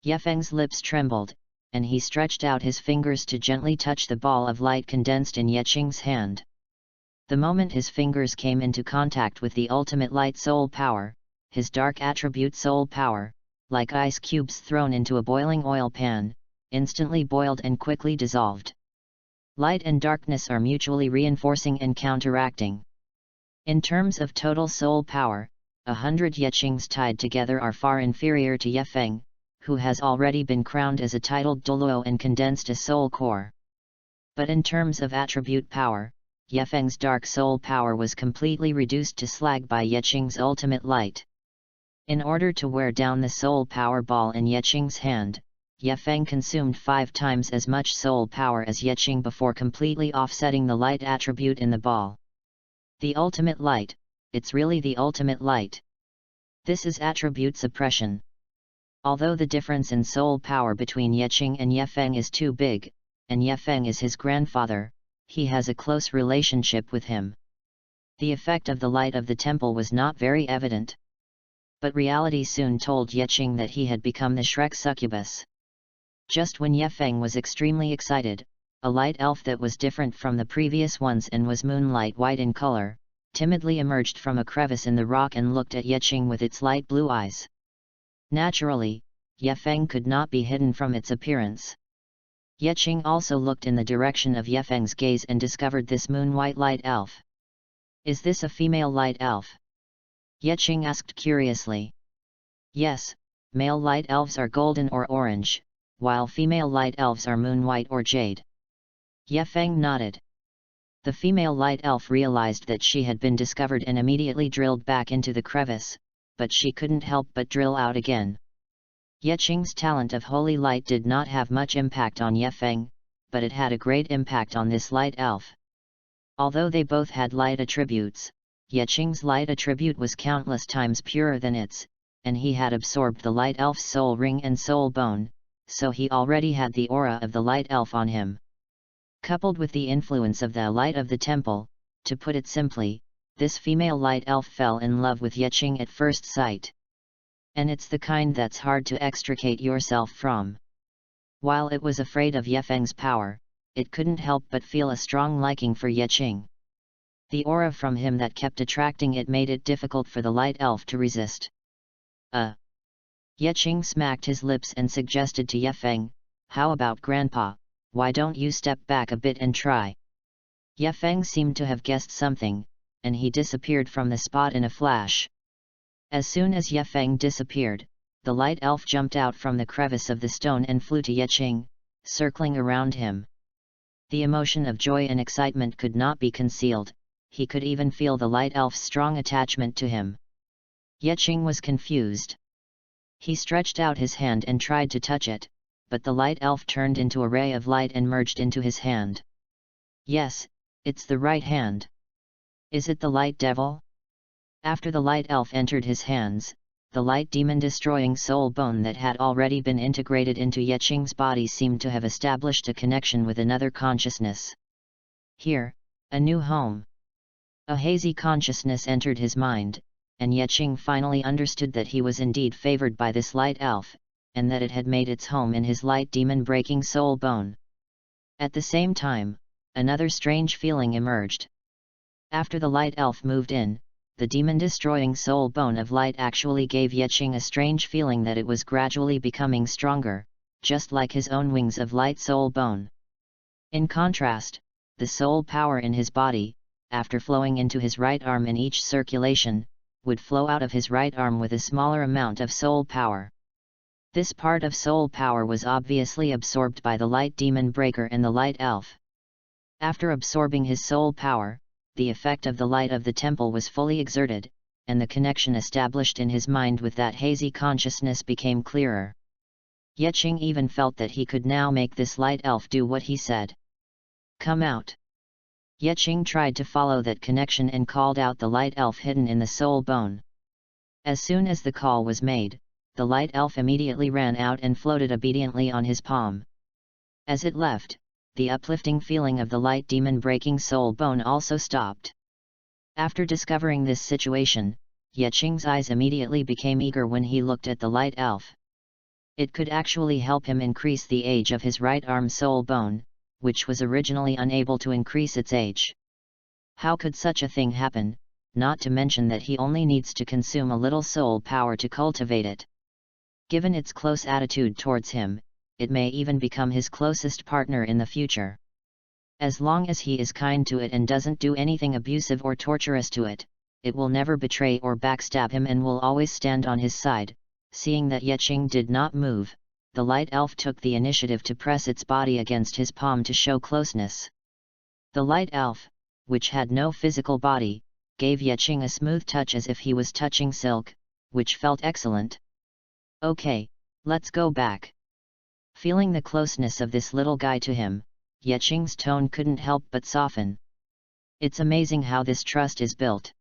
Yefeng's lips trembled, and he stretched out his fingers to gently touch the ball of light condensed in Yeqing's hand. The moment his fingers came into contact with the ultimate light soul power, his dark attribute soul power, like ice cubes thrown into a boiling oil pan, instantly boiled and quickly dissolved. Light and darkness are mutually reinforcing and counteracting. In terms of total soul power, 100 Yeqings tied together are far inferior to Yefeng, who has already been crowned as a titled Douluo and condensed a soul core. But in terms of attribute power, Yefeng's dark soul power was completely reduced to slag by Yeqing's ultimate light. In order to wear down the soul power ball in Yeqing's hand, Yefeng consumed 5 times as much soul power as Yeqing before completely offsetting the light attribute in the ball. The ultimate light, it's really the ultimate light. This is attribute suppression. Although the difference in soul power between Yeqing and Yefeng is too big, and Yefeng is his grandfather, he has a close relationship with him. The effect of the light of the temple was not very evident. But reality soon told Yeqing that he had become the Shrek succubus. Just when Yefeng was extremely excited, a light elf that was different from the previous ones and was moonlight white in color, timidly emerged from a crevice in the rock and looked at Yeqing with its light blue eyes. Naturally, Yefeng could not be hidden from its appearance. Yeqing also looked in the direction of Yefeng's gaze and discovered this moon-white light elf. "Is this a female light elf?" Yeqing asked curiously. "Yes, male light elves are golden or orange, while female light elves are moon-white or jade." Yefeng nodded. The female light elf realized that she had been discovered and immediately drilled back into the crevice, but she couldn't help but drill out again. Yeqing's talent of holy light did not have much impact on Yefeng, but it had a great impact on this light elf. Although they both had light attributes, Yeqing's light attribute was countless times purer than its, and he had absorbed the light elf's soul ring and soul bone, so he already had the aura of the light elf on him. Coupled with the influence of the light of the temple, to put it simply, this female light elf fell in love with Yeqing at first sight. And it's the kind that's hard to extricate yourself from. While it was afraid of Yefeng's power, it couldn't help but feel a strong liking for Yeqing. The aura from him that kept attracting it made it difficult for the light elf to resist. Yeqing smacked his lips and suggested to Yefeng, "How about Grandpa, why don't you step back a bit and try?" Yefeng seemed to have guessed something, and he disappeared from the spot in a flash. As soon as Yefeng disappeared, the light elf jumped out from the crevice of the stone and flew to Yeqing, circling around him. The emotion of joy and excitement could not be concealed, he could even feel the light elf's strong attachment to him. Yeqing was confused. He stretched out his hand and tried to touch it, but the light elf turned into a ray of light and merged into his hand. "Yes, it's the right hand. Is it the light devil?" After the light elf entered his hands, the light demon-destroying soul bone that had already been integrated into Yeqing's body seemed to have established a connection with another consciousness. Here, a new home. A hazy consciousness entered his mind, and Yeqing finally understood that he was indeed favored by this light elf, and that it had made its home in his light demon-breaking soul bone. At the same time, another strange feeling emerged. After the light elf moved in, the demon-destroying soul bone of light actually gave Yeqing a strange feeling that it was gradually becoming stronger, just like his own wings of light soul bone. In contrast, the soul power in his body, after flowing into his right arm in each circulation, would flow out of his right arm with a smaller amount of soul power. This part of soul power was obviously absorbed by the light demon breaker and the light elf. After absorbing his soul power, the effect of the light of the temple was fully exerted, and the connection established in his mind with that hazy consciousness became clearer. Yeqing even felt that he could now make this light elf do what he said. "Come out." Yeqing tried to follow that connection and called out the light elf hidden in the soul bone. As soon as the call was made, the light elf immediately ran out and floated obediently on his palm. As it left, the uplifting feeling of the light demon breaking soul bone also stopped. After discovering this situation, Yeching's eyes immediately became eager when he looked at the light elf. It could actually help him increase the age of his right arm soul bone, which was originally unable to increase its age. How could such a thing happen, not to mention that he only needs to consume a little soul power to cultivate it? Given its close attitude towards him, it may even become his closest partner in the future. As long as he is kind to it and doesn't do anything abusive or torturous to it, it will never betray or backstab him and will always stand on his side. Seeing that Yeching did not move, the light elf took the initiative to press its body against his palm to show closeness. The light elf, which had no physical body, gave Yeching a smooth touch as if he was touching silk, which felt excellent. "Okay, let's go back." Feeling the closeness of this little guy to him, Yeching's tone couldn't help but soften. It's amazing how this trust is built.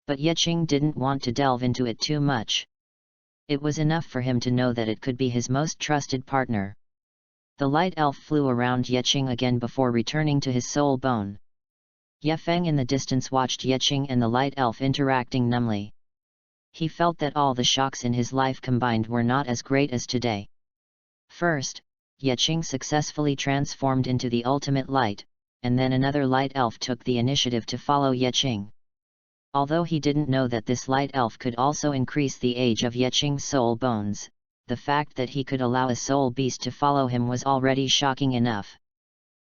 But Yeching didn't want to delve into it too much. It was enough for him to know that it could be his most trusted partner. The light elf flew around Yeching again before returning to his soul bone. Yefeng in the distance watched Yeching and the light elf interacting numbly. He felt that all the shocks in his life combined were not as great as today. First, Yeching successfully transformed into the ultimate light, and then another light elf took the initiative to follow Yeching. Although he didn't know that this light elf could also increase the age of Yeching's soul bones, the fact that he could allow a soul beast to follow him was already shocking enough.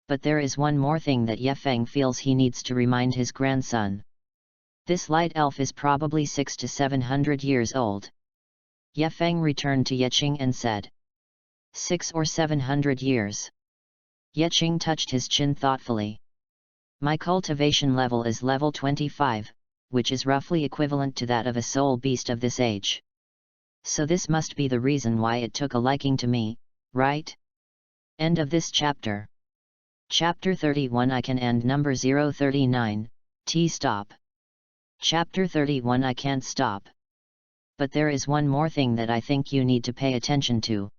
But there is one more thing that Yefeng feels he needs to remind his grandson. This light elf is probably 600 to 700 years old. Yefeng returned to Yeching and said, 600 or 700 years. Yeching touched his chin thoughtfully. My cultivation level is level 25. Which is roughly equivalent to that of a soul beast of this age. So this must be the reason why it took a liking to me, right? End of this chapter. Chapter 31 I can end number 039, T stop. Chapter 31 I can't stop. But there is one more thing that I think you need to pay attention to.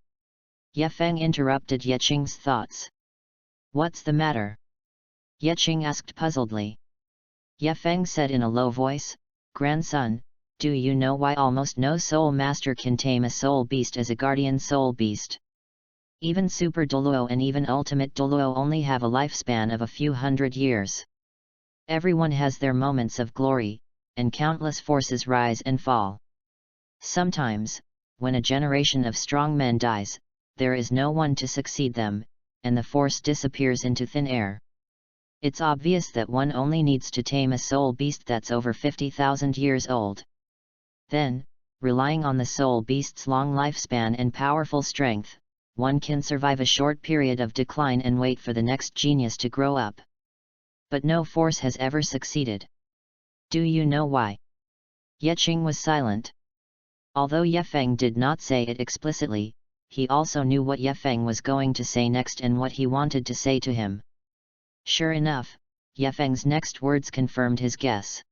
Yefeng interrupted Yeching's thoughts. What's the matter? Yeching asked puzzledly. Yefeng said in a low voice, Grandson, do you know why almost no soul master can tame a soul beast as a guardian soul beast? Even Super Douluo and even Ultimate Douluo only have a lifespan of a few hundred years. Everyone has their moments of glory, and countless forces rise and fall. Sometimes, when a generation of strong men dies, there is no one to succeed them, and the force disappears into thin air. It's obvious that one only needs to tame a soul beast that's over 50,000 years old. Then, relying on the soul beast's long lifespan and powerful strength, one can survive a short period of decline and wait for the next genius to grow up. But no force has ever succeeded. Do you know why? Yeching was silent. Although Yefeng did not say it explicitly, he also knew what Yefeng was going to say next and what he wanted to say to him. Sure enough, Yefeng's next words confirmed his guess.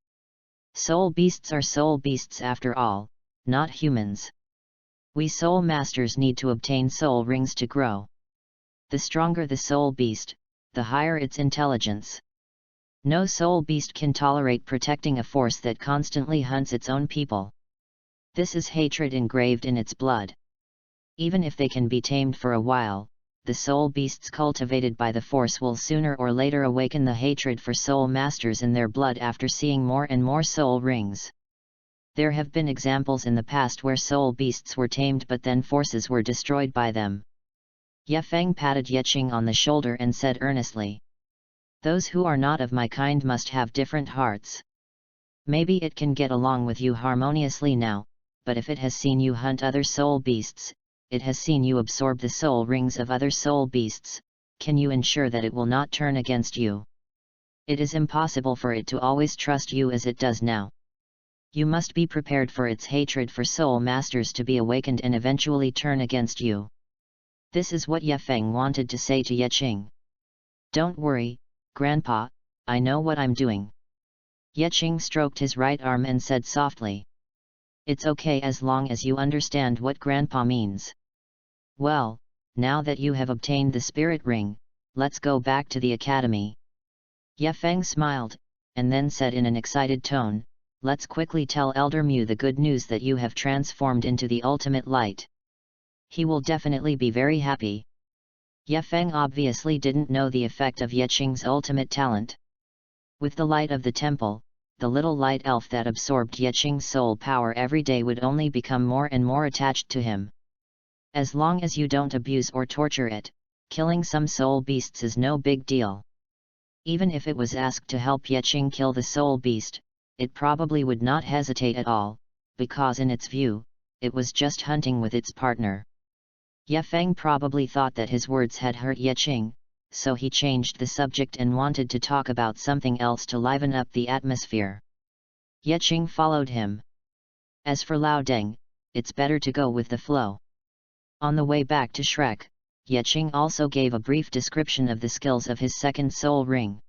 Soul beasts are soul beasts after all, not humans. We soul masters need to obtain soul rings to grow. The stronger the soul beast, the higher its intelligence. No soul beast can tolerate protecting a force that constantly hunts its own people. This is hatred engraved in its blood. Even if they can be tamed for a while, the soul beasts cultivated by the force will sooner or later awaken the hatred for soul masters in their blood after seeing more and more soul rings. There have been examples in the past where soul beasts were tamed but then forces were destroyed by them. Yefeng patted Yeching on the shoulder and said earnestly, Those who are not of my kind must have different hearts. Maybe it can get along with you harmoniously now, but if it has seen you hunt other soul beasts, it has seen you absorb the soul rings of other soul beasts, can you ensure that it will not turn against you? It is impossible for it to always trust you as it does now. You must be prepared for its hatred for soul masters to be awakened and eventually turn against you. This is what Yefeng wanted to say to Yeching. Don't worry, Grandpa, I know what I'm doing. Yeching stroked his right arm and said softly. It's okay as long as you understand what Grandpa means. Well, now that you have obtained the spirit ring, let's go back to the academy. Ye Feng smiled, and then said in an excited tone, let's quickly tell Elder Mu the good news that you have transformed into the ultimate light. He will definitely be very happy. Ye Feng obviously didn't know the effect of Ye Qing's ultimate talent. With the light of the temple, the little light elf that absorbed Ye Qing's soul power every day would only become more and more attached to him. As long as you don't abuse or torture it, killing some soul beasts is no big deal. Even if it was asked to help Ye Qing kill the soul beast, it probably would not hesitate at all, because in its view, it was just hunting with its partner. Ye Feng probably thought that his words had hurt Ye Qing, so he changed the subject and wanted to talk about something else to liven up the atmosphere. Ye Qing followed him. As for Lao Deng, it's better to go with the flow. On the way back to Shrek, Ye Qing also gave a brief description of the skills of his second soul ring.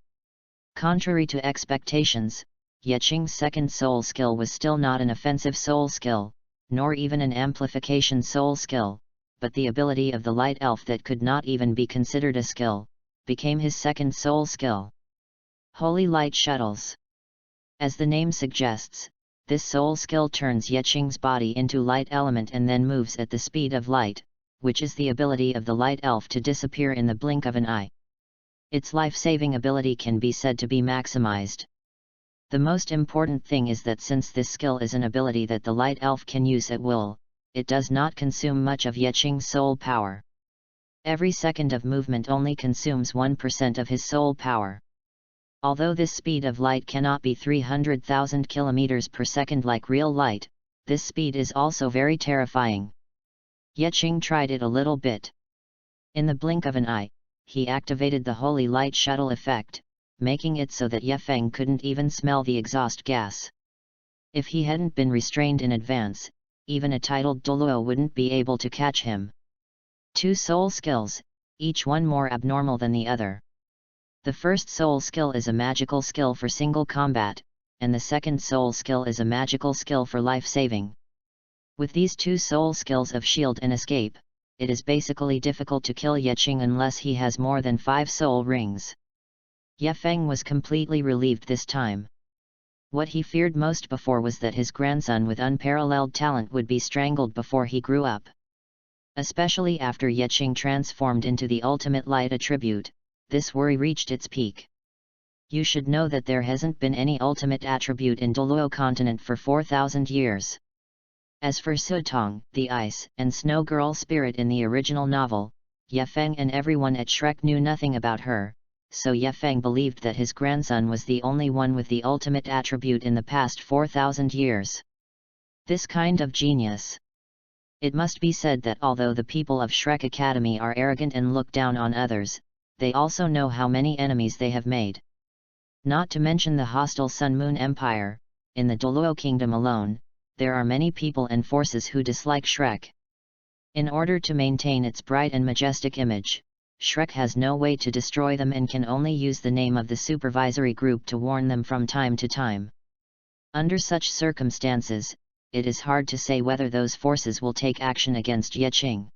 Contrary to expectations, Ye Qing's second soul skill was still not an offensive soul skill, nor even an amplification soul skill, but the ability of the light elf that could not even be considered a skill, became his second soul skill. Holy Light Shuttles. As the name suggests, this soul skill turns Ye Qing's body into light element and then moves at the speed of light, which is the ability of the light elf to disappear in the blink of an eye. Its life-saving ability can be said to be maximized. The most important thing is that since this skill is an ability that the light elf can use at will, it does not consume much of Ye Qing's soul power. Every second of movement only consumes 1% of his soul power. Although this speed of light cannot be 300,000 km per second like real light, this speed is also very terrifying. Ye Qing tried it a little bit. In the blink of an eye, he activated the Holy Light Shuttle effect, making it so that Ye Feng couldn't even smell the exhaust gas. If he hadn't been restrained in advance, even a titled Douluo wouldn't be able to catch him. Two soul skills, each one more abnormal than the other. The first soul skill is a magical skill for single combat, and the second soul skill is a magical skill for life-saving. With these two soul skills of shield and escape, it is basically difficult to kill Ye Qing unless he has more than 5 soul rings. Ye Feng was completely relieved this time. What he feared most before was that his grandson with unparalleled talent would be strangled before he grew up. Especially after Ye Qing transformed into the ultimate light attribute, this worry reached its peak. You should know that there hasn't been any ultimate attribute in Douluo continent for 4,000 years. As for Sutong, the ice and snow girl spirit in the original novel, Ye Feng and everyone at Shrek knew nothing about her, so Ye Feng believed that his grandson was the only one with the ultimate attribute in the past 4,000 years. This kind of genius. It must be said that although the people of Shrek Academy are arrogant and look down on others, they also know how many enemies they have made. Not to mention the hostile Sun Moon Empire, in the Douluo Kingdom alone, there are many people and forces who dislike Shrek. In order to maintain its bright and majestic image, Shrek has no way to destroy them and can only use the name of the supervisory group to warn them from time to time. Under such circumstances, it is hard to say whether those forces will take action against Ye Qing.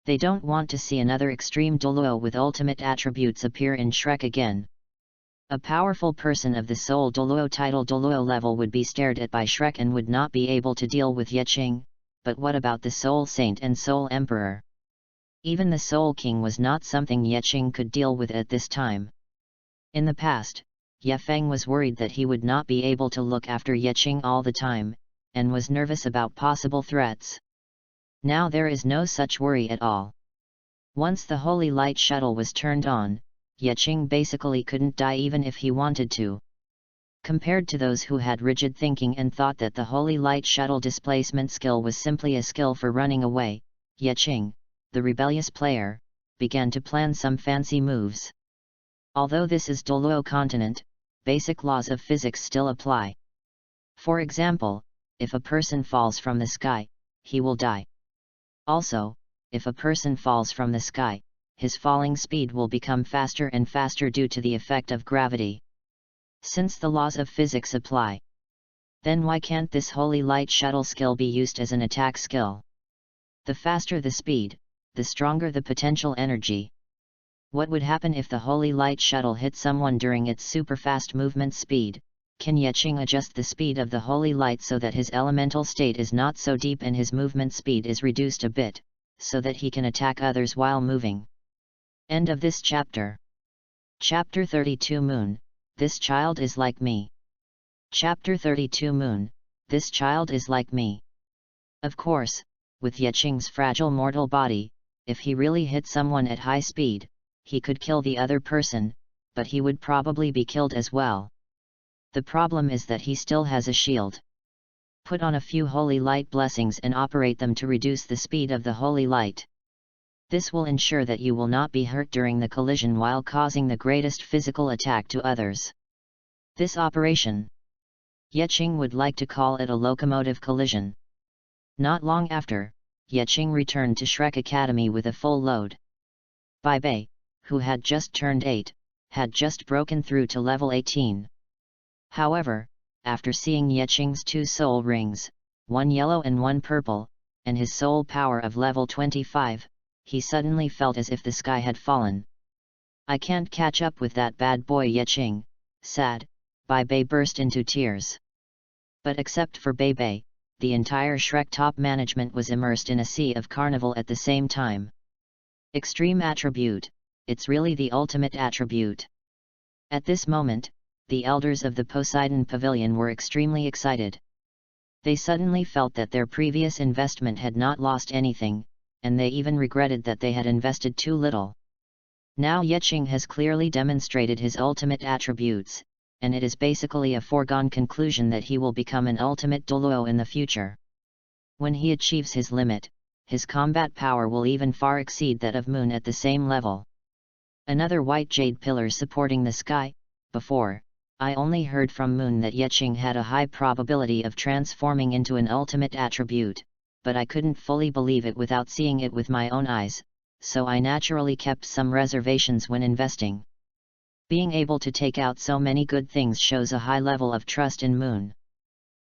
They don't want to see another extreme Douluo with ultimate attributes appear in Shrek again. A powerful person of the Soul Douluo title Douluo level would be stared at by Shrek and would not be able to deal with Ye Qing, but what about the Soul Saint and Soul Emperor? Even the Soul King was not something Ye Qing could deal with at this time. In the past, Ye Feng was worried that he would not be able to look after Ye Qing all the time, and was nervous about possible threats. Now there is no such worry at all. Once the Holy Light Shuttle was turned on, Ye Qing basically couldn't die even if he wanted to. Compared to those who had rigid thinking and thought that the Holy Light Shuttle displacement skill was simply a skill for running away, Ye Qing, the rebellious player, began to plan some fancy moves. Although this is Douluo continent, basic laws of physics still apply. For example, if a person falls from the sky, he will die. Also, if a person falls from the sky, his falling speed will become faster and faster due to the effect of gravity. Since the laws of physics apply, Then why can't this holy light shuttle skill be used as an attack skill? The faster the speed, the stronger the potential energy. What would happen if the holy light shuttle hit someone during its super fast movement speed? Can Yeqing adjust the speed of the holy light so that his elemental state is not so deep and his movement speed is reduced a bit, so that he can attack others while moving? End of this chapter. Chapter 32 Moon, This Child is Like Me. Chapter 32 Moon, This Child is Like Me. Of course, with Yeqing's fragile mortal body, if he really hit someone at high speed, he could kill the other person, but he would probably be killed as well. The problem is that he still has a shield. Put on a few holy light blessings and operate them to reduce the speed of the holy light. This will ensure that you will not be hurt during the collision while causing the greatest physical attack to others. This operation, Yeqing would like to call it a locomotive collision. Not long after, Yeqing returned to Shrek Academy with a full load. Bai Bei, who had just turned 8, had just broken through to level 18. However, after seeing Yeqing's 2 soul rings, one yellow and one purple, and his soul power of level 25, he suddenly felt as if the sky had fallen. I can't catch up with that bad boy Yeqing, sad, Bai Bei burst into tears. But except for Bai Bei, the entire Shrek top management was immersed in a sea of carnival at the same time. Extreme attribute, it's really the ultimate attribute. At this moment, the elders of the Poseidon Pavilion were extremely excited. They suddenly felt that their previous investment had not lost anything, and they even regretted that they had invested too little. Now Yeqing has clearly demonstrated his ultimate attributes, and it is basically a foregone conclusion that he will become an ultimate Douluo in the future. When he achieves his limit, his combat power will even far exceed that of Moon at the same level. Another white jade pillar supporting the sky. Before, I only heard from Moon that Yeqing had a high probability of transforming into an ultimate attribute, but I couldn't fully believe it without seeing it with my own eyes, so I naturally kept some reservations when investing. Being able to take out so many good things shows a high level of trust in Moon.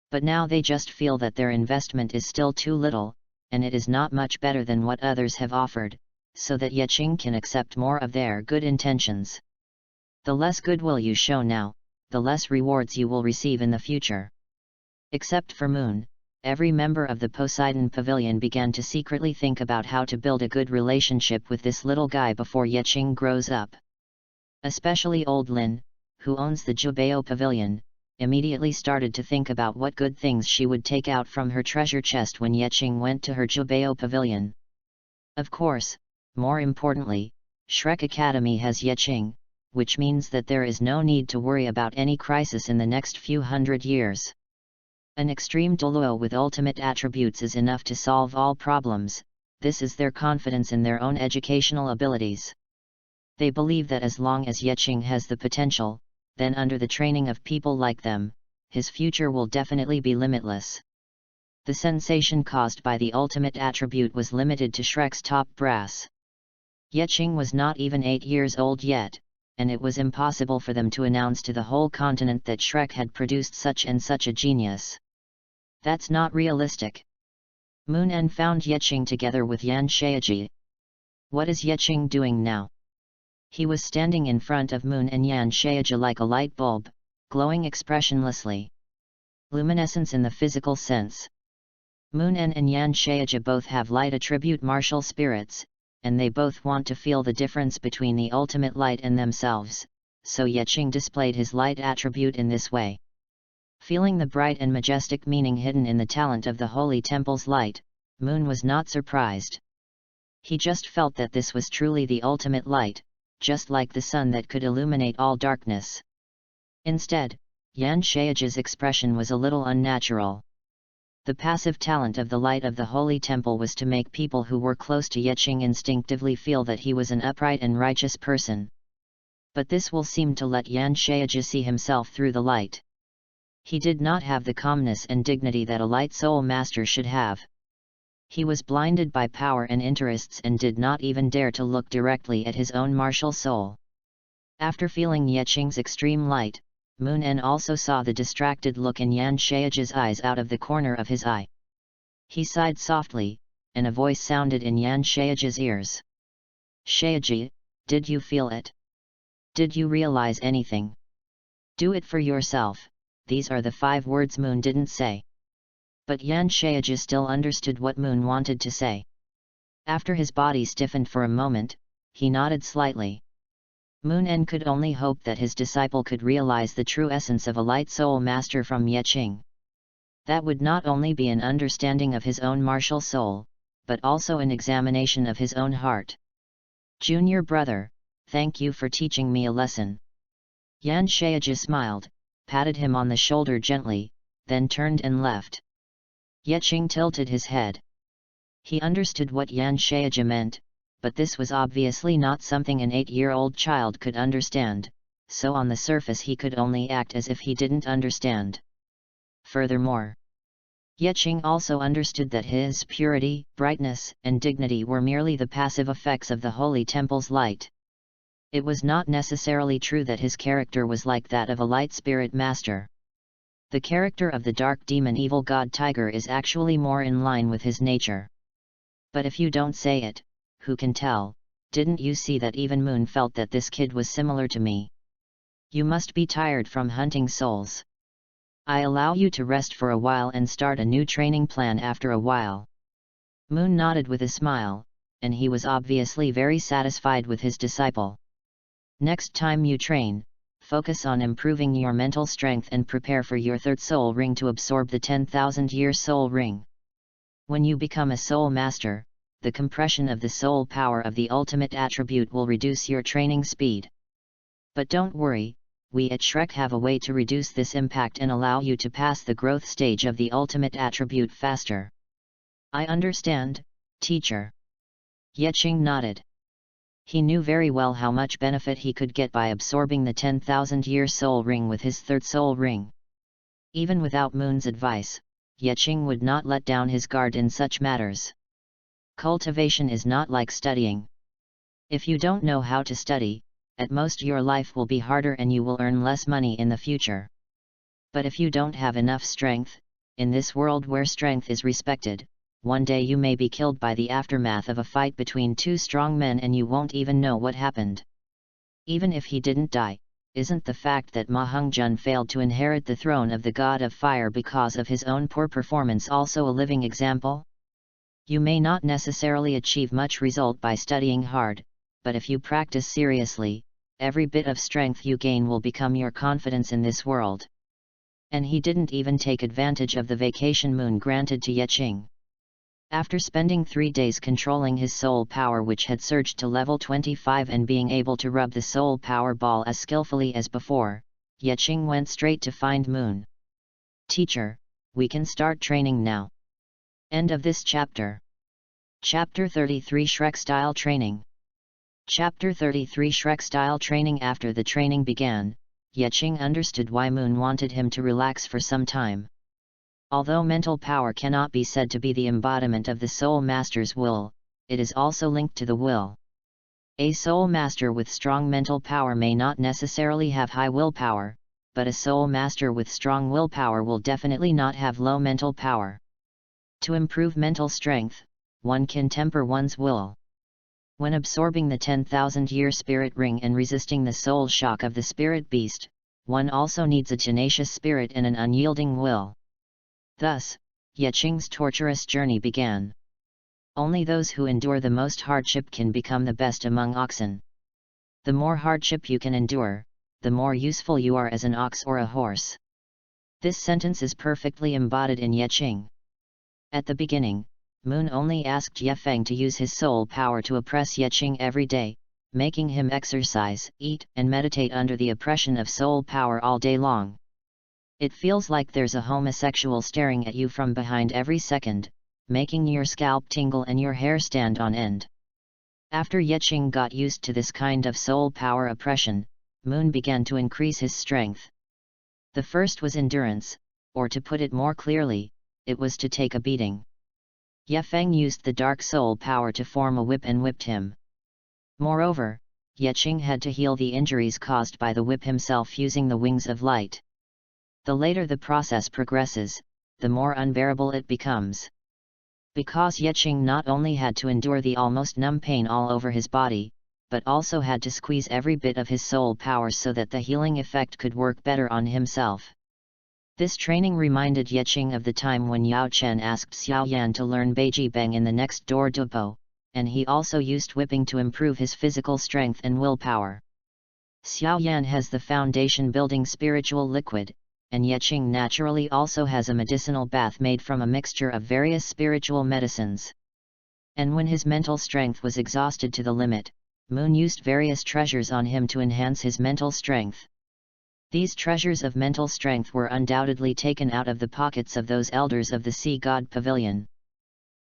But now they just feel that their investment is still too little, and it is not much better than what others have offered, so that Yeqing can accept more of their good intentions. The less goodwill you show now, the less rewards you will receive in the future. Except for Moon, every member of the Poseidon Pavilion began to secretly think about how to build a good relationship with this little guy before Yeqing grows up. Especially old Lin, who owns the Jubeo Pavilion, immediately started to think about what good things she would take out from her treasure chest when Yeqing went to her Jubeo Pavilion. Of course, more importantly, Shrek Academy has Yeqing, which means that there is no need to worry about any crisis in the next few hundred years. An extreme Douluo with ultimate attributes is enough to solve all problems. This is their confidence in their own educational abilities. They believe that as long as Yeqing has the potential, then under the training of people like them, his future will definitely be limitless. The sensation caused by the ultimate attribute was limited to Shrek's top brass. Yeqing was not even 8 years old yet, and it was impossible for them to announce to the whole continent that Shrek had produced such and such a genius. That's not realistic. Moon En found Yeqing together with Yan Shaiji. What is Yeqing doing now? He was standing in front of Moon and Yan Shaiji like a light bulb, glowing expressionlessly. Luminescence in the physical sense. Moon En and Yan Shaiji both have light attribute martial spirits, and they both want to feel the difference between the ultimate light and themselves, so Yeqing displayed his light attribute in this way. Feeling the bright and majestic meaning hidden in the talent of the holy temple's light, Moon was not surprised. He just felt that this was truly the ultimate light, just like the sun that could illuminate all darkness. Instead, Yan Shaiji's expression was a little unnatural. The passive talent of the light of the holy temple was to make people who were close to Yeqing instinctively feel that he was an upright and righteous person. But this will seem to let Yan Shaiji see himself through the light. He did not have the calmness and dignity that a light soul master should have. He was blinded by power and interests and did not even dare to look directly at his own martial soul. After feeling Yeqing's extreme light, Moon En also saw the distracted look in Yan Shayaji's eyes out of the corner of his eye. He sighed softly, and a voice sounded in Yan Shayaji's ears. Shayaji, did you feel it? Did you realize anything? Do it for yourself, these are the 5 words Moon didn't say. But Yan Shayaji still understood what Moon wanted to say. After his body stiffened for a moment, he nodded slightly. Moon En could only hope that his disciple could realize the true essence of a light soul master from Yeqing. That would not only be an understanding of his own martial soul, but also an examination of his own heart. Junior brother, thank you for teaching me a lesson. Yan Shayaji smiled, patted him on the shoulder gently, then turned and left. Yeqing tilted his head. He understood what Yan Shayaji meant, but this was obviously not something an 8-year-old child could understand, so on the surface he could only act as if he didn't understand. Furthermore, Yeqing also understood that his purity, brightness, and dignity were merely the passive effects of the holy temple's light. It was not necessarily true that his character was like that of a light spirit master. The character of the dark demon evil god tiger is actually more in line with his nature. But if you don't say it, who can tell? Didn't you see that even Moon felt that this kid was similar to me? You must be tired from hunting souls. I allow you to rest for a while and start a new training plan after a while. Moon nodded with a smile, and he was obviously very satisfied with his disciple. Next time you train, focus on improving your mental strength and prepare for your 3rd soul ring to absorb the 10,000-year soul ring. When you become a soul master, the compression of the soul power of the ultimate attribute will reduce your training speed. But don't worry, we at Shrek have a way to reduce this impact and allow you to pass the growth stage of the ultimate attribute faster. I understand, teacher. Yeqing nodded. He knew very well how much benefit he could get by absorbing the 10,000-year soul ring with his 3rd soul ring. Even without Moon's advice, Yeqing would not let down his guard in such matters. Cultivation is not like studying. If you don't know how to study, at most your life will be harder and you will earn less money in the future. But if you don't have enough strength, in this world where strength is respected, one day you may be killed by the aftermath of a fight between 2 strong men and you won't even know what happened. Even if he didn't die, isn't the fact that Ma Hongjun failed to inherit the throne of the god of fire because of his own poor performance also a living example? You may not necessarily achieve much result by studying hard, but if you practice seriously, every bit of strength you gain will become your confidence in this world. And he didn't even take advantage of the vacation Moon granted to Yeqing. After spending 3 days controlling his soul power which had surged to level 25 and being able to rub the soul power ball as skillfully as before, Yeqing went straight to find Moon. Teacher, we can start training now. End of this chapter. Chapter 33 Shrek-Style Training. Chapter 33 Shrek-Style Training. After the training began, Yeqing understood why Moon wanted him to relax for some time. Although mental power cannot be said to be the embodiment of the soul master's will, it is also linked to the will. A soul master with strong mental power may not necessarily have high willpower, but a soul master with strong willpower will definitely not have low mental power. To improve mental strength, one can temper one's will. When absorbing the 10,000-year spirit ring and resisting the soul shock of the spirit beast, one also needs a tenacious spirit and an unyielding will. Thus, Yeqing's torturous journey began. Only those who endure the most hardship can become the best among oxen. The more hardship you can endure, the more useful you are as an ox or a horse. This sentence is perfectly embodied in Yeqing. At the beginning, Moon only asked Yefeng to use his soul power to oppress Yeqing every day, making him exercise, eat, and meditate under the oppression of soul power all day long. It feels like there's a homosexual staring at you from behind every second, making your scalp tingle and your hair stand on end. After Yeqing got used to this kind of soul power oppression, Moon began to increase his strength. The first was endurance, or to put it more clearly, it was to take a beating. Yefeng used the dark soul power to form a whip and whipped him. Moreover, Yecheng had to heal the injuries caused by the whip himself using the wings of light. The later the process progresses, the more unbearable it becomes. Because Yecheng not only had to endure the almost numb pain all over his body, but also had to squeeze every bit of his soul power so that the healing effect could work better on himself. This training reminded Yecheng of the time when Yao Chen asked Xiao Yan to learn Beiji Beng in the next door Dupo, and he also used whipping to improve his physical strength and willpower. Xiao Yan has the foundation building spiritual liquid, and Yecheng naturally also has a medicinal bath made from a mixture of various spiritual medicines. And when his mental strength was exhausted to the limit, Moon used various treasures on him to enhance his mental strength. These treasures of mental strength were undoubtedly taken out of the pockets of those elders of the Sea God Pavilion.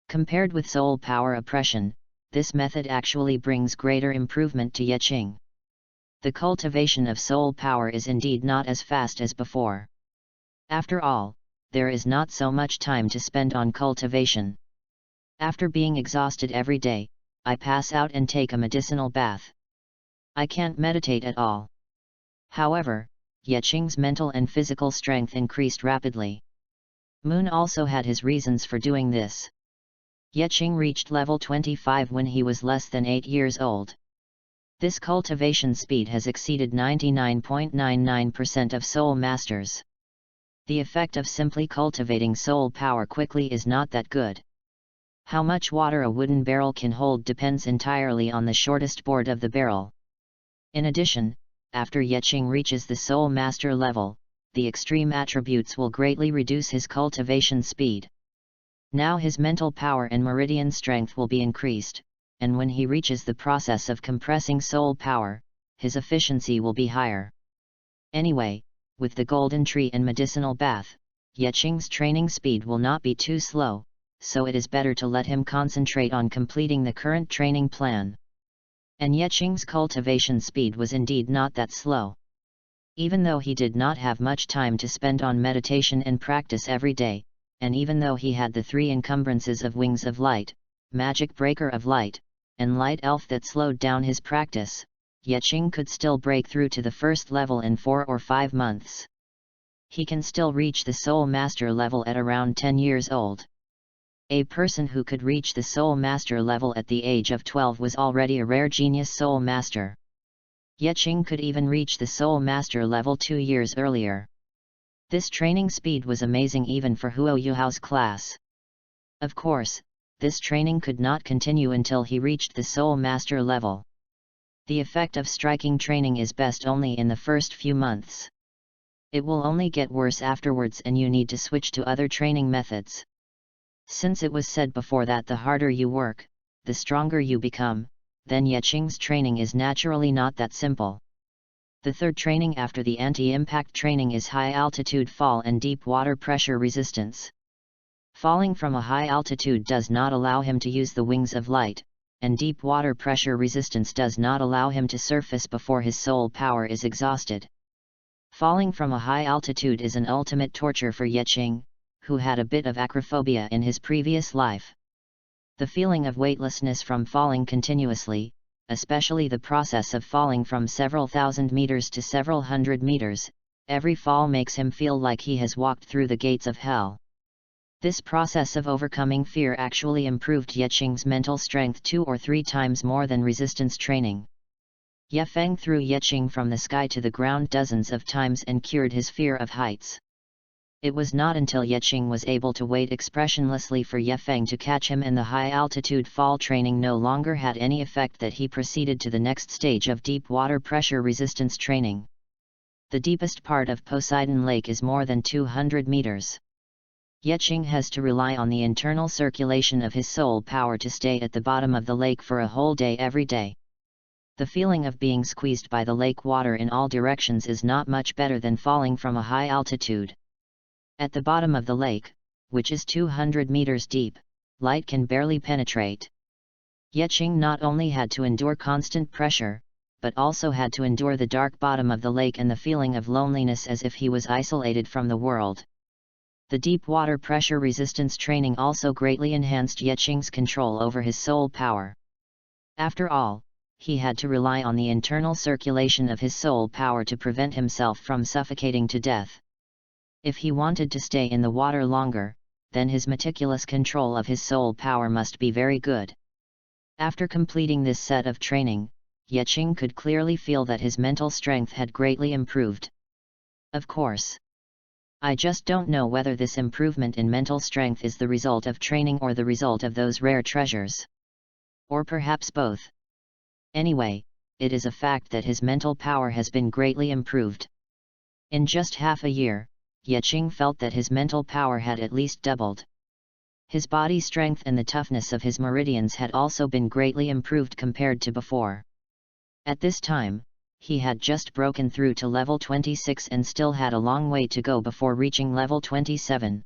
Compared with soul power oppression, this method actually brings greater improvement to Yecheng. The cultivation of soul power is indeed not as fast as before. After all, there is not so much time to spend on cultivation. After being exhausted every day, I pass out and take a medicinal bath. I can't meditate at all. However, Yecheng's mental and physical strength increased rapidly. Moon also had his reasons for doing this. Yecheng reached level 25 when he was less than 8 years old. This cultivation speed has exceeded 99.99% of soul masters. The effect of simply cultivating soul power quickly is not that good. How much water a wooden barrel can hold depends entirely on the shortest board of the barrel. In addition, after Yecheng reaches the soul master level, the extreme attributes will greatly reduce his cultivation speed. Now his mental power and meridian strength will be increased, and when he reaches the process of compressing soul power, his efficiency will be higher. Anyway, with the golden tree and medicinal bath, Yecheng's training speed will not be too slow, so it is better to let him concentrate on completing the current training plan. And Yecheng's cultivation speed was indeed not that slow. Even though he did not have much time to spend on meditation and practice every day, and even though he had the 3 encumbrances of Wings of Light, Magic Breaker of Light, and Light Elf that slowed down his practice, Yecheng could still break through to the first level in 4 or 5 months. He can still reach the Soul Master level at around 10 years old. A person who could reach the Soul Master level at the age of 12 was already a rare genius Soul Master. Yecheng could even reach the Soul Master level 2 years earlier. This training speed was amazing even for Huo Yuhao's class. Of course, this training could not continue until he reached the Soul Master level. The effect of striking training is best only in the first few months. It will only get worse afterwards and you need to switch to other training methods. Since it was said before that the harder you work, the stronger you become, then Yecheng's training is naturally not that simple. The third training after the anti-impact training is high altitude fall and deep water pressure resistance. Falling from a high altitude does not allow him to use the Wings of Light, and deep water pressure resistance does not allow him to surface before his soul power is exhausted. Falling from a high altitude is an ultimate torture for Yecheng, who had a bit of acrophobia in his previous life. The feeling of weightlessness from falling continuously, especially the process of falling from several thousand meters to several hundred meters, every fall makes him feel like he has walked through the gates of hell. This process of overcoming fear actually improved Yecheng's mental strength 2 or 3 times more than resistance training. Ye Feng threw Yecheng from the sky to the ground dozens of times and cured his fear of heights. It was not until Yecheng was able to wait expressionlessly for Ye Feng to catch him and the high-altitude fall training no longer had any effect that he proceeded to the next stage of deep water pressure resistance training. The deepest part of Poseidon Lake is more than 200 meters. Yecheng has to rely on the internal circulation of his soul power to stay at the bottom of the lake for a whole day every day. The feeling of being squeezed by the lake water in all directions is not much better than falling from a high altitude. At the bottom of the lake, which is 200 meters deep, light can barely penetrate. Yecheng not only had to endure constant pressure, but also had to endure the dark bottom of the lake and the feeling of loneliness as if he was isolated from the world. The deep water pressure resistance training also greatly enhanced Yecheng's control over his soul power. After all, he had to rely on the internal circulation of his soul power to prevent himself from suffocating to death. If he wanted to stay in the water longer, then his meticulous control of his soul power must be very good. After completing this set of training, Yeqing could clearly feel that his mental strength had greatly improved. Of course, I just don't know whether this improvement in mental strength is the result of training or the result of those rare treasures. Or perhaps both. Anyway, it is a fact that his mental power has been greatly improved. In just half a year, Yeqing felt that his mental power had at least doubled. His body strength and the toughness of his meridians had also been greatly improved compared to before. At this time, he had just broken through to level 26 and still had a long way to go before reaching level 27.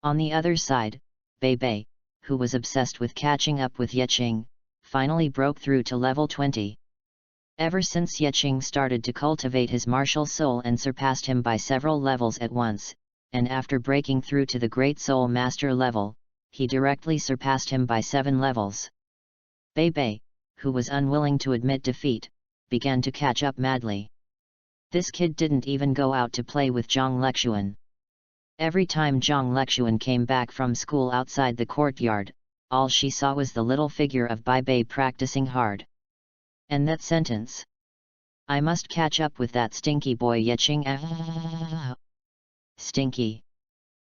On the other side, Bei, who was obsessed with catching up with Yeqing, finally broke through to level 20. Ever since Yeqing started to cultivate his martial soul and surpassed him by several levels at once, and after breaking through to the Great Soul Master level, he directly surpassed him by 7 levels. Bei, who was unwilling to admit defeat, began to catch up madly. This kid didn't even go out to play with Zhang Lexuan. Every time Zhang Lexuan came back from school outside the courtyard, all she saw was the little figure of Bei practicing hard. And that sentence. I must catch up with that stinky boy Yeqing. Stinky.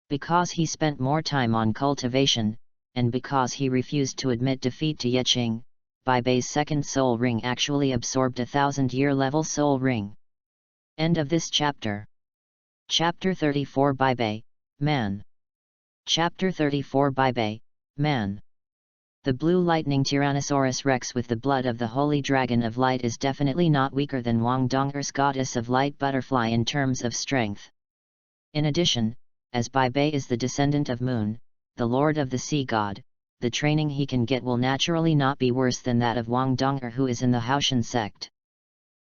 Because he spent more time on cultivation, and because he refused to admit defeat to Yeqing, Bei's second soul ring actually absorbed a 1000-year level soul ring. End of this chapter. Chapter 34 Bei, Man. Chapter 34 Bei, Man. The blue lightning Tyrannosaurus Rex with the blood of the Holy Dragon of Light is definitely not weaker than Wang Dong'er's Goddess of Light Butterfly in terms of strength. In addition, as Bei is the descendant of Moon, the Lord of the Sea God, the training he can get will naturally not be worse than that of Wang Dong'er, who is in the Haoshan sect.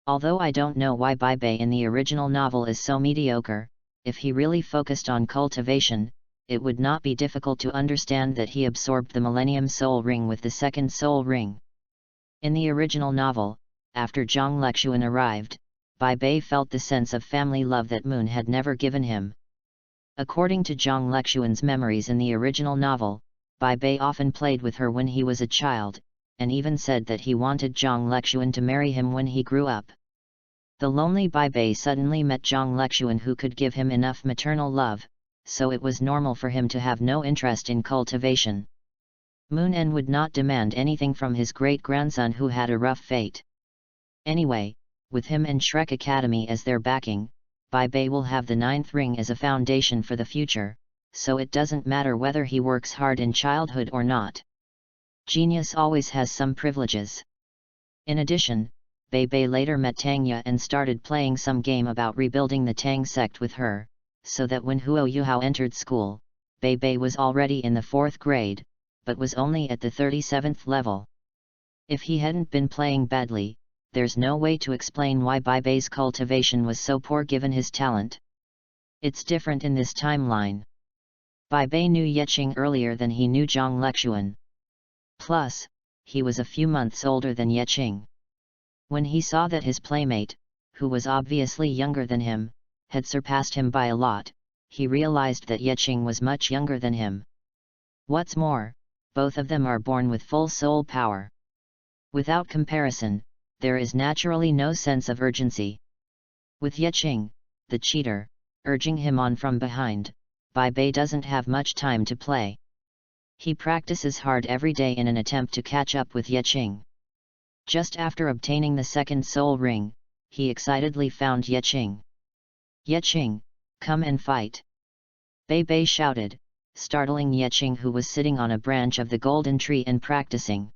Although I don't know why Bei in the original novel is so mediocre, if he really focused on cultivation, it would not be difficult to understand that he absorbed the Millennium Soul Ring with the second Soul Ring. In the original novel, after Zhang Lexuan arrived, Bei felt the sense of family love that Moon had never given him. According to Zhang Lexuan's memories in the original novel, Bei often played with her when he was a child, and even said that he wanted Zhang Lexuan to marry him when he grew up. The lonely Bei suddenly met Zhang Lexuan, who could give him enough maternal love, so it was normal for him to have no interest in cultivation. Moon would not demand anything from his great-grandson, who had a rough fate. Anyway, with him and Shrek Academy as their backing, Bei will have the 9th ring as a foundation for the future, so it doesn't matter whether he works hard in childhood or not. Genius always has some privileges. In addition, Bei later met Tangya and started playing some game about rebuilding the Tang sect with her, so that when Huo Yuhao entered school, Bei was already in the 4th grade, but was only at the 37th level. If he hadn't been playing badly, there's no way to explain why Bei's cultivation was so poor given his talent. It's different in this timeline. Bei knew Yeqing earlier than he knew Zhang Lexuan. Plus, he was a few months older than Yeqing. When he saw that his playmate, who was obviously younger than him, had surpassed him by a lot, he realized that Yeqing was much younger than him. What's more, both of them are born with full soul power. Without comparison, there is naturally no sense of urgency. With Yeqing, the cheater, urging him on from behind, Bei doesn't have much time to play. He practices hard every day in an attempt to catch up with Yeqing. Just after obtaining the second soul ring, he excitedly found Yeqing. Yeqing, come and fight! Bei shouted, startling Yeqing, who was sitting on a branch of the golden tree and practicing.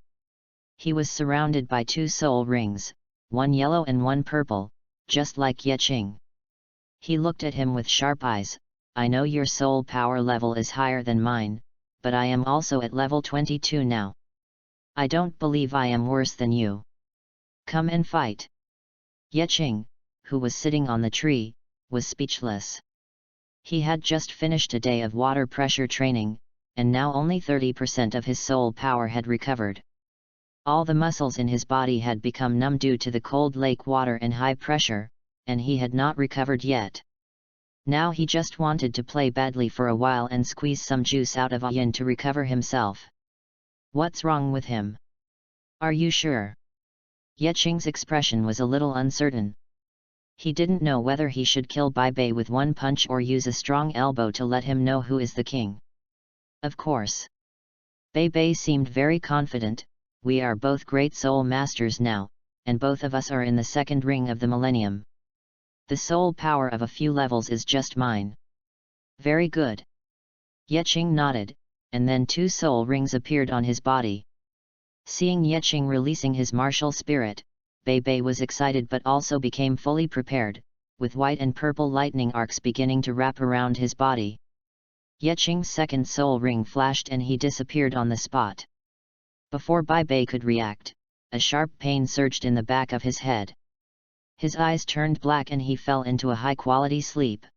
He was surrounded by 2 soul rings, one yellow and one purple, just like Yeqing. He looked at him with sharp eyes. I know your soul power level is higher than mine, but I am also at level 22 now. I don't believe I am worse than you. Come and fight! Yeqing, who was sitting on the tree, was speechless. He had just finished a day of water pressure training, and now only 30% of his soul power had recovered. All the muscles in his body had become numb due to the cold lake water and high pressure, and he had not recovered yet. Now he just wanted to play badly for a while and squeeze some juice out of Yin to recover himself. What's wrong with him? Are you sure? Yeching's expression was a little uncertain. He didn't know whether he should kill Bai Bei with one punch or use a strong elbow to let him know who is the king. Of course. Bai Bei seemed very confident. We are both great soul masters now, and both of us are in the second ring of the millennium. The soul power of a few levels is just mine. Very good. Yeching nodded, and then 2 soul rings appeared on his body. Seeing Yeching releasing his martial spirit, Bai Bei was excited but also became fully prepared, with white and purple lightning arcs beginning to wrap around his body. Yeching's second soul ring flashed and he disappeared on the spot. Before Bai Bei could react, a sharp pain surged in the back of his head. His eyes turned black and he fell into a high-quality sleep.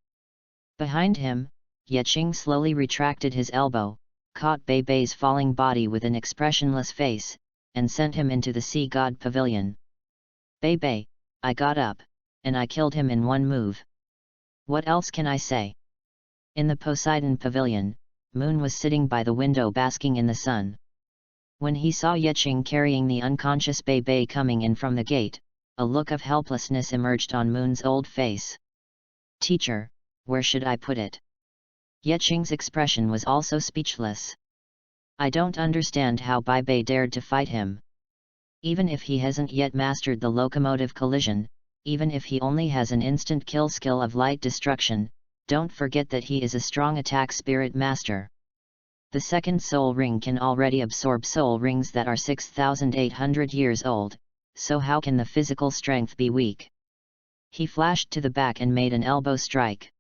Behind him, Yeching slowly retracted his elbow, caught Bai Bei's falling body with an expressionless face, and sent him into the Sea God Pavilion. Bai Bei, I got up, and I killed him in one move. What else can I say? In the Poseidon Pavilion, Moon was sitting by the window basking in the sun. When he saw Yeching carrying the unconscious Bai Bei coming in from the gate, a look of helplessness emerged on Moon's old face. Teacher, where should I put it? Yeching's expression was also speechless. I don't understand how Bai Bei dared to fight him. Even if he hasn't yet mastered the locomotive collision, even if he only has an instant kill skill of light destruction, don't forget that he is a strong attack spirit master. The second soul ring can already absorb soul rings that are 6,800 years old, so how can the physical strength be weak? He flashed to the back and made an elbow strike.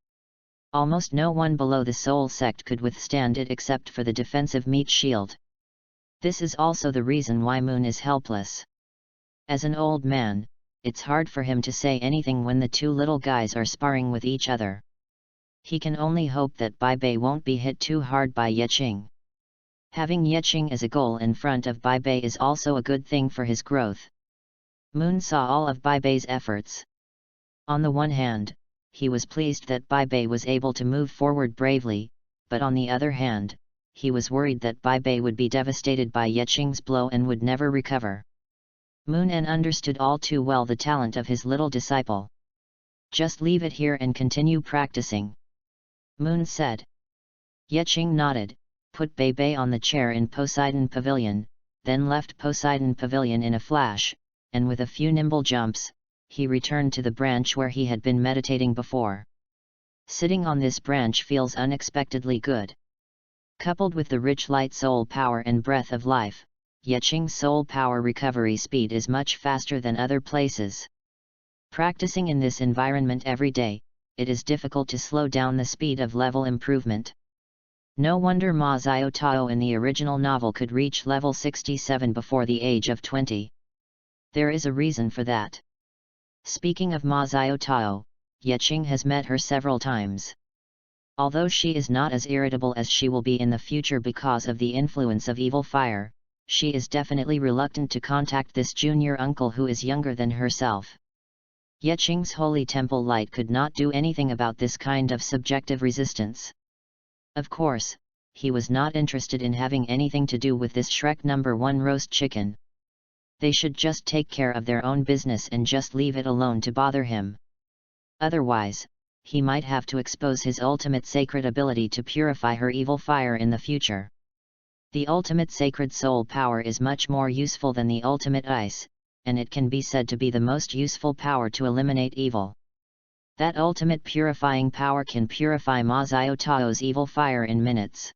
Almost no one below the soul sect could withstand it except for the defensive meat shield. This is also the reason why Moon is helpless. As an old man, it's hard for him to say anything when the 2 little guys are sparring with each other. He can only hope that Bai Bei won't be hit too hard by Yeching. Having Yeching as a goal in front of Bai Bei is also a good thing for his growth. Moon saw all of Bai Bei's efforts. On the one hand, he was pleased that Bai Bei was able to move forward bravely, but on the other hand, he was worried that Bai Bei would be devastated by Yeching's blow and would never recover. Moon understood all too well the talent of his little disciple. Just leave it here and continue practicing. Moon said. Yeching nodded, put Bai Bei on the chair in Poseidon Pavilion, then left Poseidon Pavilion in a flash, and with a few nimble jumps, he returned to the branch where he had been meditating before. Sitting on this branch feels unexpectedly good. Coupled with the rich light soul power and breath of life, Yeching's soul power recovery speed is much faster than other places. Practicing in this environment every day, it is difficult to slow down the speed of level improvement. No wonder Ma Xiao Tao in the original novel could reach level 67 before the age of 20. There is a reason for that. Speaking of Ma Xiao Tao, Yeching has met her several times. Although she is not as irritable as she will be in the future because of the influence of evil fire, she is definitely reluctant to contact this junior uncle who is younger than herself. Yeching's holy temple light could not do anything about this kind of subjective resistance. Of course, he was not interested in having anything to do with this Shrek number 1 roast chicken. They should just take care of their own business and just leave it alone to bother him. Otherwise, he might have to expose his ultimate sacred ability to purify her evil fire in the future. The ultimate sacred soul power is much more useful than the ultimate ice, and it can be said to be the most useful power to eliminate evil. That ultimate purifying power can purify Ma Xiao Tao's evil fire in minutes.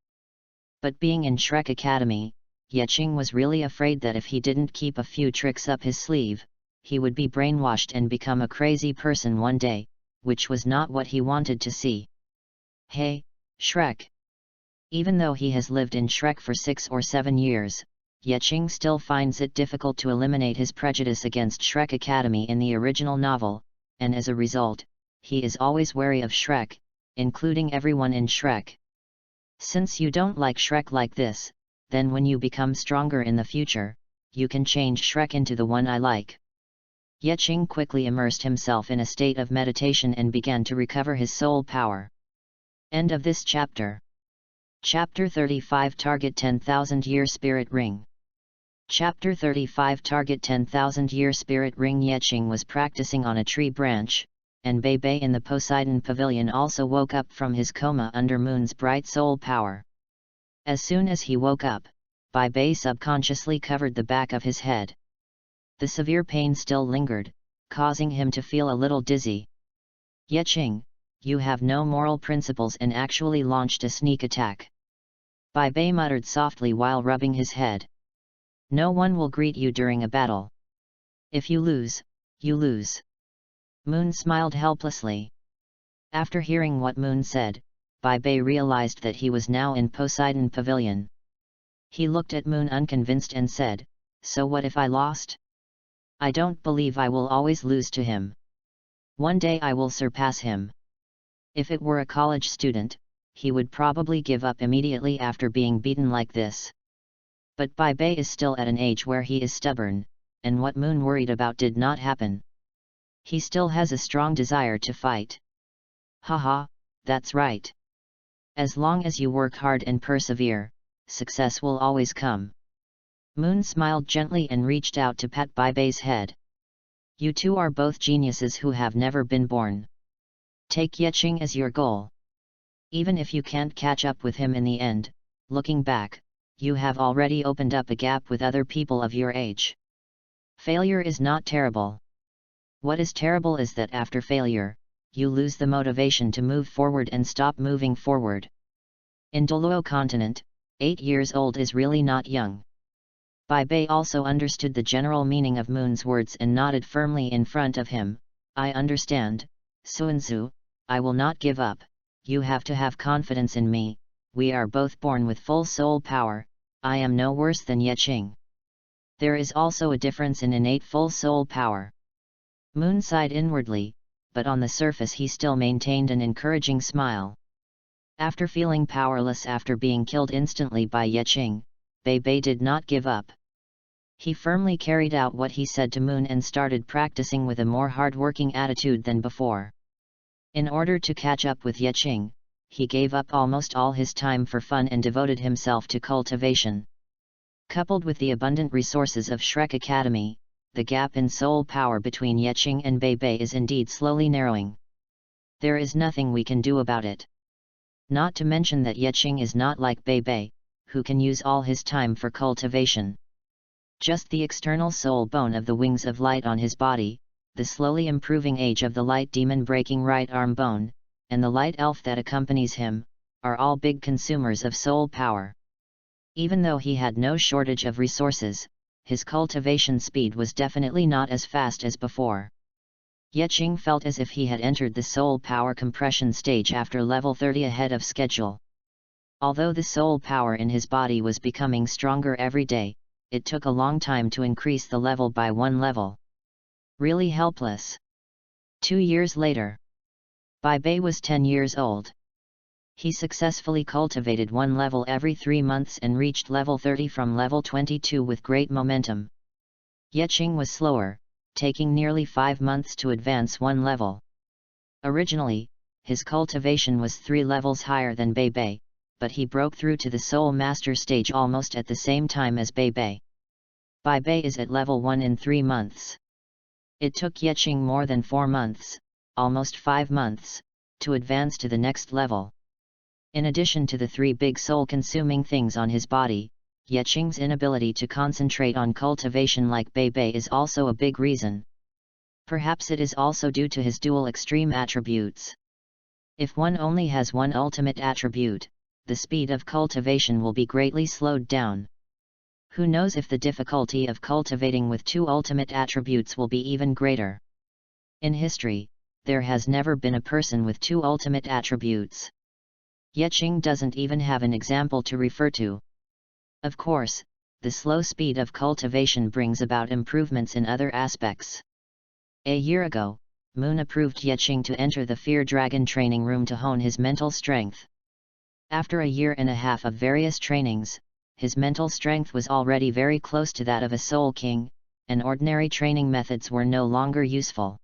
But being in Shrek Academy, Yeching was really afraid that if he didn't keep a few tricks up his sleeve, he would be brainwashed and become a crazy person one day, which was not what he wanted to see. Hey, Shrek! Even though he has lived in Shrek for 6 or 7 years, Yeching still finds it difficult to eliminate his prejudice against Shrek Academy in the original novel, and as a result, he is always wary of Shrek, including everyone in Shrek. Since you don't like Shrek like this, then when you become stronger in the future, you can change Shrek into the one I like. Yeqing quickly immersed himself in a state of meditation and began to recover his soul power. End of this chapter. Chapter 35 Target 10,000-Year Spirit Ring. Chapter 35 Target 10,000-Year Spirit Ring. Yeqing was practicing on a tree branch, and Bei in the Poseidon Pavilion also woke up from his coma under Moon's bright soul power. As soon as he woke up, Bei subconsciously covered the back of his head. The severe pain still lingered, causing him to feel a little dizzy. Yeqing, you have no moral principles, and actually launched a sneak attack. Bei muttered softly while rubbing his head. No one will greet you during a battle. If you lose, you lose. Moon smiled helplessly. After hearing what Moon said, Bei realized that he was now in Poseidon Pavilion. He looked at Moon unconvinced and said, "So what if I lost? I don't believe I will always lose to him. One day I will surpass him." If it were a college student, he would probably give up immediately after being beaten like this. But Bei is still at an age where he is stubborn, and what Moon worried about did not happen. He still has a strong desire to fight. Haha, that's right. As long as you work hard and persevere, success will always come. Moon smiled gently and reached out to pat Bei's head. You two are both geniuses who have never been born. Take Yeqing as your goal. Even if you can't catch up with him in the end, looking back, you have already opened up a gap with other people of your age. Failure is not terrible. What is terrible is that after failure, you lose the motivation to move forward and stop moving forward. In Douluo continent, 8 years old is really not young. Bei also understood the general meaning of Moon's words and nodded firmly in front of him. I understand, Suanzu, I will not give up. You have to have confidence in me. We are both born with full soul power. I am no worse than Yeqing. There is also a difference in innate full soul power. Moon sighed inwardly, but on the surface he still maintained an encouraging smile. After feeling powerless after being killed instantly by Yeqing, Bei did not give up. He firmly carried out what he said to Moon and started practicing with a more hard-working attitude than before. In order to catch up with Yeqing, he gave up almost all his time for fun and devoted himself to cultivation. Coupled with the abundant resources of Shrek Academy, the gap in soul power between Yeqing and Bei is indeed slowly narrowing. There is nothing we can do about it. Not to mention that Yeqing is not like Bei, who can use all his time for cultivation. Just the external soul bone of the wings of light on his body, the slowly improving age of the light demon breaking right arm bone, and the light elf that accompanies him, are all big consumers of soul power. Even though he had no shortage of resources, his cultivation speed was definitely not as fast as before. Yeqing felt as if he had entered the soul power compression stage after level 30 ahead of schedule. Although the soul power in his body was becoming stronger every day, it took a long time to increase the level by 1 level. Really helpless. 2 years later. Bei was 10 years old. He successfully cultivated 1 level every 3 months and reached level 30 from level 22 with great momentum. Yeqing was slower, taking nearly 5 months to advance 1 level. Originally, his cultivation was 3 levels higher than Bei, but he broke through to the Soul Master stage almost at the same time as Bei. Bei is at level 1 in 3 months. It took Yeqing more than 4 months, almost 5 months, to advance to the next level. In addition to the 3 big soul-consuming things on his body, Yeqing's inability to concentrate on cultivation like Bei is also a big reason. Perhaps it is also due to his dual extreme attributes. If one only has one ultimate attribute, the speed of cultivation will be greatly slowed down. Who knows if the difficulty of cultivating with 2 ultimate attributes will be even greater. In history, there has never been a person with 2 ultimate attributes. Yeqing doesn't even have an example to refer to. Of course, the slow speed of cultivation brings about improvements in other aspects. A year ago, Moon approved Yeqing to enter the Fear Dragon training room to hone his mental strength. After a year and a half of various trainings, his mental strength was already very close to that of a Soul King, and ordinary training methods were no longer useful.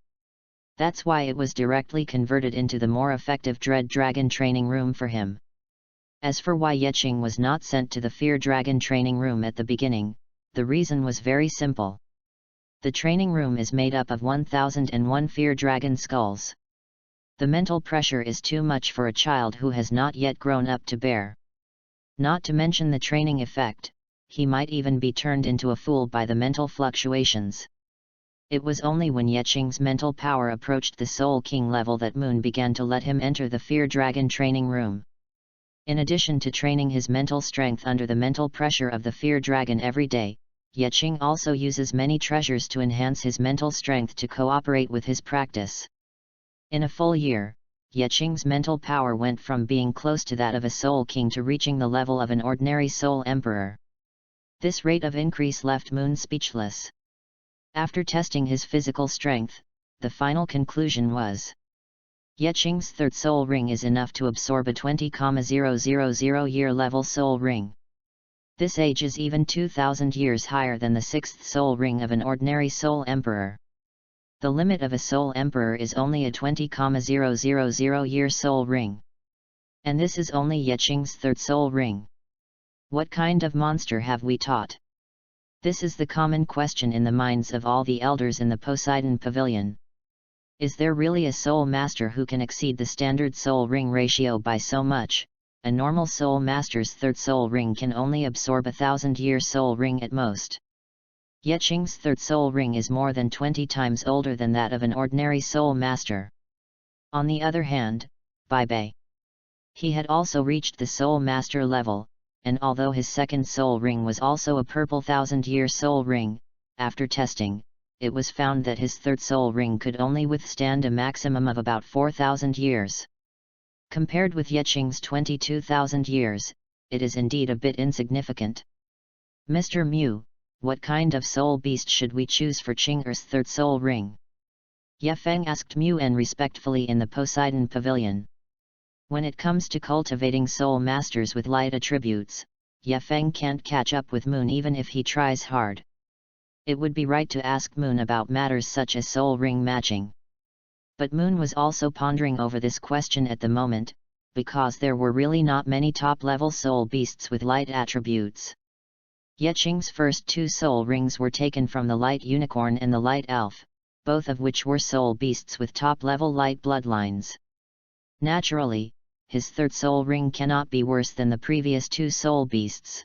That's why it was directly converted into the more effective Dread Dragon training room for him. As for why Yeqing was not sent to the Fear Dragon training room at the beginning, the reason was very simple. The training room is made up of 1001 Fear Dragon skulls. The mental pressure is too much for a child who has not yet grown up to bear. Not to mention the training effect, he might even be turned into a fool by the mental fluctuations. It was only when Yeqing's mental power approached the Soul King level that Moon began to let him enter the Fear Dragon training room. In addition to training his mental strength under the mental pressure of the Fear Dragon every day, Yeqing also uses many treasures to enhance his mental strength to cooperate with his practice. In a full year, Yeqing's mental power went from being close to that of a Soul King to reaching the level of an ordinary Soul Emperor. This rate of increase left Moon speechless. After testing his physical strength, the final conclusion was: Yeqing's third soul ring is enough to absorb a 20,000 year level soul ring. This age is even 2,000 years higher than the sixth soul ring of an ordinary Soul Emperor. The limit of a Soul Emperor is only a 20,000 year soul ring. And this is only Yeqing's third soul ring. What kind of monster have we taught? This is the common question in the minds of all the elders in the Poseidon Pavilion. Is there really a soul master who can exceed the standard soul ring ratio by so much? A normal soul master's third soul ring can only absorb 1,000-year soul ring at most. Yeqing's third soul ring is more than 20 times older than that of an ordinary soul master. On the other hand, Bai Bei. He had also reached the soul master level, and although his second soul ring was also a purple 1,000-year soul ring, after testing, it was found that his third soul ring could only withstand a maximum of about 4,000 years. Compared with Yeqing's 22,000 years, it is indeed a bit insignificant. Mr. Mu, what kind of soul beast should we choose for Qing'er's third soul ring? Ye Feng asked Mu En respectfully in the Poseidon Pavilion. When it comes to cultivating soul masters with light attributes, Ye Feng can't catch up with Moon even if he tries hard. It would be right to ask Moon about matters such as soul ring matching. But Moon was also pondering over this question at the moment, because there were really not many top-level soul beasts with light attributes. Yeqing's first two soul rings were taken from the Light Unicorn and the Light Elf, both of which were soul beasts with top-level light bloodlines. Naturally, his third soul ring cannot be worse than the previous two soul beasts.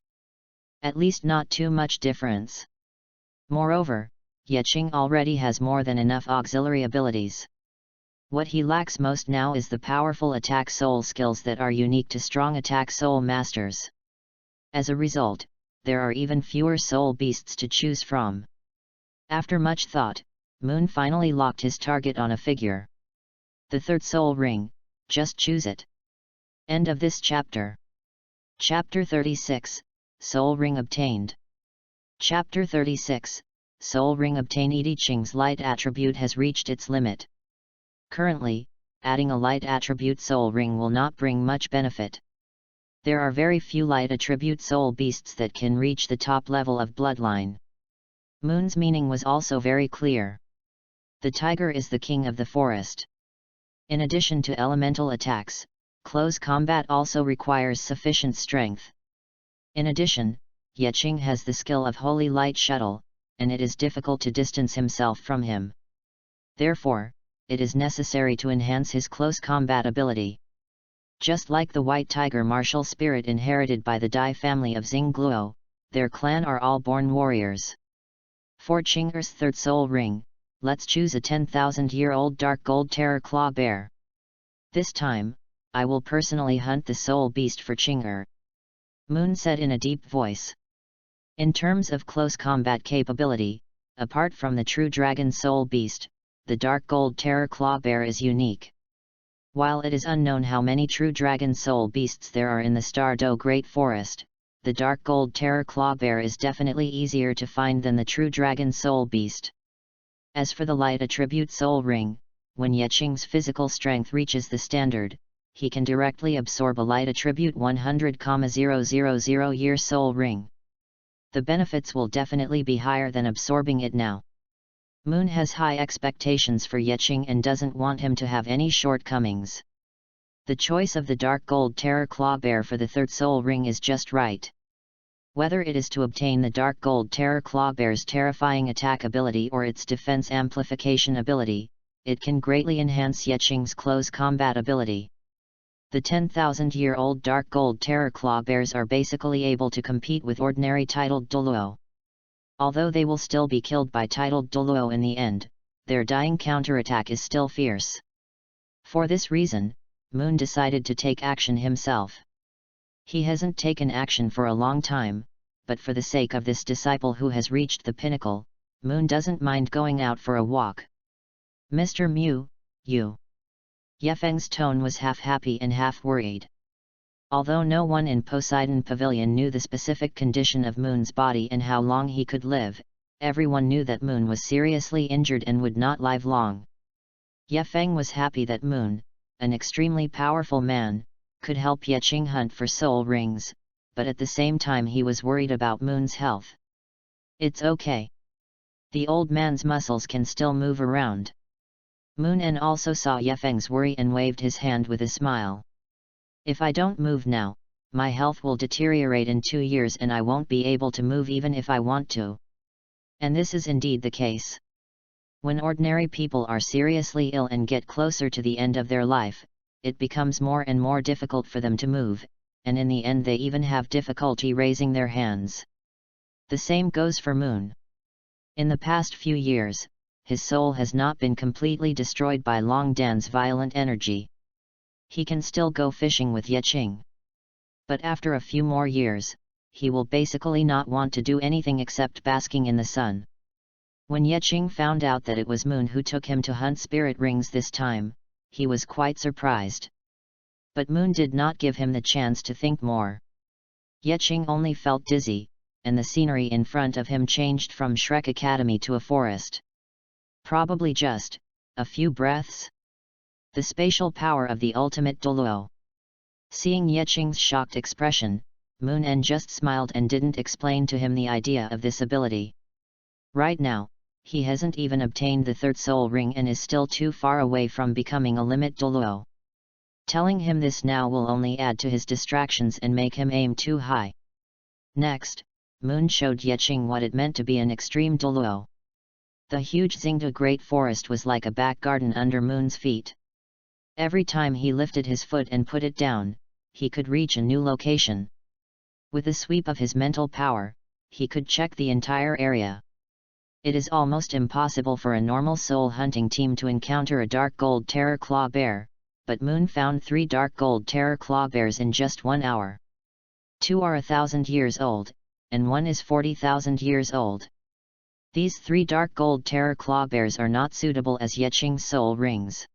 At least not too much difference. Moreover, Yeqing already has more than enough auxiliary abilities. What he lacks most now is the powerful attack soul skills that are unique to strong attack soul masters. As a result, there are even fewer soul beasts to choose from. After much thought, Moon finally locked his target on a figure. The third soul ring, just choose it. End of this chapter. Chapter 36, Soul Ring Obtained. Chapter 36, Soul Ring Obtained. Yeqing's light attribute has reached its limit. Currently, adding a light attribute soul ring will not bring much benefit. There are very few light attribute soul beasts that can reach the top level of bloodline. Moon's meaning was also very clear. The tiger is the king of the forest. In addition to elemental attacks, close combat also requires sufficient strength. In addition, Yeqing has the skill of Holy Light Shuttle, and it is difficult to distance himself from him. Therefore, it is necessary to enhance his close combat ability. Just like the White Tiger martial spirit inherited by the Dai family of Xingluo, their clan are all born warriors. For Qing'er's third soul ring, let's choose a 10,000-year-old dark gold terror claw bear. This time, I will personally hunt the soul beast for Qing'er. Moon said in a deep voice. In terms of close combat capability, apart from the true dragon soul beast, the dark gold terror claw bear is unique. While it is unknown how many true dragon soul beasts there are in the Star-Do Great Forest, the dark gold terror claw bear is definitely easier to find than the true dragon soul beast. As for the light attribute soul ring, when Yeqing's physical strength reaches the standard, he can directly absorb a light attribute 100,000 year soul ring. The benefits will definitely be higher than absorbing it now. Moon has high expectations for Yeqing and doesn't want him to have any shortcomings. The choice of the dark gold terror claw bear for the third soul ring is just right. Whether it is to obtain the dark gold terror claw bear's terrifying attack ability or its defense amplification ability, it can greatly enhance Yeqing's close combat ability. The 10,000-year-old dark gold terror claw bears are basically able to compete with ordinary titled Douluo. Although they will still be killed by titled Douluo in the end, their dying counterattack is still fierce. For this reason, Moon decided to take action himself. He hasn't taken action for a long time, but for the sake of this disciple who has reached the pinnacle, Moon doesn't mind going out for a walk. Mr. Mew, you. Yefeng's tone was half happy and half worried. Although no one in Poseidon Pavilion knew the specific condition of Moon's body and how long he could live, everyone knew that Moon was seriously injured and would not live long. Yefeng was happy that Moon, an extremely powerful man, could help Yeqing hunt for soul rings, but at the same time he was worried about Moon's health. It's okay. The old man's muscles can still move around. Moon also saw Yefeng's worry and waved his hand with a smile. If I don't move now, my health will deteriorate in 2 years and I won't be able to move even if I want to. And this is indeed the case. When ordinary people are seriously ill and get closer to the end of their life, it becomes more and more difficult for them to move, and in the end they even have difficulty raising their hands. The same goes for Moon. In the past few years, his soul has not been completely destroyed by Long Dan's violent energy. He can still go fishing with Yeqing. But after a few more years, he will basically not want to do anything except basking in the sun. When Yeqing found out that it was Moon who took him to hunt spirit rings this time, he was quite surprised. But Moon did not give him the chance to think more. Yeqing only felt dizzy, and the scenery in front of him changed from Shrek Academy to a forest. Probably just a few breaths. The spatial power of the ultimate Douluo. Seeing Yeqing's shocked expression, Moon just smiled and didn't explain to him the idea of this ability. Right now, he hasn't even obtained the third soul ring and is still too far away from becoming a limit Douluo. Telling him this now will only add to his distractions and make him aim too high. Next, Moon showed Yeqing what it meant to be an extreme Douluo. The huge Xingda Great Forest was like a back garden under Moon's feet. Every time he lifted his foot and put it down, he could reach a new location. With a sweep of his mental power, he could check the entire area. It is almost impossible for a normal soul hunting team to encounter a dark gold terror claw bear, but Moon found 3 dark gold terror claw bears in just 1 hour. 2 are 1,000 years old, and 1 is 40,000 years old. These 3 dark gold terror claw bears are not suitable as Yeqing's soul rings.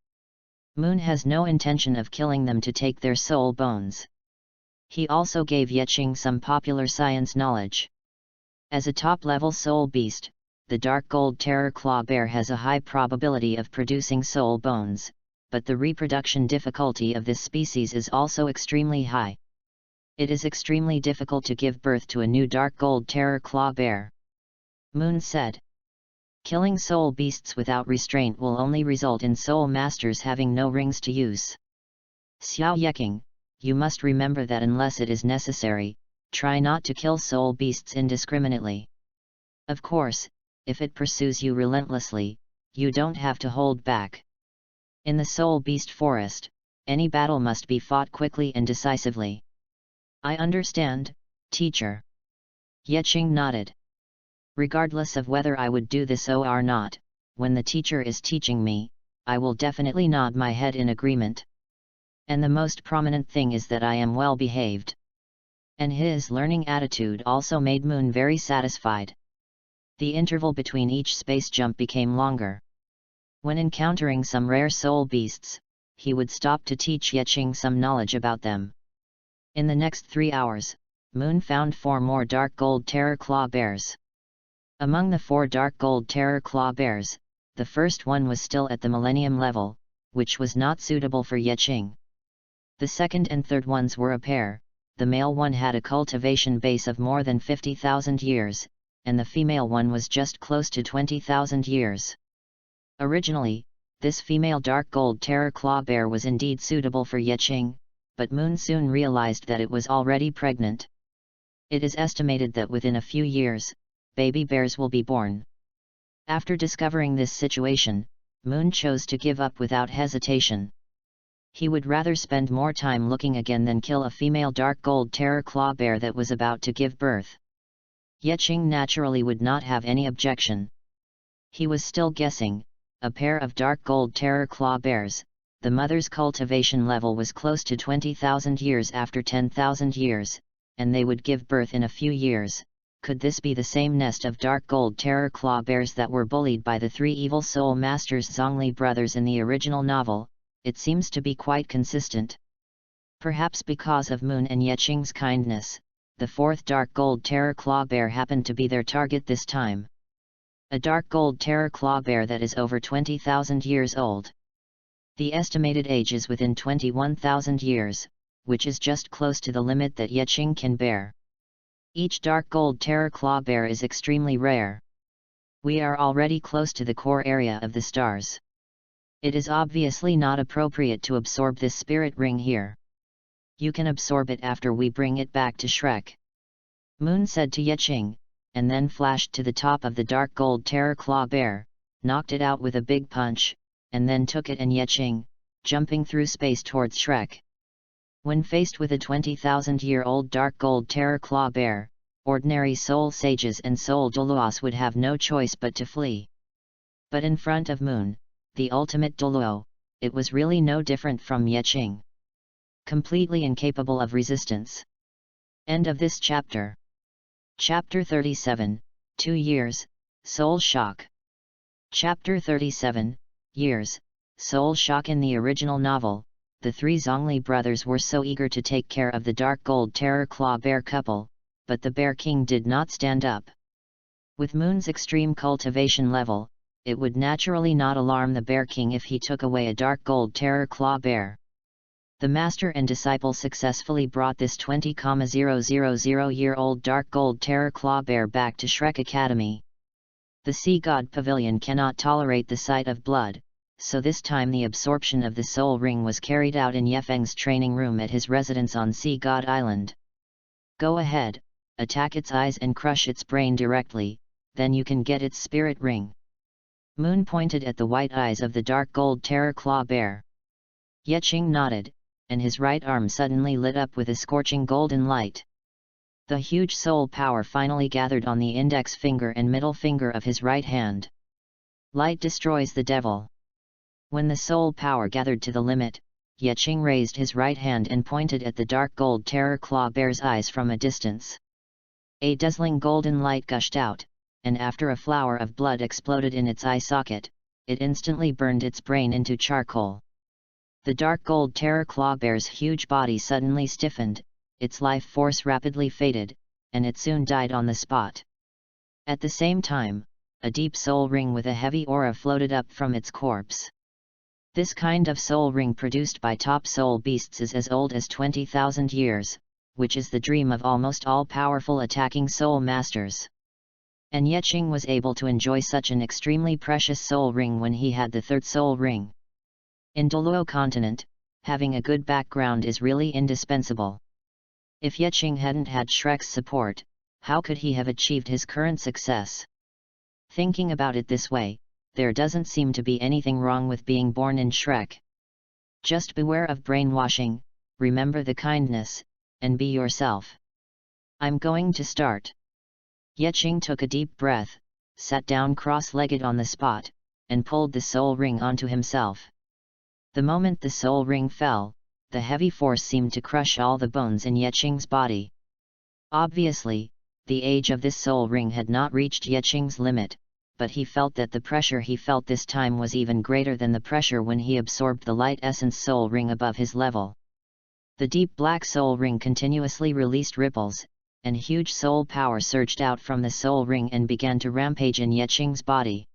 Moon has no intention of killing them to take their soul bones. He also gave Yeqing some popular science knowledge. As a top-level soul beast, the dark gold terror claw bear has a high probability of producing soul bones, but the reproduction difficulty of this species is also extremely high. It is extremely difficult to give birth to a new dark gold terror claw bear. Moon said. Killing soul beasts without restraint will only result in soul masters having no rings to use. Xiao Yeqing, you must remember that unless it is necessary, try not to kill soul beasts indiscriminately. Of course, if it pursues you relentlessly, you don't have to hold back. In the soul beast forest, any battle must be fought quickly and decisively. I understand, teacher. Yeqing nodded. Regardless of whether I would do this or not, when the teacher is teaching me, I will definitely nod my head in agreement. And the most prominent thing is that I am well behaved. And his learning attitude also made Moon very satisfied. The interval between each space jump became longer. When encountering some rare soul beasts, he would stop to teach Yeqing some knowledge about them. In the next 3 hours, Moon found 4 more dark gold terror claw bears. Among the 4 dark gold terror claw bears, the first one was still at the millennium level, which was not suitable for Yeqing. The second and third ones were a pair. The male one had a cultivation base of more than 50,000 years, and the female one was just close to 20,000 years. Originally, this female dark gold terror claw bear was indeed suitable for Yeqing, but Moon soon realized that it was already pregnant. It is estimated that within a few years, baby bears will be born. After discovering this situation, Moon chose to give up without hesitation. He would rather spend more time looking again than kill a female dark gold terror claw bear that was about to give birth. Yeqing naturally would not have any objection. He was still guessing, a pair of dark gold terror claw bears, the mother's cultivation level was close to 20,000 years after 10,000 years, and they would give birth in a few years. Could this be the same nest of dark gold terror claw bears that were bullied by the three evil soul masters Zhongli brothers in the original novel? It seems to be quite consistent. Perhaps because of Moon and Yeqing's kindness, the fourth dark gold terror claw bear happened to be their target this time. A dark gold terror claw bear that is over 20,000 years old. The estimated age is within 21,000 years, which is just close to the limit that Yeqing can bear. Each dark gold terror claw bear is extremely rare. We are already close to the core area of the stars. It is obviously not appropriate to absorb this spirit ring here. You can absorb it after we bring it back to Shrek. Moon said to Yeqing, and then flashed to the top of the dark gold terror claw bear, knocked it out with a big punch, and then took it and Yeqing, jumping through space towards Shrek. When faced with a 20,000-year-old dark gold terror claw bear, ordinary soul sages and soul Douluos would have no choice but to flee. But in front of Moon, the ultimate Douluo, it was really no different from Yeqing. Completely incapable of resistance. End of this chapter. Chapter 37, 2 years, Soul Shock. Chapter 37, Years, Soul Shock. In the original novel, the three Zhongli brothers were so eager to take care of the dark gold terror claw bear couple, but the Bear King did not stand up. With Moon's extreme cultivation level, it would naturally not alarm the Bear King if he took away a dark gold terror claw bear. The master and disciple successfully brought this 20,000-year-old dark gold terror claw bear back to Shrek Academy. The Sea God Pavilion cannot tolerate the sight of blood, so this time the absorption of the soul ring was carried out in Yefeng's training room at his residence on Sea God Island. Go ahead, attack its eyes and crush its brain directly, then you can get its spirit ring. Moon pointed at the white eyes of the dark gold terror claw bear. Yeqing nodded, and his right arm suddenly lit up with a scorching golden light. The huge soul power finally gathered on the index finger and middle finger of his right hand. Light destroys the devil. When the soul power gathered to the limit, Yeqing raised his right hand and pointed at the dark gold terror claw bear's eyes from a distance. A dazzling golden light gushed out, and after a flower of blood exploded in its eye socket, it instantly burned its brain into charcoal. The dark gold terror claw bear's huge body suddenly stiffened, its life force rapidly faded, and it soon died on the spot. At the same time, a deep soul ring with a heavy aura floated up from its corpse. This kind of soul ring produced by top soul beasts is as old as 20,000 years, which is the dream of almost all powerful attacking soul masters. And Yeqing was able to enjoy such an extremely precious soul ring when he had the third soul ring. In Douluo continent, having a good background is really indispensable. If Yeqing hadn't had Shrek's support, how could he have achieved his current success? Thinking about it this way, there doesn't seem to be anything wrong with being born in Shrek. Just beware of brainwashing, remember the kindness, and be yourself. I'm going to start. Yeqing took a deep breath, sat down cross-legged on the spot, and pulled the soul ring onto himself. The moment the soul ring fell, the heavy force seemed to crush all the bones in Yeqing's body. Obviously, the age of this soul ring had not reached Yeqing's limit, but he felt that the pressure he felt this time was even greater than the pressure when he absorbed the light essence soul ring above his level. The deep black soul ring continuously released ripples, and huge soul power surged out from the soul ring and began to rampage in Yeqing's body.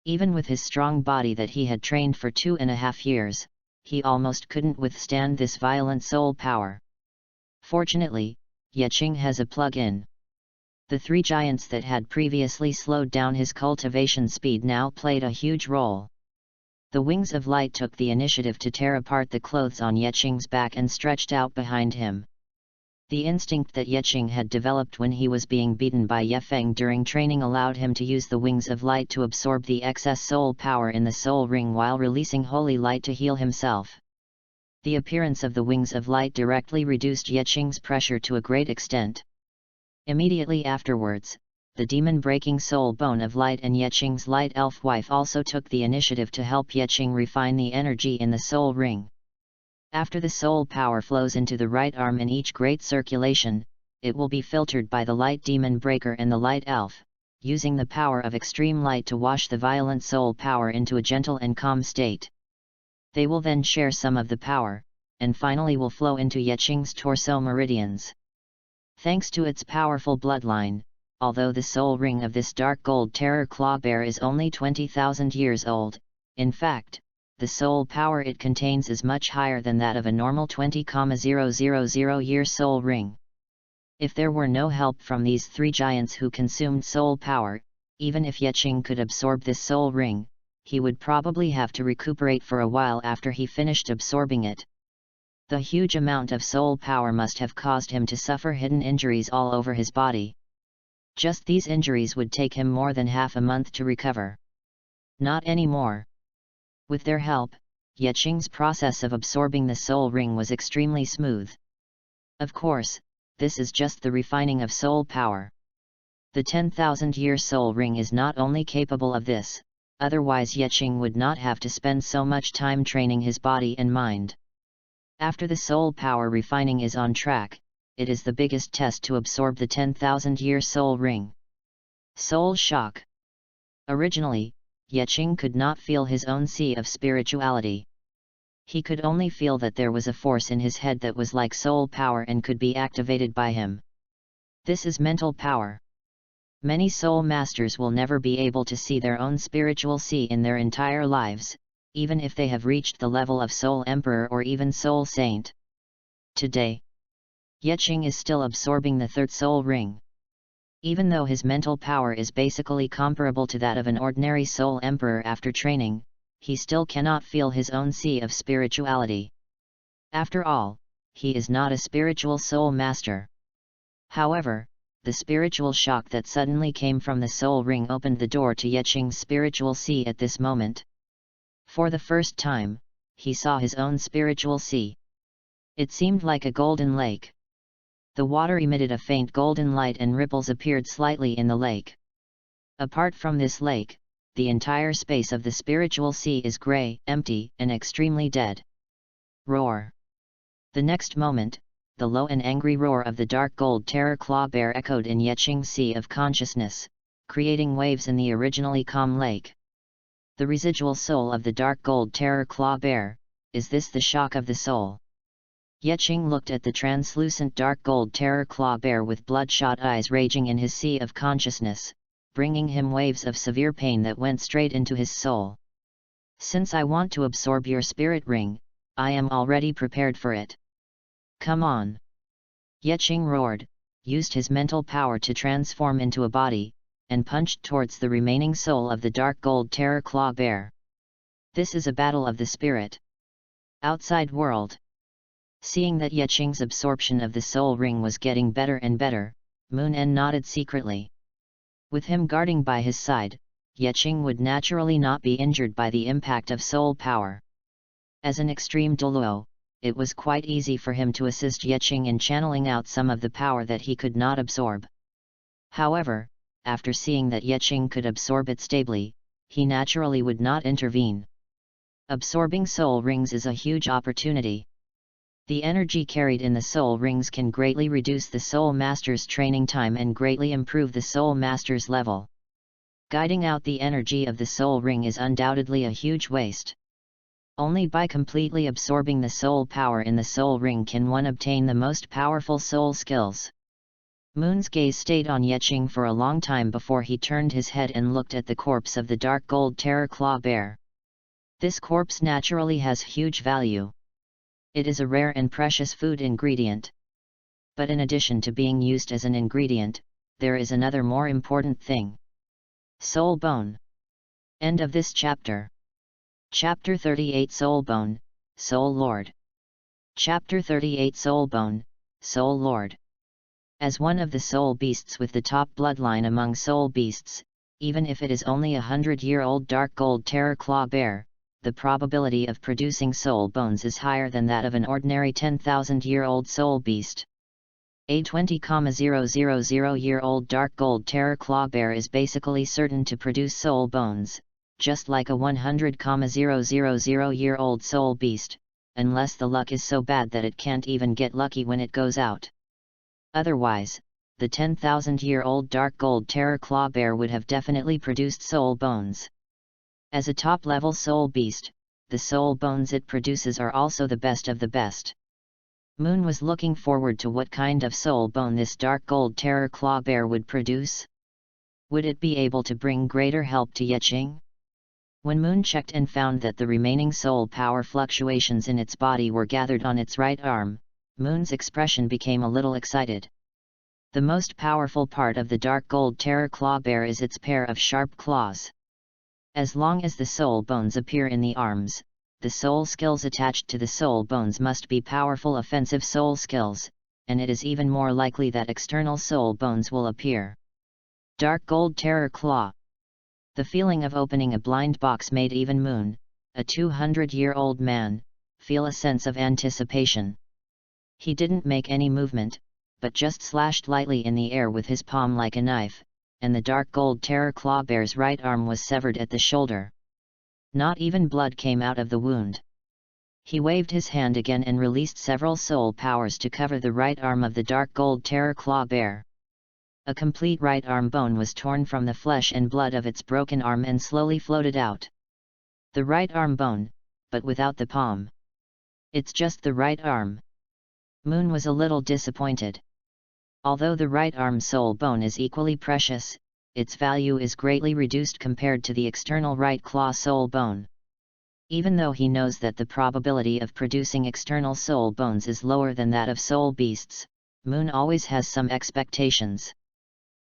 Even with his strong body that he had trained for 2.5 years, he almost couldn't withstand this violent soul power. Fortunately, Yeqing has a plug-in. The three giants that had previously slowed down his cultivation speed now played a huge role. The Wings of Light took the initiative to tear apart the clothes on Yeqing's back and stretched out behind him. The instinct that Yeqing had developed when he was being beaten by Yefeng during training allowed him to use the Wings of Light to absorb the excess soul power in the soul ring while releasing holy light to heal himself. The appearance of the Wings of Light directly reduced Yeqing's pressure to a great extent. Immediately afterwards, the demon-breaking soul bone of light and Yeqing's light elf wife also took the initiative to help Yeqing refine the energy in the soul ring. After the soul power flows into the right arm in each great circulation, it will be filtered by the light demon breaker and the light elf, using the power of extreme light to wash the violent soul power into a gentle and calm state. They will then share some of the power, and finally will flow into Yeqing's torso meridians. Thanks to its powerful bloodline, although the soul ring of this dark gold terror claw bear is only 20,000 years old, in fact, the soul power it contains is much higher than that of a normal 20,000 year soul ring. If there were no help from these three giants who consumed soul power, even if Yeqing could absorb this soul ring, he would probably have to recuperate for a while after he finished absorbing it. The huge amount of soul power must have caused him to suffer hidden injuries all over his body. Just these injuries would take him more than half a month to recover. Not anymore. With their help, Yeqing's process of absorbing the soul ring was extremely smooth. Of course, this is just the refining of soul power. The 10,000-year soul ring is not only capable of this, otherwise Yeqing would not have to spend so much time training his body and mind. After the soul power refining is on track, it is the biggest test to absorb the 10,000-year soul ring. Soul shock. Originally, Yeqing could not feel his own sea of spirituality. He could only feel that there was a force in his head that was like soul power and could be activated by him. This is mental power. Many soul masters will never be able to see their own spiritual sea in their entire lives, even if they have reached the level of Soul Emperor or even Soul Saint. Today, Yeqing is still absorbing the third soul ring. Even though his mental power is basically comparable to that of an ordinary Soul Emperor after training, he still cannot feel his own sea of spirituality. After all, he is not a spiritual soul master. However, the spiritual shock that suddenly came from the soul ring opened the door to Yeqing's spiritual sea at this moment. For the first time, he saw his own spiritual sea. It seemed like a golden lake. The water emitted a faint golden light and ripples appeared slightly in the lake. Apart from this lake, the entire space of the spiritual sea is grey, empty, and extremely dead. Roar. The next moment, the low and angry roar of the dark gold terror claw bear echoed in Yeqing's sea of consciousness, creating waves in the originally calm lake. The residual soul of the dark gold terror claw bear, is this the shock of the soul? Yeqing looked at the translucent dark gold terror claw bear with bloodshot eyes raging in his sea of consciousness, bringing him waves of severe pain that went straight into his soul. Since I want to absorb your spirit ring, I am already prepared for it. Come on! Yeqing roared, used his mental power to transform into a body, and punched towards the remaining soul of the dark gold terror claw bear. This is a battle of the spirit. Outside world. Seeing that Yeqing's absorption of the soul ring was getting better and better, Moon En nodded secretly. With him guarding by his side, Yeqing would naturally not be injured by the impact of soul power. As an extreme Douluo, it was quite easy for him to assist Yeqing in channeling out some of the power that he could not absorb. However, after seeing that Yeqing could absorb it stably, he naturally would not intervene. Absorbing soul rings is a huge opportunity. The energy carried in the soul rings can greatly reduce the soul master's training time and greatly improve the soul master's level. Guiding out the energy of the soul ring is undoubtedly a huge waste. Only by completely absorbing the soul power in the soul ring can one obtain the most powerful soul skills. Moon's gaze stayed on Yeqing for a long time before he turned his head and looked at the corpse of the dark gold terror claw bear. This corpse naturally has huge value. It is a rare and precious food ingredient. But in addition to being used as an ingredient, there is another more important thing. Soul bone. End of this chapter. Chapter 38 Soul Bone, Soul Lord. Chapter 38 Soul Bone, Soul Lord. As one of the soul beasts with the top bloodline among soul beasts, even if it is only 100-year-old dark gold terror claw bear, the probability of producing soul bones is higher than that of an ordinary 10,000-year-old soul beast. A 20,000-year-old dark gold terror claw bear is basically certain to produce soul bones, just like a 100,000-year-old soul beast, unless the luck is so bad that it can't even get lucky when it goes out. Otherwise, the 10,000-year-old dark gold terror claw bear would have definitely produced soul bones. As a top-level soul beast, the soul bones it produces are also the best of the best. Moon was looking forward to what kind of soul bone this dark gold terror claw bear would produce. Would it be able to bring greater help to Yeqing? When Moon checked and found that the remaining soul power fluctuations in its body were gathered on its right arm, Moon's expression became a little excited. The most powerful part of the dark gold terror claw bear is its pair of sharp claws. As long as the soul bones appear in the arms, the soul skills attached to the soul bones must be powerful offensive soul skills, and it is even more likely that external soul bones will appear. Dark gold terror claw. The feeling of opening a blind box made even Moon, a 200-year-old man, feel a sense of anticipation. He didn't make any movement, but just slashed lightly in the air with his palm like a knife, and the dark gold terror claw bear's right arm was severed at the shoulder. Not even blood came out of the wound. He waved his hand again and released several soul powers to cover the right arm of the dark gold terror claw bear. A complete right arm bone was torn from the flesh and blood of its broken arm and slowly floated out. The right arm bone, but without the palm. It's just the right arm. Moon was a little disappointed. Although the right arm soul bone is equally precious, its value is greatly reduced compared to the external right claw soul bone. Even though he knows that the probability of producing external soul bones is lower than that of soul beasts, Moon always has some expectations.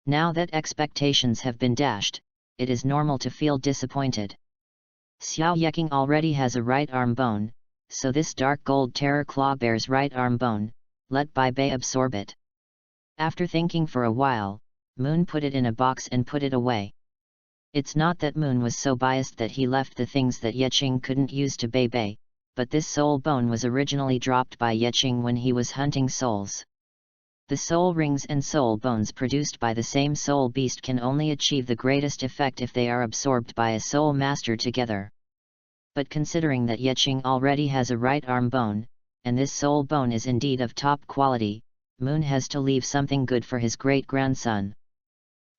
Now that expectations have been dashed, it is normal to feel disappointed. Xiao Yeqing already has a right arm bone, so this dark gold terror claw bear's right arm bone, let Bai Bei absorb it. After thinking for a while, Moon put it in a box and put it away. It's not that Moon was so biased that he left the things that Yeqing couldn't use to Bai Bei, but this soul bone was originally dropped by Yeqing when he was hunting souls. The soul rings and soul bones produced by the same soul beast can only achieve the greatest effect if they are absorbed by a soul master together. But considering that Yeqing already has a right arm bone, and this soul bone is indeed of top quality, Moon has to leave something good for his great-grandson.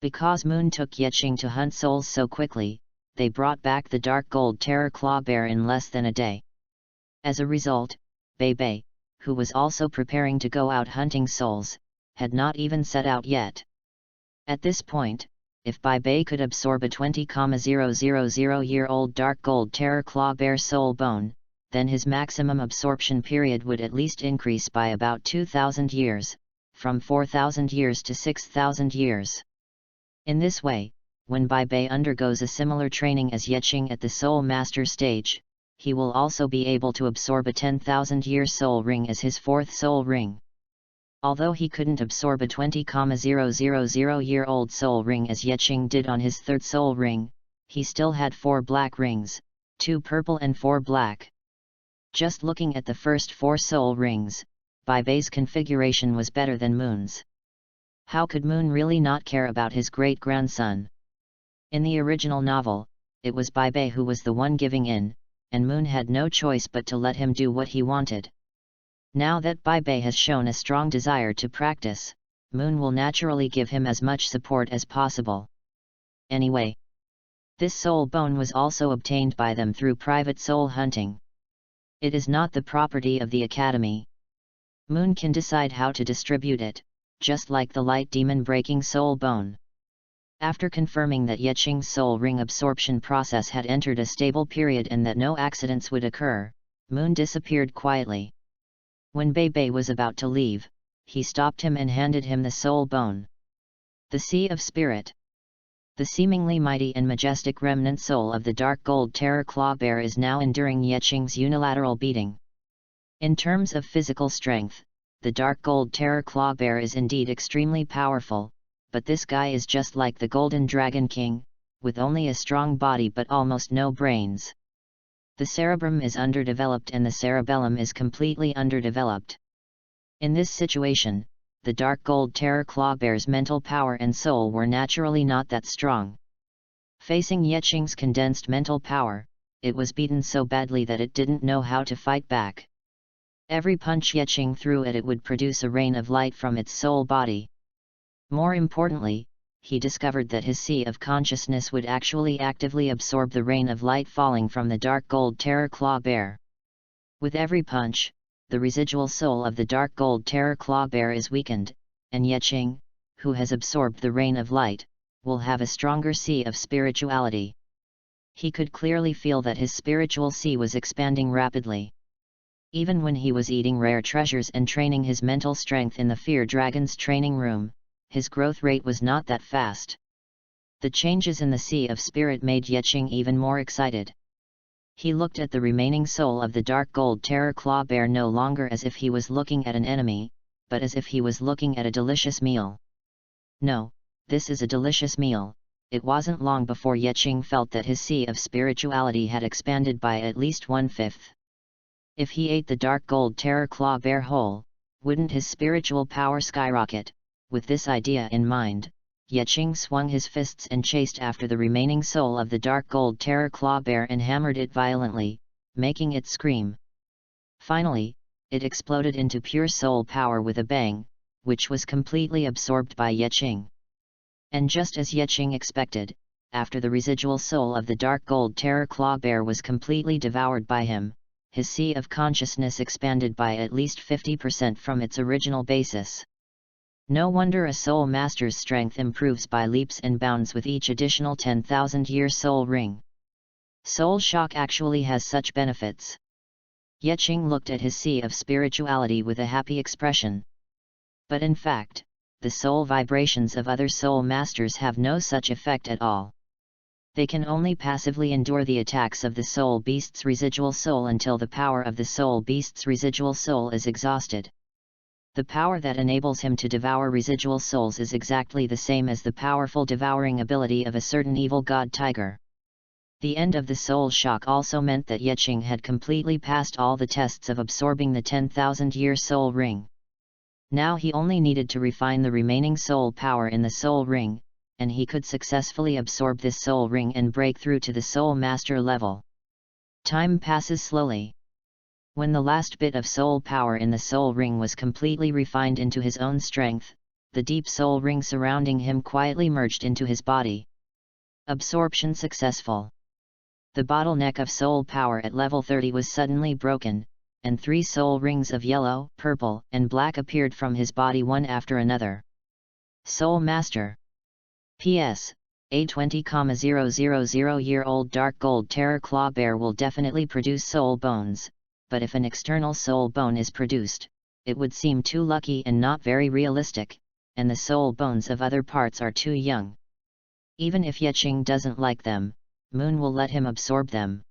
Because Moon took Yeqing to hunt souls so quickly, they brought back the dark gold terror claw bear in less than a day. As a result, Bai Bei, who was also preparing to go out hunting souls, had not even set out yet. At this point, if Bai Bei could absorb a 20,000-year-old dark gold terror claw bear soul bone, then his maximum absorption period would at least increase by about 2,000 years, from 4,000 years to 6,000 years. In this way, when Bai Bei undergoes a similar training as Yeqing at the Soul Master stage, he will also be able to absorb a 10,000-year soul ring as his fourth soul ring. Although he couldn't absorb a 20,000-year-old soul ring as Yeqing did on his third soul ring, he still had 4 black rings, 2 purple and 4 black. Just looking at the first 4 soul rings, Bai Bei's configuration was better than Moon's. How could Moon really not care about his great-grandson? In the original novel, it was Bai Bei who was the one giving in, and Moon had no choice but to let him do what he wanted. Now that Bai Bei has shown a strong desire to practice, Moon will naturally give him as much support as possible. Anyway, this soul bone was also obtained by them through private soul hunting. It is not the property of the Academy. Moon can decide how to distribute it, just like the light demon breaking soul bone. After confirming that Yeqing's soul ring absorption process had entered a stable period and that no accidents would occur, Moon disappeared quietly. When Bei Bei was about to leave, he stopped him and handed him the soul bone. The Sea of Spirit. The seemingly mighty and majestic remnant soul of the dark gold terror claw bear is now enduring Yeqing's unilateral beating. In terms of physical strength, the dark gold terror claw bear is indeed extremely powerful, but this guy is just like the Golden Dragon King, with only a strong body but almost no brains. The cerebrum is underdeveloped and the cerebellum is completely underdeveloped. In this situation, the dark gold terror claw bear's mental power and soul were naturally not that strong. Facing Yeqing's condensed mental power, it was beaten so badly that it didn't know how to fight back. Every punch Yeqing threw at it would produce a rain of light from its soul body. More importantly, he discovered that his sea of consciousness would actually actively absorb the rain of light falling from the dark gold terror claw bear. With every punch, the residual soul of the dark gold terror claw bear is weakened, and Yeqing, who has absorbed the rain of light, will have a stronger sea of spirituality. He could clearly feel that his spiritual sea was expanding rapidly. Even when he was eating rare treasures and training his mental strength in the Fear Dragon's training room, his growth rate was not that fast. The changes in the Sea of Spirit made Yeqing even more excited. He looked at the remaining soul of the dark gold terror claw bear no longer as if he was looking at an enemy, but as if he was looking at a delicious meal. No, this is a delicious meal. It wasn't long before Yeqing felt that his sea of spirituality had expanded by at least 1/5. If he ate the dark gold terror claw bear whole, wouldn't his spiritual power skyrocket? With this idea in mind, Yeqing swung his fists and chased after the remaining soul of the dark gold terror claw bear and hammered it violently, making it scream. Finally, it exploded into pure soul power with a bang, which was completely absorbed by Yeqing. And just as Yeqing expected, after the residual soul of the dark gold terror claw bear was completely devoured by him, his sea of consciousness expanded by at least 50% from its original basis. No wonder a soul master's strength improves by leaps and bounds with each additional 10,000-year soul ring. Soul shock actually has such benefits. Yeqing looked at his sea of spirituality with a happy expression. But in fact, the soul vibrations of other soul masters have no such effect at all. They can only passively endure the attacks of the soul beast's residual soul until the power of the soul beast's residual soul is exhausted. The power that enables him to devour residual souls is exactly the same as the powerful devouring ability of a certain evil god tiger. The end of the soul shock also meant that Yeqing had completely passed all the tests of absorbing the 10,000-year soul ring. Now he only needed to refine the remaining soul power in the soul ring, and he could successfully absorb this soul ring and break through to the soul master level. Time passes slowly. When the last bit of soul power in the soul ring was completely refined into his own strength, the deep soul ring surrounding him quietly merged into his body. Absorption successful. The bottleneck of soul power at level 30 was suddenly broken, and 3 soul rings of yellow, purple, and black appeared from his body one after another. Soul Master. P.S. A 20,000-year-old dark gold terror claw bear will definitely produce soul bones, but if an external soul bone is produced, it would seem too lucky and not very realistic, and the soul bones of other parts are too young. Even if Yeqing doesn't like them, Moon will let him absorb them.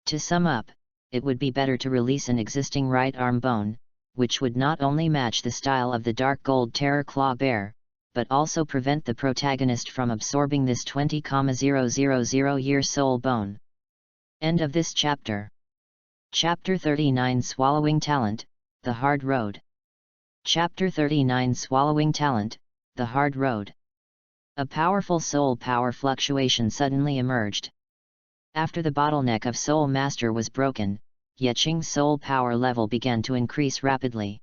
To sum up, it would be better to release an existing right arm bone, which would not only match the style of the dark gold terror claw bear, but also prevent the protagonist from absorbing this 20,000-year soul bone. End of this chapter. Chapter 39 Swallowing Talent, The Hard Road. Chapter 39 Swallowing Talent, The Hard Road. A powerful soul power fluctuation suddenly emerged. After the bottleneck of Soul Master was broken, Yeqing's soul power level began to increase rapidly.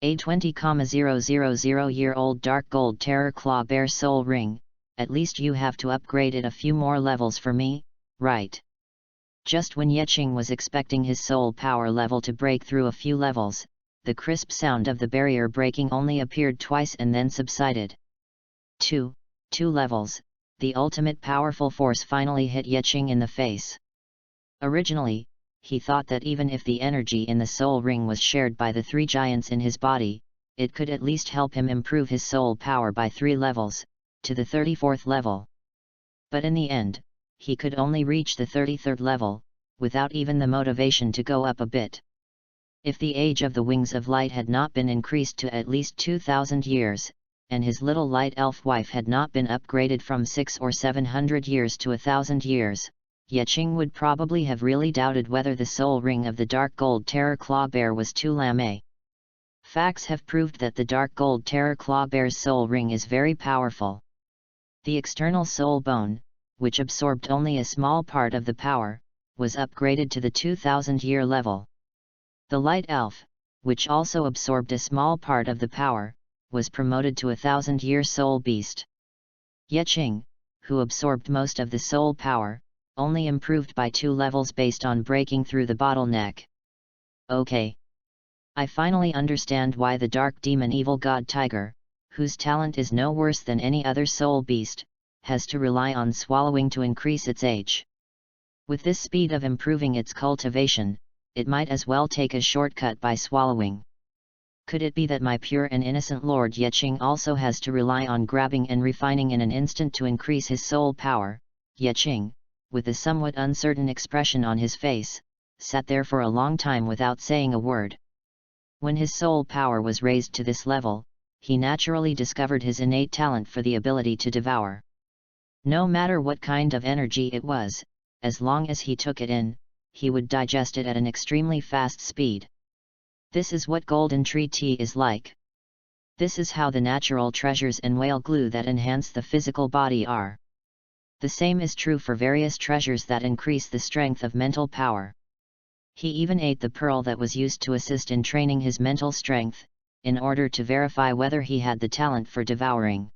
A 20,000-year-old dark gold terror claw bear soul ring, at least you have to upgrade it a few more levels for me, right? Just when Yeqing was expecting his soul power level to break through a few levels, the crisp sound of the barrier breaking only appeared twice and then subsided. 2. 2 levels, the ultimate powerful force finally hit Yeqing in the face. Originally, he thought that even if the energy in the soul ring was shared by the 3 giants in his body, it could at least help him improve his soul power by 3 levels, to the 34th level. But in the end, he could only reach the 33rd level, without even the motivation to go up a bit. If the age of the Wings of Light had not been increased to at least 2,000 years, and his little light elf wife had not been upgraded from 600 or 700 years to 1,000 years, Yeqing would probably have really doubted whether the soul ring of the Dark Gold Terror Claw Bear was too lame. Facts have proved that the Dark Gold Terror Claw Bear's soul ring is very powerful. The external soul bone, which absorbed only a small part of the power, was upgraded to the 2,000-year level. The light elf, which also absorbed a small part of the power, was promoted to a 1,000-year soul beast. Yeqing, who absorbed most of the soul power, only improved by 2 levels based on breaking through the bottleneck. Okay. I finally understand why the dark demon evil god tiger, whose talent is no worse than any other soul beast, has to rely on swallowing to increase its age. With this speed of improving its cultivation, it might as well take a shortcut by swallowing. Could it be that my pure and innocent Lord Yeqing also has to rely on grabbing and refining in an instant to increase his soul power? Yeqing, with a somewhat uncertain expression on his face, sat there for a long time without saying a word. When his soul power was raised to this level, he naturally discovered his innate talent for the ability to devour. No matter what kind of energy it was, as long as he took it in, he would digest it at an extremely fast speed. This is what golden tree tea is like. This is how the natural treasures and whale glue that enhance the physical body are. The same is true for various treasures that increase the strength of mental power. He even ate the pearl that was used to assist in training his mental strength, in order to verify whether he had the talent for devouring.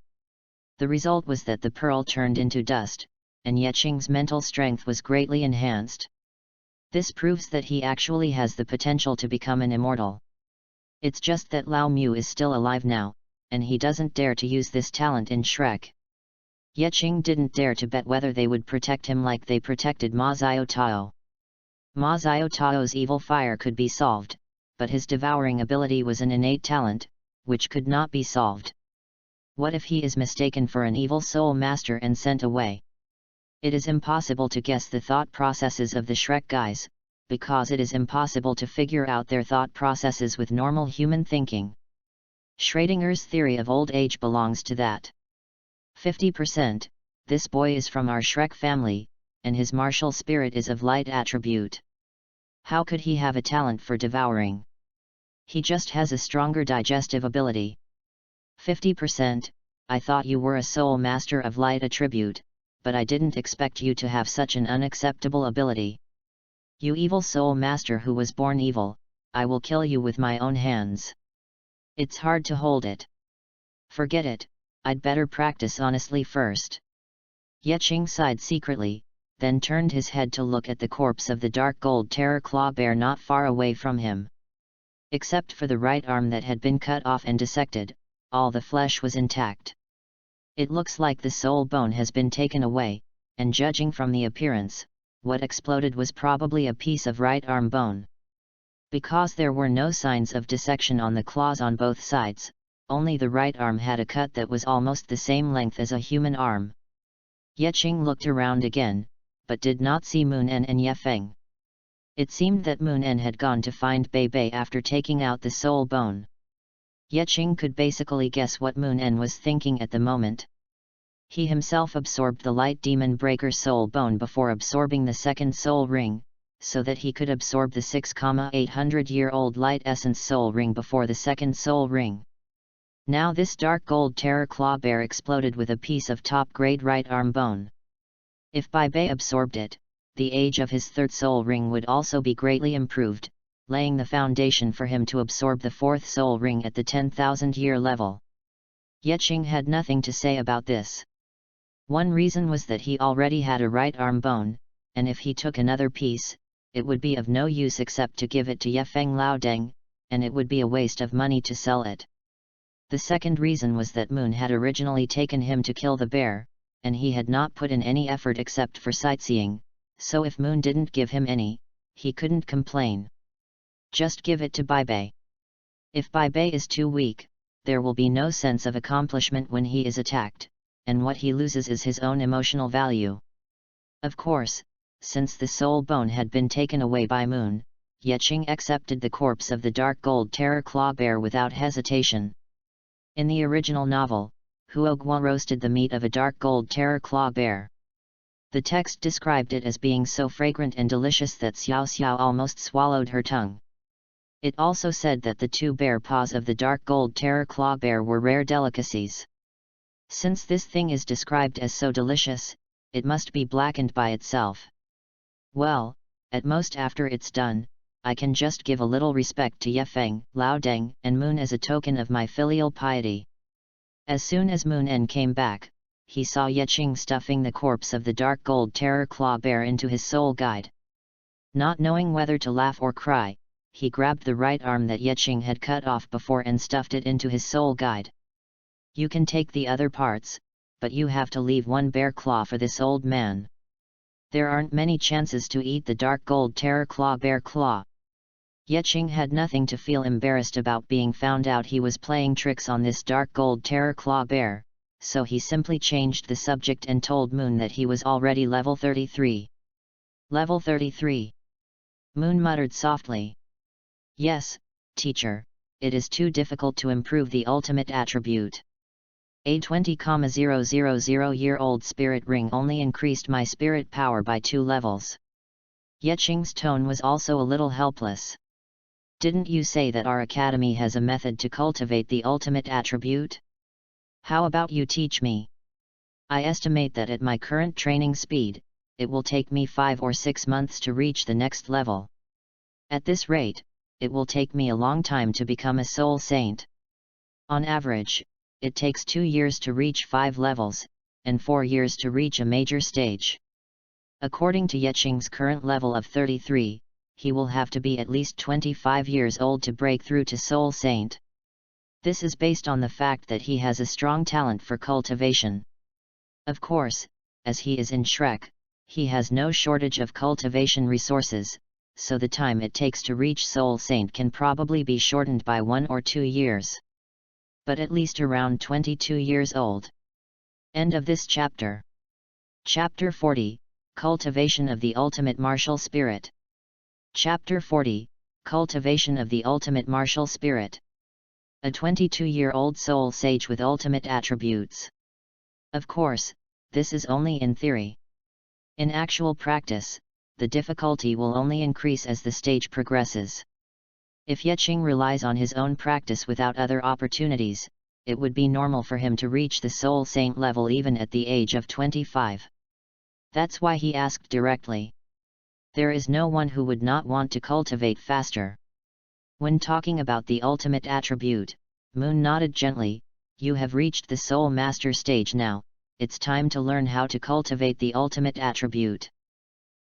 The result was that the pearl turned into dust, and Yeqing's mental strength was greatly enhanced. This proves that he actually has the potential to become an immortal. It's just that Lao Mu is still alive now, and he doesn't dare to use this talent in Shrek. Yeqing didn't dare to bet whether they would protect him like they protected Ma Xiao Tao. Ma Xiao Tao's evil fire could be solved, but his devouring ability was an innate talent, which could not be solved. What if he is mistaken for an evil soul master and sent away? It is impossible to guess the thought processes of the Shrek guys, because it is impossible to figure out their thought processes with normal human thinking. Schrodinger's theory of old age belongs to that. 50%, this boy is from our Shrek family, and his martial spirit is of light attribute. How could he have a talent for devouring? He just has a stronger digestive ability. 50%, I thought you were a soul master of light attribute, but I didn't expect you to have such an unacceptable ability. You evil soul master who was born evil, I will kill you with my own hands. It's hard to hold it. Forget it, I'd better practice honestly first. Yeqing sighed secretly, then turned his head to look at the corpse of the dark gold terror claw bear not far away from him. Except for the right arm that had been cut off and dissected, all the flesh was intact. It looks like the soul bone has been taken away, and judging from the appearance, what exploded was probably a piece of right arm bone. Because there were no signs of dissection on the claws on both sides, only the right arm had a cut that was almost the same length as a human arm. Yeqing looked around again, but did not see Moon En and Ye Feng. It seemed that Moon En had gone to find Bei Bei after taking out the soul bone. Yeqing could basically guess what Moon En was thinking at the moment. He himself absorbed the light demon breaker soul bone before absorbing the second soul ring, so that he could absorb the 6,800-year-old light essence soul ring before the second soul ring. Now this dark gold terror claw bear exploded with a piece of top-grade right arm bone. If Bai Bei absorbed it, the age of his third soul ring would also be greatly improved, laying the foundation for him to absorb the fourth soul ring at the 10,000-year level. Yeqing had nothing to say about this. One reason was that he already had a right arm bone, and if he took another piece, it would be of no use except to give it to Ye Feng Lao Deng, and it would be a waste of money to sell it. The second reason was that Moon had originally taken him to kill the bear, and he had not put in any effort except for sightseeing, so if Moon didn't give him any, he couldn't complain. Just give it to Bai. If Bai is too weak, there will be no sense of accomplishment when he is attacked, and what he loses is his own emotional value. Of course, since the soul bone had been taken away by Moon, Yeqing accepted the corpse of the dark gold terror claw bear without hesitation. In the original novel, Huoguo roasted the meat of a dark gold terror claw bear. The text described it as being so fragrant and delicious that Xiao Xiao almost swallowed her tongue. It also said that the 2 bear paws of the dark gold terror claw bear were rare delicacies. Since this thing is described as so delicious, it must be blackened by itself. Well, at most after it's done, I can just give a little respect to Yefeng, Lao Deng, and Moon as a token of my filial piety. As soon as Moon En came back, he saw Yeqing stuffing the corpse of the dark gold terror claw bear into his soul guide. Not knowing whether to laugh or cry, he grabbed the right arm that Yeqing had cut off before and stuffed it into his soul guide. You can take the other parts, but you have to leave 1 bear claw for this old man. There aren't many chances to eat the dark gold terror claw bear claw. Yeqing had nothing to feel embarrassed about being found out he was playing tricks on this dark gold terror claw bear, so he simply changed the subject and told Moon that he was already level 33. Level 33. Moon muttered softly. Yes, teacher, it is too difficult to improve the ultimate attribute. A 20,000-year-old spirit ring only increased my spirit power by 2 levels. Yeqing's tone was also a little helpless. Didn't you say that our academy has a method to cultivate the ultimate attribute? How about you teach me? I estimate that at my current training speed, it will take me 5 or 6 months to reach the next level. At this rate, it will take me a long time to become a soul saint. On average, it takes 2 years to reach 5 levels, and 4 years to reach a major stage. According to Yeqing's current level of 33, he will have to be at least 25 years old to break through to Soul Saint. This is based on the fact that he has a strong talent for cultivation. Of course, as he is in Shrek, he has no shortage of cultivation resources, so the time it takes to reach Soul Saint can probably be shortened by 1 or 2 years. But at least around 22 years old. End of this chapter. Chapter 40, Cultivation of the Ultimate Martial Spirit. Chapter 40, Cultivation of the Ultimate Martial Spirit. A 22-year-old soul sage with ultimate attributes. Of course, this is only in theory. In actual practice, the difficulty will only increase as the stage progresses. If Yeqing relies on his own practice without other opportunities, it would be normal for him to reach the Soul Saint level even at the age of 25. That's why he asked directly. There is no one who would not want to cultivate faster. When talking about the ultimate attribute, Moon nodded gently. You have reached the Soul Master stage now, it's time to learn how to cultivate the ultimate attribute.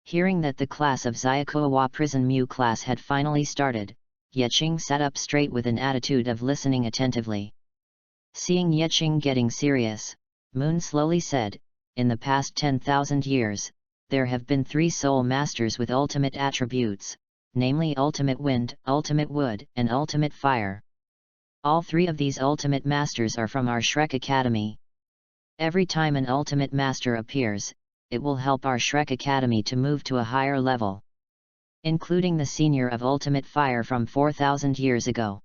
Hearing that the class of Xiaokuawa Prison Mu class had finally started, Yeqing sat up straight with an attitude of listening attentively. Seeing Yeqing getting serious, Moon slowly said, in the past 10,000 years, there have been 3 soul masters with ultimate attributes, namely Ultimate Wind, Ultimate Wood, and Ultimate Fire. All 3 of these ultimate masters are from our Shrek Academy. Every time an ultimate master appears, it will help our Shrek Academy to move to a higher level. Including the senior of Ultimate Fire from 4,000 years ago.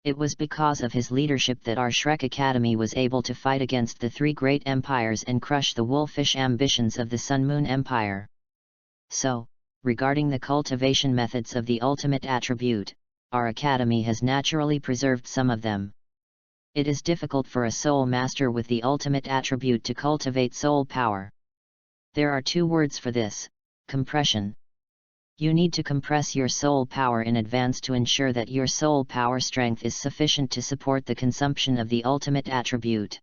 It was because of his leadership that our Shrek Academy was able to fight against the 3 great empires and crush the wolfish ambitions of the Sun Moon Empire. So, regarding the cultivation methods of the ultimate attribute, our academy has naturally preserved some of them. It is difficult for a soul master with the ultimate attribute to cultivate soul power. There are 2 words for this: compression. You need to compress your soul power in advance to ensure that your soul power strength is sufficient to support the consumption of the ultimate attribute.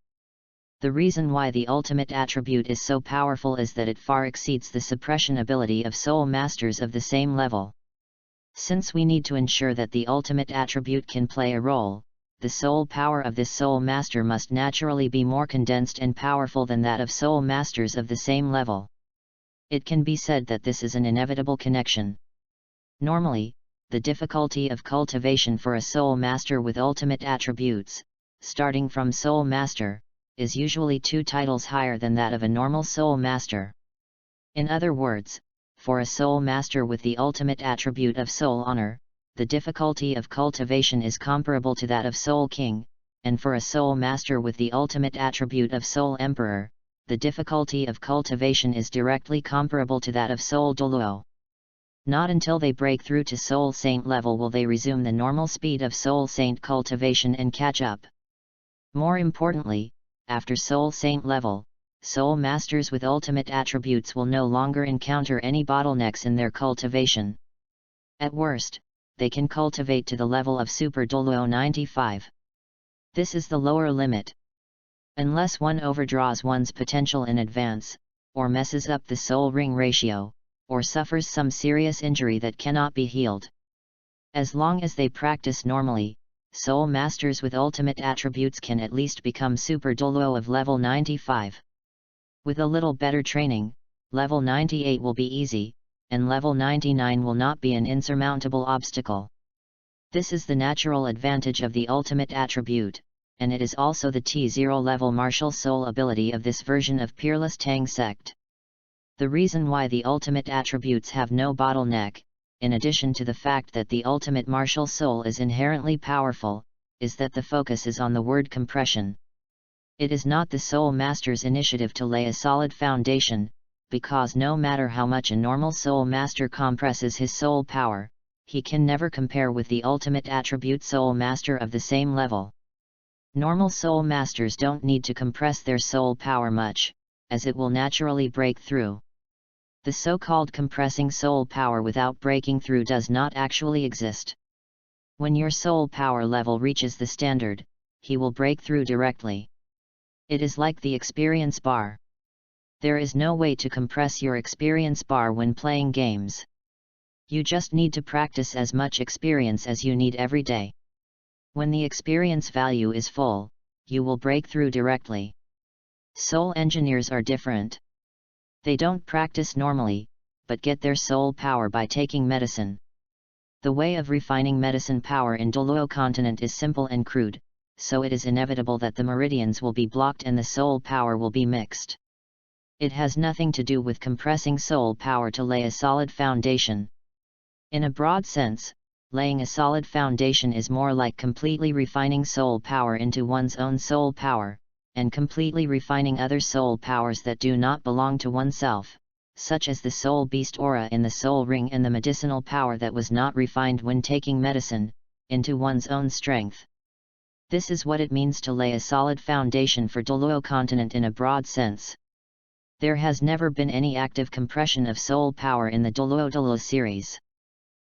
The reason why the ultimate attribute is so powerful is that it far exceeds the suppression ability of soul masters of the same level. Since we need to ensure that the ultimate attribute can play a role, the soul power of this soul master must naturally be more condensed and powerful than that of soul masters of the same level. It can be said that this is an inevitable connection. Normally, the difficulty of cultivation for a soul master with ultimate attributes, starting from soul master, is usually 2 titles higher than that of a normal soul master. In other words, for a soul master with the ultimate attribute of soul honor, the difficulty of cultivation is comparable to that of soul king, and for a soul master with the ultimate attribute of soul emperor, the difficulty of cultivation is directly comparable to that of soul Douluo. Not until they break through to soul saint level will they resume the normal speed of soul saint cultivation and catch up. More importantly, after soul saint level, soul masters with ultimate attributes will no longer encounter any bottlenecks in their cultivation. At worst, they can cultivate to the level of Super Douluo 95. This is the lower limit. Unless one overdraws one's potential in advance, or messes up the soul ring ratio, or suffers some serious injury that cannot be healed. As long as they practice normally, soul masters with ultimate attributes can at least become Super Douluo of level 95. With a little better training, level 98 will be easy, and level 99 will not be an insurmountable obstacle. This is the natural advantage of the ultimate attribute, and it is also the T0 level martial soul ability of this version of Peerless Tang sect. The reason why the ultimate attributes have no bottleneck, in addition to the fact that the ultimate martial soul is inherently powerful, is that the focus is on the word compression. It is not the soul master's initiative to lay a solid foundation, because no matter how much a normal soul master compresses his soul power, he can never compare with the ultimate attribute soul master of the same level. Normal soul masters don't need to compress their soul power much, as it will naturally break through. The so-called compressing soul power without breaking through does not actually exist. When your soul power level reaches the standard, he will break through directly. It is like the experience bar. There is no way to compress your experience bar when playing games. You just need to practice as much experience as you need every day. When the experience value is full, you will break through directly. Soul engineers are different. They don't practice normally, but get their soul power by taking medicine. The way of refining medicine power in Douluo continent is simple and crude, so it is inevitable that the meridians will be blocked and the soul power will be mixed. It has nothing to do with compressing soul power to lay a solid foundation. In a broad sense, laying a solid foundation is more like completely refining soul power into one's own soul power, and completely refining other soul powers that do not belong to oneself, such as the soul beast aura in the soul ring and the medicinal power that was not refined when taking medicine, into one's own strength. This is what it means to lay a solid foundation for Douluo continent in a broad sense. There has never been any active compression of soul power in the Douluo series,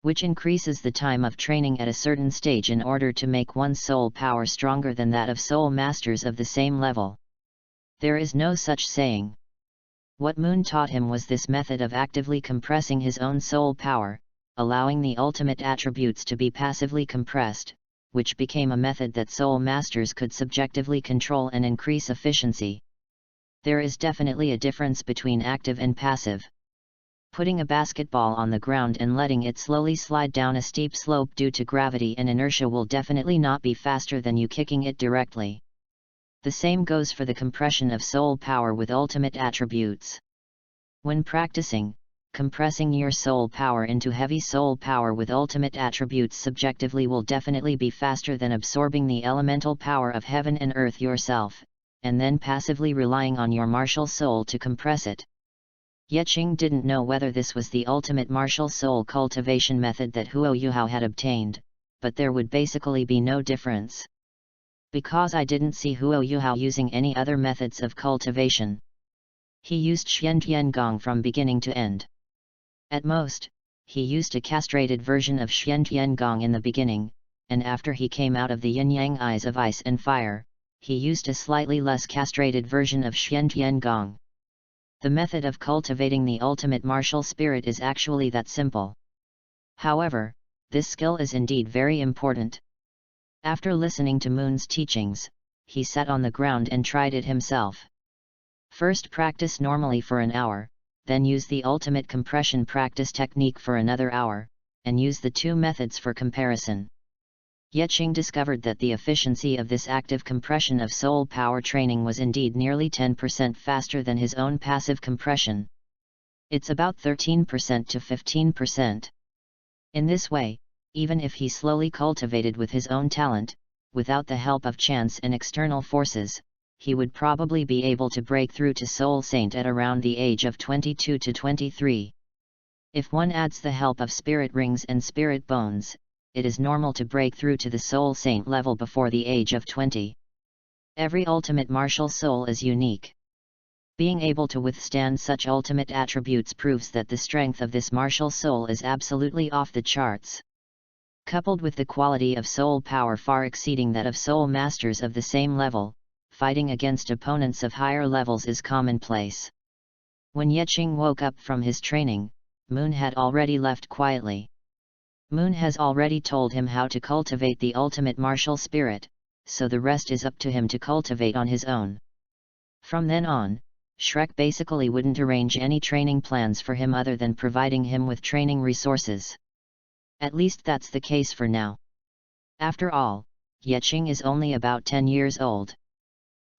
which increases the time of training at a certain stage in order to make one's soul power stronger than that of soul masters of the same level. There is no such saying. What Moon taught him was this method of actively compressing his own soul power, allowing the ultimate attributes to be passively compressed, which became a method that soul masters could subjectively control and increase efficiency. There is definitely a difference between active and passive. Putting a basketball on the ground and letting it slowly slide down a steep slope due to gravity and inertia will definitely not be faster than you kicking it directly. The same goes for the compression of soul power with ultimate attributes. When practicing, compressing your soul power into heavy soul power with ultimate attributes subjectively will definitely be faster than absorbing the elemental power of heaven and earth yourself, and then passively relying on your martial soul to compress it. Yeqing didn't know whether this was the ultimate martial soul cultivation method that Huo Yuhao had obtained, but there would basically be no difference. Because I didn't see Huo Yuhao using any other methods of cultivation. He used Xian Gong from beginning to end. At most, he used a castrated version of Xian Gong in the beginning, and after he came out of the yin-yang eyes of ice and fire, he used a slightly less castrated version of Xian Gong. The method of cultivating the ultimate martial spirit is actually that simple. However, this skill is indeed very important. After listening to Moon's teachings, he sat on the ground and tried it himself. First practice normally for an hour, then use the ultimate compression practice technique for another hour, and use the two methods for comparison. Yeqing discovered that the efficiency of this active compression of soul power training was indeed nearly 10% faster than his own passive compression. It's about 13% to 15%. In this way, even if he slowly cultivated with his own talent, without the help of chance and external forces, he would probably be able to break through to Soul Saint at around the age of 22 to 23. If one adds the help of spirit rings and spirit bones, it is normal to break through to the Soul Saint level before the age of 20. Every ultimate martial soul is unique. Being able to withstand such ultimate attributes proves that the strength of this martial soul is absolutely off the charts. Coupled with the quality of soul power far exceeding that of soul masters of the same level, fighting against opponents of higher levels is commonplace. When Yeqing woke up from his training, Moon had already left quietly. Moon has already told him how to cultivate the ultimate martial spirit, so the rest is up to him to cultivate on his own. From then on, Shrek basically wouldn't arrange any training plans for him other than providing him with training resources. At least that's the case for now. After all, Yeqing is only about 10 years old.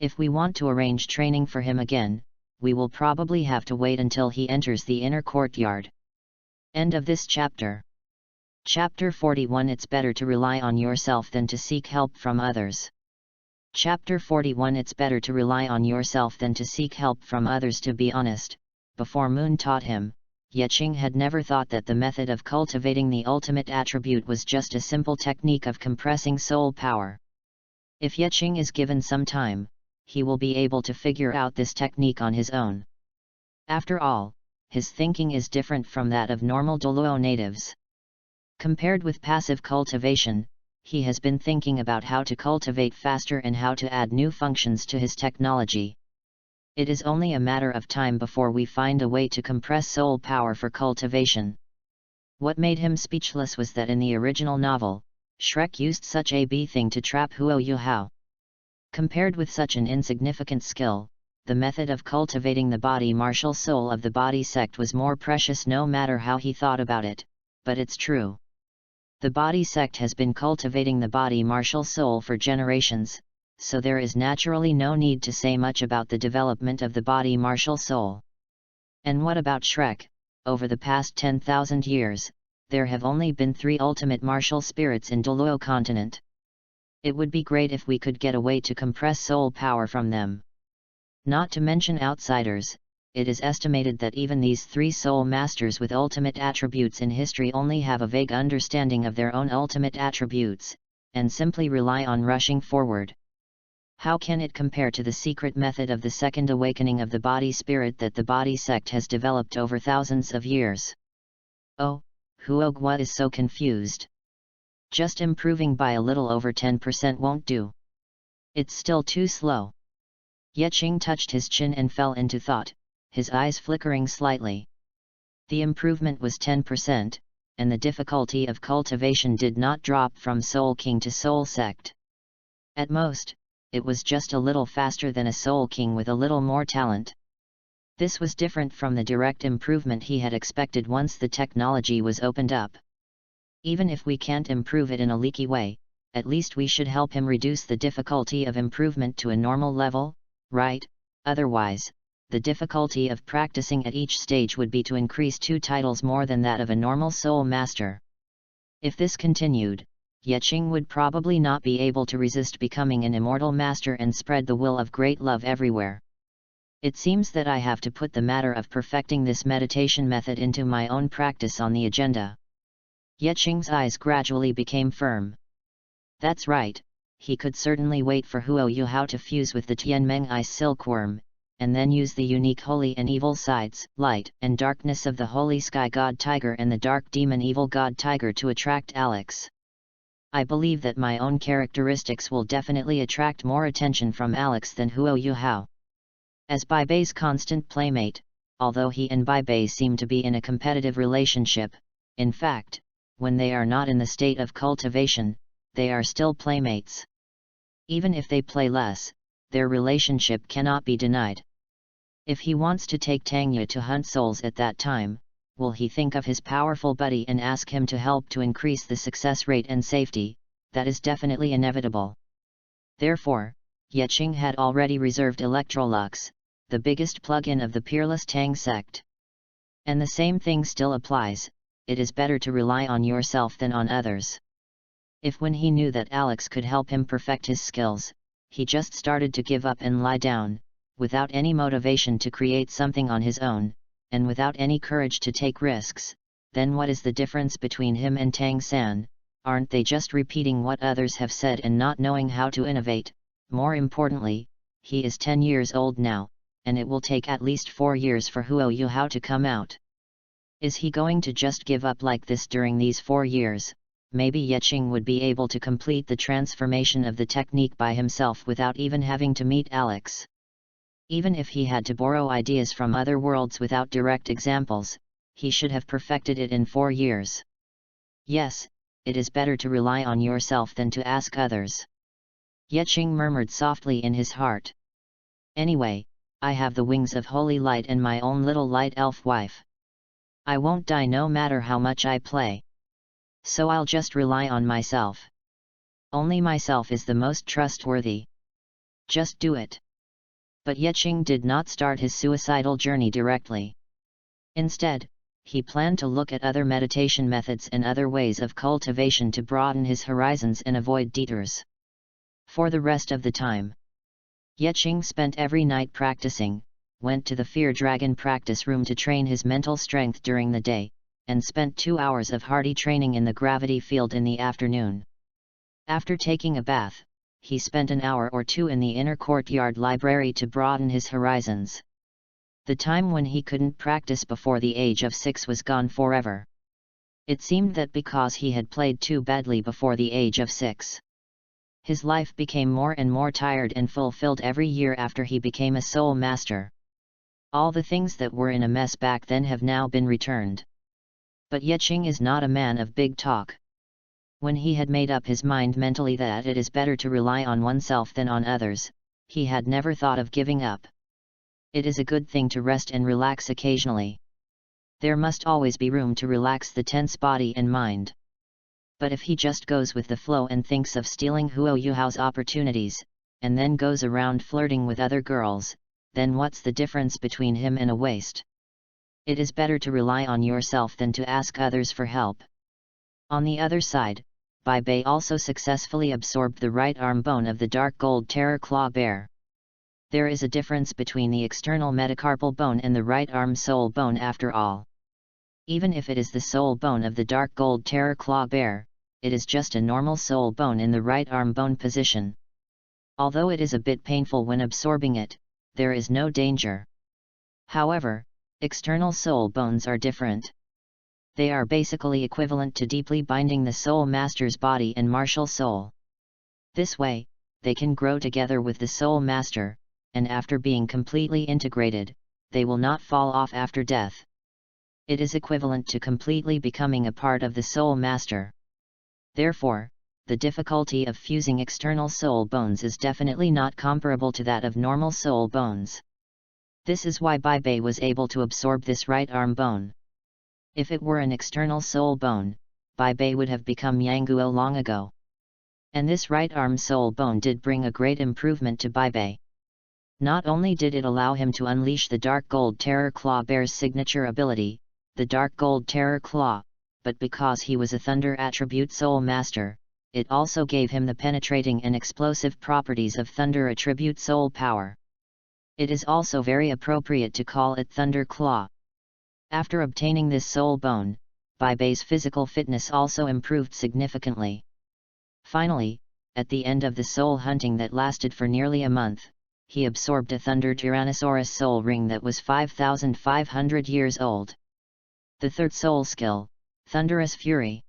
If we want to arrange training for him again, we will probably have to wait until he enters the inner courtyard. End of this chapter. Chapter 41. It's better to rely on yourself than to seek help from others. Chapter 41. It's better to rely on yourself than to seek help from others. To be honest, before Moon taught him, Yeqing had never thought that the method of cultivating the ultimate attribute was just a simple technique of compressing soul power. If Yeqing is given some time, he will be able to figure out this technique on his own. After all, his thinking is different from that of normal Douluo natives. Compared with passive cultivation, he has been thinking about how to cultivate faster and how to add new functions to his technology. It is only a matter of time before we find a way to compress soul power for cultivation. What made him speechless was that in the original novel, Shrek used such a thing to trap Huo Yuhao. Compared with such an insignificant skill, the method of cultivating the body martial soul of the body sect was more precious no matter how he thought about it, but it's true. The body sect has been cultivating the body martial soul for generations, so there is naturally no need to say much about the development of the body martial soul. And what about Shrek? Over the past 10,000 years, there have only been 3 ultimate martial spirits in Douluo continent. It would be great if we could get a way to compress soul power from them. Not to mention outsiders, it is estimated that even these 3 soul masters with ultimate attributes in history only have a vague understanding of their own ultimate attributes, and simply rely on rushing forward. How can it compare to the secret method of the second awakening of the body spirit that the body sect has developed over thousands of years? Oh, Huogwa is so confused. Just improving by a little over 10% won't do. It's still too slow. Yeqing touched his chin and fell into thought, his eyes flickering slightly. The improvement was 10%, and the difficulty of cultivation did not drop from Soul King to Soul Sect. At most, it was just a little faster than a Soul King with a little more talent. This was different from the direct improvement he had expected once the technology was opened up. Even if we can't improve it in a leaky way, at least we should help him reduce the difficulty of improvement to a normal level, right? Otherwise, the difficulty of practicing at each stage would be to increase 2 titles more than that of a normal soul master. If this continued, Yeqing would probably not be able to resist becoming an immortal master and spread the will of great love everywhere. It seems that I have to put the matter of perfecting this meditation method into my own practice on the agenda. Yeqing's eyes gradually became firm. That's right, he could certainly wait for Huo Yuhao to fuse with the Tianmeng Ice Silkworm, and then use the unique holy and evil sides, light and darkness of the holy sky god tiger and the dark demon evil god tiger to attract Alex. I believe that my own characteristics will definitely attract more attention from Alex than Huo Yuhao. As Bai Bei's constant playmate, although he and Bai Bei seem to be in a competitive relationship, in fact, when they are not in the state of cultivation, they are still playmates. Even if they play less, their relationship cannot be denied. If he wants to take Tangya to hunt souls at that time, will he think of his powerful buddy and ask him to help to increase the success rate and safety? That is definitely inevitable. Therefore, Yeqing had already reserved Electrolux, the biggest plug-in of the peerless Tang sect. And the same thing still applies, it is better to rely on yourself than on others. If when he knew that Alex could help him perfect his skills, he just started to give up and lie down, without any motivation to create something on his own, and without any courage to take risks, then what is the difference between him and Tang San? Aren't they just repeating what others have said and not knowing how to innovate? More importantly, he is 10 years old now, and it will take at least 4 years for Huo Yuhao to come out. Is he going to just give up like this during these 4 years? Maybe Yeqing would be able to complete the transformation of the technique by himself without even having to meet Alex. Even if he had to borrow ideas from other worlds without direct examples, he should have perfected it in 4 years. Yes, it is better to rely on yourself than to ask others. Yeqing murmured softly in his heart. Anyway, I have the wings of holy light and my own little light elf wife. I won't die no matter how much I play. So I'll just rely on myself. Only myself is the most trustworthy. Just do it. But Yeqing did not start his suicidal journey directly. Instead, he planned to look at other meditation methods and other ways of cultivation to broaden his horizons and avoid detours. For the rest of the time, Yeqing spent every night practicing, went to the Fear Dragon practice room to train his mental strength during the day, and spent 2 hours of hardy training in the gravity field in the afternoon. After taking a bath, he spent an hour or two in the inner courtyard library to broaden his horizons. The time when he couldn't practice before the age of 6 was gone forever. It seemed that because he had played too badly before the age of 6, his life became more and more tired and fulfilled every year after he became a soul master. All the things that were in a mess back then have now been returned. But Yeqing is not a man of big talk. When he had made up his mind mentally that it is better to rely on oneself than on others, he had never thought of giving up. It is a good thing to rest and relax occasionally. There must always be room to relax the tense body and mind. But if he just goes with the flow and thinks of stealing Huo Yuhao's opportunities, and then goes around flirting with other girls, then what's the difference between him and a waste? It is better to rely on yourself than to ask others for help. On the other side, Bai Bei also successfully absorbed the right arm bone of the dark gold terror claw bear. There is a difference between the external metacarpal bone and the right arm sole bone after all. Even if it is the sole bone of the dark gold terror claw bear, it is just a normal sole bone in the right arm bone position. Although it is a bit painful when absorbing it, there is no danger. However, external sole bones are different. They are basically equivalent to deeply binding the soul master's body and martial soul. This way, they can grow together with the soul master, and after being completely integrated, they will not fall off after death. It is equivalent to completely becoming a part of the soul master. Therefore, the difficulty of fusing external soul bones is definitely not comparable to that of normal soul bones. This is why Bai Bei was able to absorb this right arm bone. If it were an external soul bone, Bai Bei would have become Yangguo long ago. And this right arm soul bone did bring a great improvement to Bai Bei. Not only did it allow him to unleash the Dark Gold Terror Claw Bear's signature ability, the Dark Gold Terror Claw, but because he was a Thunder Attribute Soul Master, it also gave him the penetrating and explosive properties of Thunder Attribute Soul Power. It is also very appropriate to call it Thunder Claw. After obtaining this soul bone, Bai Bei's physical fitness also improved significantly. Finally, at the end of the soul hunting that lasted for nearly a month, he absorbed a Thunder Tyrannosaurus soul ring that was 5,500 years old. The third soul skill, Thunderous Fury.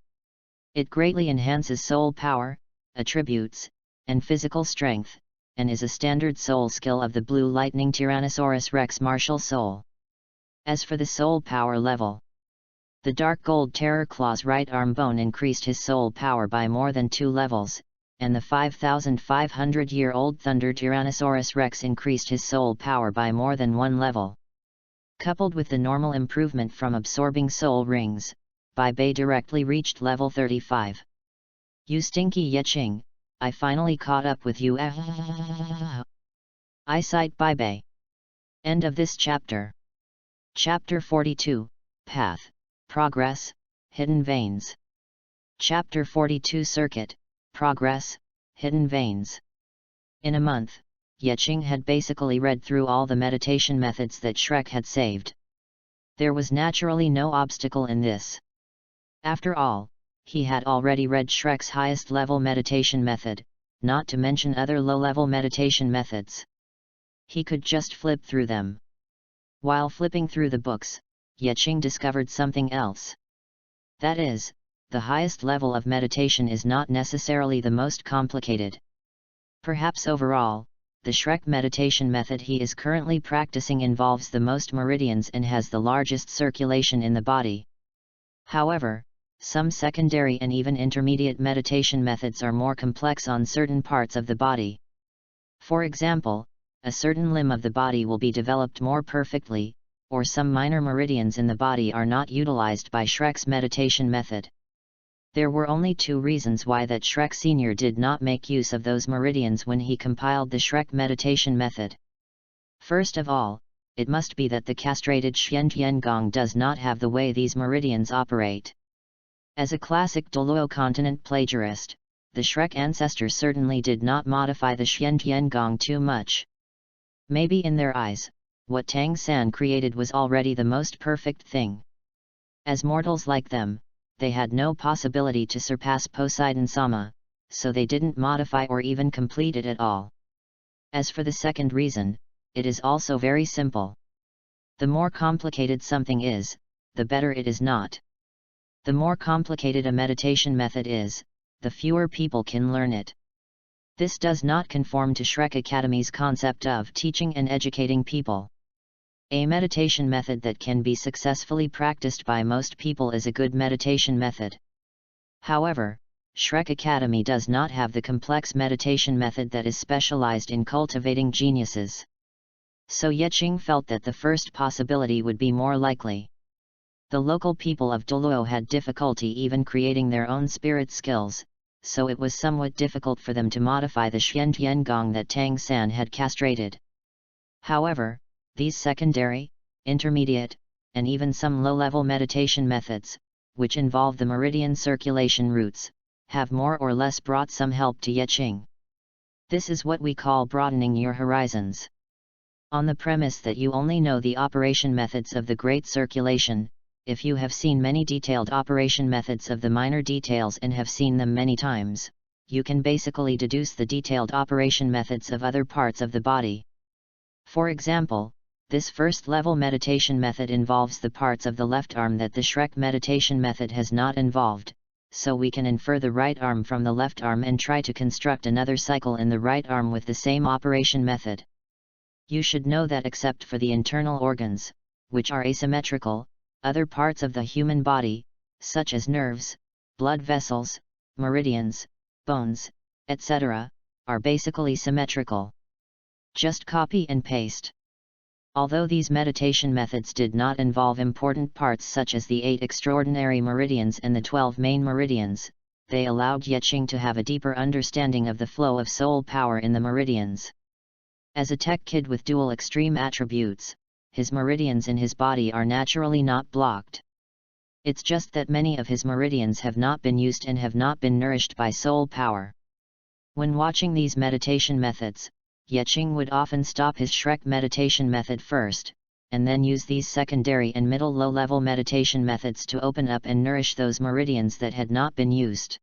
It greatly enhances soul power, attributes, and physical strength, and is a standard soul skill of the Blue Lightning Tyrannosaurus Rex martial soul. As for the soul power level, The dark gold terror claw's right arm bone increased his soul power by more than 2 levels, and the 5,500-year-old thunder Tyrannosaurus Rex increased his soul power by more than 1 level. Coupled with the normal improvement from absorbing soul rings, Bai Bei directly reached level 35. You stinky Yeqing, I finally caught up with you. I cite Bai Bei. End of this chapter. Chapter 42, Path, Progress, Hidden Veins. Chapter 42 Circuit, Progress, Hidden Veins. In a month, Yeqing had basically read through all the meditation methods that Shrek had saved. There was naturally no obstacle in this. After all, he had already read Shrek's highest level meditation method, not to mention other low-level meditation methods. He could just flip through them. While flipping through the books, Yeqing discovered something else. That is, the highest level of meditation is not necessarily the most complicated. Perhaps overall, the Shrek meditation method he is currently practicing involves the most meridians and has the largest circulation in the body. However, some secondary and even intermediate meditation methods are more complex on certain parts of the body. For example, a certain limb of the body will be developed more perfectly, or some minor meridians in the body are not utilized by Shrek's meditation method. There were only 2 reasons why that Shrek Sr. did not make use of those meridians when he compiled the Shrek meditation method. First of all, it must be that the castrated Xiantian does not have the way these meridians operate. As a classic Douluo continent plagiarist, the Shrek ancestor certainly did not modify the Xiantian too much. Maybe in their eyes, what Tang San created was already the most perfect thing. As mortals like them, they had no possibility to surpass Poseidon-sama, so they didn't modify or even complete it at all. As for the second reason, it is also very simple. The more complicated something is, the better it is not. The more complicated a meditation method is, the fewer people can learn it. This does not conform to Shrek Academy's concept of teaching and educating people. A meditation method that can be successfully practiced by most people is a good meditation method. However, Shrek Academy does not have the complex meditation method that is specialized in cultivating geniuses. So Yeqing felt that the first possibility would be more likely. The local people of Douluo had difficulty even creating their own spirit skills, so it was somewhat difficult for them to modify the Xiantian that Tang San had castrated. However, these secondary, intermediate, and even some low-level meditation methods, which involve the meridian circulation routes, have more or less brought some help to Yeqing. This is what we call broadening your horizons. On the premise that you only know the operation methods of the great circulation, if you have seen many detailed operation methods of the minor details and have seen them many times, you can basically deduce the detailed operation methods of other parts of the body. For example, this first-level meditation method involves the parts of the left arm that the Shrek meditation method has not involved, so we can infer the right arm from the left arm and try to construct another cycle in the right arm with the same operation method. You should know that except for the internal organs, which are asymmetrical, other parts of the human body, such as nerves, blood vessels, meridians, bones, etc., are basically symmetrical. Just copy and paste. Although these meditation methods did not involve important parts such as the 8 extraordinary meridians and the 12 main meridians, they allowed Yeqing to have a deeper understanding of the flow of soul power in the meridians. As a tech kid with dual extreme attributes, his meridians in his body are naturally not blocked. It's just that many of his meridians have not been used and have not been nourished by soul power. When watching these meditation methods, Yeqing would often stop his Shrek meditation method first, and then use these secondary and middle low-level meditation methods to open up and nourish those meridians that had not been used.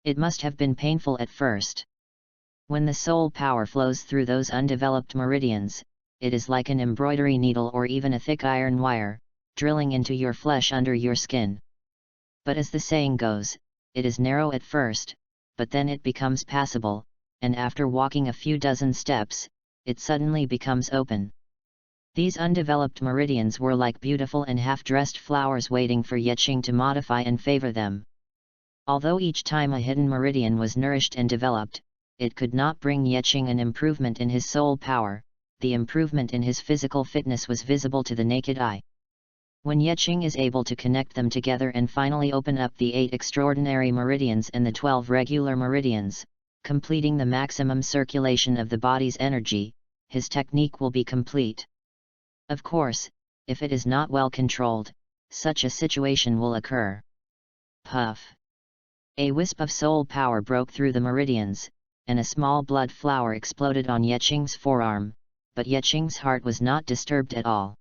It must have been painful at first. When the soul power flows through those undeveloped meridians, it is like an embroidery needle or even a thick iron wire, drilling into your flesh under your skin. But as the saying goes, it is narrow at first, but then it becomes passable, and after walking a few dozen steps, it suddenly becomes open. These undeveloped meridians were like beautiful and half-dressed flowers waiting for Yeqing to modify and favor them. Although each time a hidden meridian was nourished and developed, it could not bring Yeqing an improvement in his soul power. The improvement in his physical fitness was visible to the naked eye. When Yeqing is able to connect them together and finally open up the 8 extraordinary meridians and the 12 regular meridians, completing the maximum circulation of the body's energy, his technique will be complete. Of course, if it is not well controlled, such a situation will occur. Puff! A wisp of soul power broke through the meridians, and a small blood flower exploded on Yeqing's forearm, but Yeqing's heart was not disturbed at all.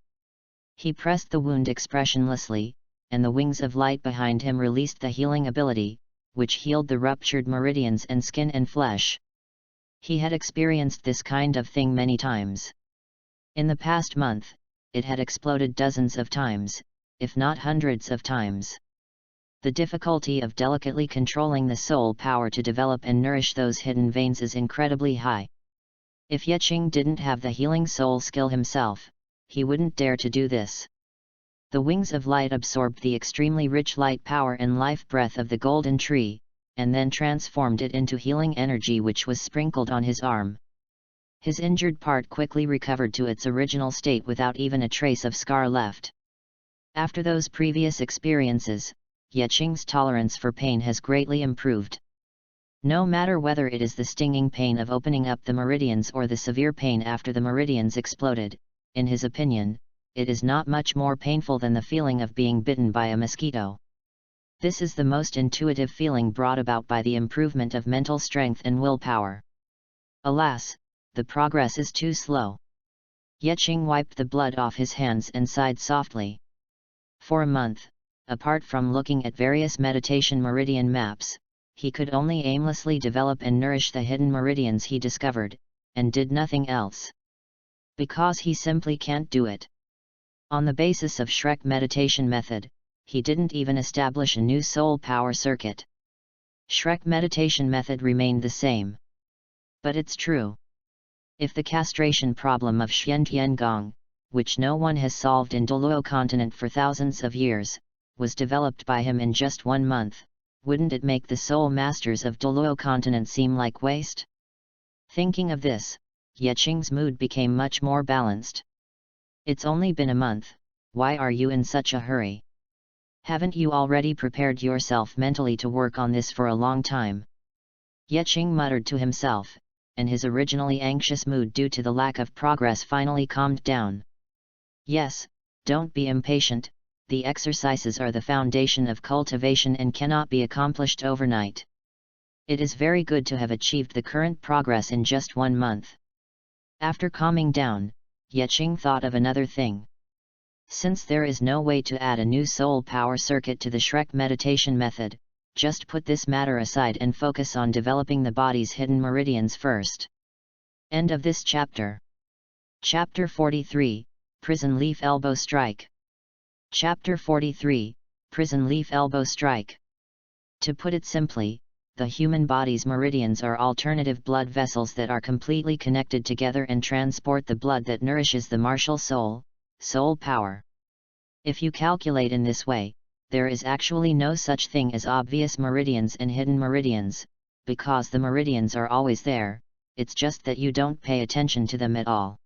He pressed the wound expressionlessly, and the wings of light behind him released the healing ability, which healed the ruptured meridians and skin and flesh. He had experienced this kind of thing many times. In the past month, it had exploded dozens of times, if not hundreds of times. The difficulty of delicately controlling the soul power to develop and nourish those hidden veins is incredibly high. If Yeqing didn't have the healing soul skill himself, he wouldn't dare to do this. The wings of light absorbed the extremely rich light power and life breath of the golden tree, and then transformed it into healing energy which was sprinkled on his arm. His injured part quickly recovered to its original state without even a trace of scar left. After those previous experiences, Yeqing's tolerance for pain has greatly improved. No matter whether it is the stinging pain of opening up the meridians or the severe pain after the meridians exploded, in his opinion, it is not much more painful than the feeling of being bitten by a mosquito. This is the most intuitive feeling brought about by the improvement of mental strength and willpower. Alas, the progress is too slow. Yeqing wiped the blood off his hands and sighed softly. For a month, apart from looking at various meditation meridian maps, he could only aimlessly develop and nourish the hidden meridians he discovered, and did nothing else. Because he simply can't do it. On the basis of Shrek meditation method, he didn't even establish a new soul power circuit. Shrek meditation method remained the same. But it's true. If the castration problem of Xiantiangong, which no one has solved in Douluo continent for thousands of years, was developed by him in just 1 month, wouldn't it make the soul masters of Douluo continent seem like waste? Thinking of this, Yeqing's mood became much more balanced. It's only been a month, why are you in such a hurry? Haven't you already prepared yourself mentally to work on this for a long time? Yeqing muttered to himself, and his originally anxious mood due to the lack of progress finally calmed down. Yes, don't be impatient, the exercises are the foundation of cultivation and cannot be accomplished overnight. It is very good to have achieved the current progress in just 1 month. After calming down, Yeqing thought of another thing. Since there is no way to add a new soul power circuit to the Shrek meditation method, just put this matter aside and focus on developing the body's hidden meridians first. End of this chapter. Chapter 43, Prison Leaf Elbow Strike. Chapter 43, Prison Leaf Elbow Strike. To put it simply, the human body's meridians are alternative blood vessels that are completely connected together and transport the blood that nourishes the martial soul power. If you calculate in this way, there is actually no such thing as obvious meridians and hidden meridians, because the meridians are always there, it's just that you don't pay attention to them at all.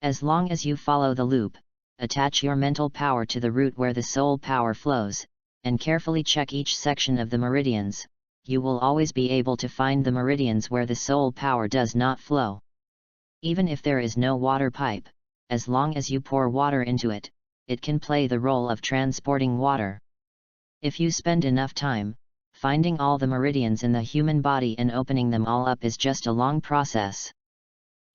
As long as you follow the loop, attach your mental power to the route where the soul power flows, and carefully check each section of the meridians, you will always be able to find the meridians where the soul power does not flow. Even if there is no water pipe, as long as you pour water into it, it can play the role of transporting water. If you spend enough time, finding all the meridians in the human body and opening them all up is just a long process.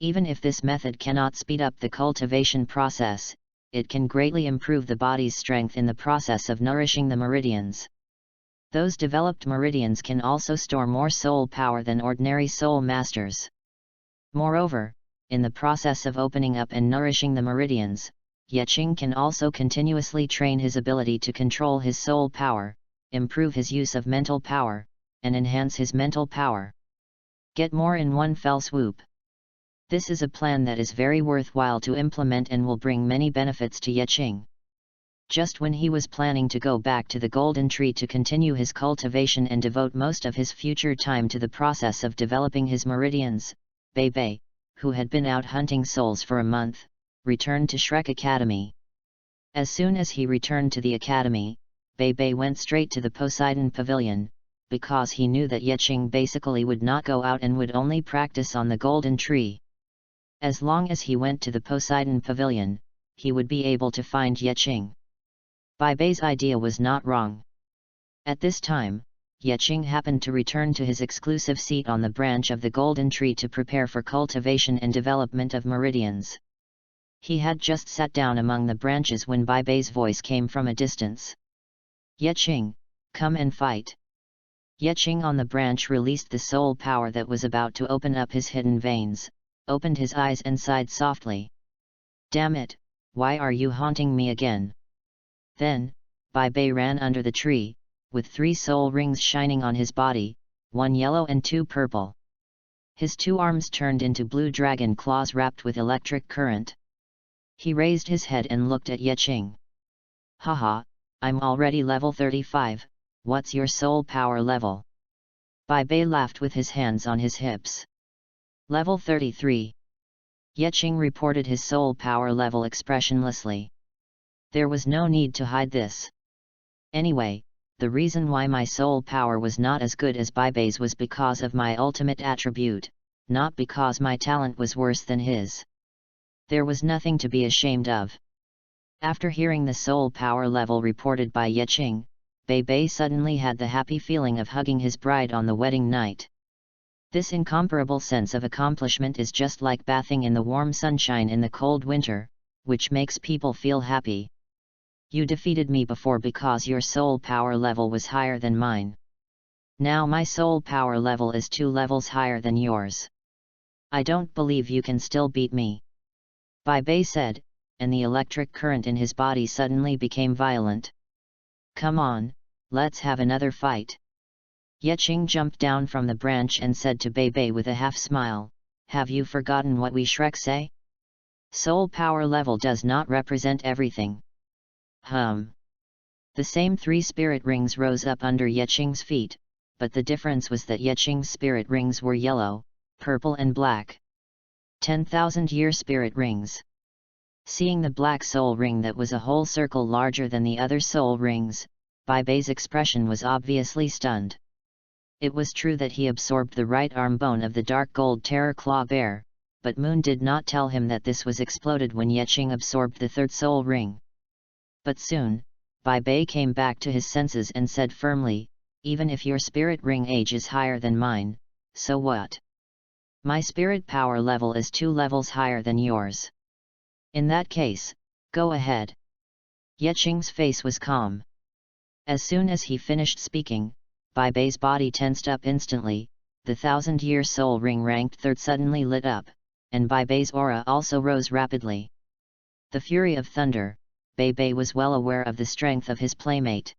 Even if this method cannot speed up the cultivation process, it can greatly improve the body's strength in the process of nourishing the meridians. Those developed meridians can also store more soul power than ordinary soul masters. Moreover, in the process of opening up and nourishing the meridians, Yeqing can also continuously train his ability to control his soul power, improve his use of mental power, and enhance his mental power. Get more in one fell swoop. This is a plan that is very worthwhile to implement and will bring many benefits to Yeqing. Just when he was planning to go back to the golden tree to continue his cultivation and devote most of his future time to the process of developing his meridians, Bei Bei, who had been out hunting souls for a month, returned to Shrek Academy. As soon as he returned to the academy, Bei Bei went straight to the Poseidon Pavilion, because he knew that Yeqing basically would not go out and would only practice on the golden tree. As long as he went to the Poseidon Pavilion, he would be able to find Yeqing. Bei Bei's idea was not wrong. At this time, Yeqing happened to return to his exclusive seat on the branch of the golden tree to prepare for cultivation and development of meridians. He had just sat down among the branches when Bei Bei's voice came from a distance. Yeqing, come and fight. Yeqing on the branch released the soul power that was about to open up his hidden veins, opened his eyes and sighed softly. Damn it, why are you haunting me again? Then, Bei Bei ran under the tree, with 3 soul rings shining on his body, 1 yellow and 2 purple. His 2 arms turned into blue dragon claws wrapped with electric current. He raised his head and looked at Yeqing. Haha, I'm already level 35, what's your soul power level? Bei Bei laughed with his hands on his hips. Level 33. Yeqing reported his soul power level expressionlessly. There was no need to hide this. Anyway, the reason why my soul power was not as good as Bei Bei's was because of my ultimate attribute, not because my talent was worse than his. There was nothing to be ashamed of. After hearing the soul power level reported by Yeqing, Bei Bei suddenly had the happy feeling of hugging his bride on the wedding night. This incomparable sense of accomplishment is just like bathing in the warm sunshine in the cold winter, which makes people feel happy. You defeated me before because your soul power level was higher than mine. Now my soul power level is 2 levels higher than yours. I don't believe you can still beat me. Bei Bei said, and the electric current in his body suddenly became violent. Come on, let's have another fight. Yeqing jumped down from the branch and said to Bei Bei with a half smile, have you forgotten what we Shrek say? Soul power level does not represent everything. The same 3 spirit rings rose up under Yeqing's feet, but the difference was that Yeqing's spirit rings were yellow, purple and black. 10,000-year spirit rings. Seeing the black soul ring that was a whole circle larger than the other soul rings, Bei Bei's expression was obviously stunned. It was true that he absorbed the right arm bone of the dark gold terror claw bear, but Moon did not tell him that this was exploded when Yeqing absorbed the 3rd soul ring. But soon, Bei Bei came back to his senses and said firmly, even if your spirit ring age is higher than mine, so what? My spirit power level is 2 levels higher than yours. In that case, go ahead. Yeqing's face was calm. As soon as he finished speaking, Bei Bei's body tensed up instantly, the 1000-year soul ring ranked 3rd suddenly lit up, and Bei Bei's aura also rose rapidly. The fury of thunder, Bei Bei was well aware of the strength of his playmate.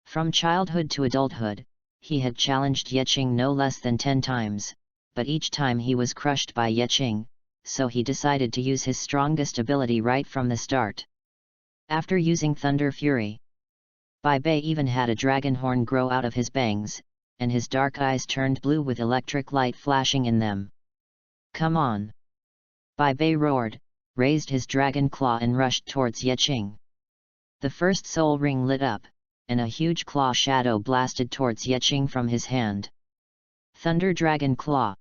From childhood to adulthood, he had challenged Yeqing no less than 10 times, but each time he was crushed by Yeqing, so he decided to use his strongest ability right from the start. After using Thunder Fury, Bei Bei even had a dragon horn grow out of his bangs, and his dark eyes turned blue with electric light flashing in them. Come on! Bei Bei roared, raised his dragon claw and rushed towards Yeqing. The 1st soul ring lit up, and a huge claw shadow blasted towards Yeqing from his hand. Thunder Dragon Claw.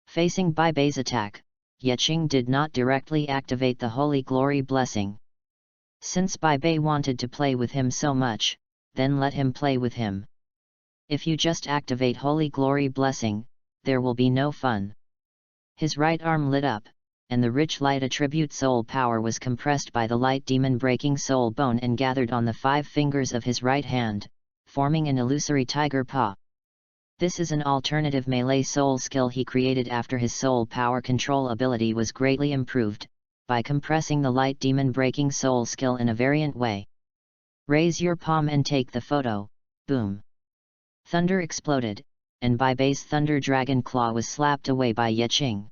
Facing Bei Bei's attack, Yeqing did not directly activate the Holy Glory Blessing. Since Bei Bei wanted to play with him so much, then let him play with him. If you just activate Holy Glory Blessing, there will be no fun. His right arm lit up, and the rich light attribute soul power was compressed by the light demon breaking soul bone and gathered on the 5 fingers of his right hand, forming an illusory tiger paw. This is an alternative melee soul skill he created after his soul power control ability was greatly improved, by compressing the light demon breaking soul skill in a variant way. Raise your palm and take the photo, boom. Thunder exploded, and Bei Bei's Thunder Dragon Claw was slapped away by Yeqing.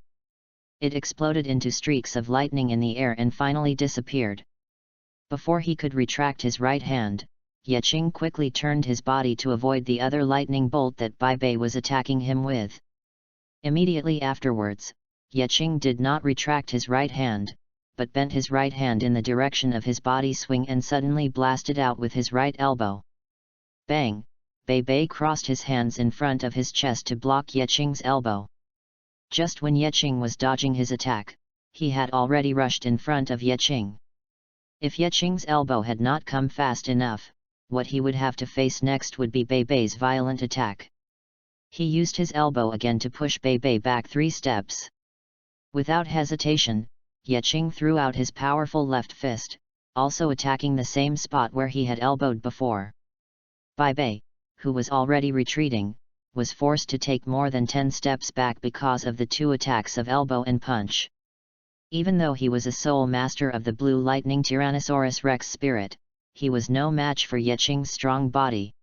It exploded into streaks of lightning in the air and finally disappeared. Before he could retract his right hand, Yeching quickly turned his body to avoid the other lightning bolt that Bai Bei was attacking him with. Immediately afterwards, Yeching did not retract his right hand, but bent his right hand in the direction of his body swing and suddenly blasted out with his right elbow. Bang! Bai Bei crossed his hands in front of his chest to block Yeching's elbow. Just when Yeching was dodging his attack, he had already rushed in front of Yeching. If Yeching's elbow had not come fast enough, what he would have to face next would be Bai Bei's violent attack. He used his elbow again to push Bai Bei back 3 steps. Without hesitation, Yeching threw out his powerful left fist, also attacking the same spot where he had elbowed before. Bai Bei, who was already retreating, was forced to take more than 10 steps back because of the 2 attacks of elbow and punch. Even though he was a sole master of the Blue Lightning Tyrannosaurus Rex spirit, he was no match for Yeching's strong body.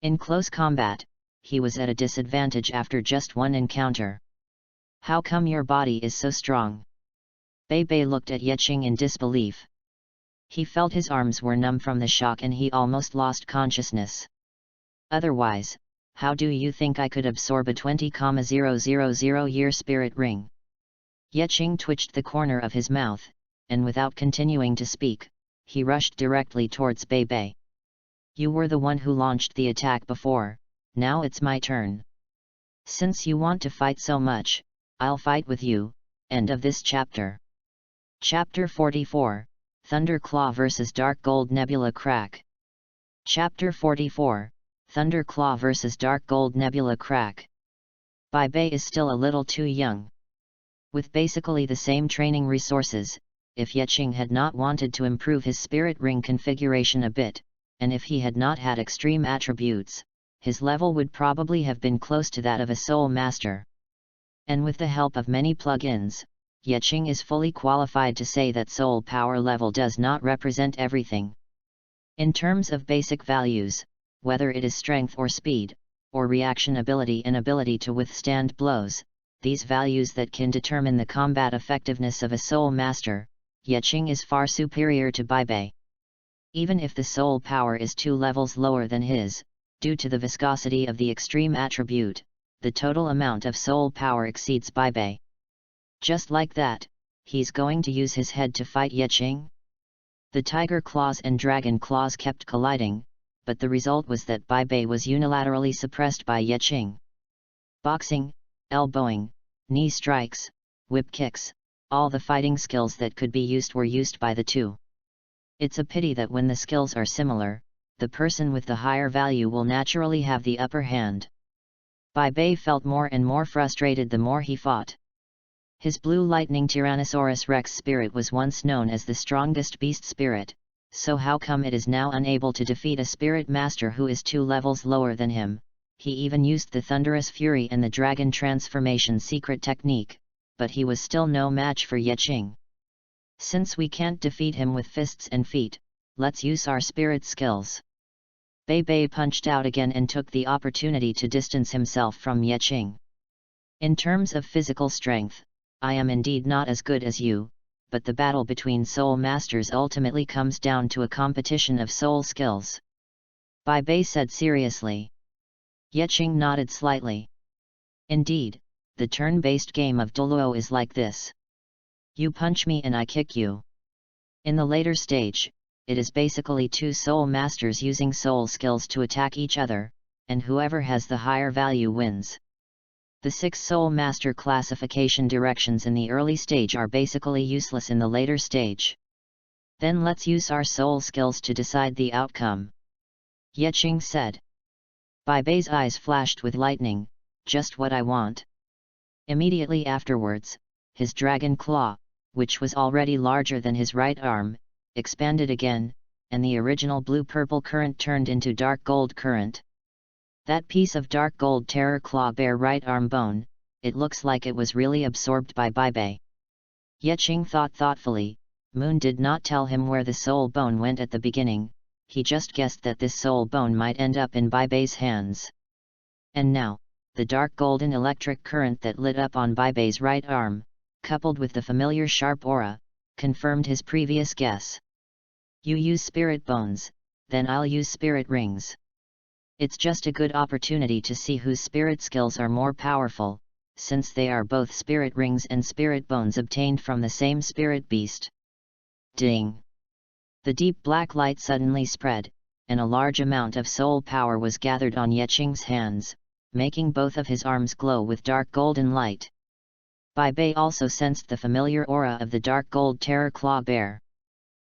In close combat, he was at a disadvantage after just one encounter. How come your body is so strong? Bai Bei looked at Yeching in disbelief. He felt his arms were numb from the shock and he almost lost consciousness. Otherwise, how do you think I could absorb a 20,000-year spirit ring? Yeching twitched the corner of his mouth, and without continuing to speak, he rushed directly towards Bai Bei. You were the one who launched the attack before, now it's my turn. Since you want to fight so much, I'll fight with you. End of this chapter. Chapter 44, Thunderclaw vs Dark Gold Nebula Crack. Chapter 44, Thunderclaw vs Dark Gold Nebula Crack. Bai Bei is still a little too young. With basically the same training resources, if Yeching had not wanted to improve his spirit ring configuration a bit, and if he had not had extreme attributes, his level would probably have been close to that of a soul master. And with the help of many plugins, Yeching is fully qualified to say that soul power level does not represent everything. In terms of basic values, whether it is strength or speed, or reaction ability and ability to withstand blows, these values that can determine the combat effectiveness of a soul master, Yeching is far superior to Bai Bei. Even if the soul power is 2 levels lower than his, due to the viscosity of the extreme attribute, the total amount of soul power exceeds Bai Bei. Just like that, he's going to use his head to fight Yeching? The tiger claws and dragon claws kept colliding, but the result was that Bai Bei was unilaterally suppressed by Yeching. Boxing, elbowing, knee strikes, whip kicks, all the fighting skills that could be used were used by the two. It's a pity that when the skills are similar, the person with the higher value will naturally have the upper hand. Bai Bei felt more and more frustrated the more he fought. His Blue Lightning Tyrannosaurus Rex spirit was once known as the strongest beast spirit, so how come it is now unable to defeat a spirit master who is 2 levels lower than him? He even used the Thunderous Fury and the Dragon Transformation secret technique, but he was still no match for Yeching. Since we can't defeat him with fists and feet, let's use our spirit skills. Bai Bei punched out again and took the opportunity to distance himself from Yeching. In terms of physical strength, I am indeed not as good as you, but the battle between soul masters ultimately comes down to a competition of soul skills. Bai Bei said seriously. Yeching nodded slightly. Indeed, the turn-based game of Douluo is like this. You punch me and I kick you. In the later stage, it is basically 2 soul masters using soul skills to attack each other, and whoever has the higher value wins. The 6 soul master classification directions in the early stage are basically useless in the later stage. Then let's use our soul skills to decide the outcome. Yeching said. Bai Bei's eyes flashed with lightning, just what I want. Immediately afterwards, his dragon claw, which was already larger than his right arm, expanded again, and the original blue-purple current turned into dark gold current. That piece of dark gold terror claw bare right arm bone, it looks like it was really absorbed by Bai Bei. Yeching thought thoughtfully. Moon did not tell him where the soul bone went at the beginning, he just guessed that this soul bone might end up in Bai Bei's hands. And now, the dark golden electric current that lit up on Bai Bei's right arm, coupled with the familiar sharp aura, confirmed his previous guess. You use spirit bones, then I'll use spirit rings. It's just a good opportunity to see whose spirit skills are more powerful, since they are both spirit rings and spirit bones obtained from the same spirit beast. Ding! The deep black light suddenly spread, and a large amount of soul power was gathered on Yeching's hands, making both of his arms glow with dark golden light. Bai Bei also sensed the familiar aura of the dark gold terror claw bear.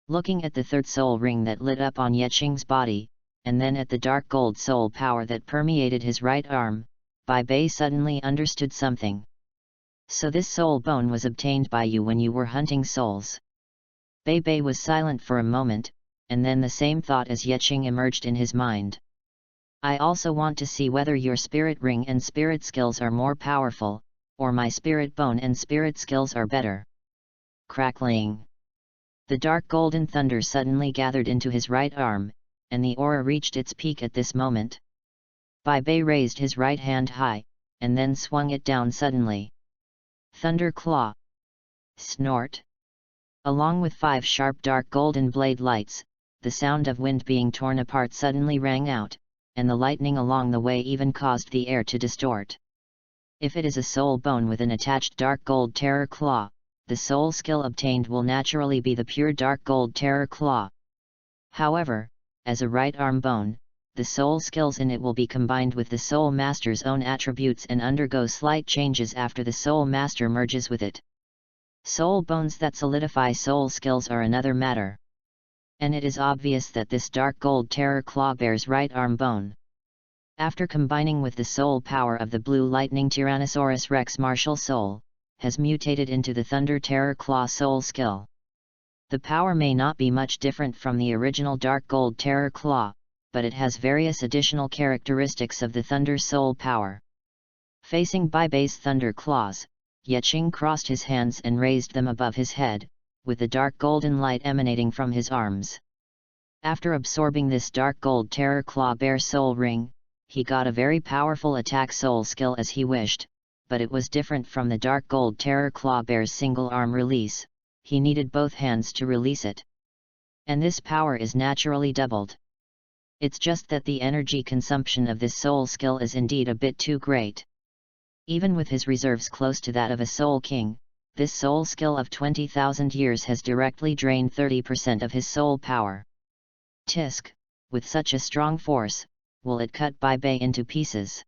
Looking at the third soul ring that lit up on Yeching's body, and then at the dark gold soul power that permeated his right arm, Bai Bei suddenly understood something. So this soul bone was obtained by you when you were hunting souls. Bai Bei was silent for a moment, and then the same thought as Yeching emerged in his mind. I also want to see whether your spirit ring and spirit skills are more powerful, or my spirit bone and spirit skills are better. Crackling! The dark golden thunder suddenly gathered into his right arm, and the aura reached its peak at this moment. Bai Bei raised his right hand high, and then swung it down suddenly. Thunder claw! Snort! Along with 5 sharp dark golden blade lights, the sound of wind being torn apart suddenly rang out, and the lightning along the way even caused the air to distort. If it is a soul bone with an attached dark gold terror claw, the soul skill obtained will naturally be the pure dark gold terror claw. However, as a right arm bone, the soul skills in it will be combined with the soul master's own attributes and undergo slight changes after the soul master merges with it. Soul bones that solidify soul skills are another matter. And it is obvious that this dark gold terror claw bears right arm bone. After combining with the soul power of the blue lightning Tyrannosaurus Rex martial soul, has mutated into the thunder terror claw soul skill. The power may not be much different from the original dark gold terror claw, but it has various additional characteristics of the thunder soul power. Facing Bai Bei's thunder claws, Yeching crossed his hands and raised them above his head, with the dark golden light emanating from his arms. After absorbing this dark gold terror claw bear soul ring, he got a very powerful attack soul skill as he wished, but it was different from the dark gold terror claw bear's single arm release. He needed both hands to release it. And this power is naturally doubled. It's just that the energy consumption of this soul skill is indeed a bit too great. Even with his reserves close to that of a soul king, this soul skill of 20,000 years has directly drained 30% of his soul power. Tisk, with such a strong force, will it cut Bai Bei into pieces?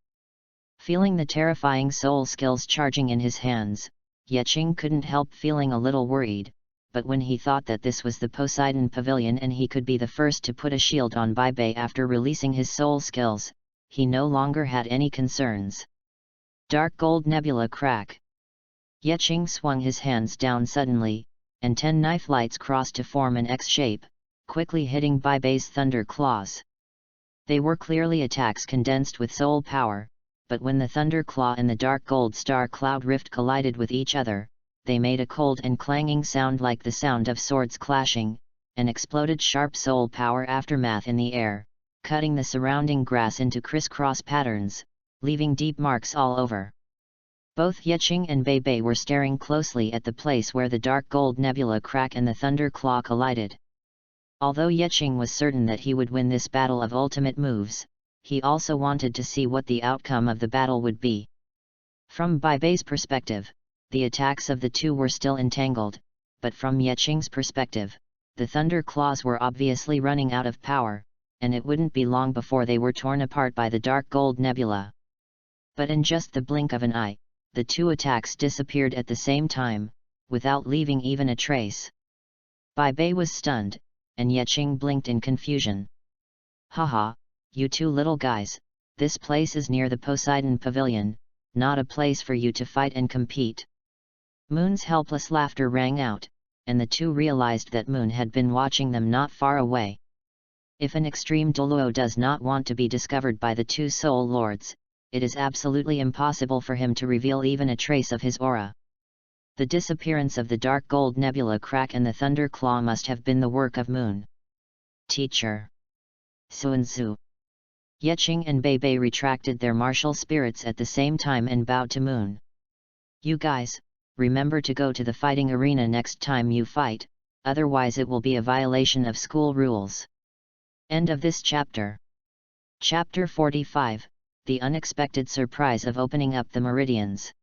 Feeling the terrifying soul skills charging in his hands, Yeching couldn't help feeling a little worried, but when he thought that this was the Poseidon Pavilion and he could be the first to put a shield on Bai Bei after releasing his soul skills, he no longer had any concerns. Dark gold nebula crack. Yeching swung his hands down suddenly, and 10 knife lights crossed to form an X shape, quickly hitting Bai Bei's thunder claws. They were clearly attacks condensed with soul power, but when the thunder claw and the dark gold star cloud rift collided with each other, they made a cold and clanging sound like the sound of swords clashing, and exploded sharp soul power aftermath in the air, cutting the surrounding grass into crisscross patterns, leaving deep marks all over. Both Yeching and Bai Bei were staring closely at the place where the dark gold nebula crack and the thunder claw collided. Although Yeching was certain that he would win this battle of ultimate moves, he also wanted to see what the outcome of the battle would be. From Bai Bei's perspective, the attacks of the two were still entangled, but from Yeching's perspective, the thunder claws were obviously running out of power, and it wouldn't be long before they were torn apart by the dark gold nebula. But in just the blink of an eye, the two attacks disappeared at the same time, without leaving even a trace. Bai Bei was stunned, and Yeching blinked in confusion. Haha, you two little guys, this place is near the Poseidon Pavilion, not a place for you to fight and compete. Moon's helpless laughter rang out, and the two realized that Moon had been watching them not far away. If an extreme Douluo does not want to be discovered by the two soul lords, it is absolutely impossible for him to reveal even a trace of his aura. The disappearance of the dark gold nebula crack and the thunder claw must have been the work of Moon. Teacher. Suanzu. Yeching and Bai Bei retracted their martial spirits at the same time and bowed to Moon. You guys, remember to go to the fighting arena next time you fight, otherwise it will be a violation of school rules. End of this chapter. Chapter 45, The Unexpected Surprise of Opening Up the Meridians.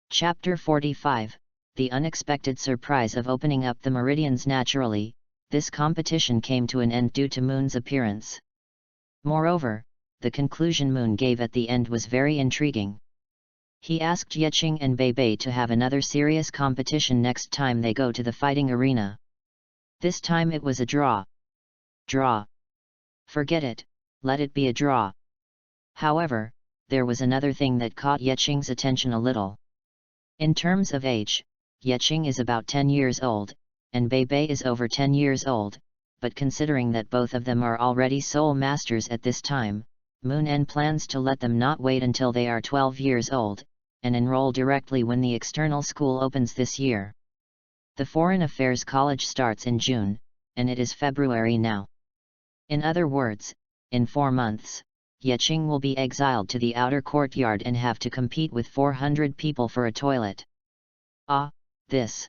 Chapter 45, The Unexpected Surprise of Opening Up the Meridians. Naturally, this competition came to an end due to Moon's appearance. Moreover, the conclusion Moon gave at the end was very intriguing. He asked Yeqing and Bei to have another serious competition next time they go to the fighting arena. This time it was a draw. Draw. Forget it, let it be a draw. However, there was another thing that caught Yeqing's attention a little. In terms of age, Yeqing is about 10 years old, and Bei is over 10 years old, but considering that both of them are already soul masters at this time, Moon N plans to let them not wait until they are 12 years old, and enroll directly when the external school opens this year. The Foreign Affairs College starts in June, and it is February now. In other words, in 4 months, Yeqing will be exiled to the outer courtyard and have to compete with 400 people for a toilet. This.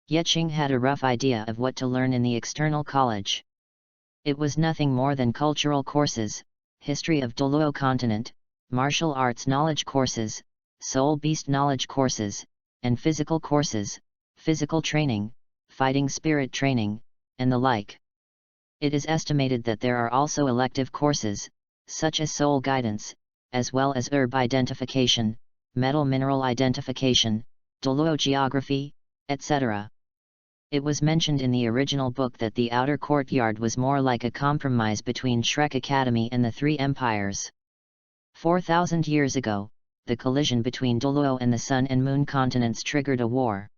Yeqing had a rough idea of what to learn in the external college. It was nothing more than cultural courses, history of Douluo continent, martial arts knowledge courses, soul beast knowledge courses, and physical courses, physical training, fighting spirit training, and the like. It is estimated that there are also elective courses, such as soul guidance, as well as herb identification, metal mineral identification, Douluo geography, etc. It was mentioned in the original book that the outer courtyard was more like a compromise between Shrek Academy and the Three Empires. 4,000 years ago, the collision between Douluo and the Sun and Moon continents triggered a war.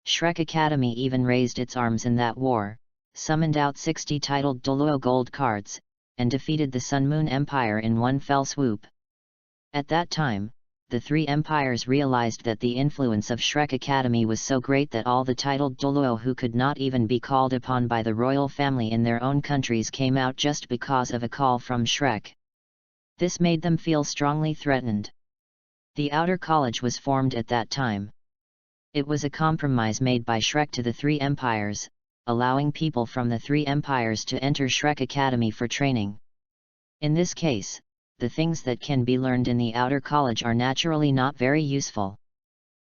Shrek Academy even raised its arms in that war, summoned out 60 titled Douluo gold cards, and defeated the Sun-Moon Empire in one fell swoop. At that time, the Three Empires realized that the influence of Shrek Academy was so great that all the titled Douluo who could not even be called upon by the royal family in their own countries came out just because of a call from Shrek. This made them feel strongly threatened. The outer college was formed at that time. It was a compromise made by Shrek to the Three Empires, allowing people from the Three Empires to enter Shrek Academy for training. In this case, the things that can be learned in the outer college are naturally not very useful.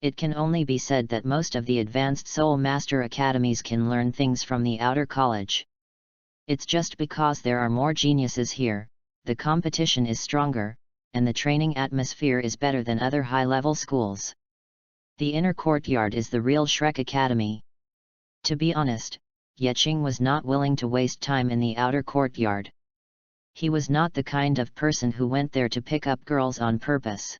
It can only be said that most of the advanced Soul Master Academies can learn things from the outer college. It's just because there are more geniuses here, the competition is stronger, and the training atmosphere is better than other high-level schools. The inner courtyard is the real Shrek Academy. To be honest, Yeqing was not willing to waste time in the outer courtyard. He was not the kind of person who went there to pick up girls on purpose.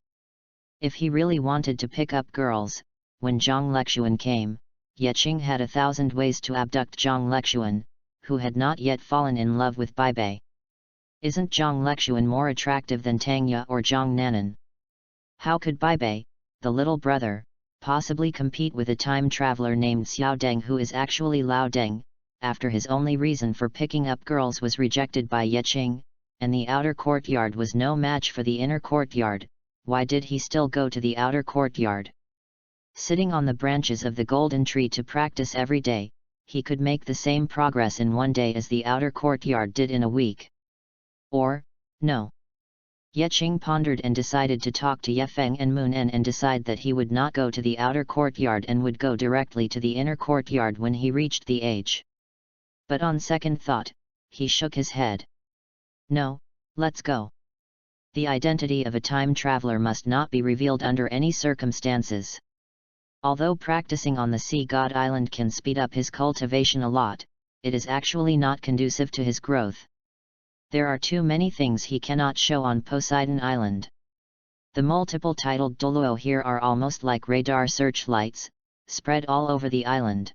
If he really wanted to pick up girls, when Zhang Lexuan came, Yeqing had 1,000 ways to abduct Zhang Lexuan, who had not yet fallen in love with Bei. Isn't Zhang Lexuan more attractive than Tangya or Zhang Nanan? How could Bei, the little brother, possibly compete with a time traveler named Xiao Deng who is actually Lao Deng, after his only reason for picking up girls was rejected by Yeqing, and the outer courtyard was no match for the inner courtyard? Why did he still go to the outer courtyard? Sitting on the branches of the golden tree to practice every day, he could make the same progress in one day as the outer courtyard did in a week. Or, no. Yeqing pondered and decided to talk to Yefeng and Moon N and decide that he would not go to the outer courtyard and would go directly to the inner courtyard when he reached the age. But on second thought, he shook his head. No, let's go. The identity of a time traveler must not be revealed under any circumstances. Although practicing on the Sea God Island can speed up his cultivation a lot, it is actually not conducive to his growth. There are too many things he cannot show on Poseidon Island. The multiple titled Douluo here are almost like radar searchlights, spread all over the island.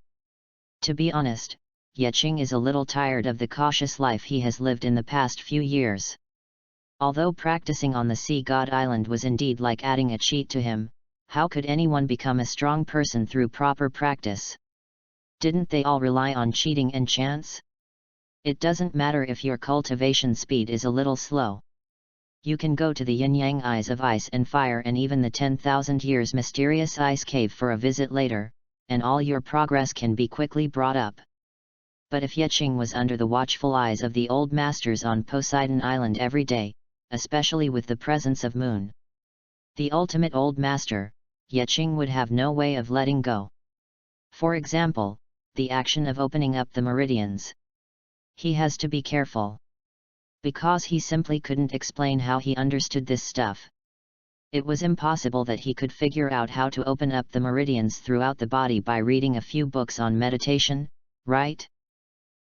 To be honest, Yeqing is a little tired of the cautious life he has lived in the past few years. Although practicing on the Sea God Island was indeed like adding a cheat to him, how could anyone become a strong person through proper practice? Didn't they all rely on cheating and chance? It doesn't matter if your cultivation speed is a little slow. You can go to the yin-yang eyes of ice and fire and even the 10,000 years mysterious ice cave for a visit later, and all your progress can be quickly brought up. But if Yeqing was under the watchful eyes of the old masters on Poseidon Island every day, especially with the presence of Moon, the ultimate old master, Yeqing would have no way of letting go. For example, the action of opening up the meridians. He has to be careful, because he simply couldn't explain how he understood this stuff. It was impossible that he could figure out how to open up the meridians throughout the body by reading a few books on meditation, right?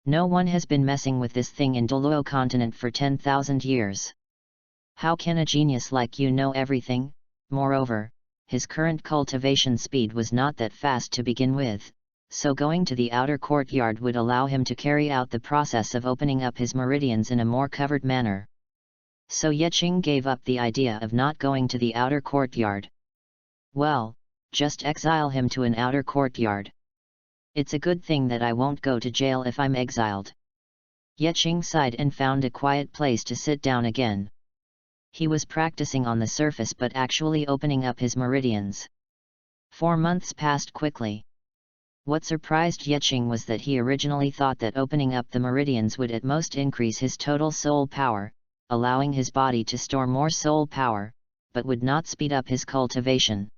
No one has been messing with this thing in Douluo continent for 10,000 years. How can a genius like you know everything? Moreover, his current cultivation speed was not that fast to begin with, so going to the outer courtyard would allow him to carry out the process of opening up his meridians in a more covered manner. So Yeqing gave up the idea of not going to the outer courtyard. Well, just exile him to an outer courtyard. It's a good thing that I won't go to jail if I'm exiled. Yeqing sighed and found a quiet place to sit down again. He was practicing on the surface but actually opening up his meridians. 4 months passed quickly. What surprised Yeqing was that he originally thought that opening up the meridians would at most increase his total soul power, allowing his body to store more soul power, but would not speed up his cultivation.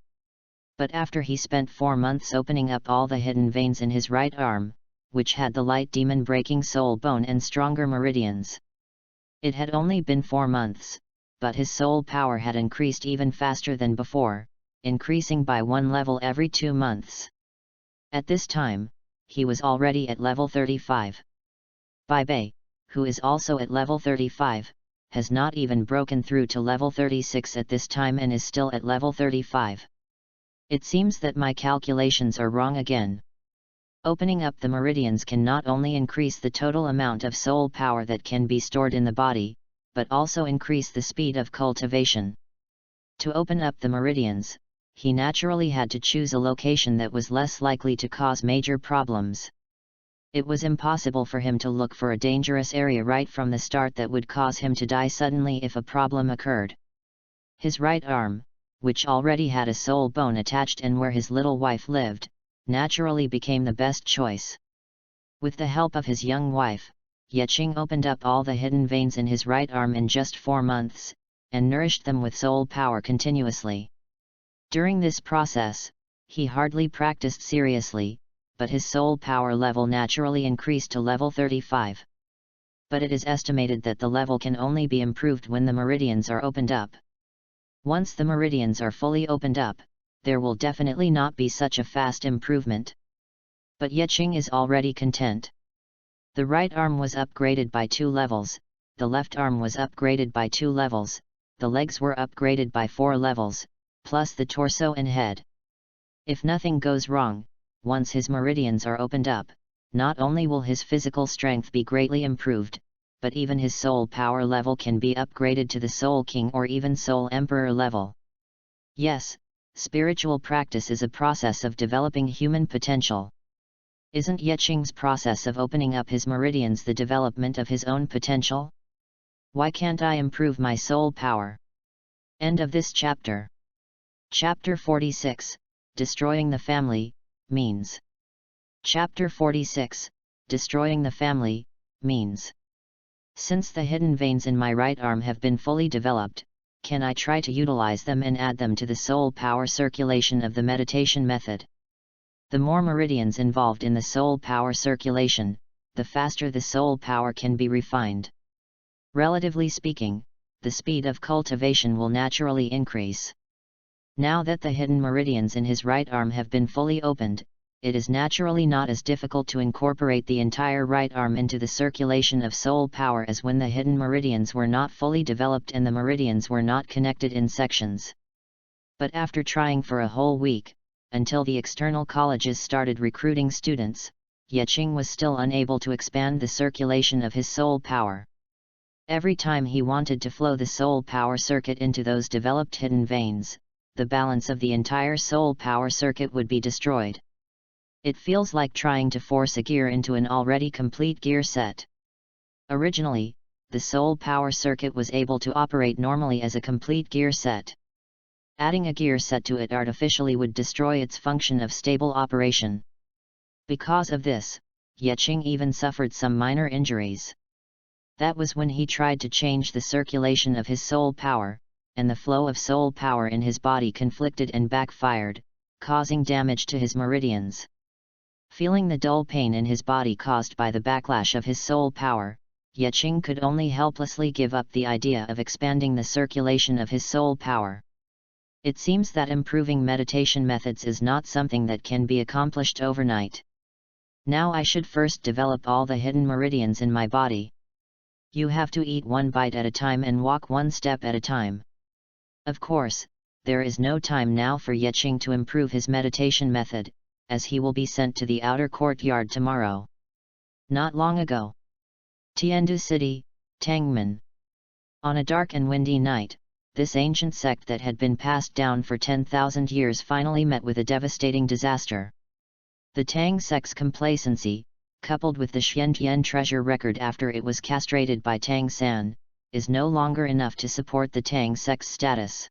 But after he spent 4 months opening up all the hidden veins in his right arm, which had the light demon breaking soul bone and stronger meridians. It had only been 4 months, but his soul power had increased even faster than before, increasing by 1 level every 2 months. At this time, he was already at level 35. Bai Bei, who is also at level 35, has not even broken through to level 36 at this time and is still at level 35. It seems that my calculations are wrong again. Opening up the meridians can not only increase the total amount of soul power that can be stored in the body, but also increase the speed of cultivation. To open up the meridians, he naturally had to choose a location that was less likely to cause major problems. It was impossible for him to look for a dangerous area right from the start that would cause him to die suddenly if a problem occurred. His right arm, which already had a soul bone attached and where his little wife lived, naturally became the best choice. With the help of his young wife, Yeqing opened up all the hidden veins in his right arm in just 4 months, and nourished them with soul power continuously. During this process, he hardly practiced seriously, but his soul power level naturally increased to level 35. But it is estimated that the level can only be improved when the meridians are opened up. Once the meridians are fully opened up, there will definitely not be such a fast improvement. But Yeqing is already content. The right arm was upgraded by 2 levels, the left arm was upgraded by 2 levels, the legs were upgraded by 4 levels, plus the torso and head. If nothing goes wrong, once his meridians are opened up, not only will his physical strength be greatly improved, but even his soul power level can be upgraded to the Soul King or even Soul Emperor level. Yes, spiritual practice is a process of developing human potential. Isn't Yeqing's process of opening up his meridians the development of his own potential? Why can't I improve my soul power? End of this chapter. Chapter 46, Destroying the Family, Means. Chapter 46, Destroying the Family, Means. Since the hidden veins in my right arm have been fully developed, can I try to utilize them and add them to the soul power circulation of the meditation method? The more meridians involved in the soul power circulation, the faster the soul power can be refined. Relatively speaking, the speed of cultivation will naturally increase. Now that the hidden meridians in his right arm have been fully opened, it is naturally not as difficult to incorporate the entire right arm into the circulation of soul power as when the hidden meridians were not fully developed and the meridians were not connected in sections. But after trying for a whole week, until the external colleges started recruiting students, Yeqing was still unable to expand the circulation of his soul power. Every time he wanted to flow the soul power circuit into those developed hidden veins, the balance of the entire soul power circuit would be destroyed. It feels like trying to force a gear into an already complete gear set. Originally, the soul power circuit was able to operate normally as a complete gear set. Adding a gear set to it artificially would destroy its function of stable operation. Because of this, Yeqing even suffered some minor injuries. That was when he tried to change the circulation of his soul power, and the flow of soul power in his body conflicted and backfired, causing damage to his meridians. Feeling the dull pain in his body caused by the backlash of his soul power, Yeqing could only helplessly give up the idea of expanding the circulation of his soul power. It seems that improving meditation methods is not something that can be accomplished overnight. Now I should first develop all the hidden meridians in my body. You have to eat one bite at a time and walk one step at a time. Of course, there is no time now for Yeqing to improve his meditation method, as he will be sent to the outer courtyard tomorrow. Not long ago. Tiandu City, Tangmen. On a dark and windy night, this ancient sect that had been passed down for 10,000 years finally met with a devastating disaster. The Tang sect's complacency, coupled with the Xiantian treasure record after it was castrated by Tang San, is no longer enough to support the Tang sect's status.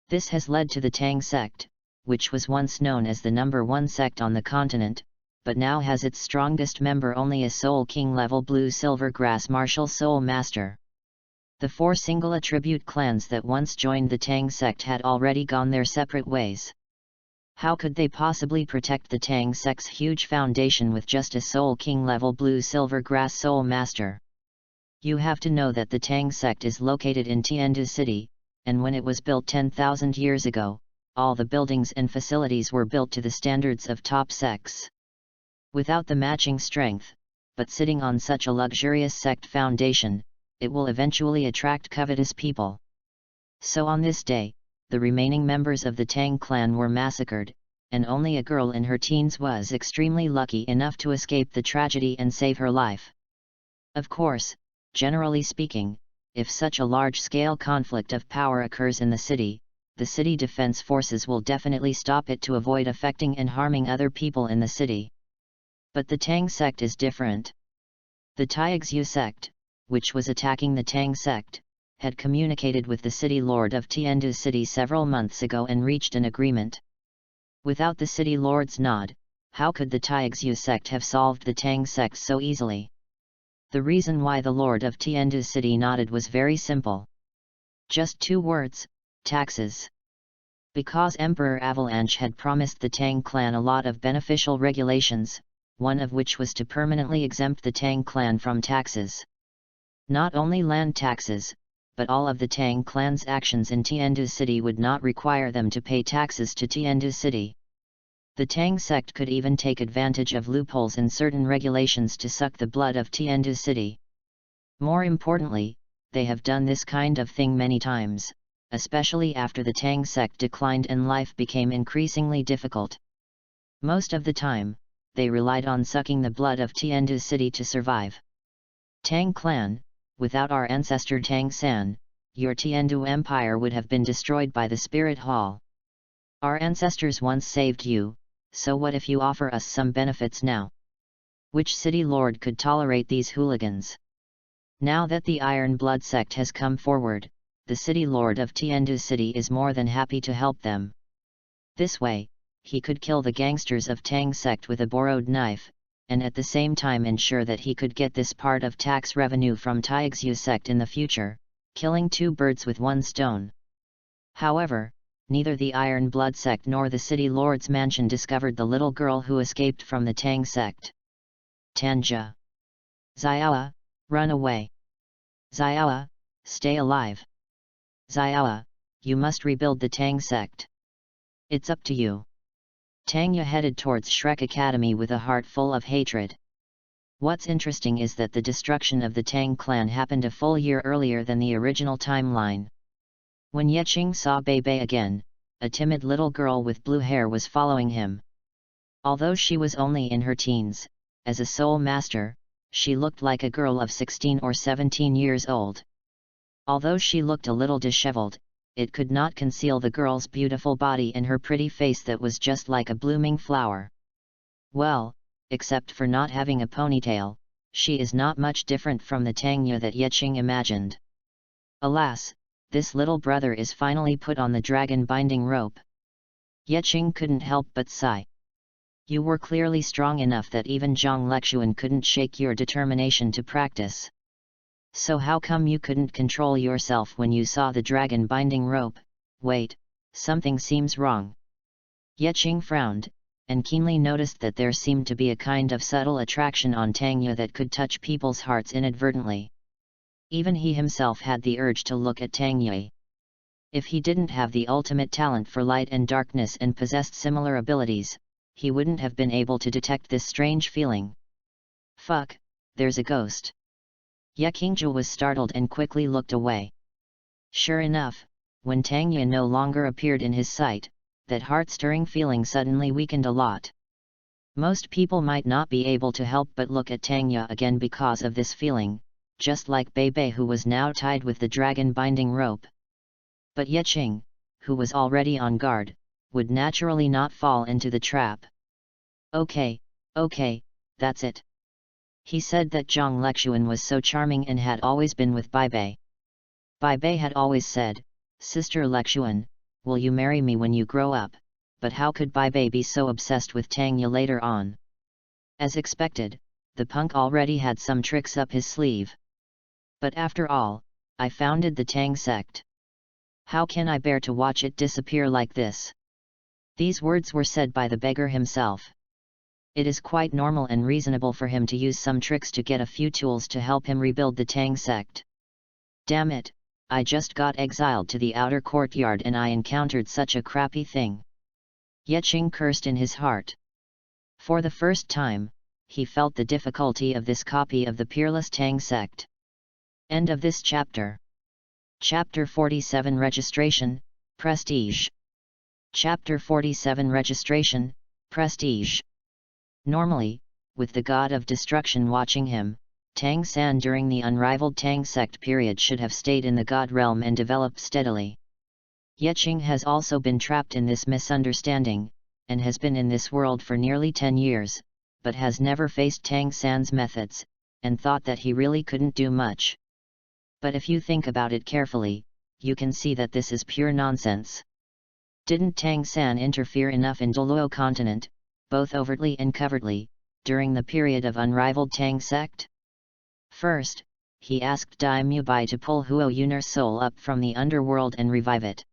This has led to the Tang sect, which was once known as the #1 sect on the continent, but now has its strongest member only a Soul King level Blue Silver Grass Martial Soul Master. The 4 single attribute clans that once joined the Tang sect had already gone their separate ways. How could they possibly protect the Tang sect's huge foundation with just a Soul King level Blue Silver Grass Soul Master? You have to know that the Tang sect is located in Tiandu City, and when it was built 10,000 years ago, all the buildings and facilities were built to the standards of top sects. Without the matching strength, but sitting on such a luxurious sect foundation, it will eventually attract covetous people. So on this day, the remaining members of the Tang clan were massacred, and only a girl in her teens was extremely lucky enough to escape the tragedy and save her life. Of course, generally speaking, if such a large-scale conflict of power occurs in the city defense forces will definitely stop it to avoid affecting and harming other people in the city. But the Tang sect is different. The Taixu sect, which was attacking the Tang sect, had communicated with the city lord of Tiandu City several months ago and reached an agreement. Without the city lord's nod, how could the Taixu sect have solved the Tang sect so easily? The reason why the lord of Tiandu City nodded was very simple. Just 2 words: taxes. Because Emperor Avalanche had promised the Tang clan a lot of beneficial regulations, one of which was to permanently exempt the Tang clan from taxes. Not only land taxes, but all of the Tang clan's actions in Tiandu City would not require them to pay taxes to Tiandu City. The Tang sect could even take advantage of loopholes in certain regulations to suck the blood of Tiandu City. More importantly, they have done this kind of thing many times, especially after the Tang sect declined and life became increasingly difficult. Most of the time, they relied on sucking the blood of Tiandu City to survive. Tang clan, without our ancestor Tang San, your Tiandu Empire would have been destroyed by the Spirit Hall. Our ancestors once saved you, so what if you offer us some benefits now? Which city lord could tolerate these hooligans? Now that the Iron Blood sect has come forward, the city lord of Tiandu City is more than happy to help them. This way, he could kill the gangsters of Tang sect with a borrowed knife, and at the same time ensure that he could get this part of tax revenue from Taixu sect in the future, killing 2 birds with 1 stone. However, neither the Iron Blood sect nor the city lord's mansion discovered the little girl who escaped from the Tang sect. Tanja. Xiaoa, run away. Xiaoa, stay alive. Xiaoa, you must rebuild the Tang sect. It's up to you. Tanya headed towards Shrek Academy with a heart full of hatred. What's interesting is that the destruction of the Tang clan happened a full year earlier than the original timeline. When Yeqing saw Bebe again, a timid little girl with blue hair was following him. Although she was only in her teens, as a soul master, she looked like a girl of 16 or 17 years old. Although she looked a little disheveled, it could not conceal the girl's beautiful body and her pretty face that was just like a blooming flower. Well, except for not having a ponytail, she is not much different from the Tangya that Yeqing imagined. Alas, this little brother is finally put on the dragon binding rope. Yeqing couldn't help but sigh. You were clearly strong enough that even Zhang Lexuan couldn't shake your determination to practice. So how come you couldn't control yourself when you saw the dragon binding rope? Wait, something seems wrong. Yeqing frowned, and keenly noticed that there seemed to be a kind of subtle attraction on Tangya that could touch people's hearts inadvertently. Even he himself had the urge to look at Tangya. If he didn't have the ultimate talent for light and darkness and possessed similar abilities, he wouldn't have been able to detect this strange feeling. Fuck, there's a ghost. Ye Qingzhe was startled and quickly looked away. Sure enough, when Tangya no longer appeared in his sight, that heart-stirring feeling suddenly weakened a lot. Most people might not be able to help but look at Tangya again because of this feeling, just like Bei who was now tied with the dragon binding rope. But Yeqing, who was already on guard, would naturally not fall into the trap. Okay, that's it. He said that Zhang Lexuan was so charming and had always been with Bei. Bei had always said, "Sister Lexuan, will you marry me when you grow up?" But how could Bei be so obsessed with Tangya later on? As expected, the punk already had some tricks up his sleeve. But after all, I founded the Tang sect. How can I bear to watch it disappear like this? These words were said by the beggar himself. It is quite normal and reasonable for him to use some tricks to get a few tools to help him rebuild the Tang sect. Damn it, I just got exiled to the outer courtyard and I encountered such a crappy thing. Yeqing cursed in his heart. For the first time, he felt the difficulty of this copy of the peerless Tang sect. End of this chapter. Chapter 47 Registration, Prestige. Chapter 47 Registration, Prestige. Normally, with the god of destruction watching him, Tang San during the unrivaled Tang sect period should have stayed in the god realm and developed steadily. Yeqing has also been trapped in this misunderstanding, and has been in this world for nearly 10 years, but has never faced Tang San's methods, and thought that he really couldn't do much. But if you think about it carefully, you can see that this is pure nonsense. Didn't Tang San interfere enough in Douluo continent, both overtly and covertly, during the period of unrivaled Tang sect? First, he asked Daimyo Bai to pull Huo Yun'er's soul up from the underworld and revive it.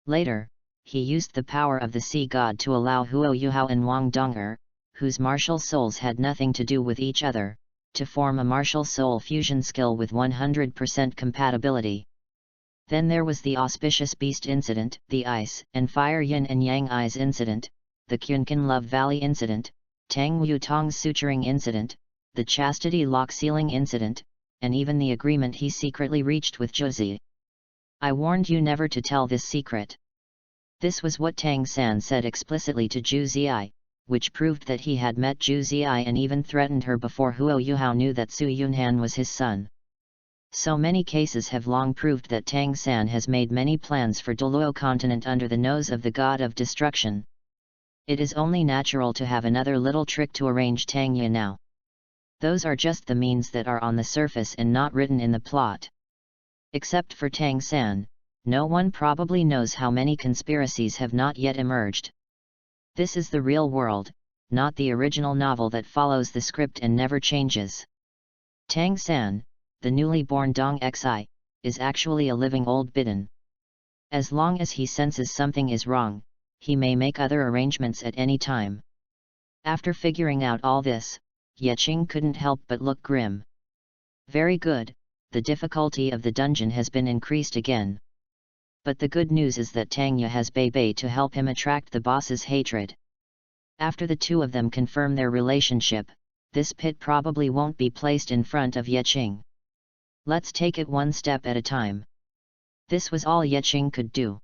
Later, he used the power of the sea god to allow Huo Yuhao and Wang Dong'er, whose martial souls had nothing to do with each other, to form a martial soul fusion skill with 100% compatibility. Then there was the auspicious beast incident, the ice and fire yin and yang eyes incident, the Kyunkan Love Valley incident, Tang Wu Tong's suturing incident, the chastity lock sealing incident, and even the agreement he secretly reached with Zhuzi. I warned you never to tell this secret. This was what Tang San said explicitly to Zhu Ziyi, which proved that he had met Zhu Ziyi and even threatened her before Huo Yuhao knew that Su Yunhan was his son. So many cases have long proved that Tang San has made many plans for Douluo continent under the nose of the god of destruction. It is only natural to have another little trick to arrange Tangya now. Those are just the means that are on the surface and not written in the plot. Except for Tang San, no one probably knows how many conspiracies have not yet emerged. This is the real world, not the original novel that follows the script and never changes. Tang San, the newly born Dong Xi, is actually a living old bidden. As long as he senses something is wrong, he may make other arrangements at any time. After figuring out all this, Yeqing couldn't help but look grim. Very good, the difficulty of the dungeon has been increased again. But the good news is that Tangya has Bei to help him attract the boss's hatred. After the two of them confirm their relationship, this pit probably won't be placed in front of Yeqing. Let's take it one step at a time. This was all Yeqing could do.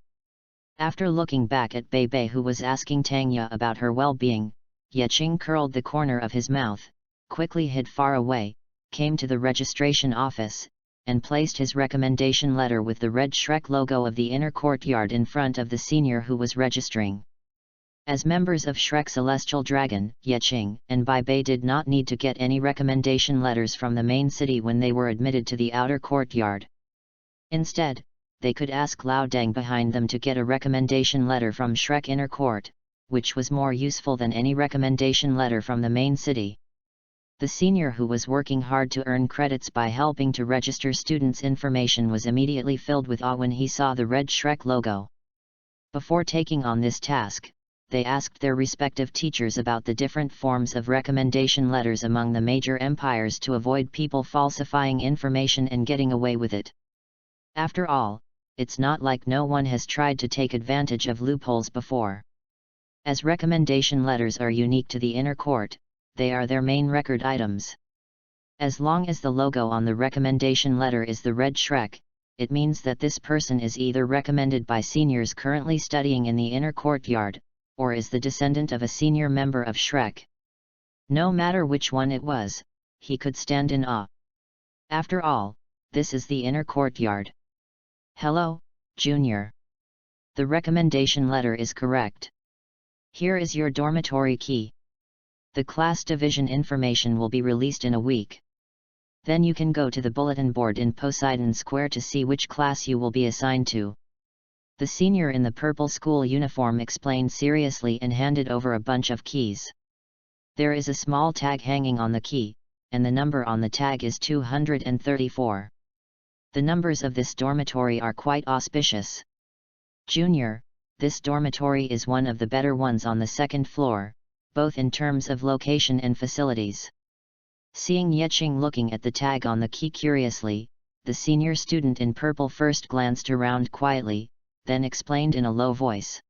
After looking back at Bei who was asking Tangya about her well-being, Yeqing curled the corner of his mouth, quickly hid far away, came to the registration office, and placed his recommendation letter with the red Shrek logo of the inner courtyard in front of the senior who was registering. As members of Shrek Celestial Dragon, Yeqing and Bai Bei did not need to get any recommendation letters from the main city when they were admitted to the outer courtyard. Instead, they could ask Lao Deng behind them to get a recommendation letter from Shrek Inner Court, which was more useful than any recommendation letter from the main city. The senior who was working hard to earn credits by helping to register students' information was immediately filled with awe when he saw the red Shrek logo. Before taking on this task, they asked their respective teachers about the different forms of recommendation letters among the major empires to avoid people falsifying information and getting away with it. After all, it's not like no one has tried to take advantage of loopholes before. As recommendation letters are unique to the inner court, they are their main record items. As long as the logo on the recommendation letter is the red Shrek, it means that this person is either recommended by seniors currently studying in the inner courtyard, or is the descendant of a senior member of Shrek. No matter which one it was, he could stand in awe. After all, this is the inner courtyard. Hello, Junior. The recommendation letter is correct. Here is your dormitory key. The class division information will be released in a week. Then you can go to the bulletin board in Poseidon Square to see which class you will be assigned to. The senior in the purple school uniform explained seriously and handed over a bunch of keys. There is a small tag hanging on the key, and the number on the tag is 234. The numbers of this dormitory are quite auspicious. Junior, this dormitory is one of the better ones on the second floor, both in terms of location and facilities. Seeing Yeqing looking at the tag on the key curiously, the senior student in purple first glanced around quietly, then explained in a low voice.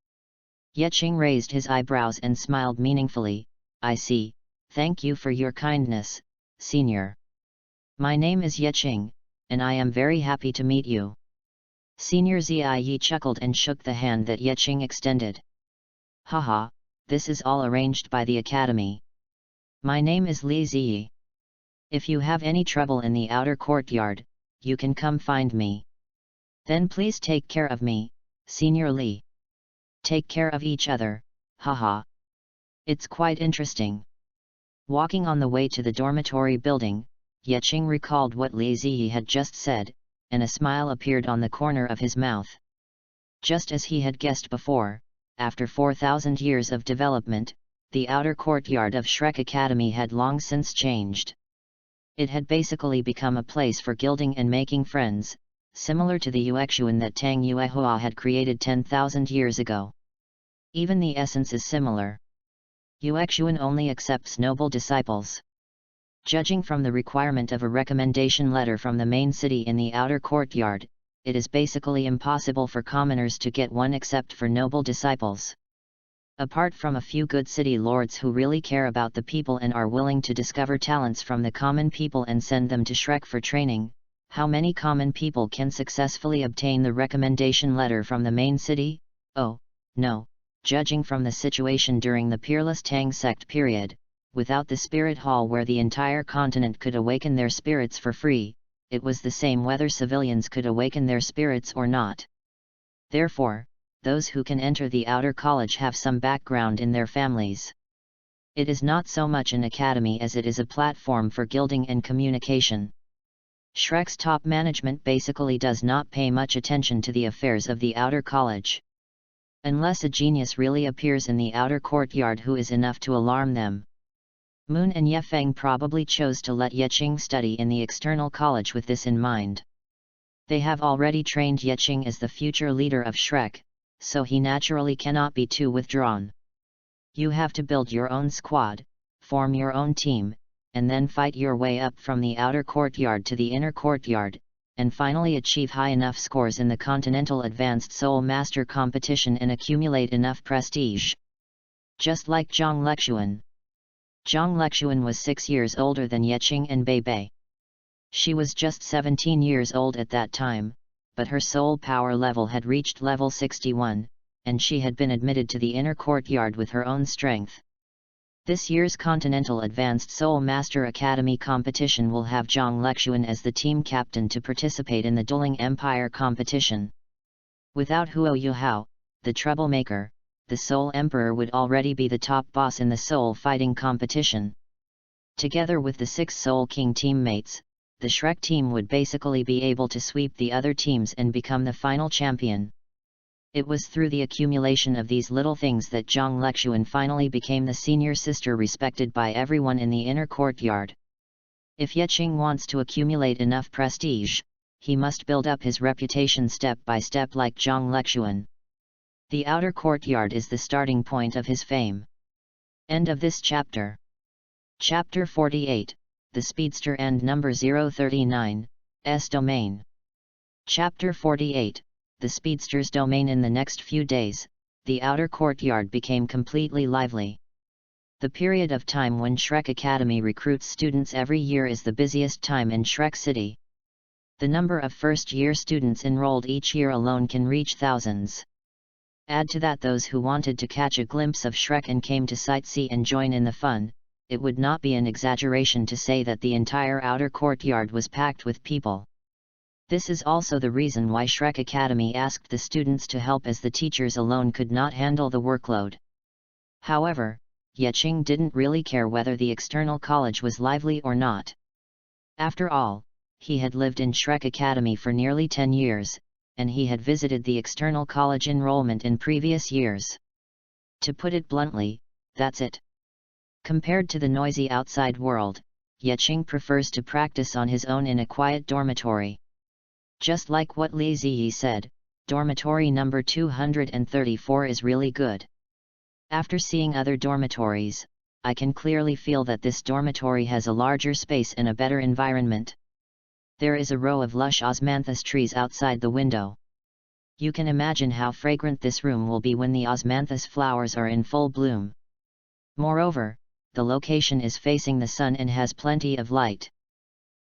Yeqing raised his eyebrows and smiled meaningfully. I see, thank you for your kindness, senior. My name is Yeqing, and I am very happy to meet you. Senior Ziyi chuckled and shook the hand that Yeqing extended. Haha, this is all arranged by the academy. My name is Li Ziyi. If you have any trouble in the outer courtyard, you can come find me. Then please take care of me, Senior Li. Take care of each other, haha. It's quite interesting. Walking on the way to the dormitory building, Yeqing recalled what Li Ziyi had just said, and a smile appeared on the corner of his mouth. Just as he had guessed before, after 4,000 years of development, the outer courtyard of Shrek Academy had long since changed. It had basically become a place for gilding and making friends, similar to the Yuexuan that Tang Yuehua had created 10,000 years ago. Even the essence is similar. Yuexuan only accepts noble disciples. Judging from the requirement of a recommendation letter from the main city in the outer courtyard, it is basically impossible for commoners to get one except for noble disciples. Apart from a few good city lords who really care about the people and are willing to discover talents from the common people and send them to Shrek for training, how many common people can successfully obtain the recommendation letter from the main city? Oh, no, judging from the situation during the Peerless Tang sect period, without the spirit hall where the entire continent could awaken their spirits for free, it was the same whether civilians could awaken their spirits or not. Therefore, those who can enter the outer college have some background in their families. It is not so much an academy as it is a platform for gilding and communication. Shrek's top management basically does not pay much attention to the affairs of the outer college. Unless a genius really appears in the outer courtyard who is enough to alarm them. Moon and Yefeng probably chose to let Yeqing study in the external college with this in mind. They have already trained Yeqing as the future leader of Shrek, so he naturally cannot be too withdrawn. You have to build your own squad, form your own team, and then fight your way up from the outer courtyard to the inner courtyard, and finally achieve high enough scores in the Continental Advanced Soul Master competition and accumulate enough prestige. Just like Zhang Lexuan. Zhang Lexuan was 6 years older than Yeqing and Bei Bei. She was just 17 years old at that time, but her soul power level had reached level 61, and she had been admitted to the inner courtyard with her own strength. This year's Continental Advanced Soul Master Academy competition will have Zhang Lexuan as the team captain to participate in the Dueling Empire competition. Without Huo Yuhao, the troublemaker, the Soul Emperor would already be the top boss in the soul fighting competition. Together with the 6 Soul King teammates, the Shrek team would basically be able to sweep the other teams and become the final champion. It was through the accumulation of these little things that Zhang Lexuan finally became the senior sister respected by everyone in the inner courtyard. If Yeqing wants to accumulate enough prestige, he must build up his reputation step by step like Zhang Lexuan. The outer courtyard is the starting point of his fame. End of this chapter. Chapter 48, The Speedster and Number 039, S Domain. Chapter 48, The Speedster's Domain. In the next few days, the outer courtyard became completely lively. The period of time when Shrek Academy recruits students every year is the busiest time in Shrek City. The number of first-year students enrolled each year alone can reach thousands. Add to that those who wanted to catch a glimpse of Shrek and came to sightsee and join in the fun, it would not be an exaggeration to say that the entire outer courtyard was packed with people. This is also the reason why Shrek Academy asked the students to help, as the teachers alone could not handle the workload. However, Yeqing didn't really care whether the external college was lively or not. After all, he had lived in Shrek Academy for nearly 10 years, and he had visited the external college enrollment in previous years. To put it bluntly, that's it. Compared to the noisy outside world, Yeqing prefers to practice on his own in a quiet dormitory. Just like what Li Ziyi said, dormitory number 234 is really good. After seeing other dormitories, I can clearly feel that this dormitory has a larger space and a better environment. There is a row of lush osmanthus trees outside the window. You can imagine how fragrant this room will be when the osmanthus flowers are in full bloom. Moreover, the location is facing the sun and has plenty of light.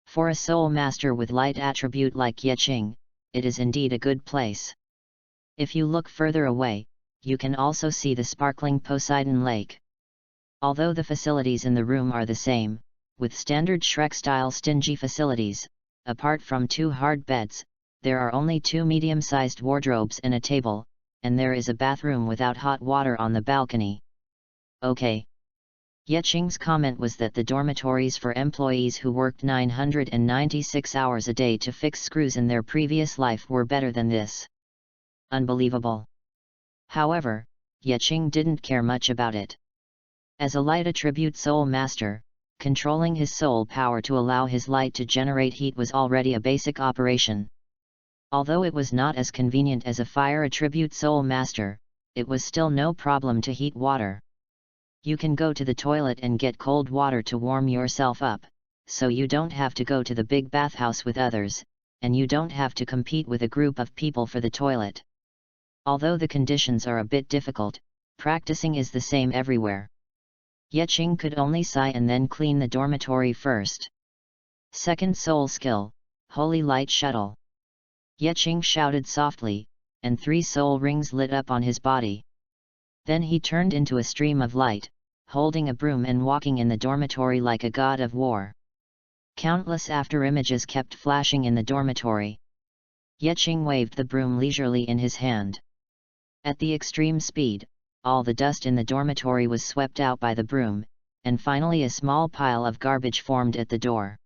For a soul master with light attribute like Yeqing, it is indeed a good place. If you look further away, you can also see the sparkling Poseidon Lake. Although the facilities in the room are the same, with standard Shrek-style stingy facilities, apart from 2 hard beds, there are only 2 medium-sized wardrobes and a table, and there is a bathroom without hot water on the balcony. Okay. Yeqing's comment was that the dormitories for employees who worked 996 hours a day to fix screws in their previous life were better than this. Unbelievable. However, Yeqing didn't care much about it. As a light attribute soul master, controlling his soul power to allow his light to generate heat was already a basic operation. Although it was not as convenient as a fire attribute soul master, it was still no problem to heat water. You can go to the toilet and get cold water to warm yourself up, so you don't have to go to the big bathhouse with others, and you don't have to compete with a group of people for the toilet. Although the conditions are a bit difficult, practicing is the same everywhere. Yeqing could only sigh and then clean the dormitory first. Second soul skill, Holy Light Shuttle. Yeqing shouted softly, and 3 soul rings lit up on his body. Then he turned into a stream of light, holding a broom and walking in the dormitory like a god of war. Countless after-images kept flashing in the dormitory. Yeqing waved the broom leisurely in his hand. At the extreme speed, all the dust in the dormitory was swept out by the broom, and finally a small pile of garbage formed at the door.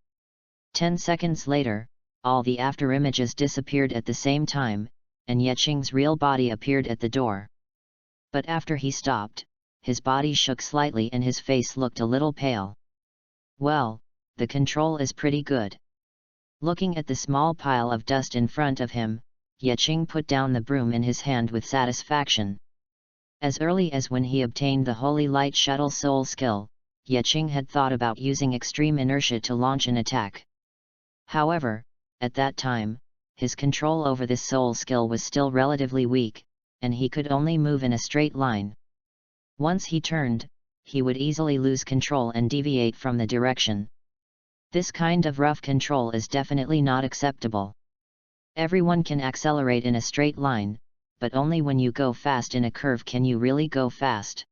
10 seconds later, all the after-images disappeared at the same time, and Yeqing's real body appeared at the door. But after he stopped, his body shook slightly and his face looked a little pale. Well, the control is pretty good. Looking at the small pile of dust in front of him, Yeqing put down the broom in his hand with satisfaction. As early as when he obtained the Holy Light Shuttle Soul skill, Yeqing had thought about using extreme inertia to launch an attack. However, at that time, his control over this soul skill was still relatively weak, and he could only move in a straight line. Once he turned, he would easily lose control and deviate from the direction. This kind of rough control is definitely not acceptable. Everyone can accelerate in a straight line, but only when you go fast in a curve can you really go fast.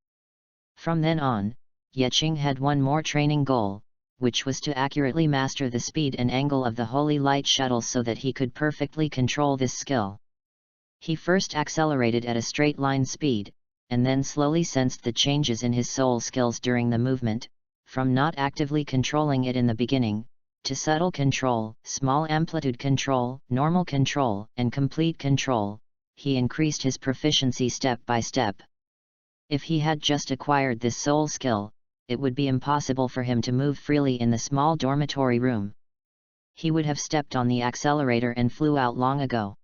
From then on, Yeqing had one more training goal, which was to accurately master the speed and angle of the Holy Light Shuttle so that he could perfectly control this skill. He first accelerated at a straight line speed, and then slowly sensed the changes in his soul skills during the movement, from not actively controlling it in the beginning, to subtle control, small amplitude control, normal control, and complete control. He increased his proficiency step by step. If he had just acquired this soul skill, it would be impossible for him to move freely in the small dormitory room. He would have stepped on the accelerator and flew out long ago.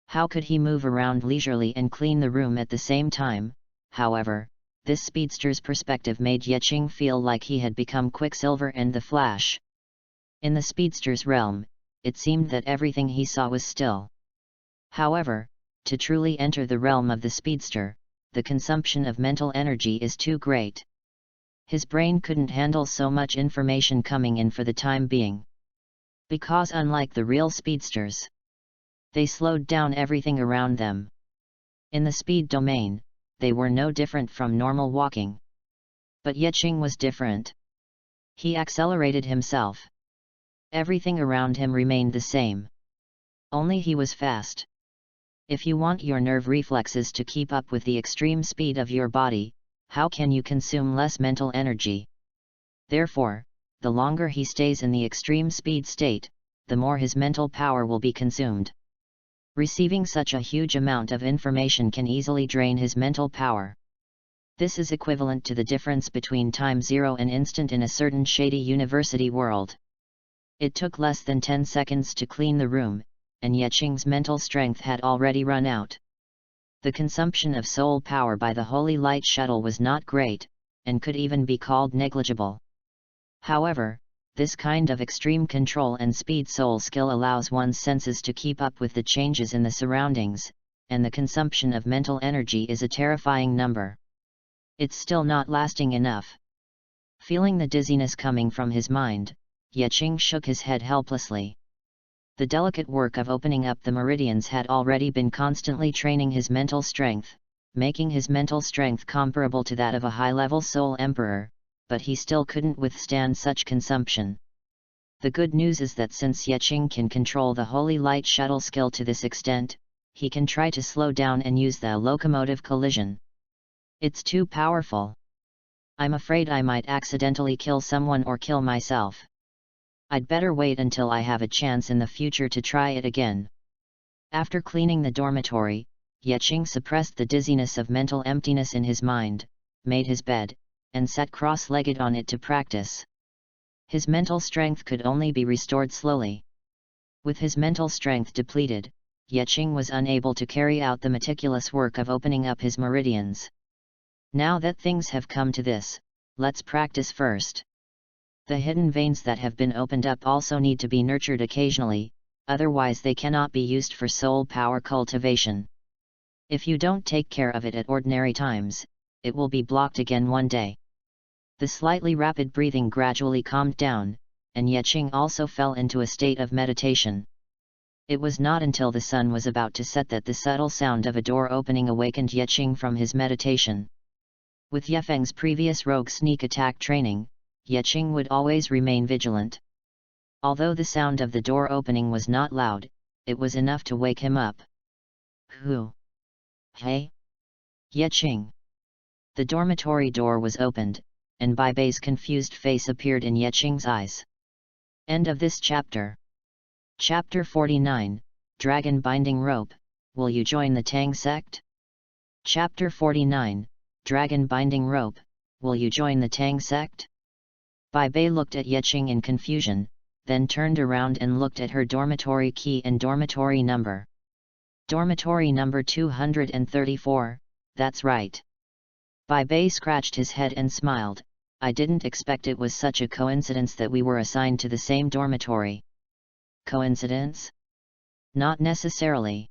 How could he move around leisurely and clean the room at the same time? However, this speedster's perspective made Yeqing feel like he had become Quicksilver and the Flash. In the speedster's realm, it seemed that everything he saw was still. However, to truly enter the realm of the speedster, the consumption of mental energy is too great. His brain couldn't handle so much information coming in for the time being. Because unlike the real speedsters, they slowed down everything around them. In the speed domain, they were no different from normal walking. But Yeqing was different. He accelerated himself. Everything around him remained the same. Only he was fast. If you want your nerve reflexes to keep up with the extreme speed of your body, how can you consume less mental energy? Therefore, the longer he stays in the extreme speed state, the more his mental power will be consumed. Receiving such a huge amount of information can easily drain his mental power. This is equivalent to the difference between time zero and instant in a certain shady university world. It took less than 10 seconds to clean the room, and Yeqing's mental strength had already run out. The consumption of soul power by the Holy Light Shuttle was not great, and could even be called negligible. However, this kind of extreme control and speed soul skill allows one's senses to keep up with the changes in the surroundings, and the consumption of mental energy is a terrifying number. It's still not lasting enough. Feeling the dizziness coming from his mind, Yeqing shook his head helplessly. The delicate work of opening up the meridians had already been constantly training his mental strength, making his mental strength comparable to that of a high-level soul emperor, but he still couldn't withstand such consumption. The good news is that since Yeqing can control the Holy Light Shuttle skill to this extent, he can try to slow down and use the locomotive collision. It's too powerful. I'm afraid I might accidentally kill someone or kill myself. I'd better wait until I have a chance in the future to try it again. After cleaning the dormitory, Yeqing suppressed the dizziness of mental emptiness in his mind, made his bed, and sat cross-legged on it to practice. His mental strength could only be restored slowly. With his mental strength depleted, Yeqing was unable to carry out the meticulous work of opening up his meridians. Now that things have come to this, let's practice first. The hidden veins that have been opened up also need to be nurtured occasionally, otherwise they cannot be used for soul power cultivation. If you don't take care of it at ordinary times, it will be blocked again one day. The slightly rapid breathing gradually calmed down, and Yeqing also fell into a state of meditation. It was not until the sun was about to set that the subtle sound of a door opening awakened Yeqing from his meditation. With Yefeng's previous rogue sneak attack training, Yeqing would always remain vigilant. Although the sound of the door opening was not loud, it was enough to wake him up. Who? Hey? Yeqing. The dormitory door was opened, and Bai Bei's confused face appeared in Yeqing's eyes. End of this chapter. Chapter 49, Dragon Binding Rope, Will You Join the Tang Sect? Chapter 49, Dragon Binding Rope, Will You Join the Tang Sect? Bai Bei looked at Yeqing in confusion, then turned around and looked at her dormitory key and dormitory number. Dormitory number 234, that's right. Bai Bei scratched his head and smiled. I didn't expect it was such a coincidence that we were assigned to the same dormitory. Coincidence? Not necessarily.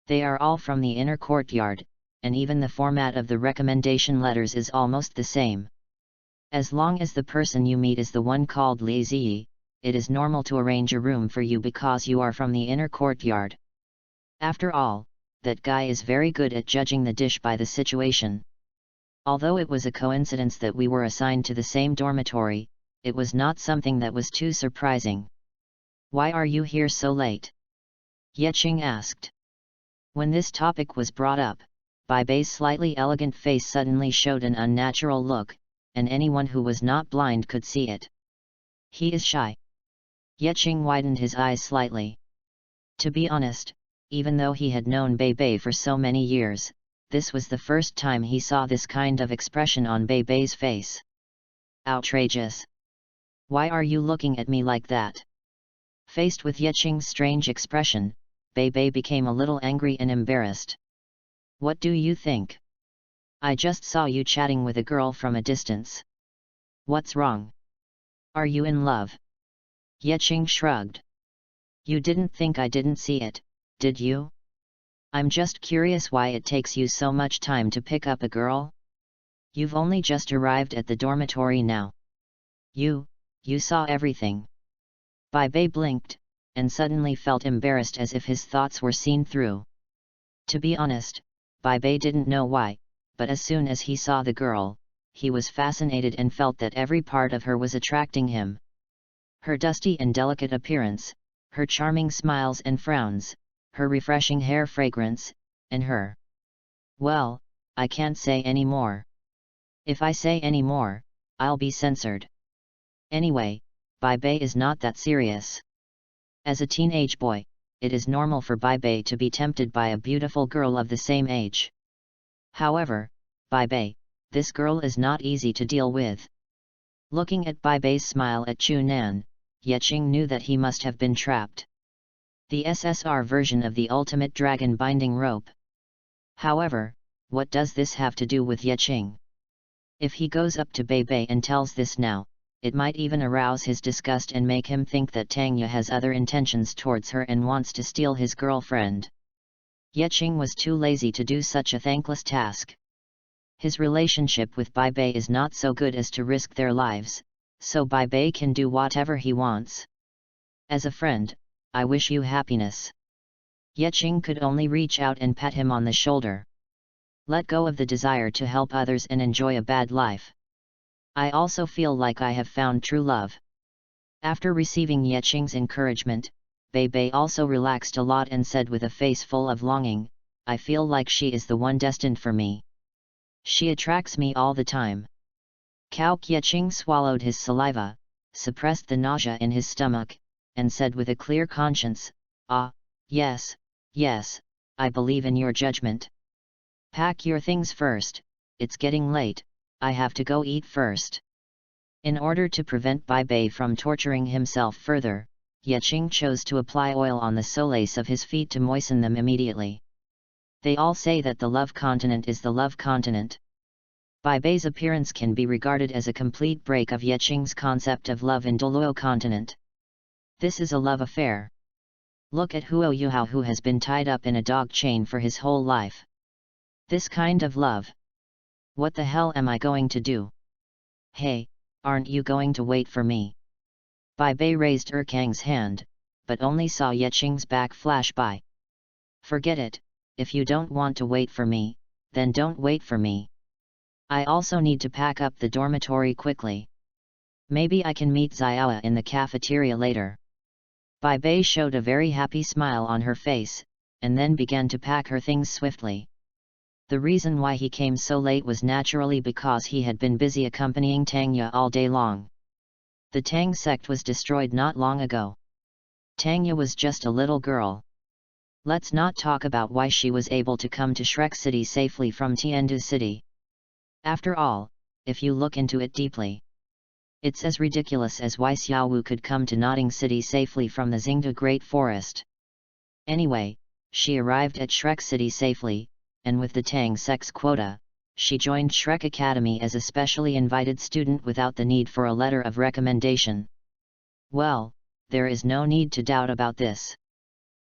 They are all from the inner courtyard, and even the format of the recommendation letters is almost the same. As long as the person you meet is the one called Li Ziyi, it is normal to arrange a room for you because you are from the inner courtyard. After all, that guy is very good at judging the dish by the situation. Although it was a coincidence that we were assigned to the same dormitory, it was not something that was too surprising. Why are you here so late? Yeqing asked. When this topic was brought up, Bai Bei's slightly elegant face suddenly showed an unnatural look, and anyone who was not blind could see it. He is shy. Yecheng widened his eyes slightly. To be honest, even though he had known Bai Bei for so many years, this was the first time he saw this kind of expression on Bai Bei's face. Outrageous! Why are you looking at me like that? Faced with Yecheng's strange expression, Bai Bei became a little angry and embarrassed. What do you think? I just saw you chatting with a girl from a distance. What's wrong? Are you in love? Yecheng shrugged. You didn't think I didn't see it, did you? I'm just curious why it takes you so much time to pick up a girl? You've only just arrived at the dormitory now. You saw everything. Bai Bei blinked, and suddenly felt embarrassed as if his thoughts were seen through. To be honest, Bai Bei didn't know why, but as soon as he saw the girl, he was fascinated and felt that every part of her was attracting him. Her dusty and delicate appearance, her charming smiles and frowns, her refreshing hair fragrance, and her... Well, I can't say any more. If I say any more, I'll be censored. Anyway, Bai Bei is not that serious. As a teenage boy, it is normal for Bai Bei to be tempted by a beautiful girl of the same age. However, Bai Bei, this girl is not easy to deal with. Looking at Bai Bei's smile at Chu Nan, Yecheng knew that he must have been trapped. The SSR version of the ultimate dragon binding rope. However, what does this have to do with Yecheng? If he goes up to Bai Bei and tells this now, it might even arouse his disgust and make him think that Tangya has other intentions towards her and wants to steal his girlfriend. Yecheng was too lazy to do such a thankless task. His relationship with Bai Bei is not so good as to risk their lives, so Bai Bei can do whatever he wants. As a friend, I wish you happiness. Yecheng could only reach out and pat him on the shoulder. Let go of the desire to help others and enjoy a bad life. I also feel like I have found true love. After receiving Yecheng's encouragement, Bai Bei also relaxed a lot and said with a face full of longing, I feel like she is the one destined for me. She attracts me all the time. Cao Yecheng swallowed his saliva, suppressed the nausea in his stomach, and said with a clear conscience, yes, I believe in your judgment. Pack your things first, it's getting late, I have to go eat first. In order to prevent Bai Bei from torturing himself further, Yecheng chose to apply oil on the soles of his feet to moisten them immediately. They all say that the love continent is the love continent. Bai Bei's appearance can be regarded as a complete break of Yecheng's concept of love in Douluo continent. This is a love affair. Look at Huo Yuhao, who has been tied up in a dog chain for his whole life. This kind of love. What the hell am I going to do? Hey, aren't you going to wait for me? Bai Bei raised Kang's hand, but only saw Yecheng's back flash by. Forget it, if you don't want to wait for me, then don't wait for me. I also need to pack up the dormitory quickly. Maybe I can meet Xiaoa in the cafeteria later. Bai Bei showed a very happy smile on her face, and then began to pack her things swiftly. The reason why he came so late was naturally because he had been busy accompanying Tangya all day long. The Tang sect was destroyed not long ago. Tangya was just a little girl. Let's not talk about why she was able to come to Shrek City safely from Tiandu City. After all, if you look into it deeply, it's as ridiculous as why Xiaowu could come to Notting City safely from the Xingda Great Forest. Anyway, she arrived at Shrek City safely, and with the Tang sect's quota, she joined Shrek Academy as a specially invited student without the need for a letter of recommendation. Well, there is no need to doubt about this.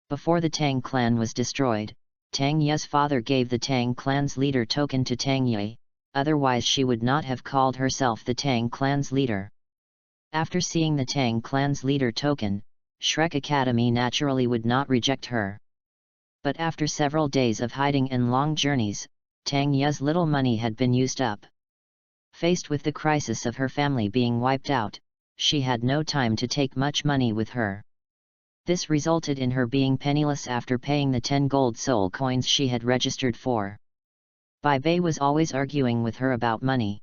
Before the Tang clan was destroyed, Tang Ye's father gave the Tang clan's leader token to Tang Ye, otherwise she would not have called herself the Tang clan's leader. After seeing the Tang clan's leader token, Shrek Academy naturally would not reject her. But after several days of hiding and long journeys, Tang Ye's little money had been used up. Faced with the crisis of her family being wiped out, she had no time to take much money with her. This resulted in her being penniless after paying the 10 gold soul coins she had registered for. Bai Bei was always arguing with her about money.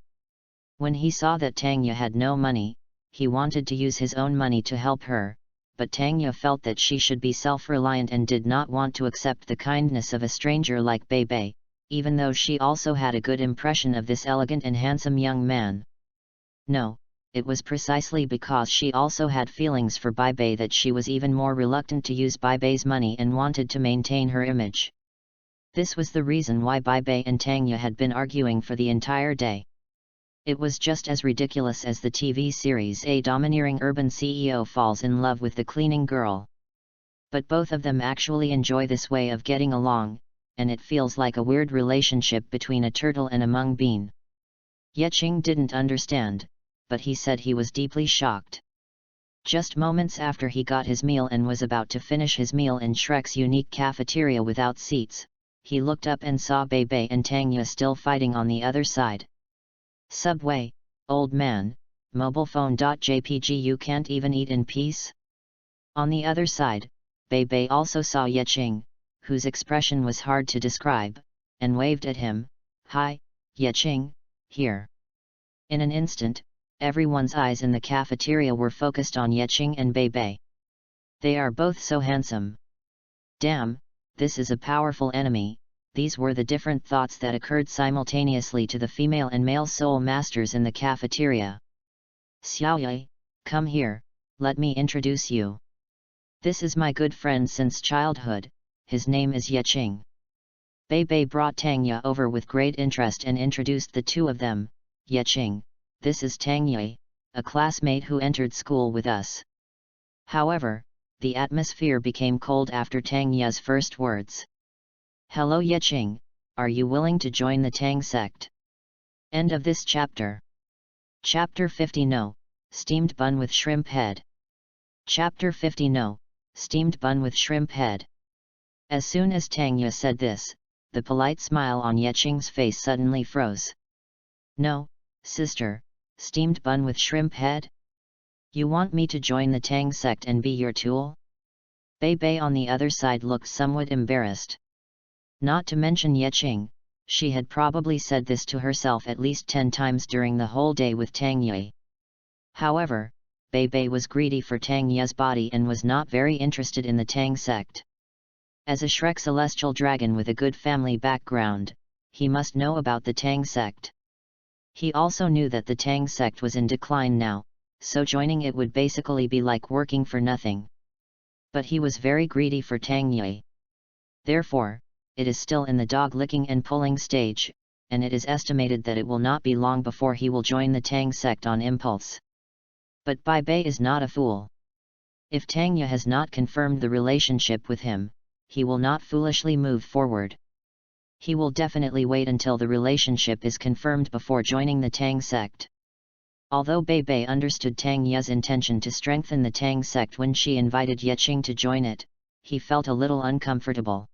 When he saw that Tangya had no money, he wanted to use his own money to help her, but Tangya felt that she should be self-reliant and did not want to accept the kindness of a stranger like Bai Bei, even though she also had a good impression of this elegant and handsome young man. No, it was precisely because she also had feelings for Bai Bei that she was even more reluctant to use Bai Bei's money and wanted to maintain her image. This was the reason why Bai Bei and Tangya had been arguing for the entire day. It was just as ridiculous as the TV series A domineering urban CEO falls in love with the cleaning girl. But both of them actually enjoy this way of getting along, and it feels like a weird relationship between a turtle and a mung bean. Yeqing didn't understand, but he said he was deeply shocked. Just moments after he got his meal and was about to finish his meal in Shrek's unique cafeteria without seats, he looked up and saw Bai Bei and Tangya still fighting on the other side. Subway, old man, mobile phone.jpg, you can't even eat in peace? On the other side, Bai Bei also saw Yeqing, whose expression was hard to describe, and waved at him. Hi, Yeqing, here. In an instant, everyone's eyes in the cafeteria were focused on Yeqing and Bai Bei. They are both so handsome. Damn, this is a powerful enemy. These were the different thoughts that occurred simultaneously to the female and male soul masters in the cafeteria. Xiaoye, come here, let me introduce you. This is my good friend since childhood, his name is Yeqing. Bai Bei brought Tangya over with great interest and introduced the two of them. Yeqing, this is Tangya, a classmate who entered school with us. However, the atmosphere became cold after Tangya's first words. Hello Yeqing, are you willing to join the Tang sect? End of this chapter. Chapter 50 No, steamed bun with shrimp head. Chapter 50 No, steamed bun with shrimp head. As soon as Tangya said this, the polite smile on Yeqing's face suddenly froze. No, sister, steamed bun with shrimp head? You want me to join the Tang sect and be your tool? Bai Bei on the other side looked somewhat embarrassed. Not to mention Yeqing, she had probably said this to herself at least 10 times during the whole day with Tangya. However, Bai Bei was greedy for Tangya's body and was not very interested in the Tang sect. As a Shrek celestial dragon with a good family background, he must know about the Tang sect. He also knew that the Tang sect was in decline now, so joining it would basically be like working for nothing. But he was very greedy for Tangya. Therefore, it is still in the dog-licking and pulling stage, and it is estimated that it will not be long before he will join the Tang sect on impulse. But Bai Bei is not a fool. If Tangya has not confirmed the relationship with him, he will not foolishly move forward. He will definitely wait until the relationship is confirmed before joining the Tang sect. Although Bai Bei understood Tangya's intention to strengthen the Tang sect when she invited Yeqing to join it, he felt a little uncomfortable.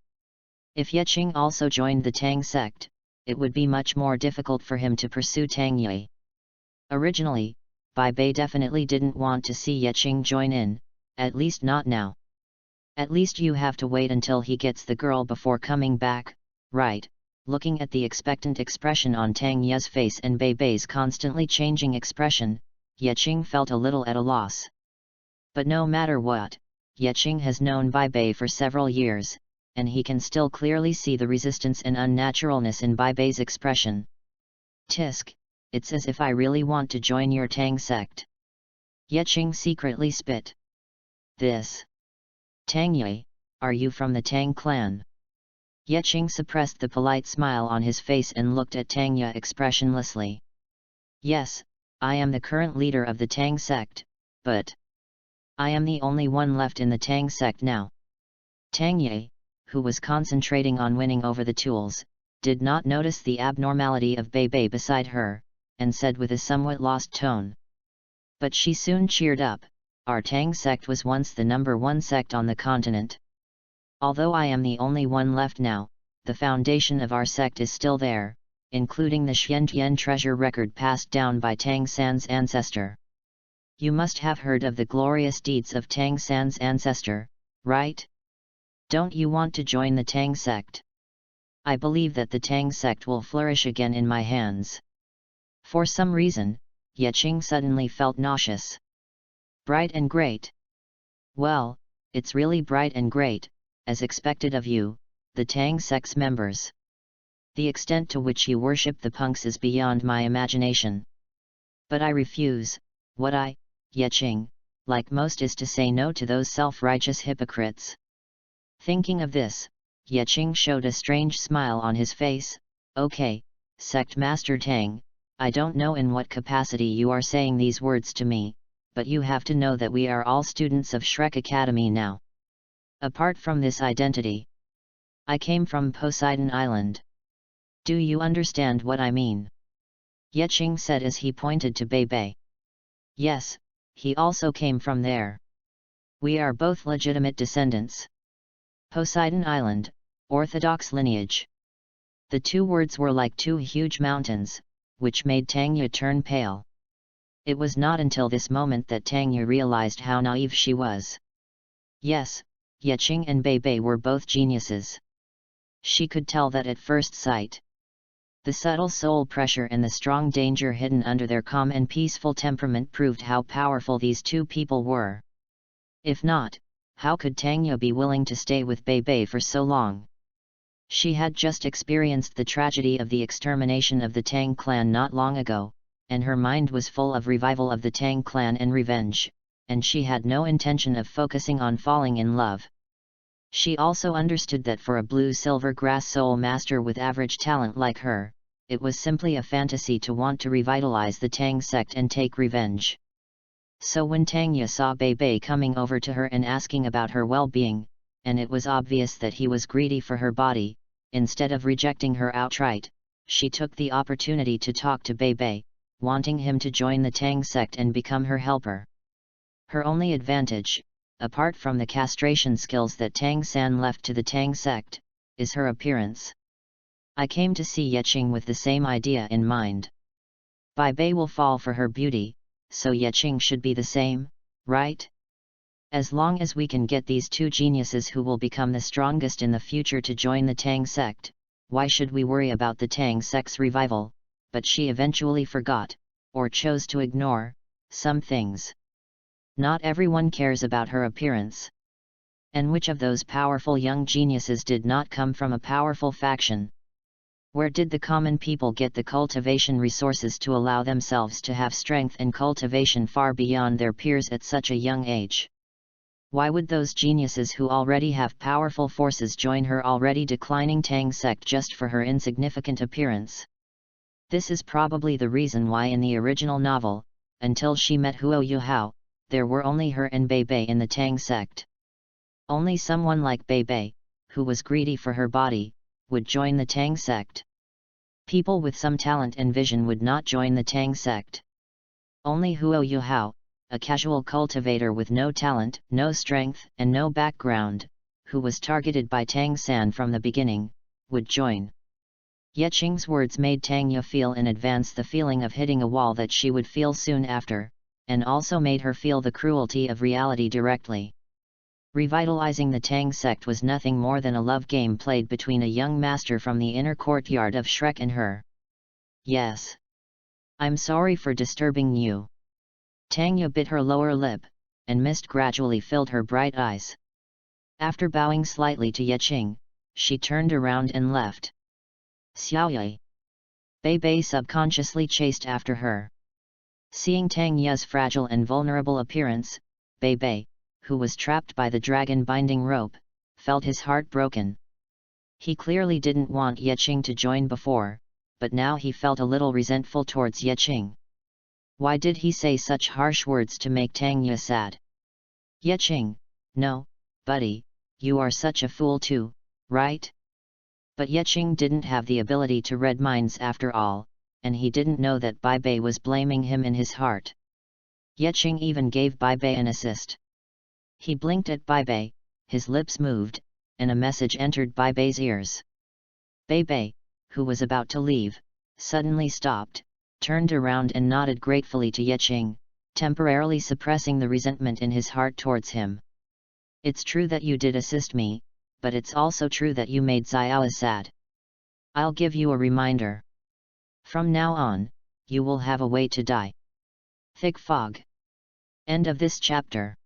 If Yeqing also joined the Tang sect, it would be much more difficult for him to pursue Tangya. Originally, Bai Bei definitely didn't want to see Yeqing join in, at least not now. At least you have to wait until he gets the girl before coming back, right? Looking at the expectant expression on Tangya's face and Bai Bei's constantly changing expression, Yeqing felt a little at a loss. But no matter what, Yeqing has known Bai Bei for several years, and he can still clearly see the resistance and unnaturalness in Bai Bei's expression. Tisk, it's as if I really want to join your Tang sect. Yeqing secretly spit. This. Tangya, are you from the Tang clan? Yeqing suppressed the polite smile on his face and looked at Tangya expressionlessly. Yes, I am the current leader of the Tang sect, but I am the only one left in the Tang sect now. Tangya, who was concentrating on winning over the tools, did not notice the abnormality of Bai Bei beside her, and said with a somewhat lost tone. But she soon cheered up. Our Tang sect was once the #1 sect on the continent. Although I am the only one left now, the foundation of our sect is still there, including the Xiantian treasure record passed down by Tang San's ancestor. You must have heard of the glorious deeds of Tang San's ancestor, right? Don't you want to join the Tang sect? I believe that the Tang sect will flourish again in my hands. For some reason, Yeqing suddenly felt nauseous. Bright and great. Well, it's really bright and great, as expected of you, the Tang sect's members. The extent to which you worship the punks is beyond my imagination. But I refuse. What I, Yeqing, like most is to say no to those self-righteous hypocrites. Thinking of this, Yeqing showed a strange smile on his face. Okay, Sect Master Tang, I don't know in what capacity you are saying these words to me, but you have to know that we are all students of Shrek Academy now. Apart from this identity, I came from Poseidon Island. Do you understand what I mean? Yeqing said as he pointed to Bei Bei. Yes, he also came from there. We are both legitimate descendants. Poseidon Island, Orthodox lineage. The two words were like two huge mountains, which made Tanya turn pale. It was not until this moment that Tanya realized how naive she was. Yes, Yeqing and Bei Bei were both geniuses. She could tell that at first sight. The subtle soul pressure and the strong danger hidden under their calm and peaceful temperament proved how powerful these two people were. If not, how could Tanya be willing to stay with Bei Bei for so long? She had just experienced the tragedy of the extermination of the Tang clan not long ago, and her mind was full of revival of the Tang clan and revenge, and she had no intention of focusing on falling in love. She also understood that for a blue-silver grass soul master with average talent like her, it was simply a fantasy to want to revitalize the Tang sect and take revenge. So when Tanya saw Bei Bei coming over to her and asking about her well-being, and it was obvious that he was greedy for her body, instead of rejecting her outright, she took the opportunity to talk to Bei Bei, wanting him to join the Tang sect and become her helper. Her only advantage, apart from the castration skills that Tang San left to the Tang sect, is her appearance. I came to see Yeqing with the same idea in mind. Bei Bei will fall for her beauty, so Yeqing should be the same, right? As long as we can get these two geniuses who will become the strongest in the future to join the Tang sect, why should we worry about the Tang sect's revival? But she eventually forgot, or chose to ignore, some things. Not everyone cares about her appearance. And which of those powerful young geniuses did not come from a powerful faction? Where did the common people get the cultivation resources to allow themselves to have strength and cultivation far beyond their peers at such a young age? Why would those geniuses who already have powerful forces join her already declining Tang sect just for her insignificant appearance? This is probably the reason why in the original novel, until she met Huo Yuhao, there were only her and Bei Bei in the Tang sect. Only someone like Bei Bei, who was greedy for her body, would join the Tang sect. People with some talent and vision would not join the Tang sect. Only Huo Yuhao, a casual cultivator with no talent, no strength, and no background, who was targeted by Tang San from the beginning, would join. Yeqing's words made Tanya feel in advance the feeling of hitting a wall that she would feel soon after, and also made her feel the cruelty of reality directly. Revitalizing the Tang sect was nothing more than a love game played between a young master from the inner courtyard of Shrek and her. Yes. I'm sorry for disturbing you. Tanya bit her lower lip, and mist gradually filled her bright eyes. After bowing slightly to Yeqing, she turned around and left. Xiaoye. Bei Bei subconsciously chased after her. Seeing Tanya's fragile and vulnerable appearance, Bei Bei, who was trapped by the dragon binding rope, felt his heart broken. He clearly didn't want Yeqing to join before, but now he felt a little resentful towards Yeqing. Why did he say such harsh words to make Tanya sad? Yeqing, no, buddy, you are such a fool too, right? But Yeqing didn't have the ability to read minds after all, and he didn't know that Bei Bei was blaming him in his heart. Yeqing even gave Bei Bei an assist. He blinked at Bei Bei, his lips moved, and a message entered Bei Bei's ears. Bei Bei, who was about to leave, suddenly stopped, turned around and nodded gratefully to Yeqing, temporarily suppressing the resentment in his heart towards him. It's true that you did assist me, but it's also true that you made Xiao sad. I'll give you a reminder. From now on, you will have a way to die. Thick fog. End of this chapter.